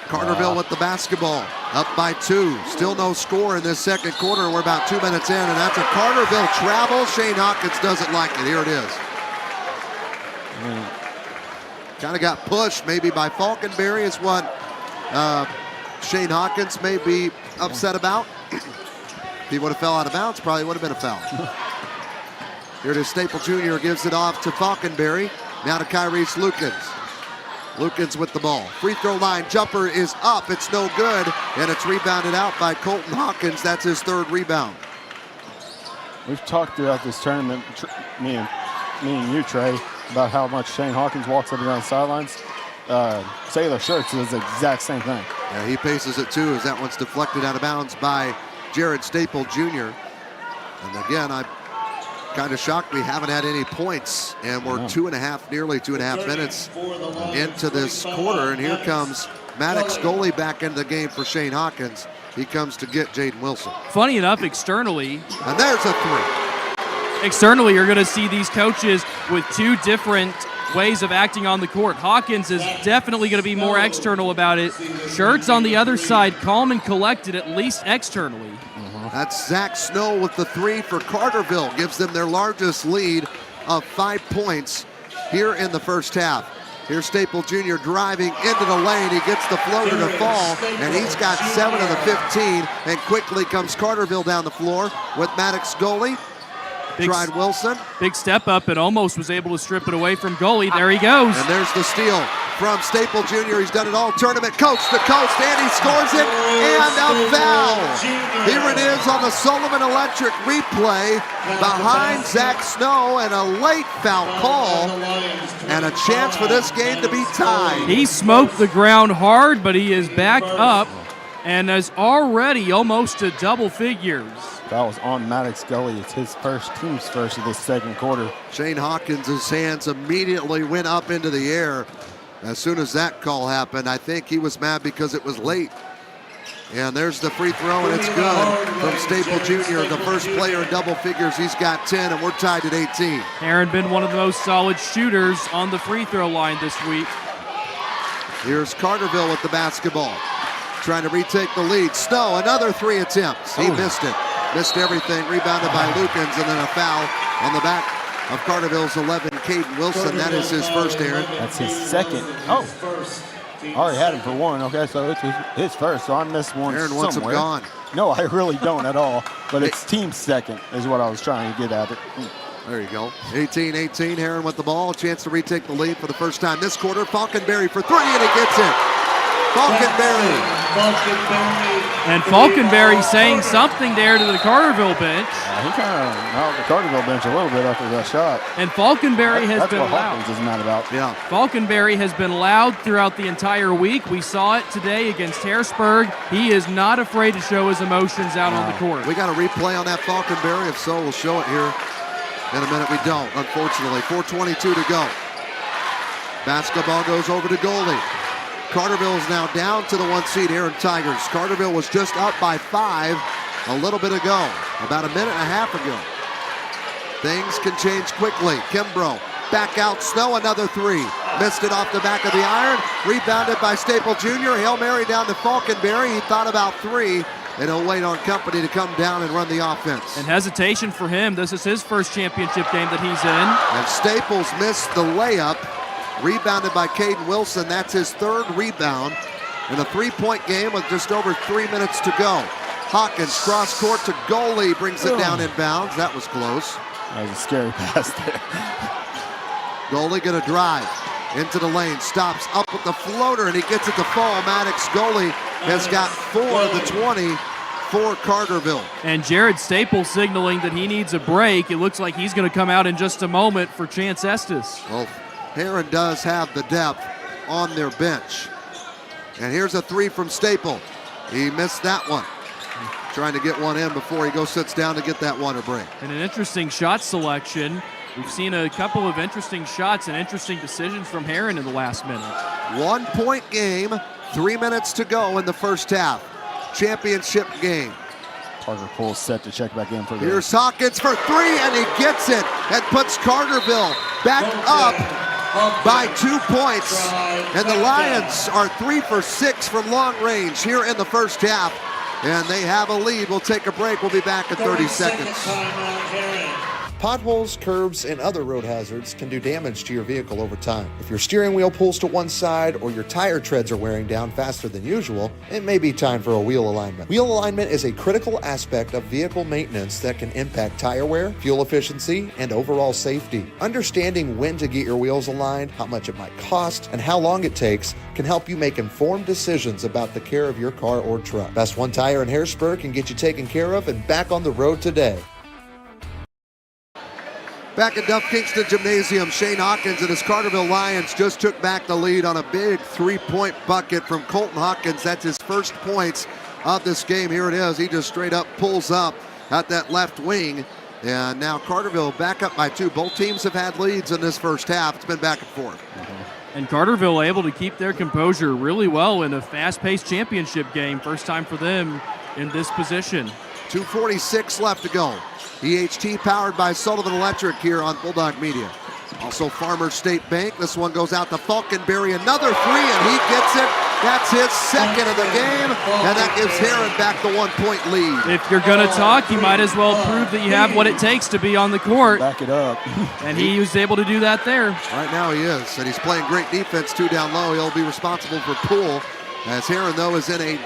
Carterville with the basketball, up by 2. Still no score in this second quarter. We're about 2 minutes in, and that's a Carterville travel. Shane Hawkins doesn't like it. Here it is. Kind of got pushed maybe by Falconberry is what Shane Hawkins may be upset about. If he would have fell out of bounds, probably would have been a foul. Here it is. Staple Jr. gives it off to Falconberry. Now to Kyrese Lukens. Lukens with the ball. Free throw line jumper is up. It's no good, and it's rebounded out by Colton Hawkins. That's his 3rd rebound. We've talked throughout this tournament, me and you, Trey, about how much Shane Hawkins walks up and down the sidelines. Sailor Shirts does the exact same thing. Yeah, he paces it too, as that one's deflected out of bounds by Jared Staple Jr. And again, I'm kind of shocked we haven't had any points, and we're nearly 2.5 minutes into this quarter, and here comes Maddox goalie back into the game for Shane Hawkins. He comes to get Jaden Wilson. Funny enough, externally, and there's a 3. Externally, you're going to see these coaches with 2 different ways of acting on the court. Hawkins is definitely going to be more external about it. Shirts on the other side, calm and collected, at least externally. That's Zach Snow with the 3 for Carterville. Gives them their largest lead of 5 points here in the first half. Here's Staple Jr. driving into the lane. He gets the floater to fall, and he's got 7 of the 15. And quickly comes Carterville down the floor with Maddox goalie. Tried Wilson. Big step up and almost was able to strip it away from goalie. There he goes. And there's the steal from Staple Jr. He's done it all tournament, coast to coast, and he scores it, and a foul. Here it is on the Sullivan Electric replay behind Zach Snow, and a late foul call, and a chance for this game to be tied. He smoked the ground hard, but he is back up and is already almost to double figures. That was on Maddox Gully. It's his team's first of the second quarter. Shane Hawkins' hands immediately went up into the air as soon as that call happened. I think he was mad because it was late. And there's the free throw, and it's good from Staple Jr., the first player in double figures. He's got 10, and we're tied at 18. Aaron been one of the most solid shooters on the free throw line this week. Here's Carterville with the basketball, trying to retake the lead. Snow, another 3 attempts. He missed it. Missed everything, rebounded by Lukens, and then a foul on the back of Carterville's 11, Caden Wilson. That is his first, Aaron. That's his second. Oh, already had him for 1. Okay, so it's his first, so I missed one Aaron wants him gone. No, I really don't at all, but it's team second is what I was trying to get at it. There you go. 18-18, Aaron with the ball. A chance to retake the lead for the first time this quarter. Falconberry for 3, and he gets it. Falconberry. And Falconberry saying something there to the Carterville bench. He kind of knocked the Carterville bench a little bit after that shot. And Falconberry has been loud. loud. Hawkins is mad about. Yeah. Falconberry has been loud throughout the entire week. We saw it today against Harrisburg. He is not afraid to show his emotions out on the court. We got a replay on that Falconberry. If so, we'll show it here in a minute. We don't, unfortunately. 4:22 to go. Basketball goes over to goalie. Carterville is now down to the 1 seed Aaron Tigers. Carterville was just up by 5 a little bit ago, about a minute and a half ago. Things can change quickly. Kimbrough back out. Snow, another 3. Missed it off the back of the iron. Rebounded by Staple Jr. Hail Mary down to Falconberry. He thought about 3, and he'll wait on company to come down and run the offense. And hesitation for him. This is his first championship game that he's in. And Staples missed the layup. Rebounded by Caden Wilson. That's his 3rd rebound in a 3-point game with just over 3 minutes to go. Hawkins cross court to goalie, brings it down in bounds. That was close. That was a scary pass there. Goalie gonna drive into the lane, stops up with the floater, and he gets it to fall. Maddox goalie has got 4 of the 20 for Carterville. And Jared Staples signaling that he needs a break. It looks like he's gonna come out in just a moment for Chance Estes. Well, Heron does have the depth on their bench. And here's a 3 from Staple. He missed that one. Trying to get one in before he sits down to get that water break. And an interesting shot selection. We've seen a couple of interesting shots and interesting decisions from Heron in the last minute. 1-point game, 3 minutes to go in the first half. Championship game. Parker Poole set to check back in for the... Here's Hawkins for 3, and he gets it and puts Carterville back up by 2 points. And the Lions are 3 for 6 from long range here in the first half. And they have a lead. We'll take a break. We'll be back in 30 seconds. Potholes, curbs, and other road hazards can do damage to your vehicle over time. If your steering wheel pulls to one side or your tire treads are wearing down faster than usual, it may be time for a wheel alignment. Wheel alignment is a critical aspect of vehicle maintenance that can impact tire wear, fuel efficiency, and overall safety. Understanding when to get your wheels aligned, how much it might cost, and how long it takes can help you make informed decisions about the care of your car or truck. Best One Tire in Harrisburg can get you taken care of and back on the road today. Back at Duff Kingston Gymnasium, Shane Hawkins and his Carterville Lions just took back the lead on a big 3-point bucket from Colton Hawkins. That's his first points of this game. Here it is. He just straight up pulls up at that left wing. And now Carterville back up by 2. Both teams have had leads in this first half. It's been back and forth. And Carterville able to keep their composure really well in a fast-paced championship game. First time for them in this position. 2:46 left to go. EHT powered by Sullivan Electric here on Bulldog Media. Also Farmers State Bank. This one goes out to Falconberry. Another 3, and he gets it. That's his second of the game, and that gives Heron back the 1-point lead. If you're going to talk, you might as well prove that you have what it takes to be on the court. Back it up. And he was able to do that there. Right now he is, and he's playing great defense, 2 down low. He'll be responsible for Poole, as Heron, though, is in a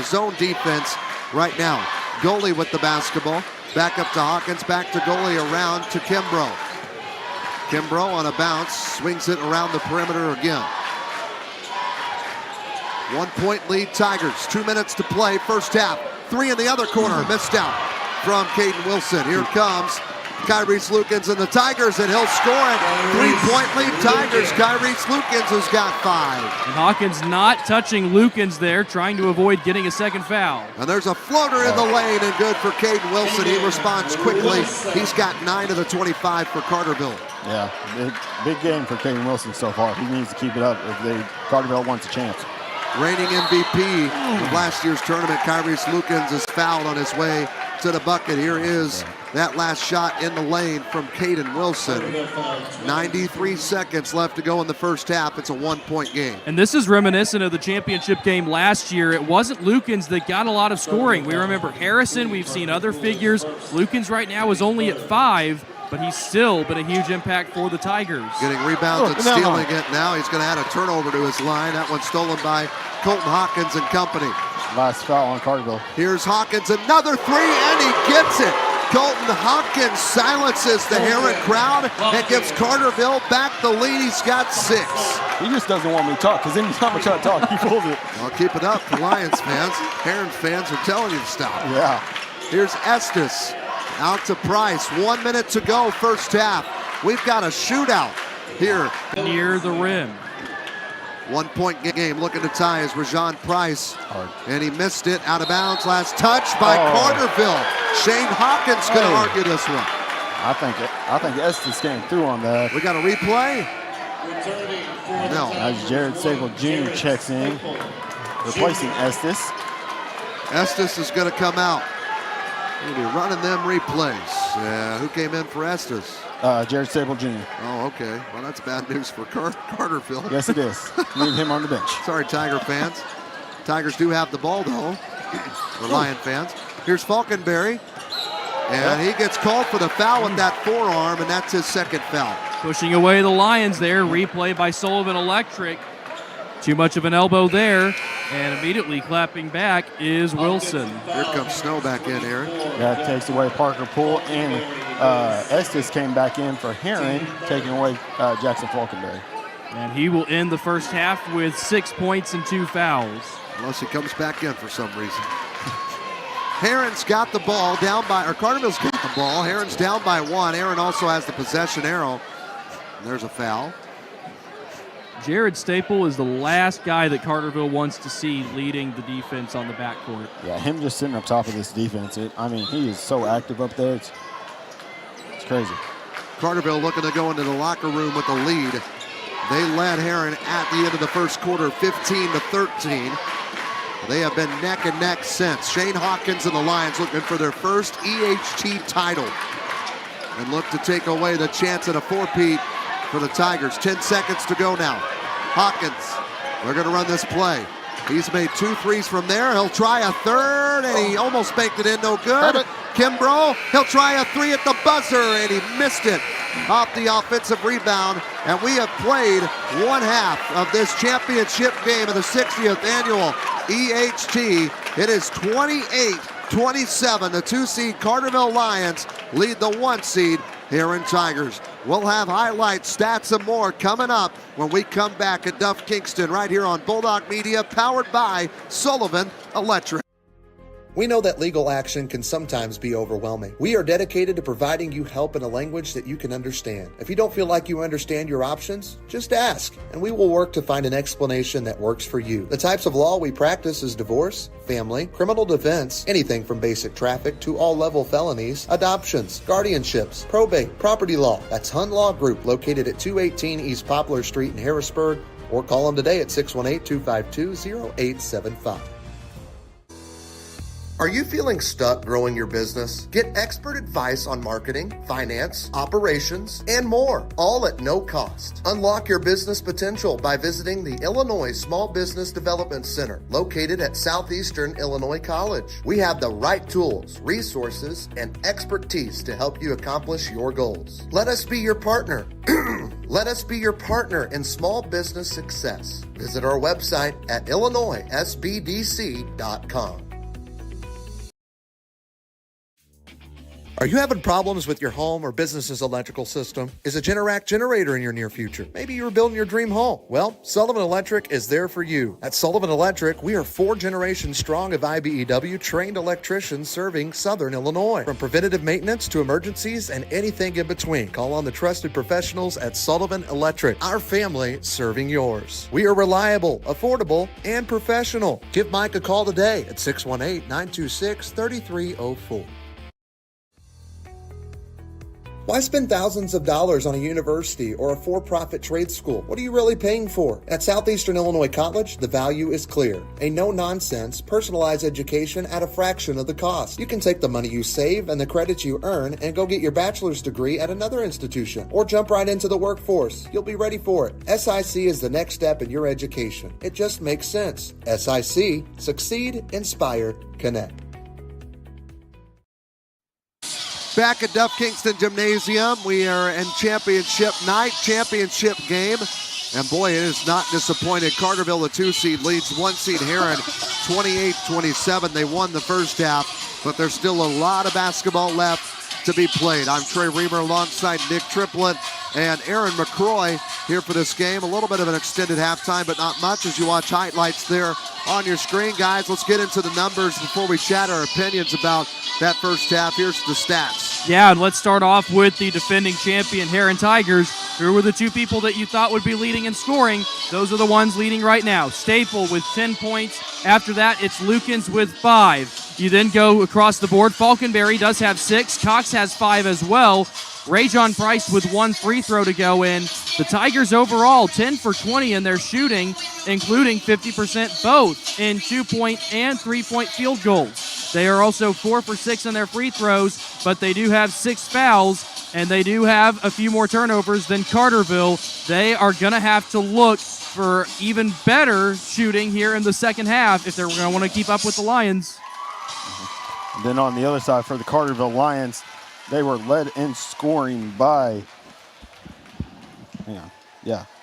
zone defense right now. Goalie with the basketball. Back up to Hawkins, back to goalie, around to Kimbrough. Kimbrough on a bounce, swings it around the perimeter again. 1-point lead, Tigers. 2 minutes to play, first half. 3 in the other corner, missed out from Caden Wilson. Here comes Kyrese Lukens and the Tigers, and he'll score it. 3-point lead, Tigers. Kyrese Lukens has got 5. And Hawkins not touching Lukens there, trying to avoid getting a second foul. And there's a floater in the lane, and good for Caden Wilson. He responds quickly. He's got 9 of the 25 for Carterville. Yeah, big game for Caden Wilson so far. He needs to keep it up if Carterville wants a chance. Reigning MVP of last year's tournament, Kyrese Lukens is fouled on his way to the bucket. Here is that last shot in the lane from Caden Wilson. 93 seconds left to go in the first half. It's a 1-point game. And this is reminiscent of the championship game last year. It wasn't Lukens that got a lot of scoring. We remember Harrison. We've seen other figures. Lukens right now is only at 5, but he's still been a huge impact for the Tigers. Getting rebounds and stealing it now. He's going to add a turnover to his line. That one's stolen by Colton Hawkins and company. Last foul on Carterville. Here's Hawkins, another 3, and he gets it. Colton Hawkins silences the Heron crowd and gives Carterville back the lead. He's got 6. He just doesn't want me to talk, because anytime I try to talk, he pulls it. Well, keep it up for Lions fans. Heron fans are telling you to stop. Yeah. Here's Estes out to Price. 1 minute to go, first half. We've got a shootout here. Near the rim. 1-point game, looking to tie is Rajon Price. And he missed it, out of bounds. Last touch by Carterville. Shane Hawkins going to argue this one. I think Estes came through on that. We got a replay. No. As Jared Sable Jr. checks in, replacing Estes. Estes is going to come out. We'll be running them replays. Who came in for Estes? Jared Sable Jr. Oh, okay. Well, that's bad news for Carterville. Yes, it is. Need him on the bench. Sorry, Tiger fans. Tigers do have the ball, though. The Lion fans. Here's Falkenberry. And he gets called for the foul with that forearm, and that's his second foul. Pushing away the Lions there. Replay by Sullivan Electric. Too much of an elbow there. And immediately clapping back is Wilson. Here comes Snow back in, Aaron. That takes away Parker Poole, and Estes came back in for Heron, taking away Jackson Falkenberry. And he will end the first half with 6 points and 2 fouls. Unless he comes back in for some reason. Heron's got the ball down by, or Carterville's got the ball. Heron's down by 1. Aaron also has the possession arrow. And there's a foul. Jared Staple is the last guy that Carterville wants to see leading the defense on the backcourt. Yeah, him just sitting up top of this defense. He is so active up there. It's crazy. Carterville looking to go into the locker room with a lead. They led Heron at the end of the first quarter, 15-13. They have been neck and neck since. Shane Hawkins and the Lions looking for their first EHT title and look to take away the chance at a four-peat for the Tigers. 10 seconds to go now. Hawkins, they're going to run this play. He's made 2 threes from there. He'll try a third, and he almost baked it in, no good. Kimbrough, he'll try a 3 at the buzzer, and he missed it off the offensive rebound. And we have played one half of this championship game of the 60th annual EHT. It is 28-27. The 2-seed Carterville Lions lead the 1-seed Heron Tigers. We'll have highlights, stats, and more coming up when we come back at Duff Kingston right here on Bulldog Media, powered by Sullivan Electric. We know that legal action can sometimes be overwhelming. We are dedicated to providing you help in a language that you can understand. If you don't feel like you understand your options, just ask, and we will work to find an explanation that works for you. The types of law we practice is divorce, family, criminal defense, anything from basic traffic to all-level felonies, adoptions, guardianships, probate, property law. That's Hun Law Group, located at 218 East Poplar Street in Harrisburg, or call them today at 618-252-0875. Are you feeling stuck growing your business? Get expert advice on marketing, finance, operations, and more, all at no cost. Unlock your business potential by visiting the Illinois Small Business Development Center, located at Southeastern Illinois College. We have the right tools, resources, and expertise to help you accomplish your goals. Let us be your partner. Let us be your partner in small business success. Visit our website at illinoissbdc.com. Are you having problems with your home or business's electrical system? Is a Generac generator in your near future? Maybe you were building your dream home. Well, Sullivan Electric is there for you. At Sullivan Electric, we are 4 generations strong of IBEW trained electricians serving Southern Illinois. From preventative maintenance to emergencies and anything in between, call on the trusted professionals at Sullivan Electric, our family serving yours. We are reliable, affordable, and professional. Give Mike a call today at 618-926-3304. Why spend thousands of dollars on a university or a for-profit trade school? What are you really paying for? At Southeastern Illinois College, the value is clear. A no-nonsense, personalized education at a fraction of the cost. You can take the money you save and the credits you earn and go get your bachelor's degree at another institution or jump right into the workforce. You'll be ready for it. SIC is the next step in your education. It just makes sense. SIC, Succeed, Inspire, Connect. Back at Duff Kingston Gymnasium, we are in championship night, championship game. And boy, it is not disappointed. Carterville, the 2-seed, leads 1-seed Heron 28-27. They won the first half, but there's still a lot of basketball left to be played. I'm Trey Reamer alongside Nick Triplett and Aaron McCroy here for this game. A little bit of an extended halftime, but not much as you watch highlights there on your screen. Guys, let's get into the numbers before we chat our opinions about that first half. Here's the stats. Yeah, and let's start off with the defending champion Heron Tigers. Who were the 2 people that you thought would be leading in scoring? Those are the ones leading right now. Staple with 10 points. After that, it's Lukens with 5. You then go across the board. Falconberry does have 6. Cox has 5 as well. Rajon Price with 1 free throw to go in. The Tigers overall 10 for 20 in their shooting, including 50% both in 2-point and 3-point field goals. They are also 4 for 6 in their free throws, but they do have 6 fouls, and they do have a few more turnovers than Carterville. They are going to have to look for even better shooting here in the second half if they're going to want to keep up with the Lions. And then on the other side for the Carterville Lions, they were led in scoring by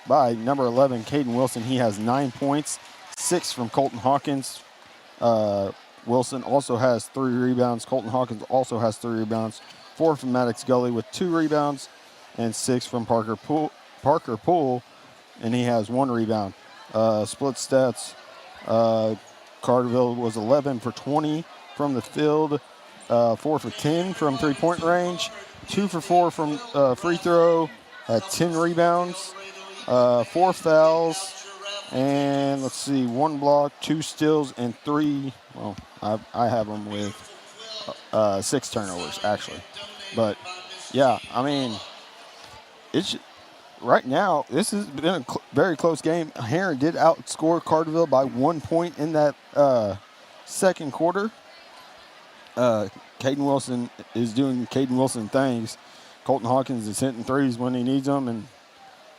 number 11, Caden Wilson. He has 9 points, 6 from Colton Hawkins. Wilson also has 3 rebounds. Colton Hawkins also has 3 rebounds. 4 from Maddox Gully with 2 rebounds, and 6 from Parker Poole, and he has 1 rebound. Split stats, Carterville was 11 for 20 from the field, 4 for 10 from three-point range, 2 for 4 from free throw, had 10 rebounds, 4 fouls, and let's see, 1 block, 2 steals, and 3, well, I have them with 6 turnovers, actually. But, yeah, I mean, it's right now, this has been a very close game. Heron did outscore Carterville by 1 point in that second quarter. Caden Wilson is doing Caden Wilson things. Colton Hawkins is hitting threes when he needs them, and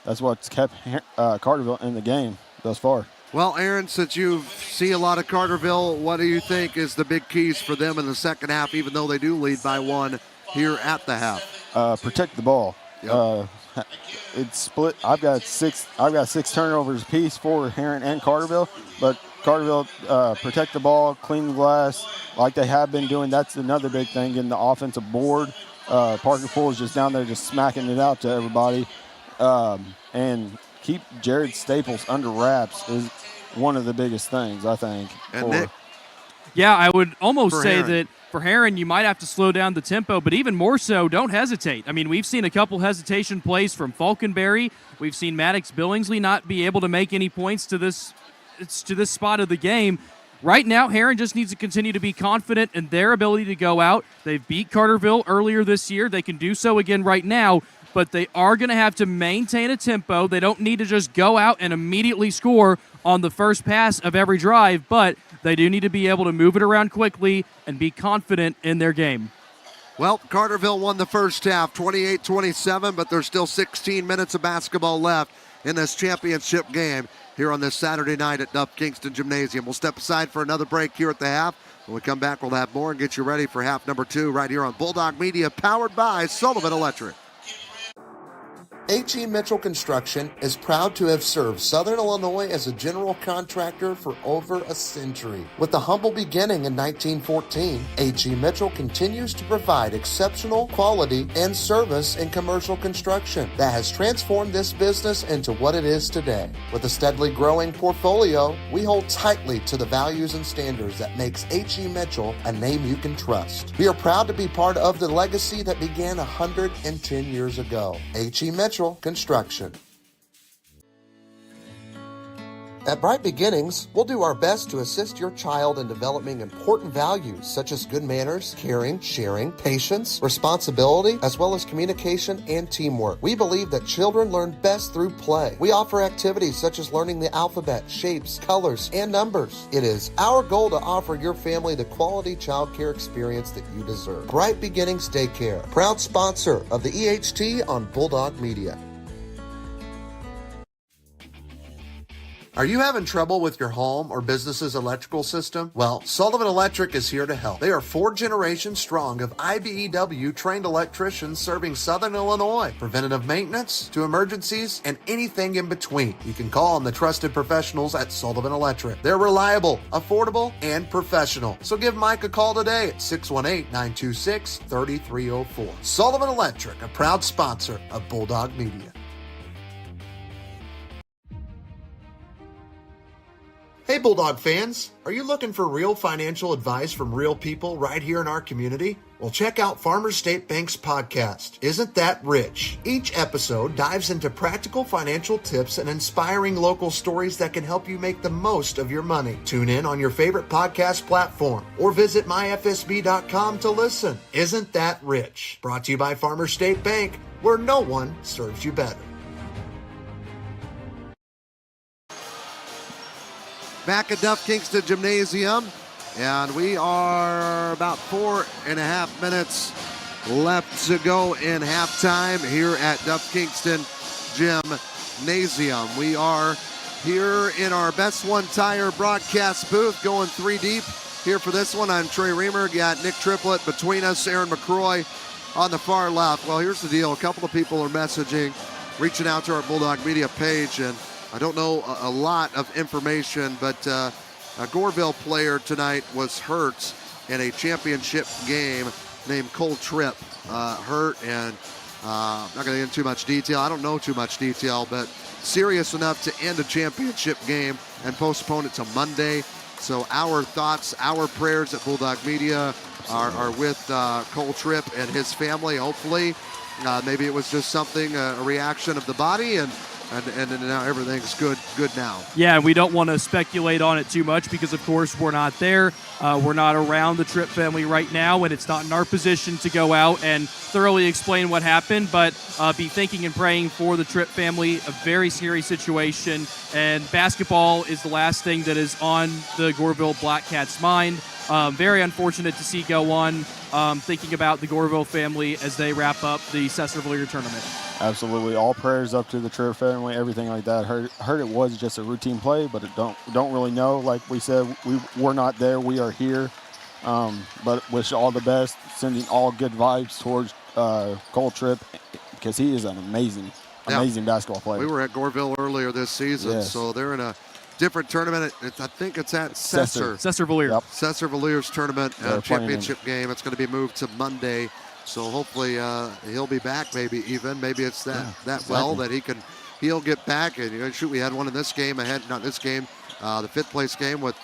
that's what's kept Carterville in the game thus far. Well, Aaron, since you see a lot of Carterville, what do you think is the big keys for them in the second half, even though they do lead by 1 here at the half? Protect the ball. Yep. It's split. I've got 6 turnovers apiece for Heron and Carterville, but Carterville protect the ball, clean the glass like they have been doing. That's another big thing in the offensive board. Parker Poole is just down there just smacking it out to everybody. And keep Jared Staples under wraps is one of the biggest things, I think. Yeah, I would almost say Heron. that for Heron, you might have to slow down the tempo, but even more so, don't hesitate. I mean, we've seen a couple hesitation plays from Falconberry. We've seen Maddox Billingsley not be able to make any points to this spot of the game. Right now, Heron just needs to continue to be confident in their ability to go out. They've beat Carterville earlier this year. They can do so again right now, but they are going to have to maintain a tempo. They don't need to just go out and immediately score on the first pass of every drive, but They do need to be able to move it around quickly and be confident in their game. Well, Carterville won the first half, 28-27, but there's still 16 minutes of basketball left in this championship game here on this Saturday night at Duff Kingston Gymnasium. We'll step aside for another break here at the half. When we come back, we'll have more and get you ready for half number 2 right here on Bulldog Media, powered by Sullivan Electric. H.E. Mitchell Construction is proud to have served Southern Illinois as a general contractor for over a century. With a humble beginning in 1914, H.E. Mitchell continues to provide exceptional quality and service in commercial construction that has transformed this business into what it is today. With a steadily growing portfolio, we hold tightly to the values and standards that makes H.E. Mitchell a name you can trust. We are proud to be part of the legacy that began 110 years ago. H.E. Mitchell Construction. At Bright Beginnings, we'll do our best to assist your child in developing important values such as good manners, caring, sharing, patience, responsibility, as well as communication and teamwork. We believe that children learn best through play. We offer activities such as learning the alphabet, shapes, colors, and numbers. It is our goal to offer your family the quality child care experience that you deserve. Bright Beginnings Daycare, proud sponsor of the EHT on Bulldog Media. Are you having trouble with your home or business's electrical system? Well, Sullivan Electric is here to help. They are 4 generations strong of IBEW trained electricians serving Southern Illinois. Preventative maintenance to emergencies and anything in between. You can call on the trusted professionals at Sullivan Electric. They're reliable, affordable, and professional. So give Mike a call today at 618-926-3304. Sullivan Electric, a proud sponsor of Bulldog Media. Hey Bulldog fans, are you looking for real financial advice from real people right here in our community? Well, check out Farmers State Bank's podcast, Isn't That Rich? Each episode dives into practical financial tips and inspiring local stories that can help you make the most of your money. Tune in on your favorite podcast platform or visit myfsb.com to listen. Isn't That Rich? Brought to you by Farmers State Bank, where no one serves you better. Back at Duff Kingston Gymnasium, and we are about 4.5 minutes left to go in halftime here at Duff Kingston Gymnasium. We are here in our Best One Tire broadcast booth, going 3 deep here for this one. I'm Trey Reamer, got Nick Triplett between us, Aaron McCroy on the far left. Well, here's the deal. A couple of people are messaging, reaching out to our Bulldog Media page, and I don't know a lot of information, but a Goreville player tonight was hurt in a championship game named Cole Tripp. Hurt, and I'm not going to get into too much detail. I don't know too much detail, but serious enough to end a championship game and postpone it to Monday. So our thoughts, our prayers at Bulldog Media are with Cole Tripp and his family, hopefully. Maybe it was just something, a reaction of the body, and now everything's good now. Yeah, and we don't want to speculate on it too much because, of course, we're not there. We're not around the Tripp family right now, and it's not in our position to go out and thoroughly explain what happened, but be thinking and praying for the Tripp family. A very scary situation, and basketball is the last thing that is on the Goreville Black Cats' mind. Very unfortunate to see go on, thinking about the Goreville family as they wrap up the Cesar-Valier tournament. Absolutely. All prayers up to the Tripp family, everything like that. Heard it was just a routine play, but don't really know. Like we said, we're not there. We are here. But wish all the best, sending all good vibes towards Cole Tripp, because he is an amazing basketball player. We were at Goreville earlier this season, yes. So they're in a different tournament. I think it's at Cesar-Valier. Yep. Cesar-Valier's tournament championship game. It's going to be moved to Monday. So hopefully he'll be back. Maybe it's that he'll get back. And we had one in this game ahead. Not this game. The 5th place game with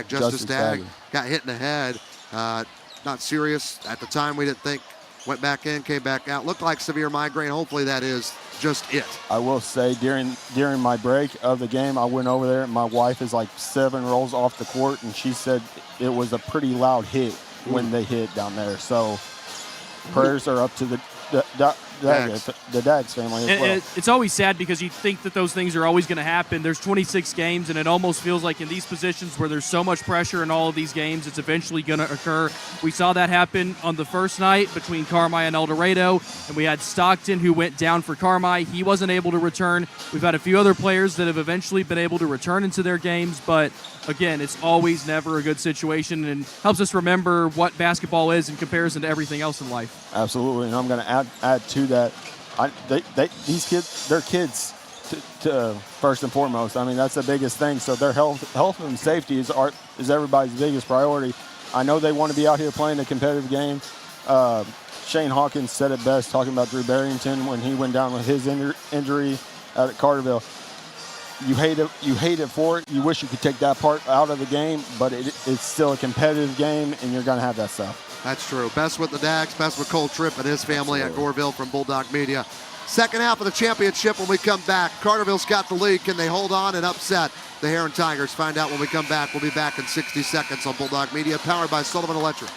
Justice Dag got hit in the head. Not serious at the time. We didn't think. Went back in, came back out. Looked like severe migraine. Hopefully that is just it. I will say during my break of the game, I went over there. My wife is like 7 rolls off the court, and she said it was a pretty loud hit when they hit down there. So prayers are up to the the Daggs family as well. It's always sad because you think that those things are always going to happen. There's 26 games, and it almost feels like in these positions where there's so much pressure in all of these games, it's eventually going to occur. We saw that happen on the first night between Carmi and Eldorado, and we had Stockton who went down for Carmi. He wasn't able to return. We've had a few other players that have eventually been able to return into their games, but again, it's always never a good situation and helps us remember what basketball is in comparison to everything else in life. Absolutely, and I'm going to add to that. These kids, they're kids to first and foremost. I mean, that's the biggest thing. So their health and safety is everybody's biggest priority. I know they want to be out here playing a competitive game. Shane Hawkins said it best talking about Drew Barrington when he went down with his injury out at Carterville. You hate it for it. You wish you could take that part out of the game, but it's still a competitive game, and you're going to have that stuff. That's true. Best with the Dags, best with Cole Tripp and his family at Goreville from Bulldog Media. Second half of the championship when we come back. Carterville's got the lead. Can they hold on and upset the Heron Tigers? Find out when we come back. We'll be back in 60 seconds on Bulldog Media, powered by Sullivan Electric.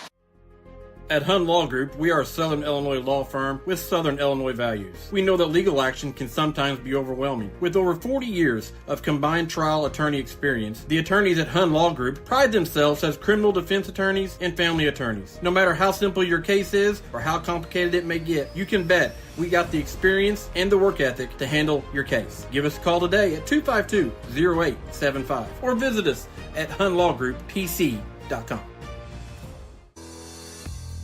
At Hun Law Group, we are a Southern Illinois law firm with Southern Illinois values. We know that legal action can sometimes be overwhelming. With over 40 years of combined trial attorney experience, the attorneys at Hun Law Group pride themselves as criminal defense attorneys and family attorneys. No matter how simple your case is or how complicated it may get, you can bet we got the experience and the work ethic to handle your case. Give us a call today at 252-0875 or visit us at hunlawgrouppc.com.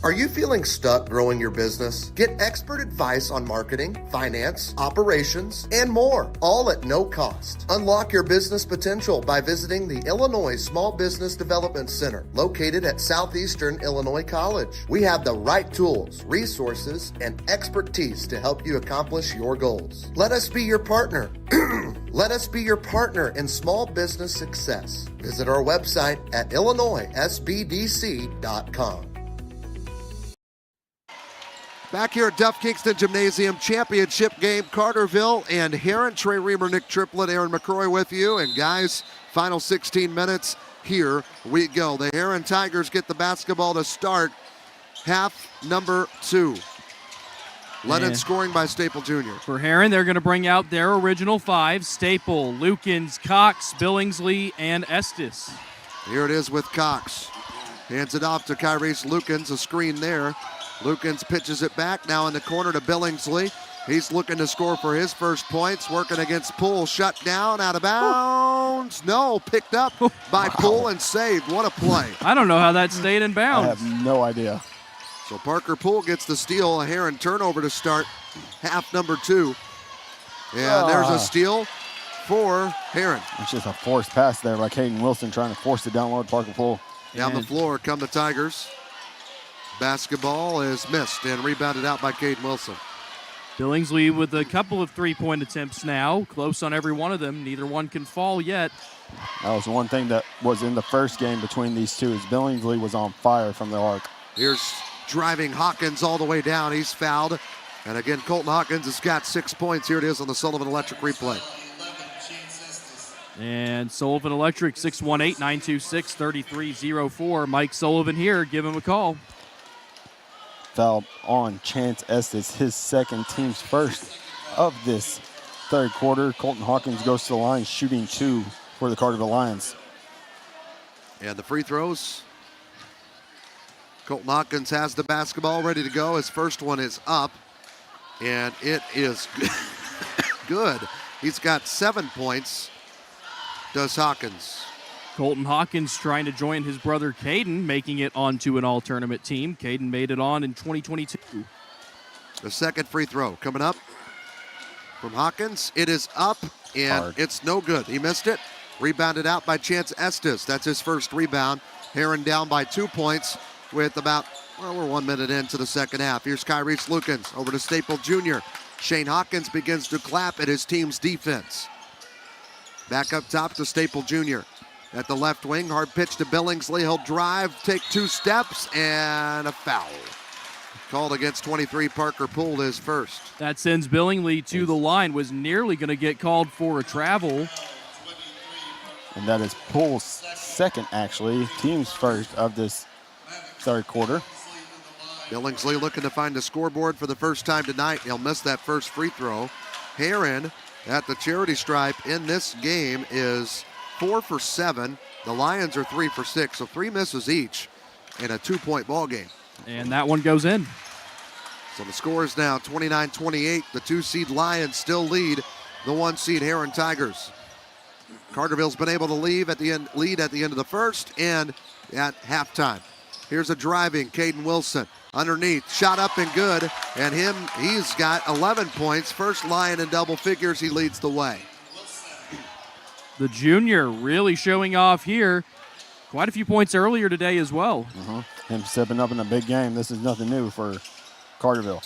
Are you feeling stuck growing your business? Get expert advice on marketing, finance, operations, and more, all at no cost. Unlock your business potential by visiting the Illinois Small Business Development Center, located at Southeastern Illinois College. We have the right tools, resources, and expertise to help you accomplish your goals. Let us be your partner. Let us be your partner in small business success. Visit our website at illinoissbdc.com. Back here at Duff Kingston Gymnasium, championship game, Carterville and Heron. Trey Reamer, Nick Triplett, Aaron McCrory with you. And guys, final 16 minutes, here we go. The Heron Tigers get the basketball to start half number 2. Led scoring by Staple Jr. For Heron, they're going to bring out their original 5, Staple, Lukens, Cox, Billingsley, and Estes. Here it is with Cox. Hands it off to Kyrese Lukens, a screen there. Lukens pitches it back, now in the corner to Billingsley. He's looking to score for his first points, working against Poole, shut down, out of bounds. No, picked up by Poole and saved. What a play. I don't know how that stayed in bounds. I have no idea. So Parker Poole gets the steal, a Heron turnover to start half number 2. And there's a steal for Heron. It's just a forced pass there by Caden Wilson trying to force it down low to Parker Poole. Down the floor come the Tigers. Basketball is missed and rebounded out by Caden Wilson. Billingsley with a couple of three-point attempts now. Close on every one of them. Neither one can fall yet. That was one thing that was in the first game between these two is Billingsley was on fire from the arc. Here's driving Hawkins all the way down. He's fouled. And again, Colton Hawkins has got 6 points. Here it is on the Sullivan Electric replay. And Sullivan Electric, 618-926-3304. Mike Sullivan here. Give him a call. Foul on Chance Estes, his second, team's first of this third quarter. Colton Hawkins goes to the line, shooting 2 for the Carterville Lions. And the free throws. Colton Hawkins has the basketball ready to go. His first one is up, and it is good. He's got 7 points, does Hawkins. Colton Hawkins trying to join his brother Caden, making it onto an all-tournament team. Caden made it on in 2022. The second free throw coming up from Hawkins. It is up, and it's no good. He missed it. Rebounded out by Chance Estes. That's his first rebound. Heron down by 2 points with about, well, we're 1 minute into the second half. Here's Kyrese Lukens over to Staple Jr. Shane Hawkins begins to clap at his team's defense. Back up top to Staple Jr. At the left wing, hard pitch to Billingsley. He'll drive, take 2 steps, and a foul. Called against 23, Parker Poole, his first. That sends Billingsley to the line. Was nearly going to get called for a travel. And that is Poole's second, actually. Team's first of this third quarter. Billingsley looking to find the scoreboard for the first time tonight. He'll miss that first free throw. Heron at the charity stripe in this game is 4 for 7. The Lions are 3 for 6, so 3 misses each in a 2-point ball game. And that one goes in. So the score is now 29-28. The 2-seed Lions still lead the 1-seed Heron Tigers. Carterville's been able to lead at the end of the first and at halftime. Here's a driving Caden Wilson underneath, shot up and good, and he's got 11 points. First Lion in double figures, he leads the way. The junior really showing off here. Quite a few points earlier today as well. Him stepping up in a big game. This is nothing new for Carterville.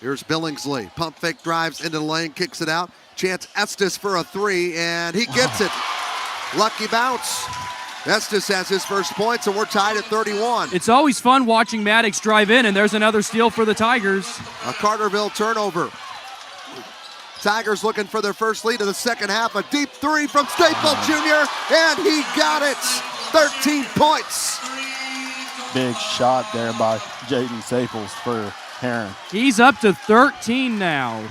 Here's Billingsley. Pump fake drives into the lane, kicks it out. Chance Estes for a 3, and he gets it. Lucky bounce. Estes has his first points, and we're tied at 31. It's always fun watching Maddox drive in, and there's another steal for the Tigers. A Carterville turnover. Tigers looking for their first lead of the second half. A deep 3 from Staple Jr., and he got it. 13 points. Big shot there by Jaden Staples for Heron. He's up to 13 now.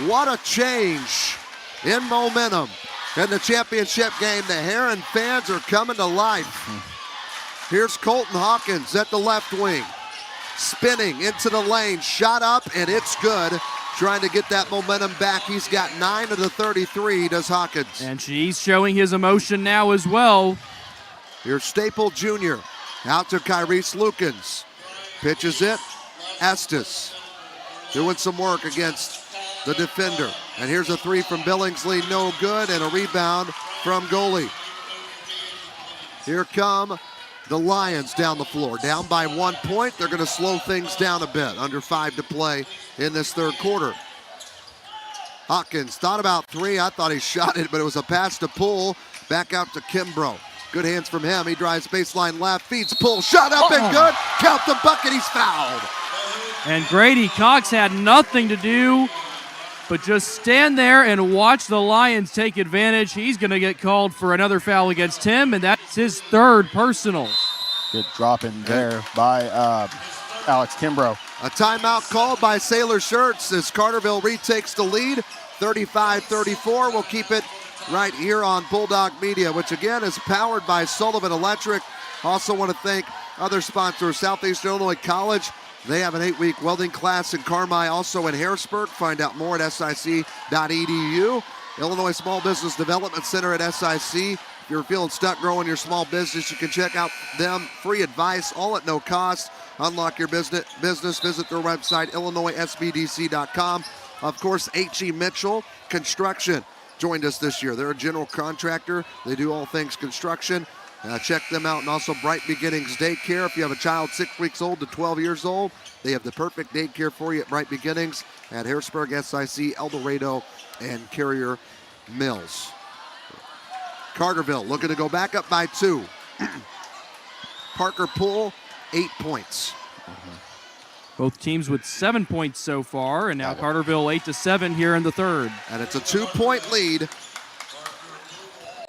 What a change in momentum. In the championship game, the Heron fans are coming to life. Here's Colton Hawkins at the left wing. Spinning into the lane, shot up, and it's good. Trying to get that momentum back. He's got 9 of the 33, does Hawkins. And he's showing his emotion now as well. Here's Staple Jr. Out to Kyrese Lukens. Pitches it. Estes doing some work against the defender. And here's a 3 from Billingsley, no good, and a rebound from goalie. Here come the Lions down the floor. Down by 1 point. They're going to slow things down a bit. Under 5 to play in this third quarter. Hawkins thought about 3. I thought he shot it, but it was a pass to Poole. Back out to Kimbrough. Good hands from him. He drives baseline left, feeds Poole. Shot up and good. Count the bucket. He's fouled. And Grady Cox had nothing to do but just stand there and watch the Lions take advantage. He's going to get called for another foul against him, and that's his third personal. Good drop in there by Alex Kimbrough. A timeout called by Sailor Shirts as Carterville retakes the lead. 35-34. We'll keep it right here on Bulldog Media, which again is powered by Sullivan Electric. Also want to thank other sponsors, Southeast Illinois College. They have an 8-week welding class in Carmi, also in Harrisburg. Find out more at sic.edu. Illinois Small Business Development Center at SIC. If you're feeling stuck growing your small business, you can check out them. Free advice, all at no cost. Unlock your business. Visit their website, IllinoisSBDC.com. Of course, H.E. Mitchell Construction joined us this year. They're a general contractor. They do all things construction. Check them out. And also Bright Beginnings Daycare. If you have a child 6 weeks old to 12 years old, they have the perfect daycare for you at Bright Beginnings at Harrisburg, SIC, Eldorado, and Carrier Mills. Carterville looking to go back up by 2. Parker Poole, 8 points. Both teams with 7 points so far, and now Carterville 8-7 here in the third. And it's a 2-point lead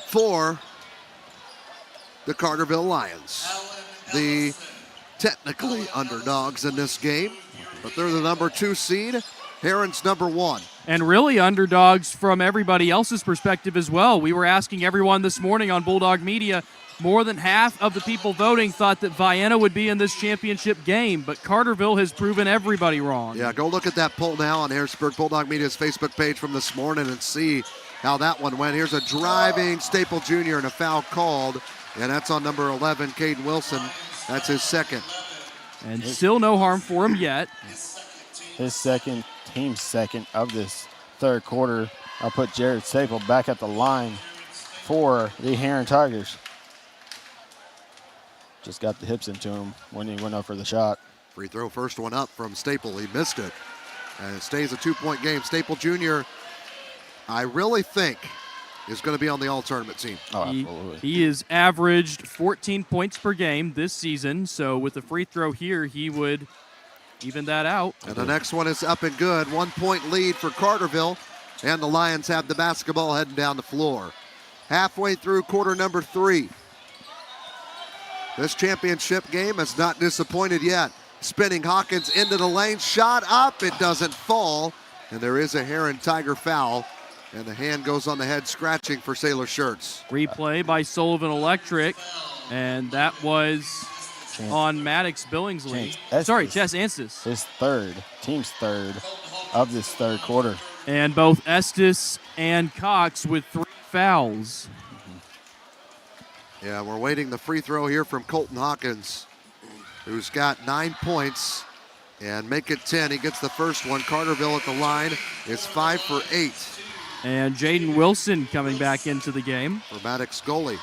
for the Carterville Lions. The technically underdogs in this game, but they're the number 2 seed. Heron's number 1. And really underdogs from everybody else's perspective as well. We were asking everyone this morning on Bulldog Media, more than half of the people voting thought that Vienna would be in this championship game, but Carterville has proven everybody wrong. Yeah, go look at that poll now on Harrisburg Bulldog Media's Facebook page from this morning and see how that one went. Here's a driving Staple Jr. and a foul called, and that's on number 11, Caden Wilson. That's his second. And still no harm for him yet. His second, team's second of this third quarter. I'll put Jared Staple back at the line for the Heron Tigers. Just got the hips into him when he went up for the shot. Free throw, first one up from Staple. He missed it. And it stays a 2-point game. Staple Jr., I really think, is going to be on the all-tournament team. Oh, absolutely. He has averaged 14 points per game this season, so with the free throw here, he would even that out. And the next one is up and good. 1-point lead for Carterville, and the Lions have the basketball heading down the floor. Halfway through quarter number 3. This championship game has not disappointed yet. Spinning Hawkins into the lane, shot up, it doesn't fall. And there is a Heron Tiger foul. And the hand goes on the head, scratching for Sailor Shirts. Replay by Sullivan Electric, and that was on Maddox Billingsley. Chess Anstis. His team's third of this third quarter. And both Estes and Cox with 3 fouls. Yeah, we're waiting the free throw here from Colton Hawkins, who's got 9 points, and make it 10. He gets the first one. Carterville at the line is 5 for 8. And Jaden Wilson coming back into the game. For Maddox goalie.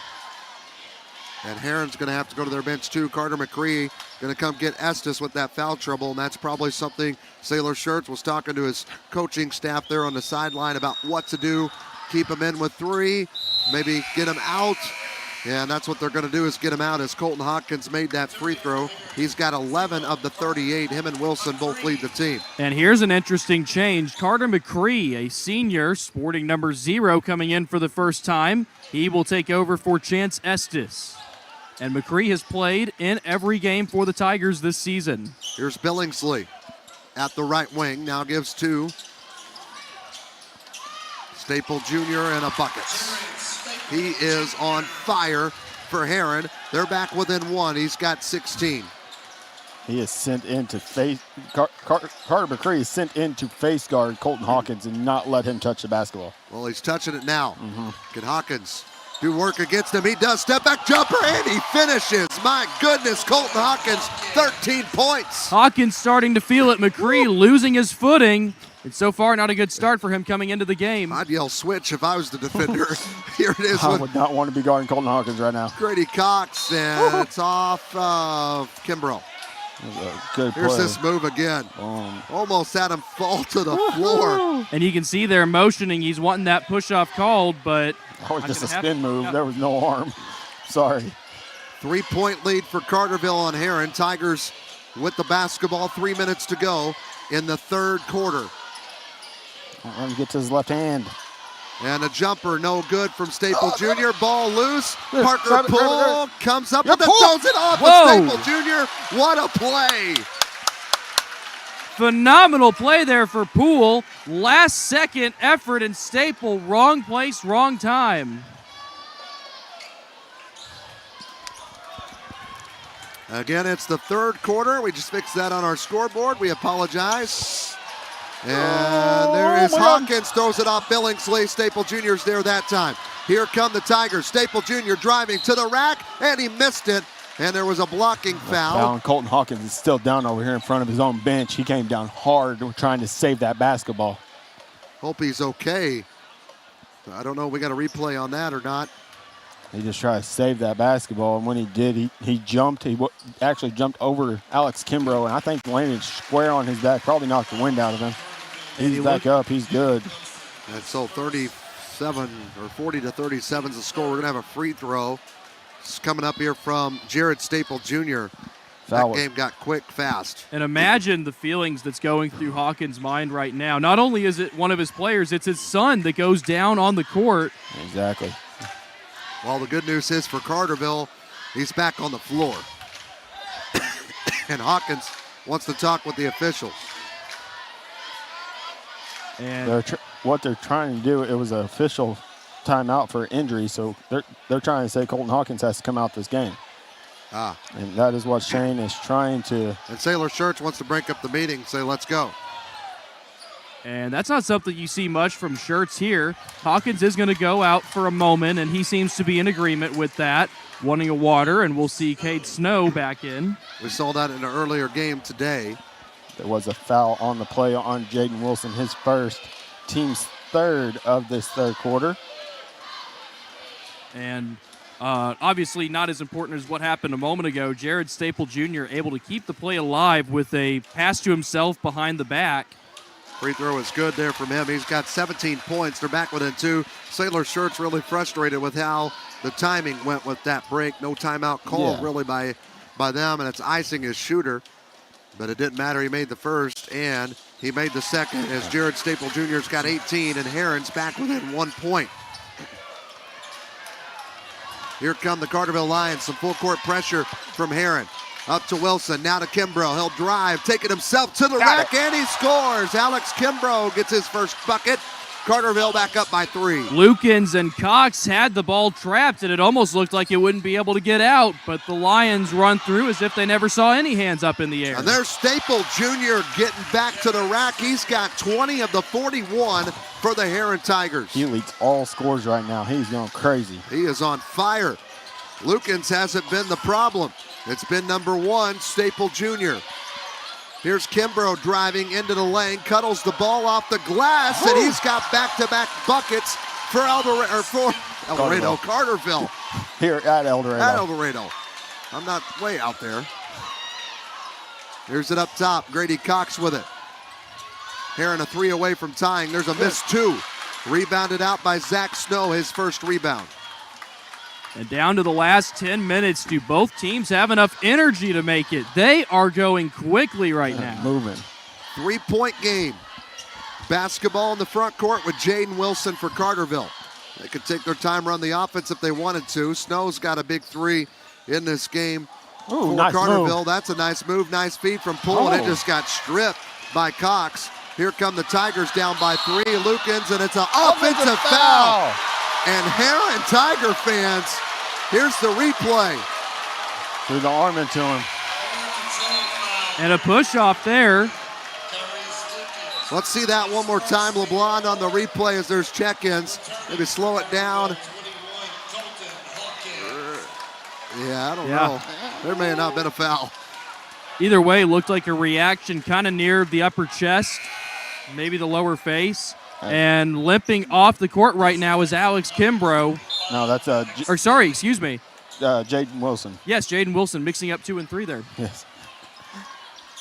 And Heron's going to have to go to their bench too. Carter McCree going to come get Estes with that foul trouble, and that's probably something Sailor Shirts was talking to his coaching staff there on the sideline about what to do. Keep him in with 3, maybe get him out. Yeah, and that's what they're going to do, is get him out, as Colton Hawkins made that free throw. He's got 11 of the 38. Him and Wilson both lead the team. And here's an interesting change. Carter McCree, a senior, sporting number 0, coming in for the first time. He will take over for Chance Estes. And McCree has played in every game for the Tigers this season. Here's Billingsley at the right wing. Now gives to Staple Jr. and a bucket. He is on fire for Heron. They're back within 1. He's got 16. He is sent into Carter McCree is sent into face guard Colton Hawkins and not let him touch the basketball. Well, he's touching it now. Can Hawkins do work against him? He does. Step back jumper, and he finishes. My goodness, Colton Hawkins, 13 points. Hawkins starting to feel it. McCree losing his footing. And so far, not a good start for him coming into the game. I'd yell switch if I was the defender. Here it is. I would not want to be guarding Colton Hawkins right now. Grady Cox, and it's off of Kimbrough. Good play. Here's this move again. Almost had him fall to the floor. And you can see they're motioning. He's wanting that push-off called, but... That was just a spin move. Yep. There was no arm. Sorry. 3-point lead for Carterville on Heron. Tigers with the basketball. 3 minutes to go in the third quarter. Let him get to his left hand. And a jumper, no good from Staple Jr. Ball loose. Parker Poole comes up with it, throws it off of Staple Jr. What a play. Phenomenal play there for Poole. Last second effort, and Staple, wrong place, wrong time. Again, it's the third quarter. We just fixed that on our scoreboard. We apologize. And there is Hawkins, throws it off Billingsley. Staple Jr.'s there that time. Here come the Tigers. Staple Jr. driving to the rack, and he missed it. And there was a blocking foul. And Colton Hawkins is still down over here in front of his own bench. He came down hard trying to save that basketball. Hope he's okay. I don't know if we got a replay on that or not. He just tried to save that basketball, and when he did, he jumped. He actually jumped over Alex Kimbrough, and I think landed square on his back, probably knocked the wind out of him. He's back up. He's good. And so 37 or 40 to 37 is the score. We're going to have a free throw. It's coming up here from Jared Staple Jr. That game got quick, fast. And imagine the feelings that's going through Hawkins' mind right now. Not only is it one of his players, it's his son that goes down on the court. Exactly. Well, the good news is for Carterville, he's back on the floor. And Hawkins wants to talk with the officials. And what they're trying to do, it was an official timeout for injury, so they're trying to say Colton Hawkins has to come out this game. And that is what Shane is trying to. And Sailor Shirts wants to break up the meeting, say let's go. And that's not something you see much from Shirts here. Hawkins is going to go out for a moment, and he seems to be in agreement with that, wanting a water, and we'll see Cade Snow back in. We saw that in an earlier game today. There was a foul on the play on Jaden Wilson, his first, team's third of this third quarter. And obviously not as important as what happened a moment ago. Jared Staple Jr. able to keep the play alive with a pass to himself behind the back. Free throw is good there from him. He's got 17 points. They're back within 2. Sailor Shirts really frustrated with how the timing went with that break. No timeout called really by them, and it's icing his shooter. But it didn't matter. He made the first, and he made the second as Jared Staple Jr.'s got 18, and Heron's back within 1 point. Here come the Carterville Lions. Some full court pressure from Heron. Up to Wilson, now to Kimbrough. He'll drive, take it himself to the rack, and he scores. Alex Kimbrough gets his first bucket. Carterville back up by 3. Lukens and Cox had the ball trapped, and it almost looked like it wouldn't be able to get out, but the Lions run through as if they never saw any hands up in the air. And there's Staple Jr. getting back to the rack. He's got 20 of the 41 for the Heron Tigers. He leads all scores right now. He's going crazy. He is on fire. Lukens hasn't been the problem. It's been number 1, Staple Jr. Here's Kimbrough driving into the lane, cuddles the ball off the glass, and he's got back-to-back buckets for Carterville. Here at Eldorado. At Eldorado. I'm not way out there. Here's it up top. Grady Cox with it. Heron a 3 away from tying. There's a missed 2. Rebounded out by Zach Snow, his first rebound. And down to the last 10 minutes, do both teams have enough energy to make it? They are going quickly right now. Moving. 3-point game. Basketball in the front court with Jaden Wilson for Carterville. They could take their time, run the offense if they wanted to. Snow's got a big 3 in this game for nice Carterville. move. That's a nice move, nice feed from Poole, and it just got stripped by Cox. Here come the Tigers down by 3. Lukens, and it's an offensive foul. And Heron Tiger fans, here's the replay. Threw the arm into him. And a push off there. Let's see that one more time. LeBlond on the replay as there's check-ins. Maybe slow it down. Yeah, I don't know. There may have not been a foul. Either way, looked like a reaction kind of near the upper chest, maybe the lower face. And limping off the court right now is Alex Kimbrough. No, that's Jaden Wilson. Yes, Jaden Wilson mixing up 2 and 3 there. Yes.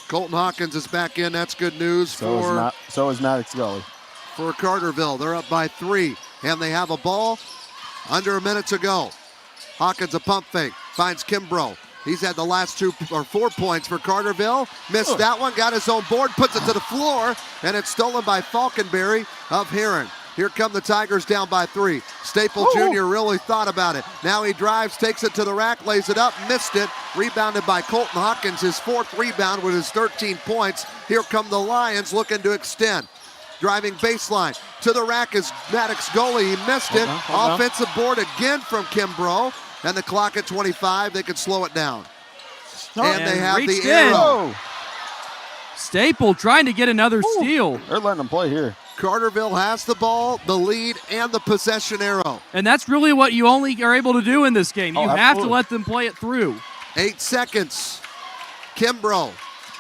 Colton Hawkins is back in. That's good news So is Maddox Gully. For Carterville. They're up by 3, and they have a ball under a minute to go. Hawkins a pump fake, finds Kimbrough. He's had the last 2 or 4 points for Carterville. Missed that one, got his own board, puts it to the floor, and it's stolen by Falkenberry of Heron. Here come the Tigers down by 3. Staple Jr. really thought about it. Now he drives, takes it to the rack, lays it up, missed it. Rebounded by Colton Hawkins, his 4th rebound with his 13 points. Here come the Lions looking to extend. Driving baseline. To the rack is Maddox Goalie. He missed it. Offensive board again from Kimbrough. And the clock at 25, they can slow it down. And they have the arrow. Staple trying to get another steal. They're letting them play here. Carterville has the ball, the lead, and the possession arrow. And that's really what you only are able to do in this game. You have to let them play it through. 8 seconds. Kimbrough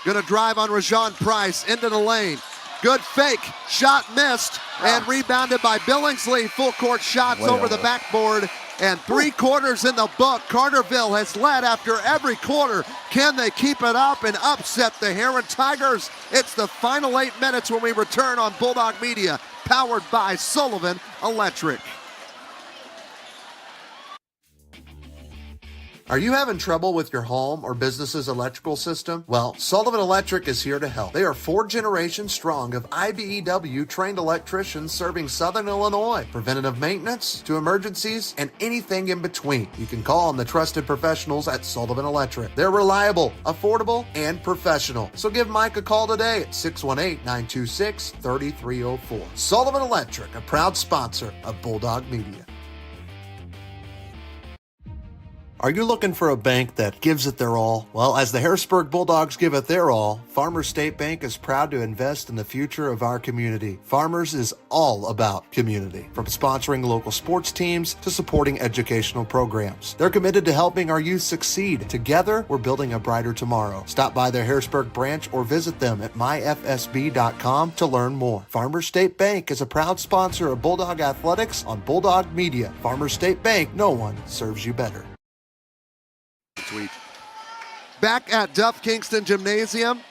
gonna drive on Rajon Price into the lane. Good fake, shot missed, and rebounded by Billingsley. Full court shots over the backboard. And 3 quarters in the book. Carterville has led after every quarter. Can they keep it up and upset the Heron Tigers? It's the final 8 minutes when we return on Bulldog Media, powered by Sullivan Electric. Are you having trouble with your home or business's electrical system? Well, Sullivan Electric is here to help. They are 4 generations strong of IBEW trained electricians serving Southern Illinois. Preventative maintenance to emergencies and anything in between. You can call on the trusted professionals at Sullivan Electric. They're reliable, affordable, and professional. So give Mike a call today at 618-926-3304. Sullivan Electric, a proud sponsor of Bulldog Media. Are you looking for a bank that gives it their all? Well, as the Harrisburg Bulldogs give it their all, Farmers State Bank is proud to invest in the future of our community. Farmers is all about community, from sponsoring local sports teams to supporting educational programs. They're committed to helping our youth succeed. Together, we're building a brighter tomorrow. Stop by their Harrisburg branch or visit them at myfsb.com to learn more. Farmers State Bank is a proud sponsor of Bulldog Athletics on Bulldog Media. Farmers State Bank, no one serves you better. Tweet. Back at Duff Kingston Gymnasium.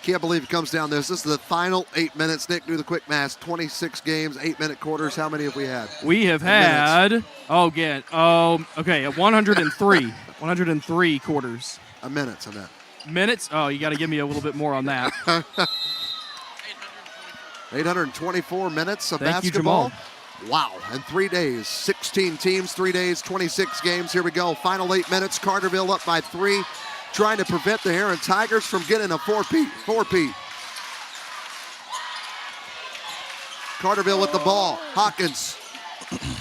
Can't believe it comes down this. This is the final 8 minutes. Nick, do the quick math. 26 games, 8-minute quarters. How many have we had? We have had, 103. 103 quarters. Minutes, I meant. Minutes? Oh, you got to give me a little bit more on that. 824 minutes of Thank basketball. You, Jamal. Wow, in 3 days, 16 teams, 3 days, 26 games. Here we go, final 8 minutes. Carterville up by 3. trying to prevent the Heron Tigers from getting a four-peat. Carterville with the ball. Hawkins.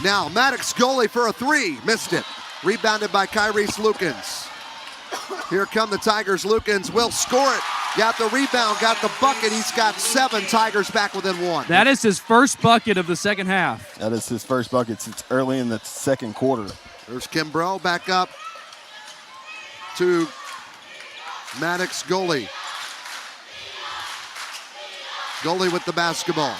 Now Maddox goalie for a three. Missed it. Rebounded by Kyrese Lukens. Here come the Tigers. Lukens will score it. Got the rebound, got the bucket. He's got 7. Tigers back within 1. That is his first bucket of the second half. That is his first bucket since early in the second quarter. There's Kimbrough back up to Maddox goalie. Goalie with the basketball.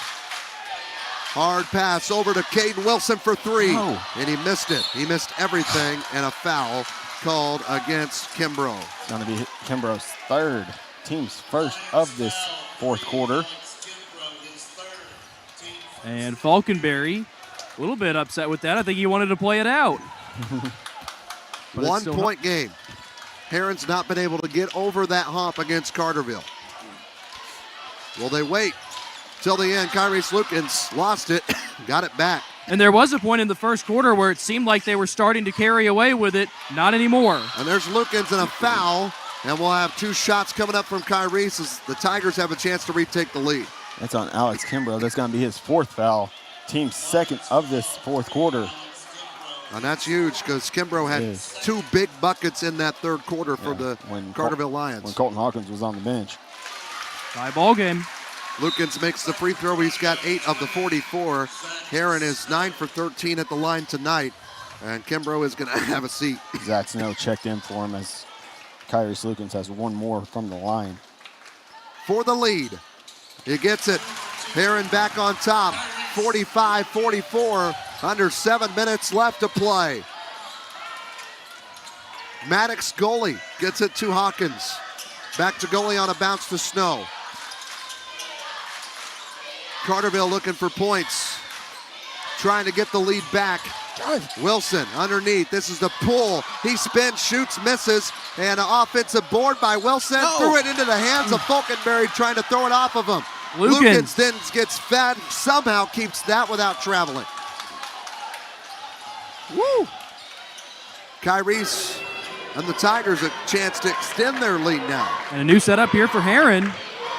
Hard pass over to Caden Wilson for 3. And he missed it. He missed everything, and a foul called against Kimbrough. It's going to be Kimbrough's third, team's first of this fourth quarter. And Falconberry, a little bit upset with that. I think he wanted to play it out. 1 point game. Heron's not been able to get over that hump against Carterville. Will they wait till the end? Kyrese Lukens lost it, got it back. And there was a point in the first quarter where it seemed like they were starting to carry away with it. Not anymore. And there's Lukens and a foul, and we'll have 2 shots coming up from Kyrese as the Tigers have a chance to retake the lead. That's on Alex Kimbrough. That's going to be his 4th foul. Team's second of this fourth quarter. And that's huge because Kimbrough had 2 big buckets in that third quarter for the Carterville Lions. When Colton Hawkins was on the bench. Tie ball game. Lukens makes the free throw. He's got 8 of the 44. Heron is 9 for 13 at the line tonight. And Kimbrough is going to have a seat. Zach Snow checked in for him as Kyrese Lukens has 1 more from the line. For the lead. He gets it. Heron back on top. 45-44. Under 7 minutes left to play. Maddox goalie gets it to Hawkins. Back to goalie on a bounce to Snow. Carterville looking for points. Trying to get the lead back. Wilson underneath. This is the pull. He spins, shoots, misses. And an offensive board by Wilson. Threw it into the hands of Falconberry trying to throw it off of him. Lukens then gets fed. Somehow keeps that without traveling. Woo! Kyrese and the Tigers a chance to extend their lead now. And a new setup here for Heron.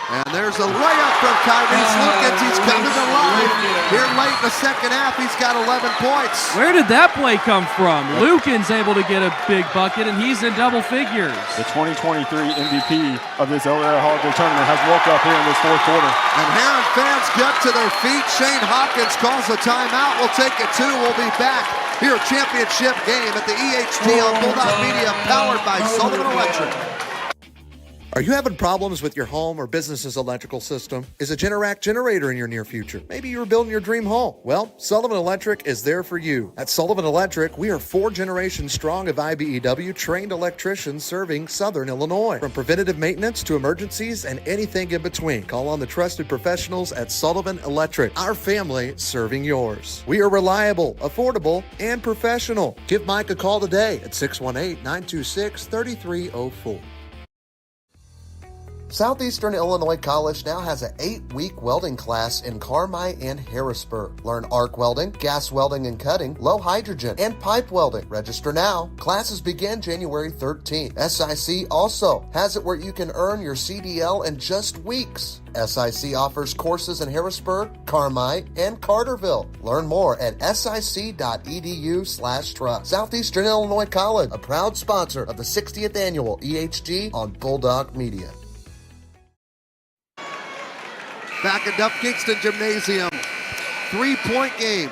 And there's a layup from Kyrese Lukens. He's coming to life. Here late in the second half, he's got 11 points. Where did that play come from? Lukens able to get a big bucket, and he's in double figures. The 2023 MVP of this Eldorado Holiday Tournament has woke up here in this fourth quarter. And Heron fans get to their feet. Shane Hawkins calls a timeout. We'll take it 2. We'll be back here, championship game at the EHT on Bulldog Media, powered by Sullivan Electric. Are you having problems with your home or business's electrical system? Is a Generac generator in your near future? Maybe you're building your dream home. Well, Sullivan Electric is there for you. At Sullivan Electric, we are 4 generations strong of IBEW trained electricians serving Southern Illinois. From preventative maintenance to emergencies and anything in between, call on the trusted professionals at Sullivan Electric, our family serving yours. We are reliable, affordable, and professional. Give Mike a call today at 618-926-3304. Southeastern Illinois College now has an 8-week welding class in Carmi and Harrisburg. Learn arc welding, gas welding and cutting, low hydrogen, and pipe welding. Register now. Classes begin January 13th. SIC also has it where you can earn your CDL in just weeks. SIC offers courses in Harrisburg, Carmi, and Carterville. Learn more at sic.edu/trust. Southeastern Illinois College, a proud sponsor of the 60th Annual EHG on Bulldog Media. Back at Duff Kingston Gymnasium. 3-point game.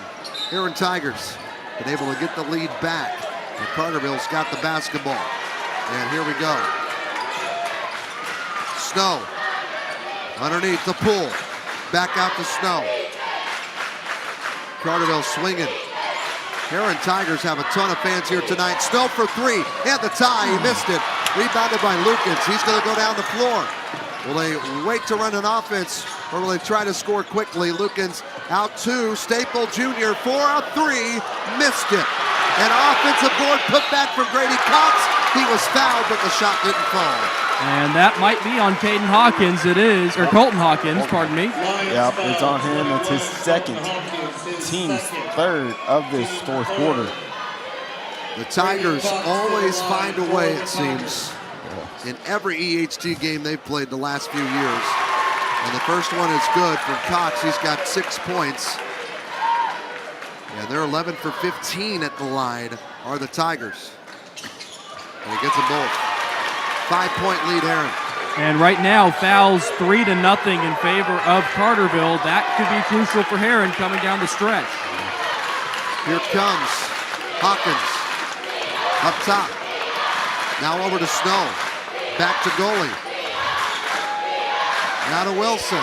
Heron Tigers been able to get the lead back. And Carterville's got the basketball. And here we go. Snow. Underneath the pull. Back out to Snow. Carterville swinging. Heron Tigers have a ton of fans here tonight. Snow for 3. And the tie. He missed it. Rebounded by Lukens. He's going to go down the floor. Will they wait to run an offense, or will they try to score quickly? Lukens out to Staple Jr. for a 3. Missed it. An offensive board put back from Grady Cox. He was fouled, but the shot didn't fall. And that might be on Caden Hawkins. It is, or Colton Hawkins, pardon me. Yep, it's on him. It's his second, team's third of this fourth quarter. The Tigers always find a way, it seems. in every EHT game they've played the last few years. And the first one is good from Cox. He's got 6 points. Yeah, they're 11 for 15 at the line are the Tigers. And he gets them both. 5-point lead, Aaron. And right now, fouls 3-0 in favor of Carterville. That could be crucial for Heron coming down the stretch. Here comes Hawkins up top. Now over to Snow. Back to goalie. Now to Wilson.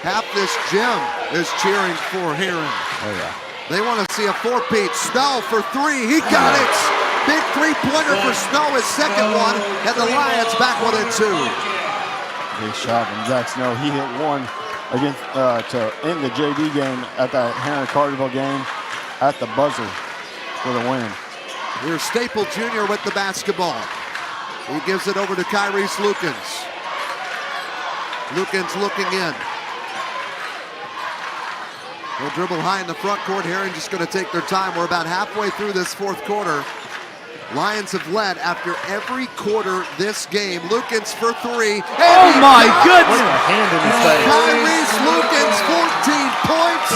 Half this gym is cheering for Heron. Oh, yeah. They want to see a four-peat. Snow for 3. He got it. Big three-pointer for Snow, his second one, and the Lions back within 2. Big shot from Zach Snow. He hit one against to end the JV game at the Heron Carterville game at the buzzer for the win. Here's Staple Jr. with the basketball. He gives it over to Kyrese Lukens. Lukens looking in. He'll dribble high in the front court. Heron just going to take their time. We're about halfway through this fourth quarter. Lions have led after every quarter this game. Lukens for 3. Oh my goodness! Hand in his face. Kyrese Lukens, 14 points.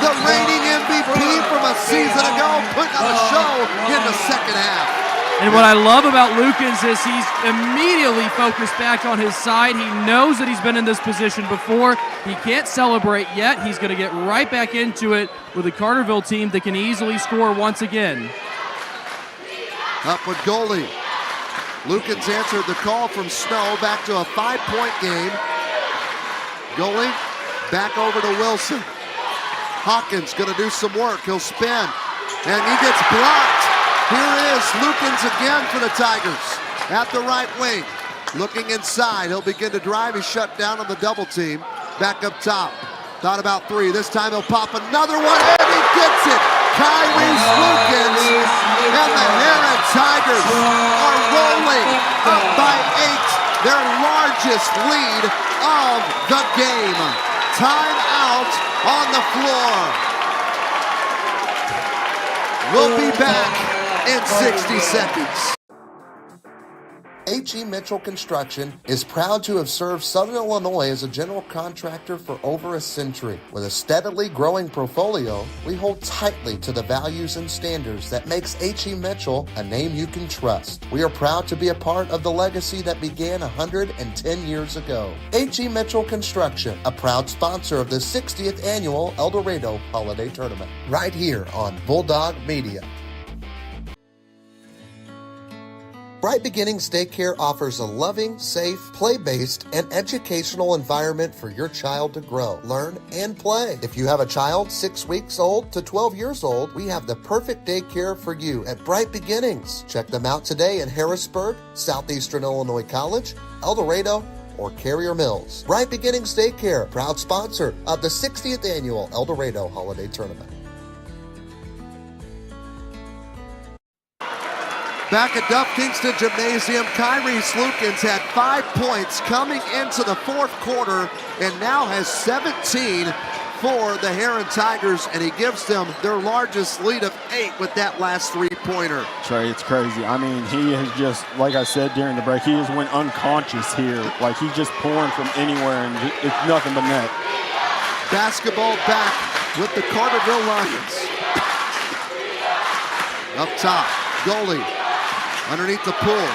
The reigning MVP from a season ago, putting on a show in the second half. And what I love about Lukens is he's immediately focused back on his side. He knows that he's been in this position before. He can't celebrate yet. He's going to get right back into it with a Carterville team that can easily score once again. Up with goalie. Lukens answered the call from Snow. Back to a 5-point game. Goalie back over to Wilson. Hawkins going to do some work. He'll spin. And he gets blocked. Here is Lukens again for the Tigers. At the right wing. Looking inside. He'll begin to drive. He's shut down on the double team. Back up top. Thought about 3. This time he'll pop another one. And he gets it. Kyrese Lukens and the Heron Tigers are rolling up by 8. Their largest lead of the game. Time out on the floor. We'll be back in 60 seconds. H.E. Mitchell Construction is proud to have served Southern Illinois as a general contractor for over a century. With a steadily growing portfolio, we hold tightly to the values and standards that makes H.E. Mitchell a name you can trust. We are proud to be a part of the legacy that began 110 years ago. H.E. Mitchell Construction, a proud sponsor of the 60th annual Eldorado Holiday Tournament, right here on Bulldog Media. Bright Beginnings Daycare offers a loving, safe, play-based, and educational environment for your child to grow, learn, and play. If you have a child 6 weeks old to 12 years old, we have the perfect daycare for you at Bright Beginnings. Check them out today in Harrisburg, Southeastern Illinois College, Eldorado, or Carrier Mills. Bright Beginnings Daycare, proud sponsor of the 60th annual Eldorado Holiday Tournament. Back at Duff Kingston Gymnasium, Kyrese Lukens had 5 points coming into the fourth quarter and now has 17 for the Heron Tigers, and he gives them their largest lead of 8 with that last three-pointer. Trey, it's crazy. I mean, he has just, like I said during the break, he just went unconscious here. Like, he's just pouring from anywhere, and it's nothing but net. Basketball back with the Carterville Lions. Up top, goalie. Underneath the pull,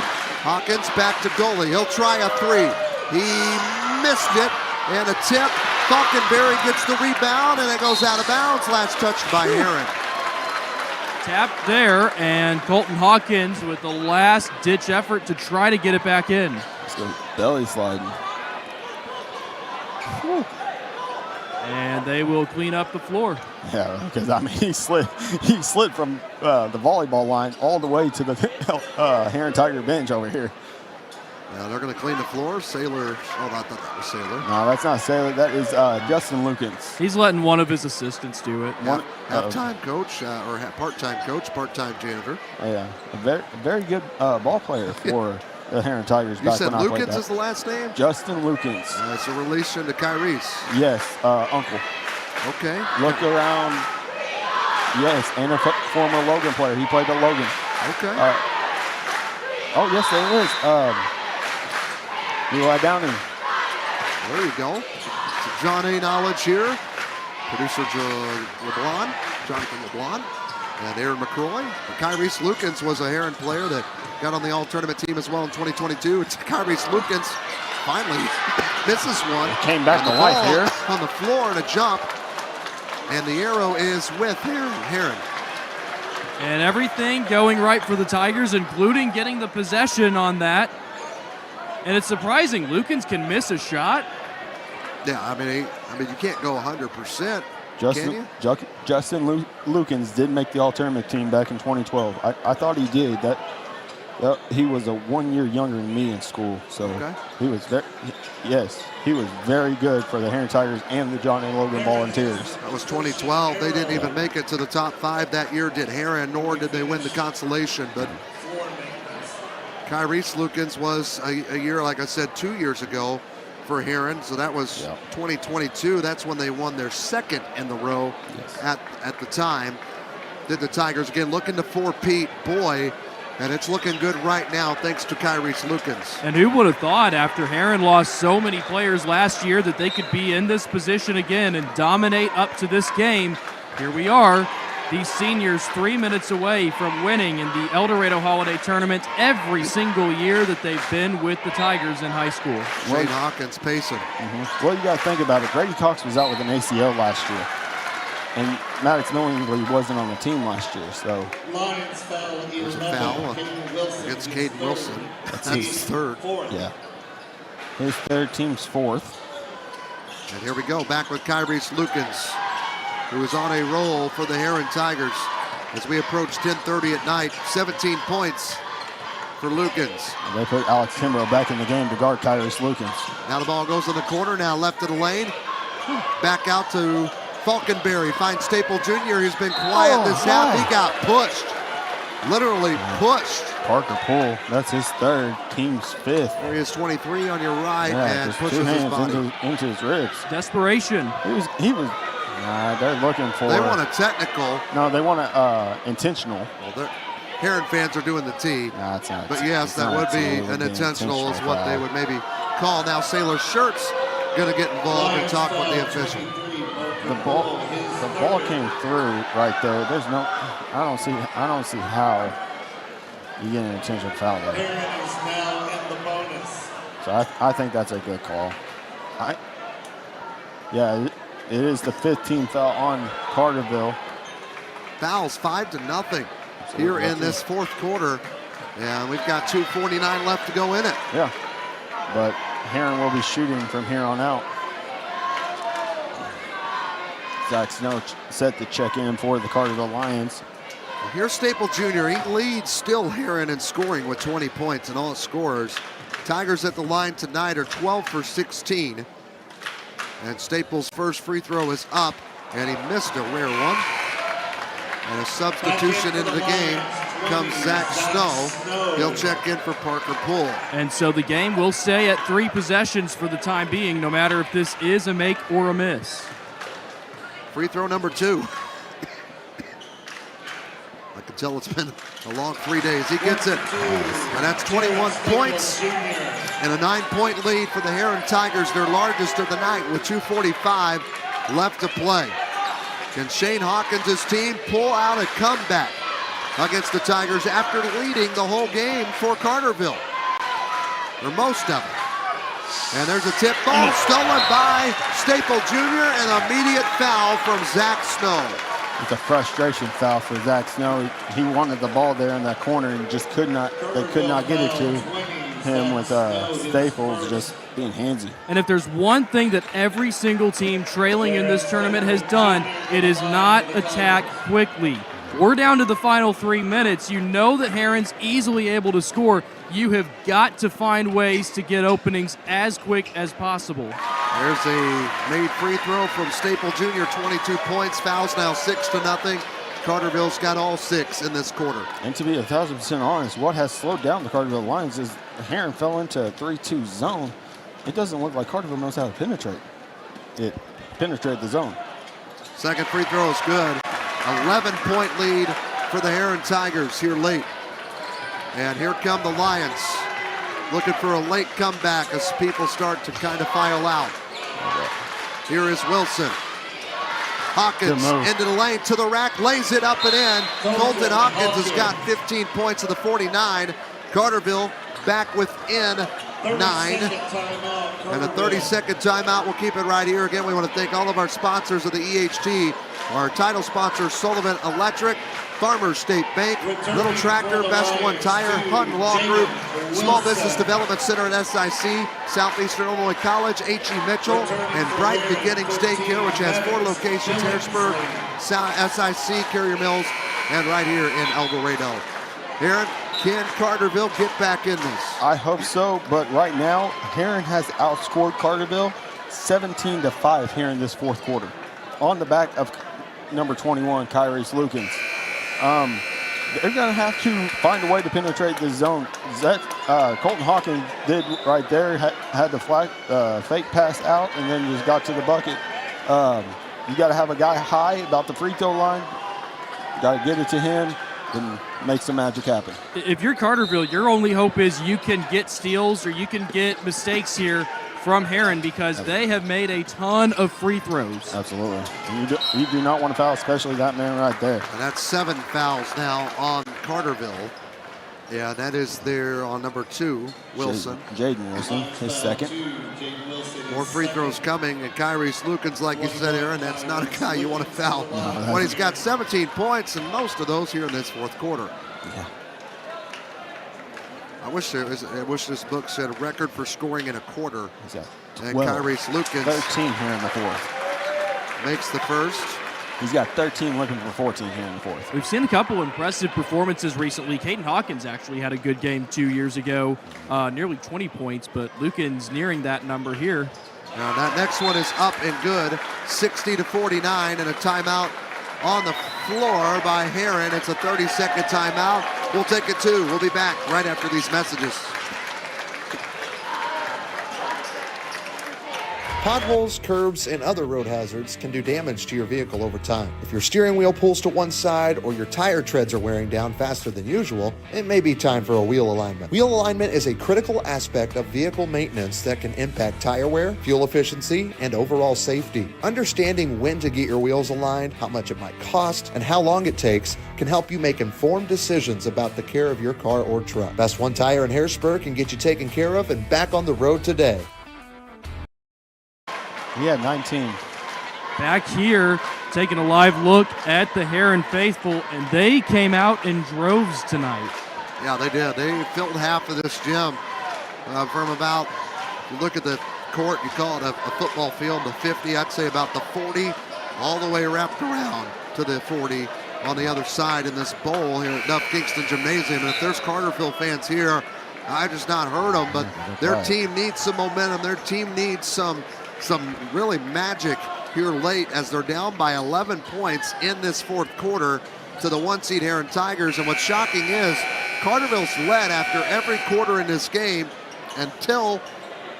Hawkins back to goalie. He'll try a 3. He missed it, and a tip. Falkenberry gets the rebound, and it goes out of bounds. Last touched by Heron. Tapped there, and Colton Hawkins with the last-ditch effort to try to get it back in. So belly sliding. Whew. And they will clean up the floor. Yeah, because I mean he slid from the volleyball line all the way to the Heron Tiger bench over here. Now they're going to clean the floor. Sailor, oh, I thought that was Sailor. No, that's not Sailor. That is Justin Lukens. He's letting one of his assistants do it. Half-time coach or part-time coach, part-time janitor. Yeah, a very good ball player for the Heron Tigers. You said Lukens is the last name? Justin Lukens. It's a relation to Kyrese. Yes, uncle. Okay. Look around. Yes, and a former Logan player. He played at Logan. Okay. Oh, yes, there is. Eli Downing. There you go. So John A. knowledge here. Producer Jonathan LeBlanc, and Aaron McCroy. Kyrese Lukens was a Heron player that got on the all-tournament team as well in 2022. It's Kyrese Lukens finally misses one. Came back to life here. On the floor and a jump. And the arrow is with Heron. And everything going right for the Tigers, including getting the possession on that. And it's surprising Lukens can miss a shot. Yeah, I mean, you can't go 100%. Can you? Justin Lukens did make the all-tournament team back in 2012. I thought he did. He was a 1 year younger than me in school, so he was he was very good for the Heron Tigers and the John A. Logan Volunteers. That was 2012. They didn't even make it to the top 5 that year, did Heron, nor did they win the consolation. But Kyrese Lukens was a year, like I said, 2 years ago for Heron, so that was 2022. That's when they won their second in the row at the time. Did the Tigers again looking to four-peat, boy, and it's looking good right now thanks to Kyrese Lukens. And who would have thought after Heron lost so many players last year that they could be in this position again and dominate up to this game. Here we are. These seniors 3 minutes away from winning in the Eldorado Holiday Tournament every single year that they've been with the Tigers in high school. Shane Hawkins pacing. Well, you got to think about it. Grady Cox was out with an ACL last year. And Maddox knowingly wasn't on the team last year, so. Lions foul. There's a foul against Caden Wilson. That's his third. Yeah. His third, team's fourth. And here we go, back with Kyrese Lukens, who is on a roll for the Heron Tigers as we approach 10:30 at night. 17 points for Lukens. They put Alex Kimbrough back in the game to guard Kyrese Lukens. Now the ball goes in the corner, now left of the lane. Back out to Falkenberry, finds Staple Jr. He's been quiet this half. He got pushed, literally pushed. Parker Poole, that's his third, team's fifth. There he is, 23 on your right, and just pushes two his hands body. into his ribs. Desperation. He was. They're looking for. They want a technical. No, they want a intentional. Well, Heron fans are doing the T. No, it's not. But yes, that would be an intentional is what they would maybe call. Now Sailor Shirt's going to get involved and talk with the official. The ball came through right there. There's no. I don't see how you get an intentional foul there. Heron is now in the bonus. So I think that's a good call. It is the 15th foul on Carterville. Fouls 5-0 here in this fourth quarter. And we've got 2:49 left to go in it. Yeah, but Heron will be shooting from here on out. Zach Snow set to check in for the Carterville Lions. Well, here's Staple Jr. He leads still Heron in scoring with 20 points and all scorers. Tigers at the line tonight are 12 for 16. And Staples' first free throw is up, and he missed a rare one. And a substitution into the game comes Zach Snow. He'll check in for Parker Poole. And so the game will stay at 3 possessions for the time being, no matter if this is a make or a miss. Free throw number 2. I can tell it's been a long 3 days. He gets it. And that's 21 points and a 9-point lead for the Heron Tigers, their largest of the night, with 2:45 left to play. Can Shane Hawkins' team pull out a comeback against the Tigers after leading the whole game for Carterville? Or most of it. And there's a tip ball stolen by Staple Jr. and an immediate foul from Zach Snow. It's a frustration foul for Zach Snow. He wanted the ball there in that corner and just could not get it to him with Staples just being handsy. And if there's one thing that every single team trailing in this tournament has done, it is not attack quickly. We're down to the final 3 minutes. You know that Heron's easily able to score. You have got to find ways to get openings as quick as possible. There's a made free throw from Staple Jr., 22 points. Fouls now 6-0. Carterville's got all 6 in this quarter. And to be 1,000% honest, what has slowed down the Carterville Lions is Heron fell into a 3-2 zone. It doesn't look like Carterville knows how to penetrate. It penetrated the zone. Second free throw is good. 11-point lead for the Heron Tigers here late. And here come the Lions. looking for a late comeback as people start to kind of file out. Here is Wilson. Hawkins into the lane, to the rack, lays it up and in. Colton Hawkins has got 15 points of the 49. Carterville back within 9. And a 30-second timeout. We'll keep it right here. Again, we want to thank all of our sponsors of the EHT. Our title sponsor, Sullivan Electric, Farmers State Bank, Little Tractor, Best One Tire, Hunt Law Group, Small Business Development Center at SIC, Southeastern Illinois College, H.E. Mitchell, and Bright Beginnings Daycare, which has 4 locations, Harrisburg, SIC, Carrier Mills, and right here in Eldorado. Aaron, can Carterville get back in this? I hope so, but right now, Heron has outscored Carterville 17-5 here in this fourth quarter, on the back of number 21, Kyrese Lukens. They're going to have to find a way to penetrate the zone. Colton Hawkins did right there, had the fake pass out, and then just got to the bucket. You got to have a guy high about the free throw line. You got to get it to him and make some magic happen. If you're Carterville, your only hope is you can get steals or you can get mistakes here from Heron, because they have made a ton of free throws. Absolutely. You do not want to foul, especially that man right there. And that's 7 fouls now on Carterville. Yeah, that is there on number 2, Wilson. Jaden Wilson, his second. More free throws coming, and Kyrese Lukens, like you said, Aaron, that's not a guy you want to foul when he's got 17 points, and most of those here in this fourth quarter. Yeah. I wish this book said record for scoring in a quarter. And 12, Kyrese Lukens 13 here in the fourth. Makes the first. He's got 13, looking for 14 here in the fourth. We've seen a couple impressive performances recently. Caden Hawkins actually had a good game 2 years ago, nearly 20 points, but Lukens nearing that number here. Now that next one is up and good, 60-49, and a timeout on the floor by Heron. It's a 30-second timeout. We'll take it too. We'll be back right after these messages. Potholes, curbs, and other road hazards can do damage to your vehicle over time. If your steering wheel pulls to one side or your tire treads are wearing down faster than usual, it may be time for a wheel alignment. Wheel alignment is a critical aspect of vehicle maintenance that can impact tire wear, fuel efficiency, and overall safety. Understanding when to get your wheels aligned, how much it might cost, and how long it takes can help you make informed decisions about the care of your car or truck. Best One Tire in Harrisburg can get you taken care of and back on the road today. Yeah, 19. Back here, taking a live look at the Heron faithful, and they came out in droves tonight. Yeah, they did. They filled half of this gym from about, if you look at the court, you call it a football field, the 50, I'd say about the 40, all the way wrapped around to the 40 on the other side in this bowl here at Duff Kingston Gymnasium. And if there's Carterville fans here, I just not heard them, but their team needs some momentum. Their team needs some really magic here late as they're down by 11 points in this fourth quarter to the 1-seed Heron Tigers. And what's shocking is Carterville's led after every quarter in this game until,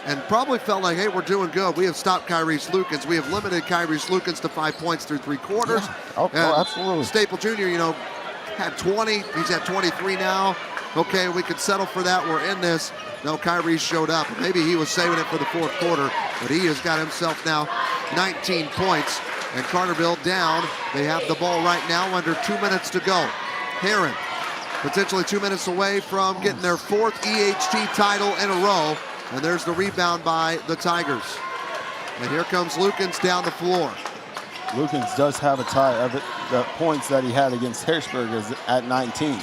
and probably felt like, hey, we're doing good. We have stopped Kyrese Lukens. We have limited Kyrese Lukens to 5 points through 3 quarters. Yeah. Absolutely. Staple Jr., had 20. He's at 23 now. Okay, we could settle for that. We're in this. No, Kyrie showed up. Maybe he was saving it for the fourth quarter, but he has got himself now 19 points. And Carterville down. They have the ball right now, under 2 minutes to go. Heron, potentially 2 minutes away from getting their 4th EHT title in a row. And there's the rebound by the Tigers. And here comes Lukens down the floor. Lukens does have a tie of the points that he had against Harrisburg is at 19.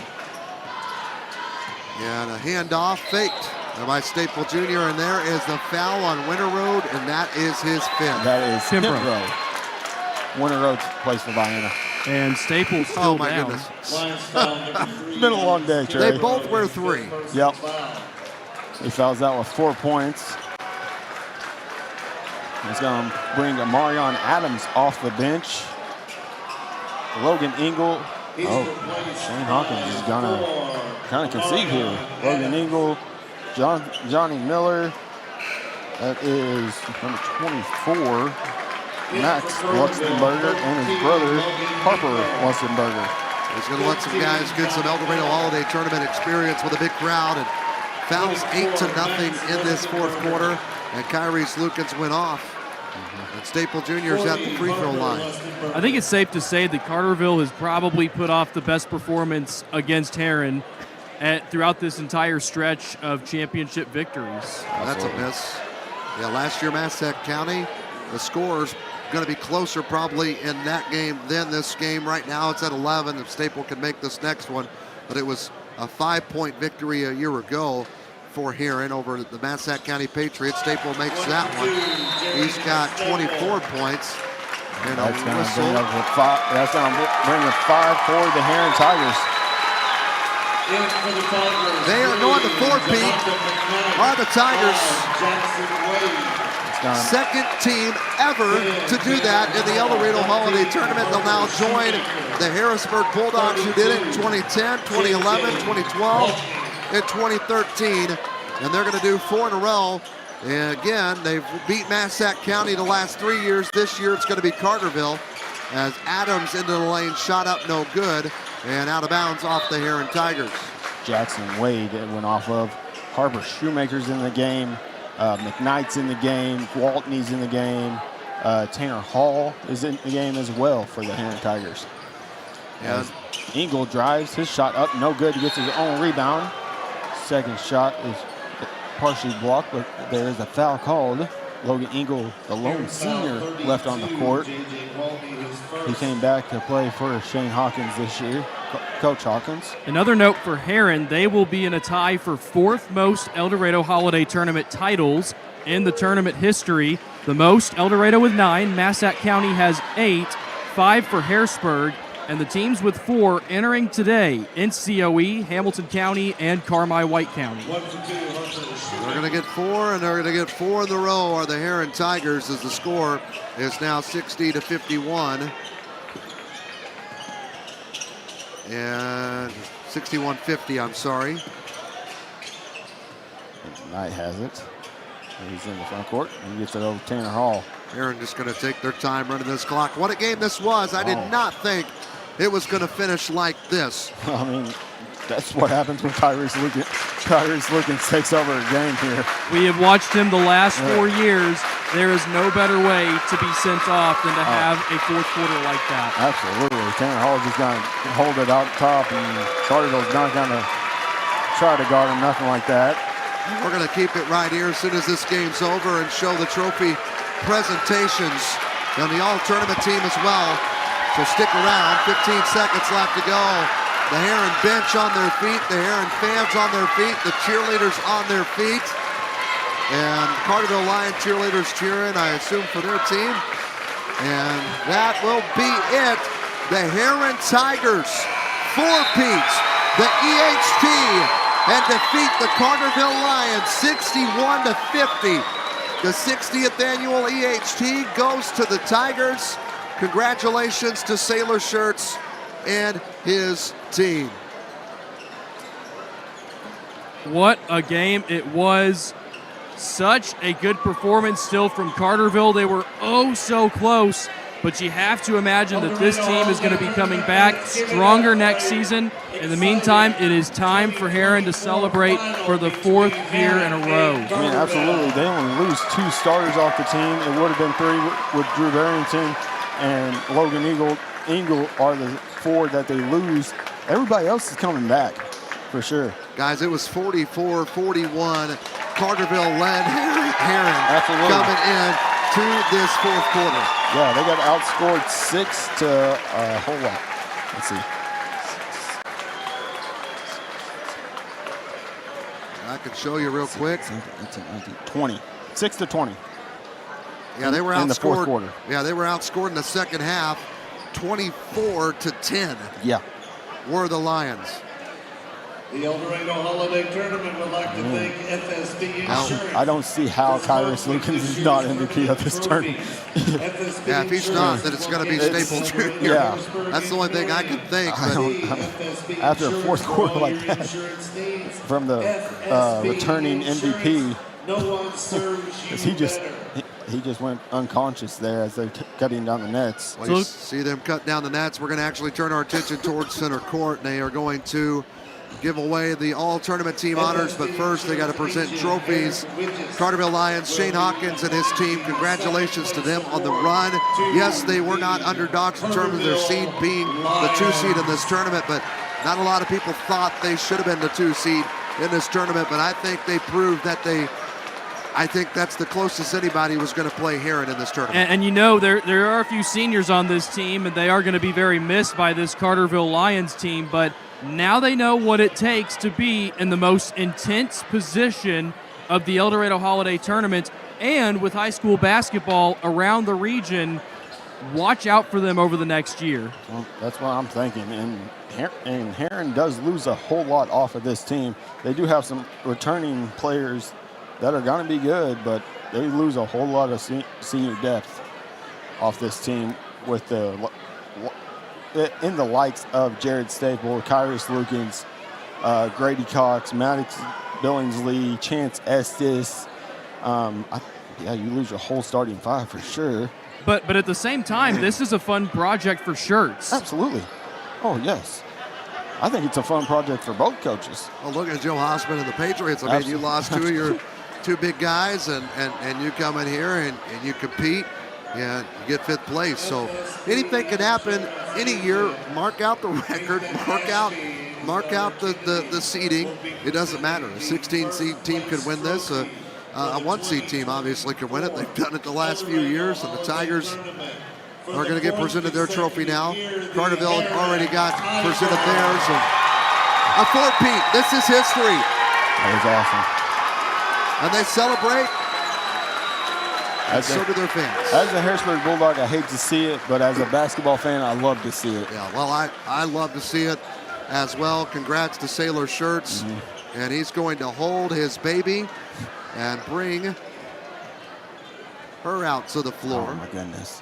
Yeah, and a handoff faked by Staple Jr. And there is the foul on Winter Road, and that is his 5th. That is Road. Winter Road plays for Vienna. And Staples still down. Goodness. It's been a long day, Trey. They both wear 3. Yep. He fouls out with 4 points. He's going to bring Amarion Adams off the bench. Logan Ingle. Shane Hawkins is going to kind of concede here. Logan Ingle, Johnny Miller. That is number 24, Max Luxemburger, and his brother, Harper Luxemburger. He's going to let some guys get some Eldorado Holiday Tournament experience with a big crowd and fouls 8-0 in this fourth quarter, and Kyrese Lukens went off. And Staple Jr. is at the free throw line. I think it's safe to say that Carterville has probably put off the best performance against Heron throughout this entire stretch of championship victories. That's a miss. Yeah, last year Massac County, the score's going to be closer probably in that game than this game. Right now it's at 11 if Staple can make this next one, but it was a 5-point victory a year ago for Heron over the Massac County Patriots. Staple makes that one. He's got 24 points and a whistle. That's going to bring a 5 for the Heron Tigers. They are going to four-peat. Are the Tigers second team ever to do that in the Eldorado Holiday Tournament. They'll now join the Harrisburg Bulldogs, who did it in 2010, 2011, 2012, and 2013. And they're going to do 4 in a row. And again, they've beat Massac County the last 3 years. This year it's going to be Carterville, as Adams into the lane, shot up no good, and out of bounds off the Heron Tigers. Jackson Wade went off of. Harper Shoemaker's in the game. McKnight's in the game. Gwaltney's in the game. Tanner Hall is in the game as well for the Heron Tigers. As Engel drives, his shot up, no good. He gets his own rebound. Second shot is partially blocked, but there is a foul called. Logan Engel, the lone senior, left on the court. He came back to play for Shane Hawkins this year, Coach Hawkins. Another note for Heron, they will be in a tie for 4th most Eldorado Holiday Tournament titles in the tournament history. The most, Eldorado with 9, Massac County has 8, 5 for Harrisburg, and the teams with 4 entering today, NCOE, Hamilton County, and Carmi-White County. They're going to get 4, and they're going to get 4 in a row are the Heron Tigers, as the score is now 60-51. And 61-50, I'm sorry. Knight has it. He's in the front court, and he gets it over Tanner Hall. Heron just going to take their time running this clock. What a game this was. I did not think it was going to finish like this. I mean, that's what happens when Kyrese Lukens takes over a game here. We have watched him the last 4 years. There is no better way to be sent off than to have a fourth quarter like that. Absolutely. Tanner Hall just going to hold it out top, and Carterville's not going to try to guard him, nothing like that. We're going to keep it right here as soon as this game's over and show the trophy presentations and the all-tournament team as well. So stick around. 15 seconds left to go. The Heron bench on their feet, the Heron fans on their feet, the cheerleaders on their feet. And Carterville Lion cheerleaders cheering, I assume, for their team. And that will be it. The Heron Tigers four-peat the EHT and defeat the Carterville Lions 61-50. The 60th annual EHT goes to the Tigers. Congratulations to Sailor Shirts and his team. What a game it was. Such a good performance still from Carterville. They were oh so close, but you have to imagine that this team is going to be coming back stronger next season. In the meantime, it is time for Heron to celebrate for the 4th year in a row. I mean, absolutely. They only lose 2 starters off the team. It would have been 3 with Drew Barrington and Logan Engel are the 4 that they lose. Everybody else is coming back, for sure. Guys, it was 44-41. Carterville led Heron Absolutely. coming in to this fourth quarter. Yeah, they got outscored 6 to a whole lot. Let's see. I can show you real quick. 20. 6 to 20. Yeah, they were in the fourth outscored. quarter. Yeah, they were outscored in the second half, 24-10. Yeah. Were the Lions. The Eldorado Holiday Tournament would like to thank FSB Insurance. I don't see how Kyrese Lukens is not MVP of this tournament. Yeah, if he's not, then it's going to be Staple Jr. Yeah. That's the only thing I can think. After a fourth quarter like that, from the returning MVP, he just went unconscious there as they're cutting down the nets. Well, you see them cut down the nets. We're going to actually turn our attention towards center court, and they are going to give away the all-tournament team honors, but first they got to present trophies. Carterville Lions, Shane Hawkins and his team, congratulations to them on the run. Yes, they were not underdogs in terms of their seed being the 2 seed in this tournament, but not a lot of people thought they should have been the 2 seed in this tournament, but I think they proved that I think that's the closest anybody was going to play Heron in this tournament. And you know, there are a few seniors on this team, and they are going to be very missed by this Carterville Lions team, but now they know what it takes to be in the most intense position of the Eldorado Holiday Tournament, and with high school basketball around the region, watch out for them over the next year. Well, that's what I'm thinking, and Heron does lose a whole lot off of this team. They do have some returning players that are going to be good, but they lose a whole lot of senior depth off this team with in the likes of Jared Staple, Kyrus Lukens, Grady Cox, Maddox Billingsley, Chance Estes. You lose your whole starting 5 for sure. But at the same time, this is a fun project for Shirts. Absolutely. Oh, yes. I think it's a fun project for both coaches. Well, look at Joe Hossman and the Patriots. I mean, you lost 2 of your 2 big guys, and you come in here and you compete, and you get 5th place. So anything can happen any year. Mark out the record, mark out the seeding. It doesn't matter. A 16-seed team could win this. A 1-seed team obviously could win it. They've done it the last few years, and the Tigers are going to get presented their trophy now. Carterville already got presented theirs. And a 4-peat. This is history. That was awesome. And they celebrate, and so do their fans. As a Harrisburg Bulldog, I hate to see it, but as a basketball fan, I love to see it. Yeah, well, I love to see it as well. Congrats to Sailor Shirts. And he's going to hold his baby and bring her out to the floor. Oh, my goodness.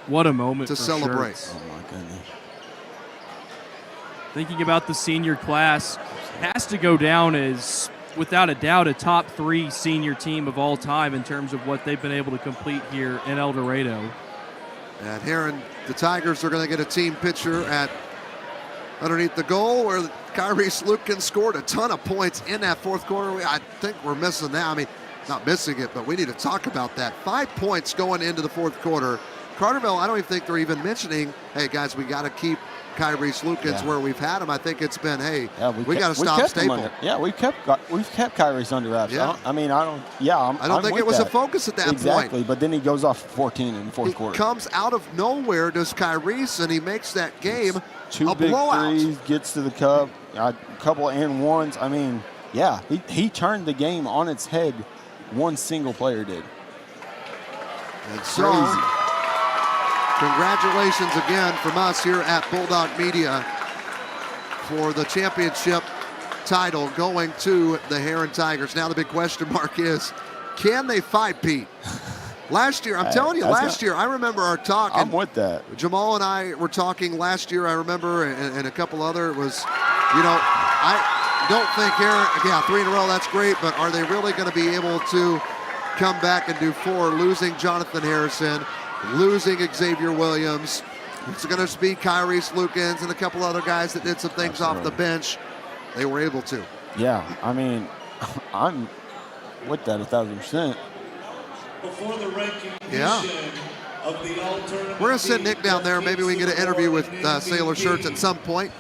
What a moment to for celebrate. Shirts. Oh, my goodness. Thinking about the senior class, has to go down as, without a doubt, a top 3 senior team of all time in terms of what they've been able to complete here in Eldorado. And Heron, the Tigers are going to get a team picture at underneath the goal where Kyrese Lukin scored a ton of points in that 4th quarter. I think we're missing that. I mean, not missing it, but we need to talk about that. 5 points going into the 4th quarter. Carterville, I don't even think they're even mentioning, hey, guys, we got to keep Kyrese Lukens where we've had him. I think it's been, hey, we got to stop Staple. We've kept Kyrese under wraps. Yeah. I don't think it was a focus at that point. Exactly, but then he goes off 14 in the 4th quarter. He comes out of nowhere, does Kyrese, and he makes that game two a big blowout. threes, gets to the cup, a couple of and ones. I mean, yeah, he turned the game on its head. One single player did. And so, congratulations again from us here at Bulldog Media for the championship title going to the Heron Tigers. Now the big question mark is, can they fight, Pete? Last year, I'm telling you, last year, I remember our talk. I'm with that. Jamal and I were talking last year, I remember, and a couple other. It was, I don't think Heron, 3 in a row, that's great, but are they really going to be able to come back and do 4, losing Jonathan Harrison, losing Xavier Williams? It's going to be Kyrese Lukens and a couple other guys that did some things off the bench. They were able to. Yeah, I mean, I'm with that 1,000%. Before the recognition of the all-tournament, we're going to send Nick down there. Maybe we can get an interview with Sailor Shirts at some point.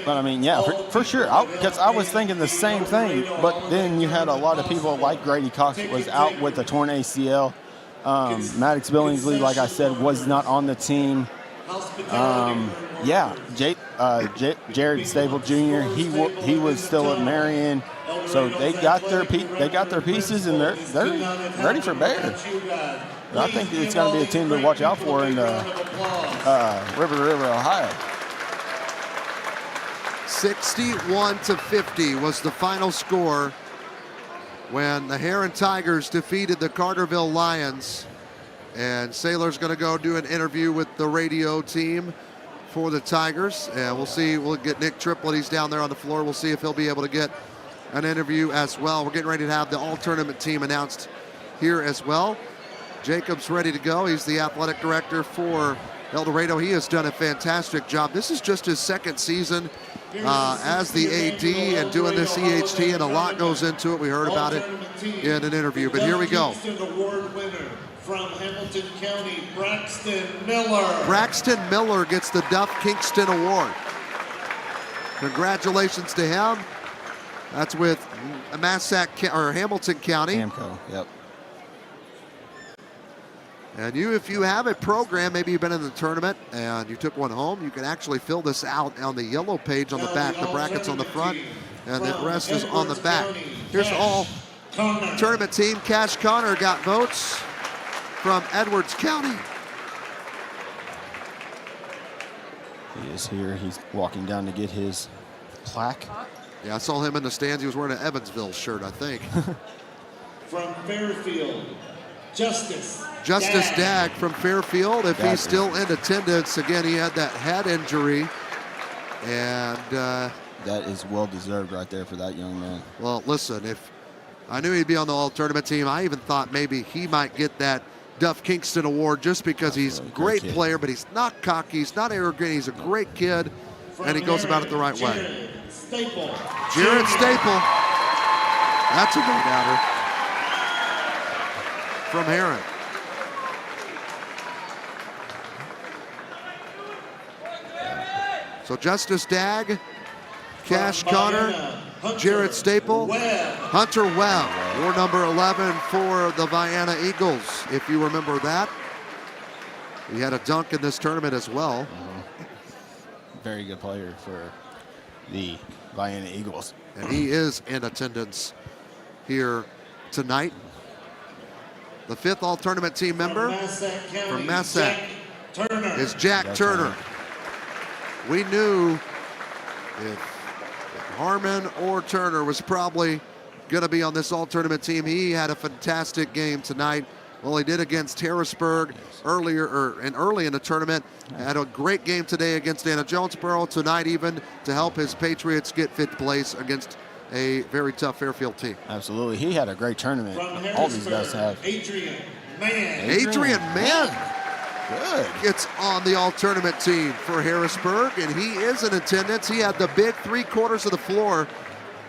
But I mean, yeah, for sure. Because I was thinking the same thing. But then you had a lot of people like Grady Cox was out with a torn ACL. Maddox Billingsley, like I said, was not on the team. Jared Staple Jr. He was still at Marion. So they got their pieces, and they're ready for Bear. And I think it's going to be a team to watch out for in River to River, Ohio. 61-50 was the final score when the Heron Tigers defeated the Carterville Lions. And Sailor's going to go do an interview with the radio team for the Tigers. And we'll see. We'll get Nick Triplett. He's down there on the floor. We'll see if he'll be able to get an interview as well. We're getting ready to have the all-tournament team announced here as well. Jacob's ready to go. He's the athletic director for Eldorado. He has done a fantastic job. This is just his 2nd season as the AD and doing this EHT, and a lot goes into it. We heard about it in an interview, but here we go. Award winner from Hamilton County, Braxton Miller. Braxton Miller gets the Duff Kingston Award. Congratulations to him. That's with Hamilton County. Hamco, yep. And if you have a program, maybe you've been in the tournament and you took one home, you can actually fill this out on the yellow page on the back. The bracket's on the front, and the rest is on the back. Here's the all tournament team. Cash Connor got votes from Edwards County. He is here. He's walking down to get his plaque. Yeah, I saw him in the stands. He was wearing an Evansville shirt, I think. From Fairfield, Justice Dagg from Fairfield, if he's still in attendance. Again, he had that head injury. And that is well-deserved right there for that young man. Well, listen, if I knew he'd be on the all-tournament team, I even thought maybe he might get that Duff Kingston Award just because he's a great player, but he's not cocky, he's not arrogant, he's a great kid, and he goes about it the right way. Jared Staple. That's a no-doubter. From Heron. So Justice Dagg, Cash Connor, Jared Staple, Hunter Webb, war number 11 for the Vienna Eagles, if you remember that. He had a dunk in this tournament as well. Very good player for the Vienna Eagles. And he is in attendance here tonight. The fifth all-tournament team member from Massac is Jack Turner. We knew if Harmon or Turner was probably going to be on this all-tournament team. He had a fantastic game tonight. Well, he did against Harrisburg early in the tournament. Had a great game today against Anna Jonesboro. Tonight, even to help his Patriots get fifth place against a very tough Fairfield team. Absolutely. He had a great tournament. All these guys have. Adrian Mann. Adrian Mann gets on the all-tournament team for Harrisburg, and he is in attendance. He had the big 3/4 of the floor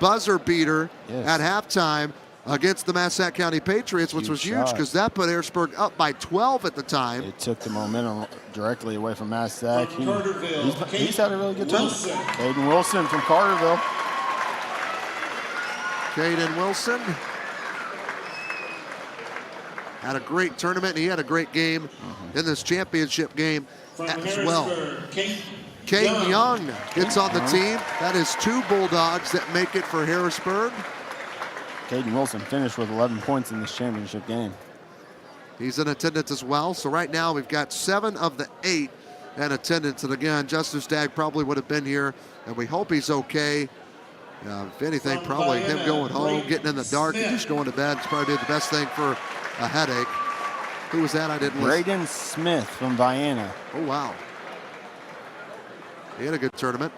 buzzer beater at halftime against the Massac County Patriots, which was huge because that put Harrisburg up by 12 at the time. It took the momentum directly away from Massac. He's had a really good tournament. Caden Wilson from Carterville. Caden Wilson had a great tournament, and he had a great game in this championship game as well. Caden Young gets on the team. That is 2 Bulldogs that make it for Harrisburg. Caden Wilson finished with 11 points in this championship game. He's in attendance as well. So right now we've got 7 of the 8 in attendance. And again, Justice Dagg probably would have been here, and we hope he's okay. If anything, probably him going home, getting in the dark, and just going to bed. It's probably the best thing for a headache. Who was that? I didn't listen. Braden Smith from Vienna. Oh, wow. He had a good tournament.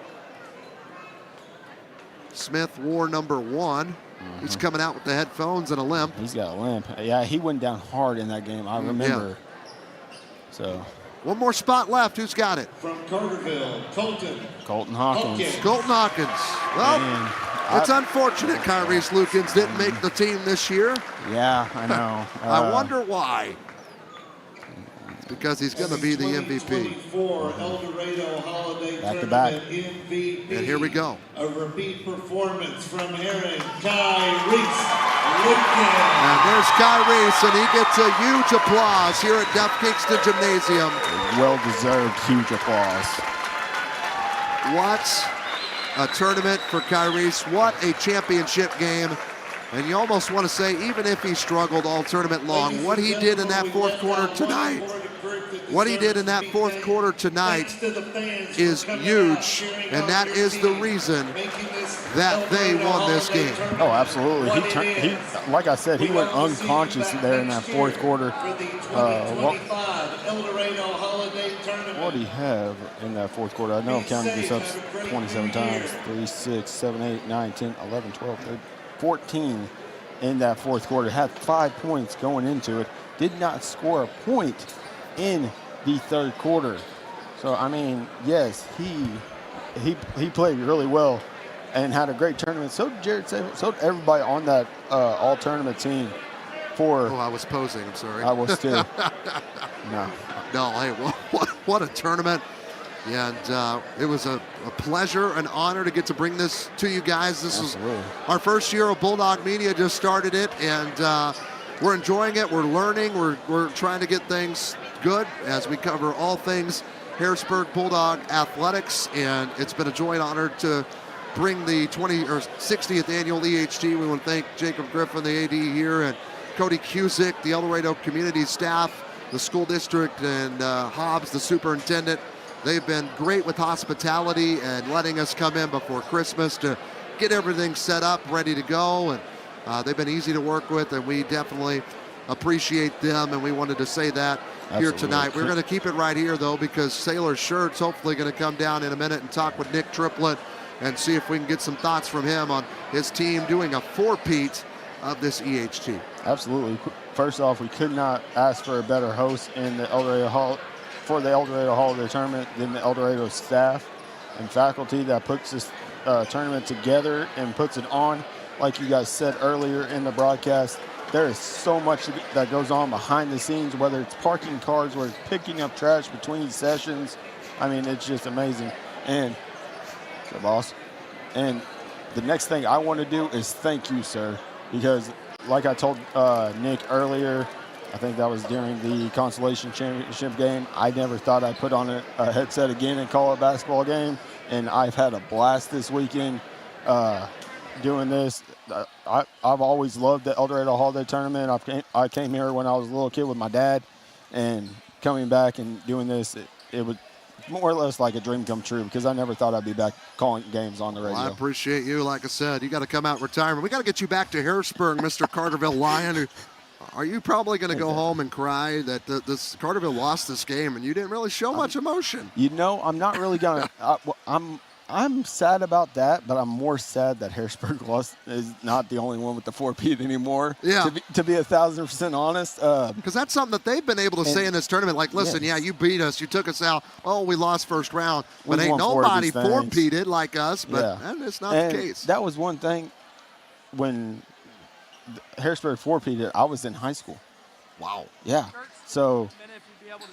Smith wore number 1. He's coming out with the headphones and a limp. He's got a limp. Yeah, he went down hard in that game. I remember. Yeah. So. One more spot left. Who's got it? From Carterville, Colton Hawkins. Colton Hawkins. Well, it's unfortunate Kyrese Lukens didn't make the team this year. Yeah, I know. I wonder why. It's because he's going to be the MVP. Eldorado Holiday Back to back. MVP. And here we go. A repeat performance from Heron, Kyrese Lukens. And there's Kyrese, and he gets a huge applause here at Duff Kingston Gymnasium. Well-deserved huge applause. What a tournament for Kyrese. What a championship game. And you almost want to say, even if he struggled all tournament long, what he did in that fourth quarter tonight, is huge, and that is the reason that they won this game. Oh, absolutely. He like I said, he went unconscious there in that fourth quarter. What did he have in that fourth quarter? I know I'm counting this up 27 times. 3, 6, 7, 8, 9, 10, 11, 12, 13, 14 in that fourth quarter. Had 5 points going into it. Did not score a point in the third quarter. So, I mean, yes, he he played really well and had a great tournament. So did Jared Sable. So did everybody on that all-tournament team. Oh, I was posing. I'm sorry. I was too. No, hey, what a tournament. And it was a pleasure, an honor to get to bring this to you guys. This Absolutely. is our first year of Bulldog Media, just started it, and we're enjoying it. We're learning. We're trying to get things good as we cover all things Harrisburg Bulldog athletics, and it's been a joy and honor to bring the 60th annual EHT. We want to thank Jacob Griffin, the AD here, and Cody Cusick, the Eldorado community staff, the school district, and Hobbs, the superintendent. They've been great with hospitality and letting us come in before Christmas to get everything set up, ready to go. And they've been easy to work with, and we definitely appreciate them, and we wanted to say that here tonight. We're going to keep it right here, though, because Sailor Shirt's hopefully going to come down in a minute and talk with Nick Triplett and see if we can get some thoughts from him on his team doing a four-peat of this EHT. Absolutely. First off, we could not ask for a better host in the Eldorado Hall for the Eldorado Holiday Tournament than the Eldorado staff and faculty that puts this tournament together and puts it on. Like you guys said earlier in the broadcast, there is so much that goes on behind the scenes, whether it's parking cars, whether it's picking up trash between sessions. I mean, it's just amazing. And, so boss, and the next thing I want to do is thank you, sir, because like I told Nick earlier, I think that was during the Consolation Championship game, I never thought I'd put on a headset again and call a basketball game, and I've had a blast this weekend doing this. I've always loved the Eldorado Holiday Tournament. I came here when I was a little kid with my dad, and coming back and doing this, it was more or less like a dream come true because I never thought I'd be back calling games on the radio. Well, I appreciate you. Like I said, you got to come out retirement. We got to get you back to Harrisburg, Mr. Carterville Lion. Are you probably going to go home and cry that this Carterville lost this game and you didn't really show much emotion? You know, I'm not really going to. I'm sad about that, but I'm more sad that Harrisburg is not the only one with the four-peat anymore. Yeah. To be 1,000% honest. Because that's something that they've been able to say in this tournament. Like, listen, yeah, you beat us. You took us out. Oh, we lost first round. But ain't nobody four-peated like us. But that's not the case. That was one thing when Harrisburg four-peated, I was in high school. Wow. Yeah. So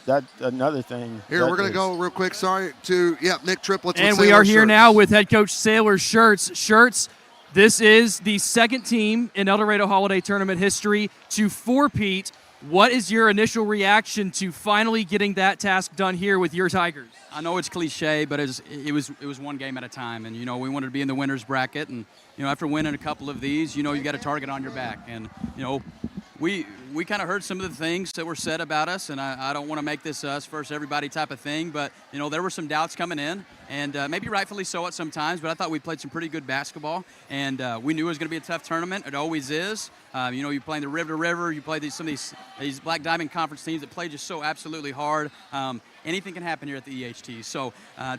that's another thing. Here, we're going to go real quick. Sorry to, Nick Triplett. And we are here now with head coach Sailor Shirts. Shirts, this is the second team in Eldorado Holiday Tournament history to four-peat. What is your initial reaction to finally getting that task done here with your Tigers? I know it's cliche, but it was one game at a time. And, we wanted to be in the winner's bracket. And, after winning a couple of these, you got a target on your back. And, we kind of heard some of the things that were said about us, and I don't want to make this us versus everybody type of thing, but, there were some doubts coming in, and maybe rightfully so at some times, but I thought we played some pretty good basketball, and we knew it was going to be a tough tournament. It always is. You play in the River to River, you play some of these Black Diamond Conference teams that play just so absolutely hard. Anything can happen here at the EHT. So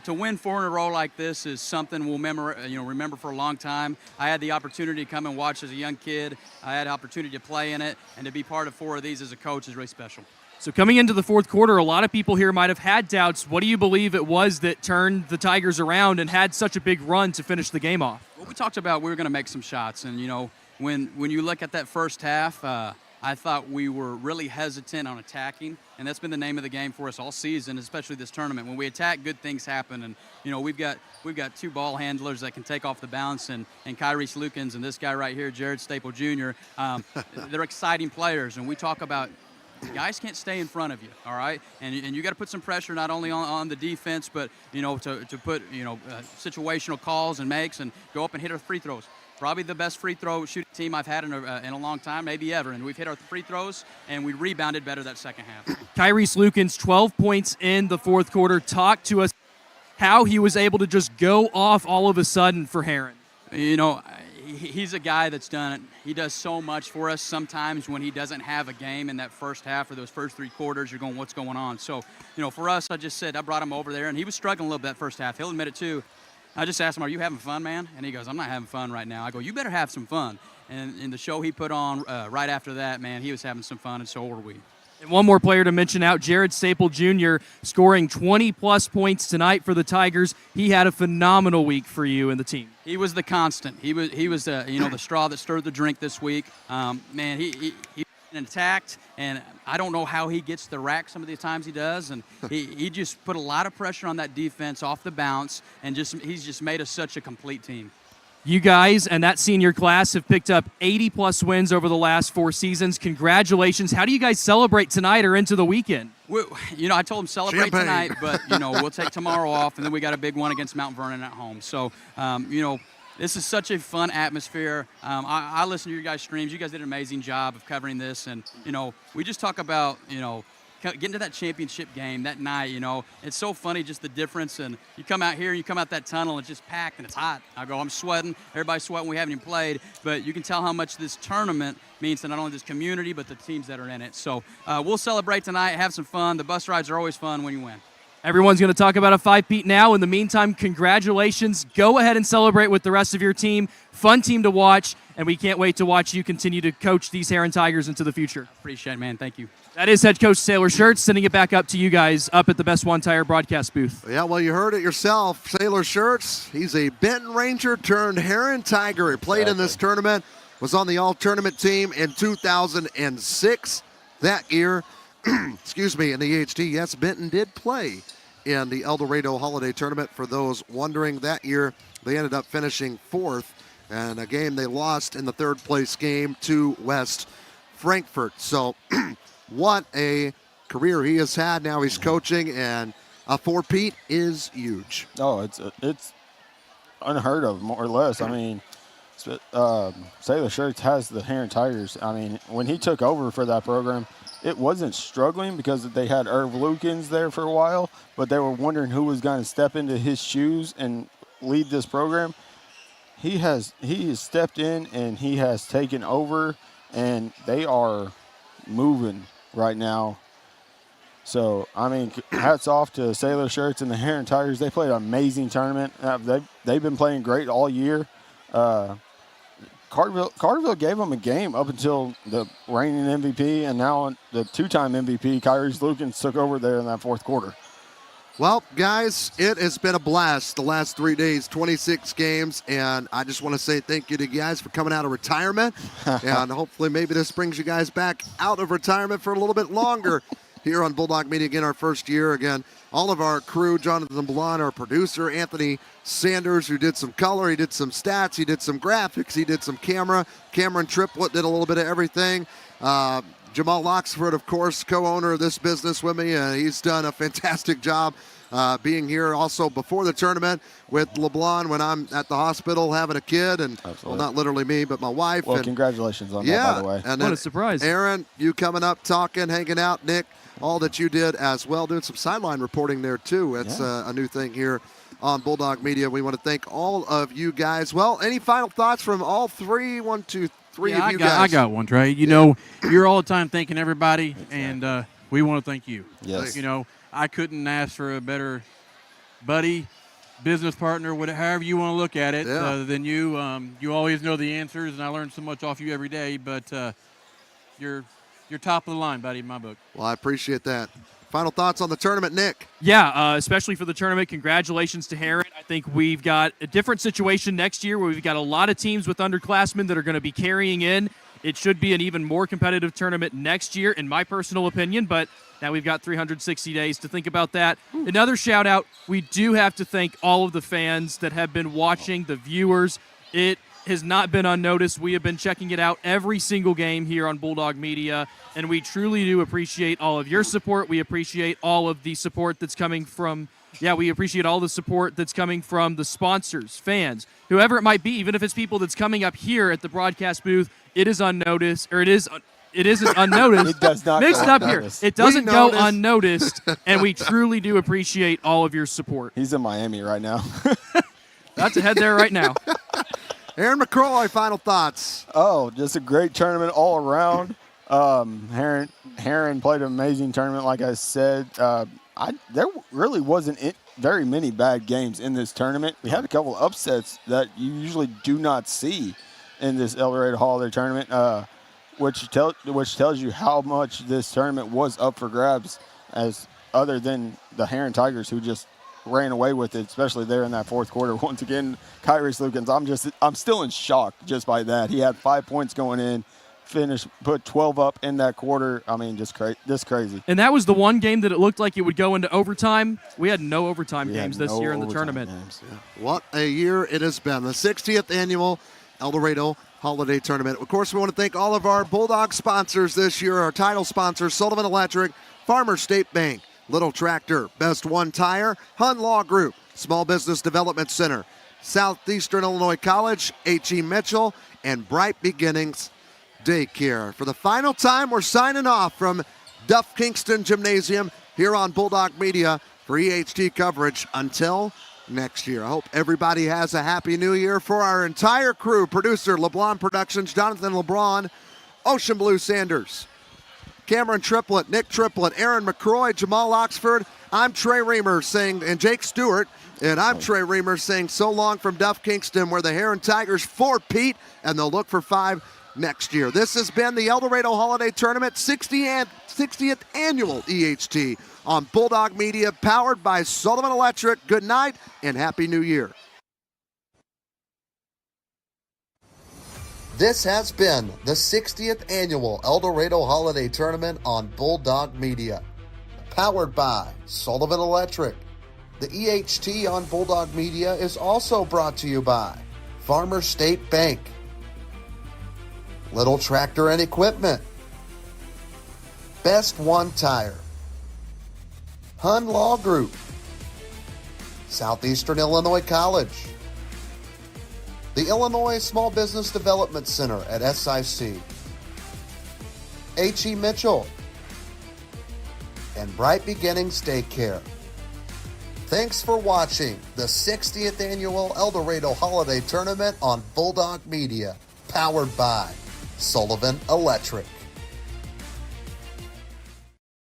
to win 4 in a row like this is something we'll remember for a long time. I had the opportunity to come and watch as a young kid. I had the opportunity to play in it, and to be part of 4 of these as a coach is really special. So coming into the fourth quarter, a lot of people here might have had doubts. What do you believe it was that turned the Tigers around and had such a big run to finish the game off? Well, we talked about we were going to make some shots, and when you look at that first half, I thought we were really hesitant on attacking, and that's been the name of the game for us all season, especially this tournament. When we attack, good things happen, and we've got 2 ball handlers that can take off the bounce, and Kyrese Lukens and this guy right here, Jared Staple Jr. They're exciting players, and we talk about guys can't stay in front of you, all right? And you got to put some pressure not only on the defense, but to put situational calls and makes and go up and hit our free throws. Probably the best free throw shooting team I've had in a long time, maybe ever. And we've hit our free throws, and we rebounded better that second half. Kyrese Lukens, 12 points in the fourth quarter. Talk to us how he was able to just go off all of a sudden for Heron. He's a guy that's done it. He does so much for us. Sometimes when he doesn't have a game in that first half or those first 3 quarters, you're going, what's going on? So, for us, I brought him over there, and he was struggling a little bit that first half. He'll admit it, too. I just asked him, are you having fun, man? And he goes, I'm not having fun right now. I go, you better have some fun. And in the show he put on right after that, man, he was having some fun, and so were we. And one more player to mention out, Jared Staple Jr. scoring 20-plus points tonight for the Tigers. He had a phenomenal week for you and the team. He was the constant. He was the straw that stirred the drink this week. Man, he attacked, and I don't know how he gets the rack some of the times he does, and he just put a lot of pressure on that defense off the bounce, and he's just made us such a complete team. You guys and that senior class have picked up 80-plus wins over the last 4 seasons. Congratulations. How do you guys celebrate tonight or into the weekend? I told him celebrate tonight, but, we'll take tomorrow off, and then we got a big one against Mount Vernon at home. So, this is such a fun atmosphere. I listen to your guys' streams. You guys did an amazing job of covering this, and, we just talk about, getting to that championship game that night, it's so funny just the difference. And you come out here, you come out that tunnel, it's just packed and it's hot. I'm sweating. Everybody's sweating. We haven't even played. But you can tell how much this tournament means to not only this community, but the teams that are in it. So we'll celebrate tonight, have some fun. The bus rides are always fun when you win. Everyone's going to talk about a 5-peat now. In the meantime, congratulations. Go ahead and celebrate with the rest of your team. Fun team to watch, and we can't wait to watch you continue to coach these Heron Tigers into the future. Appreciate it, man. Thank you. That is head coach Sailor Shirts, sending it back up to you guys up at the Best One Tire broadcast booth. Yeah, well, you heard it yourself. Sailor Shirts, he's a Benton Ranger turned Heron Tiger. He played in this tournament, was on the all-tournament team in 2006. That year, excuse me, in the EHT, yes, Benton did play in the Eldorado Holiday Tournament. For those wondering, that year they ended up finishing 4th, and a game they lost in the 3rd place game to West Frankfort. So what a career he has had. Now he's coaching, and a 4-peat is huge. Oh, it's unheard of, more or less. I mean, Sailor Shirts has the Heron Tigers. I mean, when he took over for that program, it wasn't struggling because they had Irv Lukens there for a while, but they were wondering who was going to step into his shoes and lead this program. He has stepped in and he has taken over, and they are moving right now. So, I mean, hats off to Sailor Shirts and the Heron Tigers. They played an amazing tournament. They've been playing great all year. Carterville gave them a game up until the reigning MVP, and now the 2-time MVP, Kyrie Lukens, took over there in that 4th quarter. Well, guys, it has been a blast the last 3 days, 26 games, and I just want to say thank you to you guys for coming out of retirement, and hopefully maybe this brings you guys back out of retirement for a little bit longer here on Bulldog Media. Again, our first year. Again, all of our crew, Jonathan Blon, our producer, Anthony Sanders, who did some color, he did some stats, he did some graphics, he did some camera. Cameron Triplett did a little bit of everything. Jamal Oxford, of course, co-owner of this business with me, and he's done a fantastic job being here also before the tournament with LeBlanc when I'm at the hospital having a kid, and well, not literally me, but my wife. Well, and, congratulations on that, by the way. And what a surprise. Aaron, you coming up, talking, hanging out. Nick, all that you did as well, doing some sideline reporting there too. It's a new thing here on Bulldog Media. We want to thank all of you guys. Well, any final thoughts from all three? 1, 2, 3 of you guys. I got one, Trey. You know, you're all the time thanking everybody, and we want to thank you. Yes. You know, I couldn't ask for a better buddy, business partner, whatever, however you want to look at it, than you. You always know the answers, and I learn so much off you every day, but you're top of the line, buddy, in my book. Well, I appreciate that. Final thoughts on the tournament, Nick? Yeah, especially for the tournament, congratulations to Heron. I think we've got a different situation next year where we've got a lot of teams with underclassmen that are going to be carrying in. It should be an even more competitive tournament next year, in my personal opinion, but now we've got 360 days to think about that. Another shout out, we do have to thank all of the fans that have been watching, the viewers. It has not been unnoticed. We have been checking it out every single game here on Bulldog Media, and we truly do appreciate all of your support. We appreciate all of the support that's coming from, we appreciate all the support that's coming from the sponsors, fans, whoever it might be, even if it's people that's coming up here at the broadcast booth. It is unnoticed, or it isn't unnoticed. It does not mixed go up unnoticed. here. It doesn't go unnoticed, and we truly do appreciate all of your support. He's in Miami right now. That's ahead there right now. Aaron McCroy, final thoughts. Oh, just a great tournament all around. Heron played an amazing tournament, like I said. There really wasn't very many bad games in this tournament. We had a couple of upsets that you usually do not see in this Eldorado Holiday tournament. which tells you how much this tournament was up for grabs, as other than the Heron Tigers, who just ran away with it, especially there in that fourth quarter. Once again, Kyrie Slukins, I'm still in shock just by that. He had 5 points going in, put 12 up in that quarter. I mean, just crazy. And that was the one game that it looked like it would go into overtime. We had no overtime games this year in the tournament. What a year it has been. The 60th annual Eldorado Holiday Tournament. Of course, we want to thank all of our Bulldog sponsors this year, our title sponsors, Sullivan Electric, Farmer State Bank, Little Tractor, Best One Tire, Hun Law Group, Small Business Development Center, Southeastern Illinois College, H.E. Mitchell, and Bright Beginnings Daycare. For the final time, we're signing off from Duff Kingston Gymnasium here on Bulldog Media for EHT coverage until next year. I hope everybody has a happy new year. For our entire crew, producer LeBron Productions, Jonathan LeBron, Ocean Blue Sanders, Cameron Triplett, Nick Triplett, Aaron McCroy, Jamal Oxford. I'm Trey Reamer and Jake Stewart, and I'm Trey Reamer saying so long from Duff Kingston, where the Heron Tigers four-peat, and they'll look for 5 next year. This has been the Eldorado Holiday Tournament 60th Annual EHT on Bulldog Media, powered by Sullivan Electric. Good night and Happy New Year. This has been the 60th Annual Eldorado Holiday Tournament on Bulldog Media, powered by Sullivan Electric. The EHT on Bulldog Media is also brought to you by Farmer State Bank, Little Tractor and Equipment, Best One Tire, Hun Law Group, Southeastern Illinois College, the Illinois Small Business Development Center at SIC, H.E. Mitchell, and Bright Beginnings Daycare. Thanks for watching the 60th Annual Eldorado Holiday Tournament on Bulldog Media, powered by Sullivan Electric.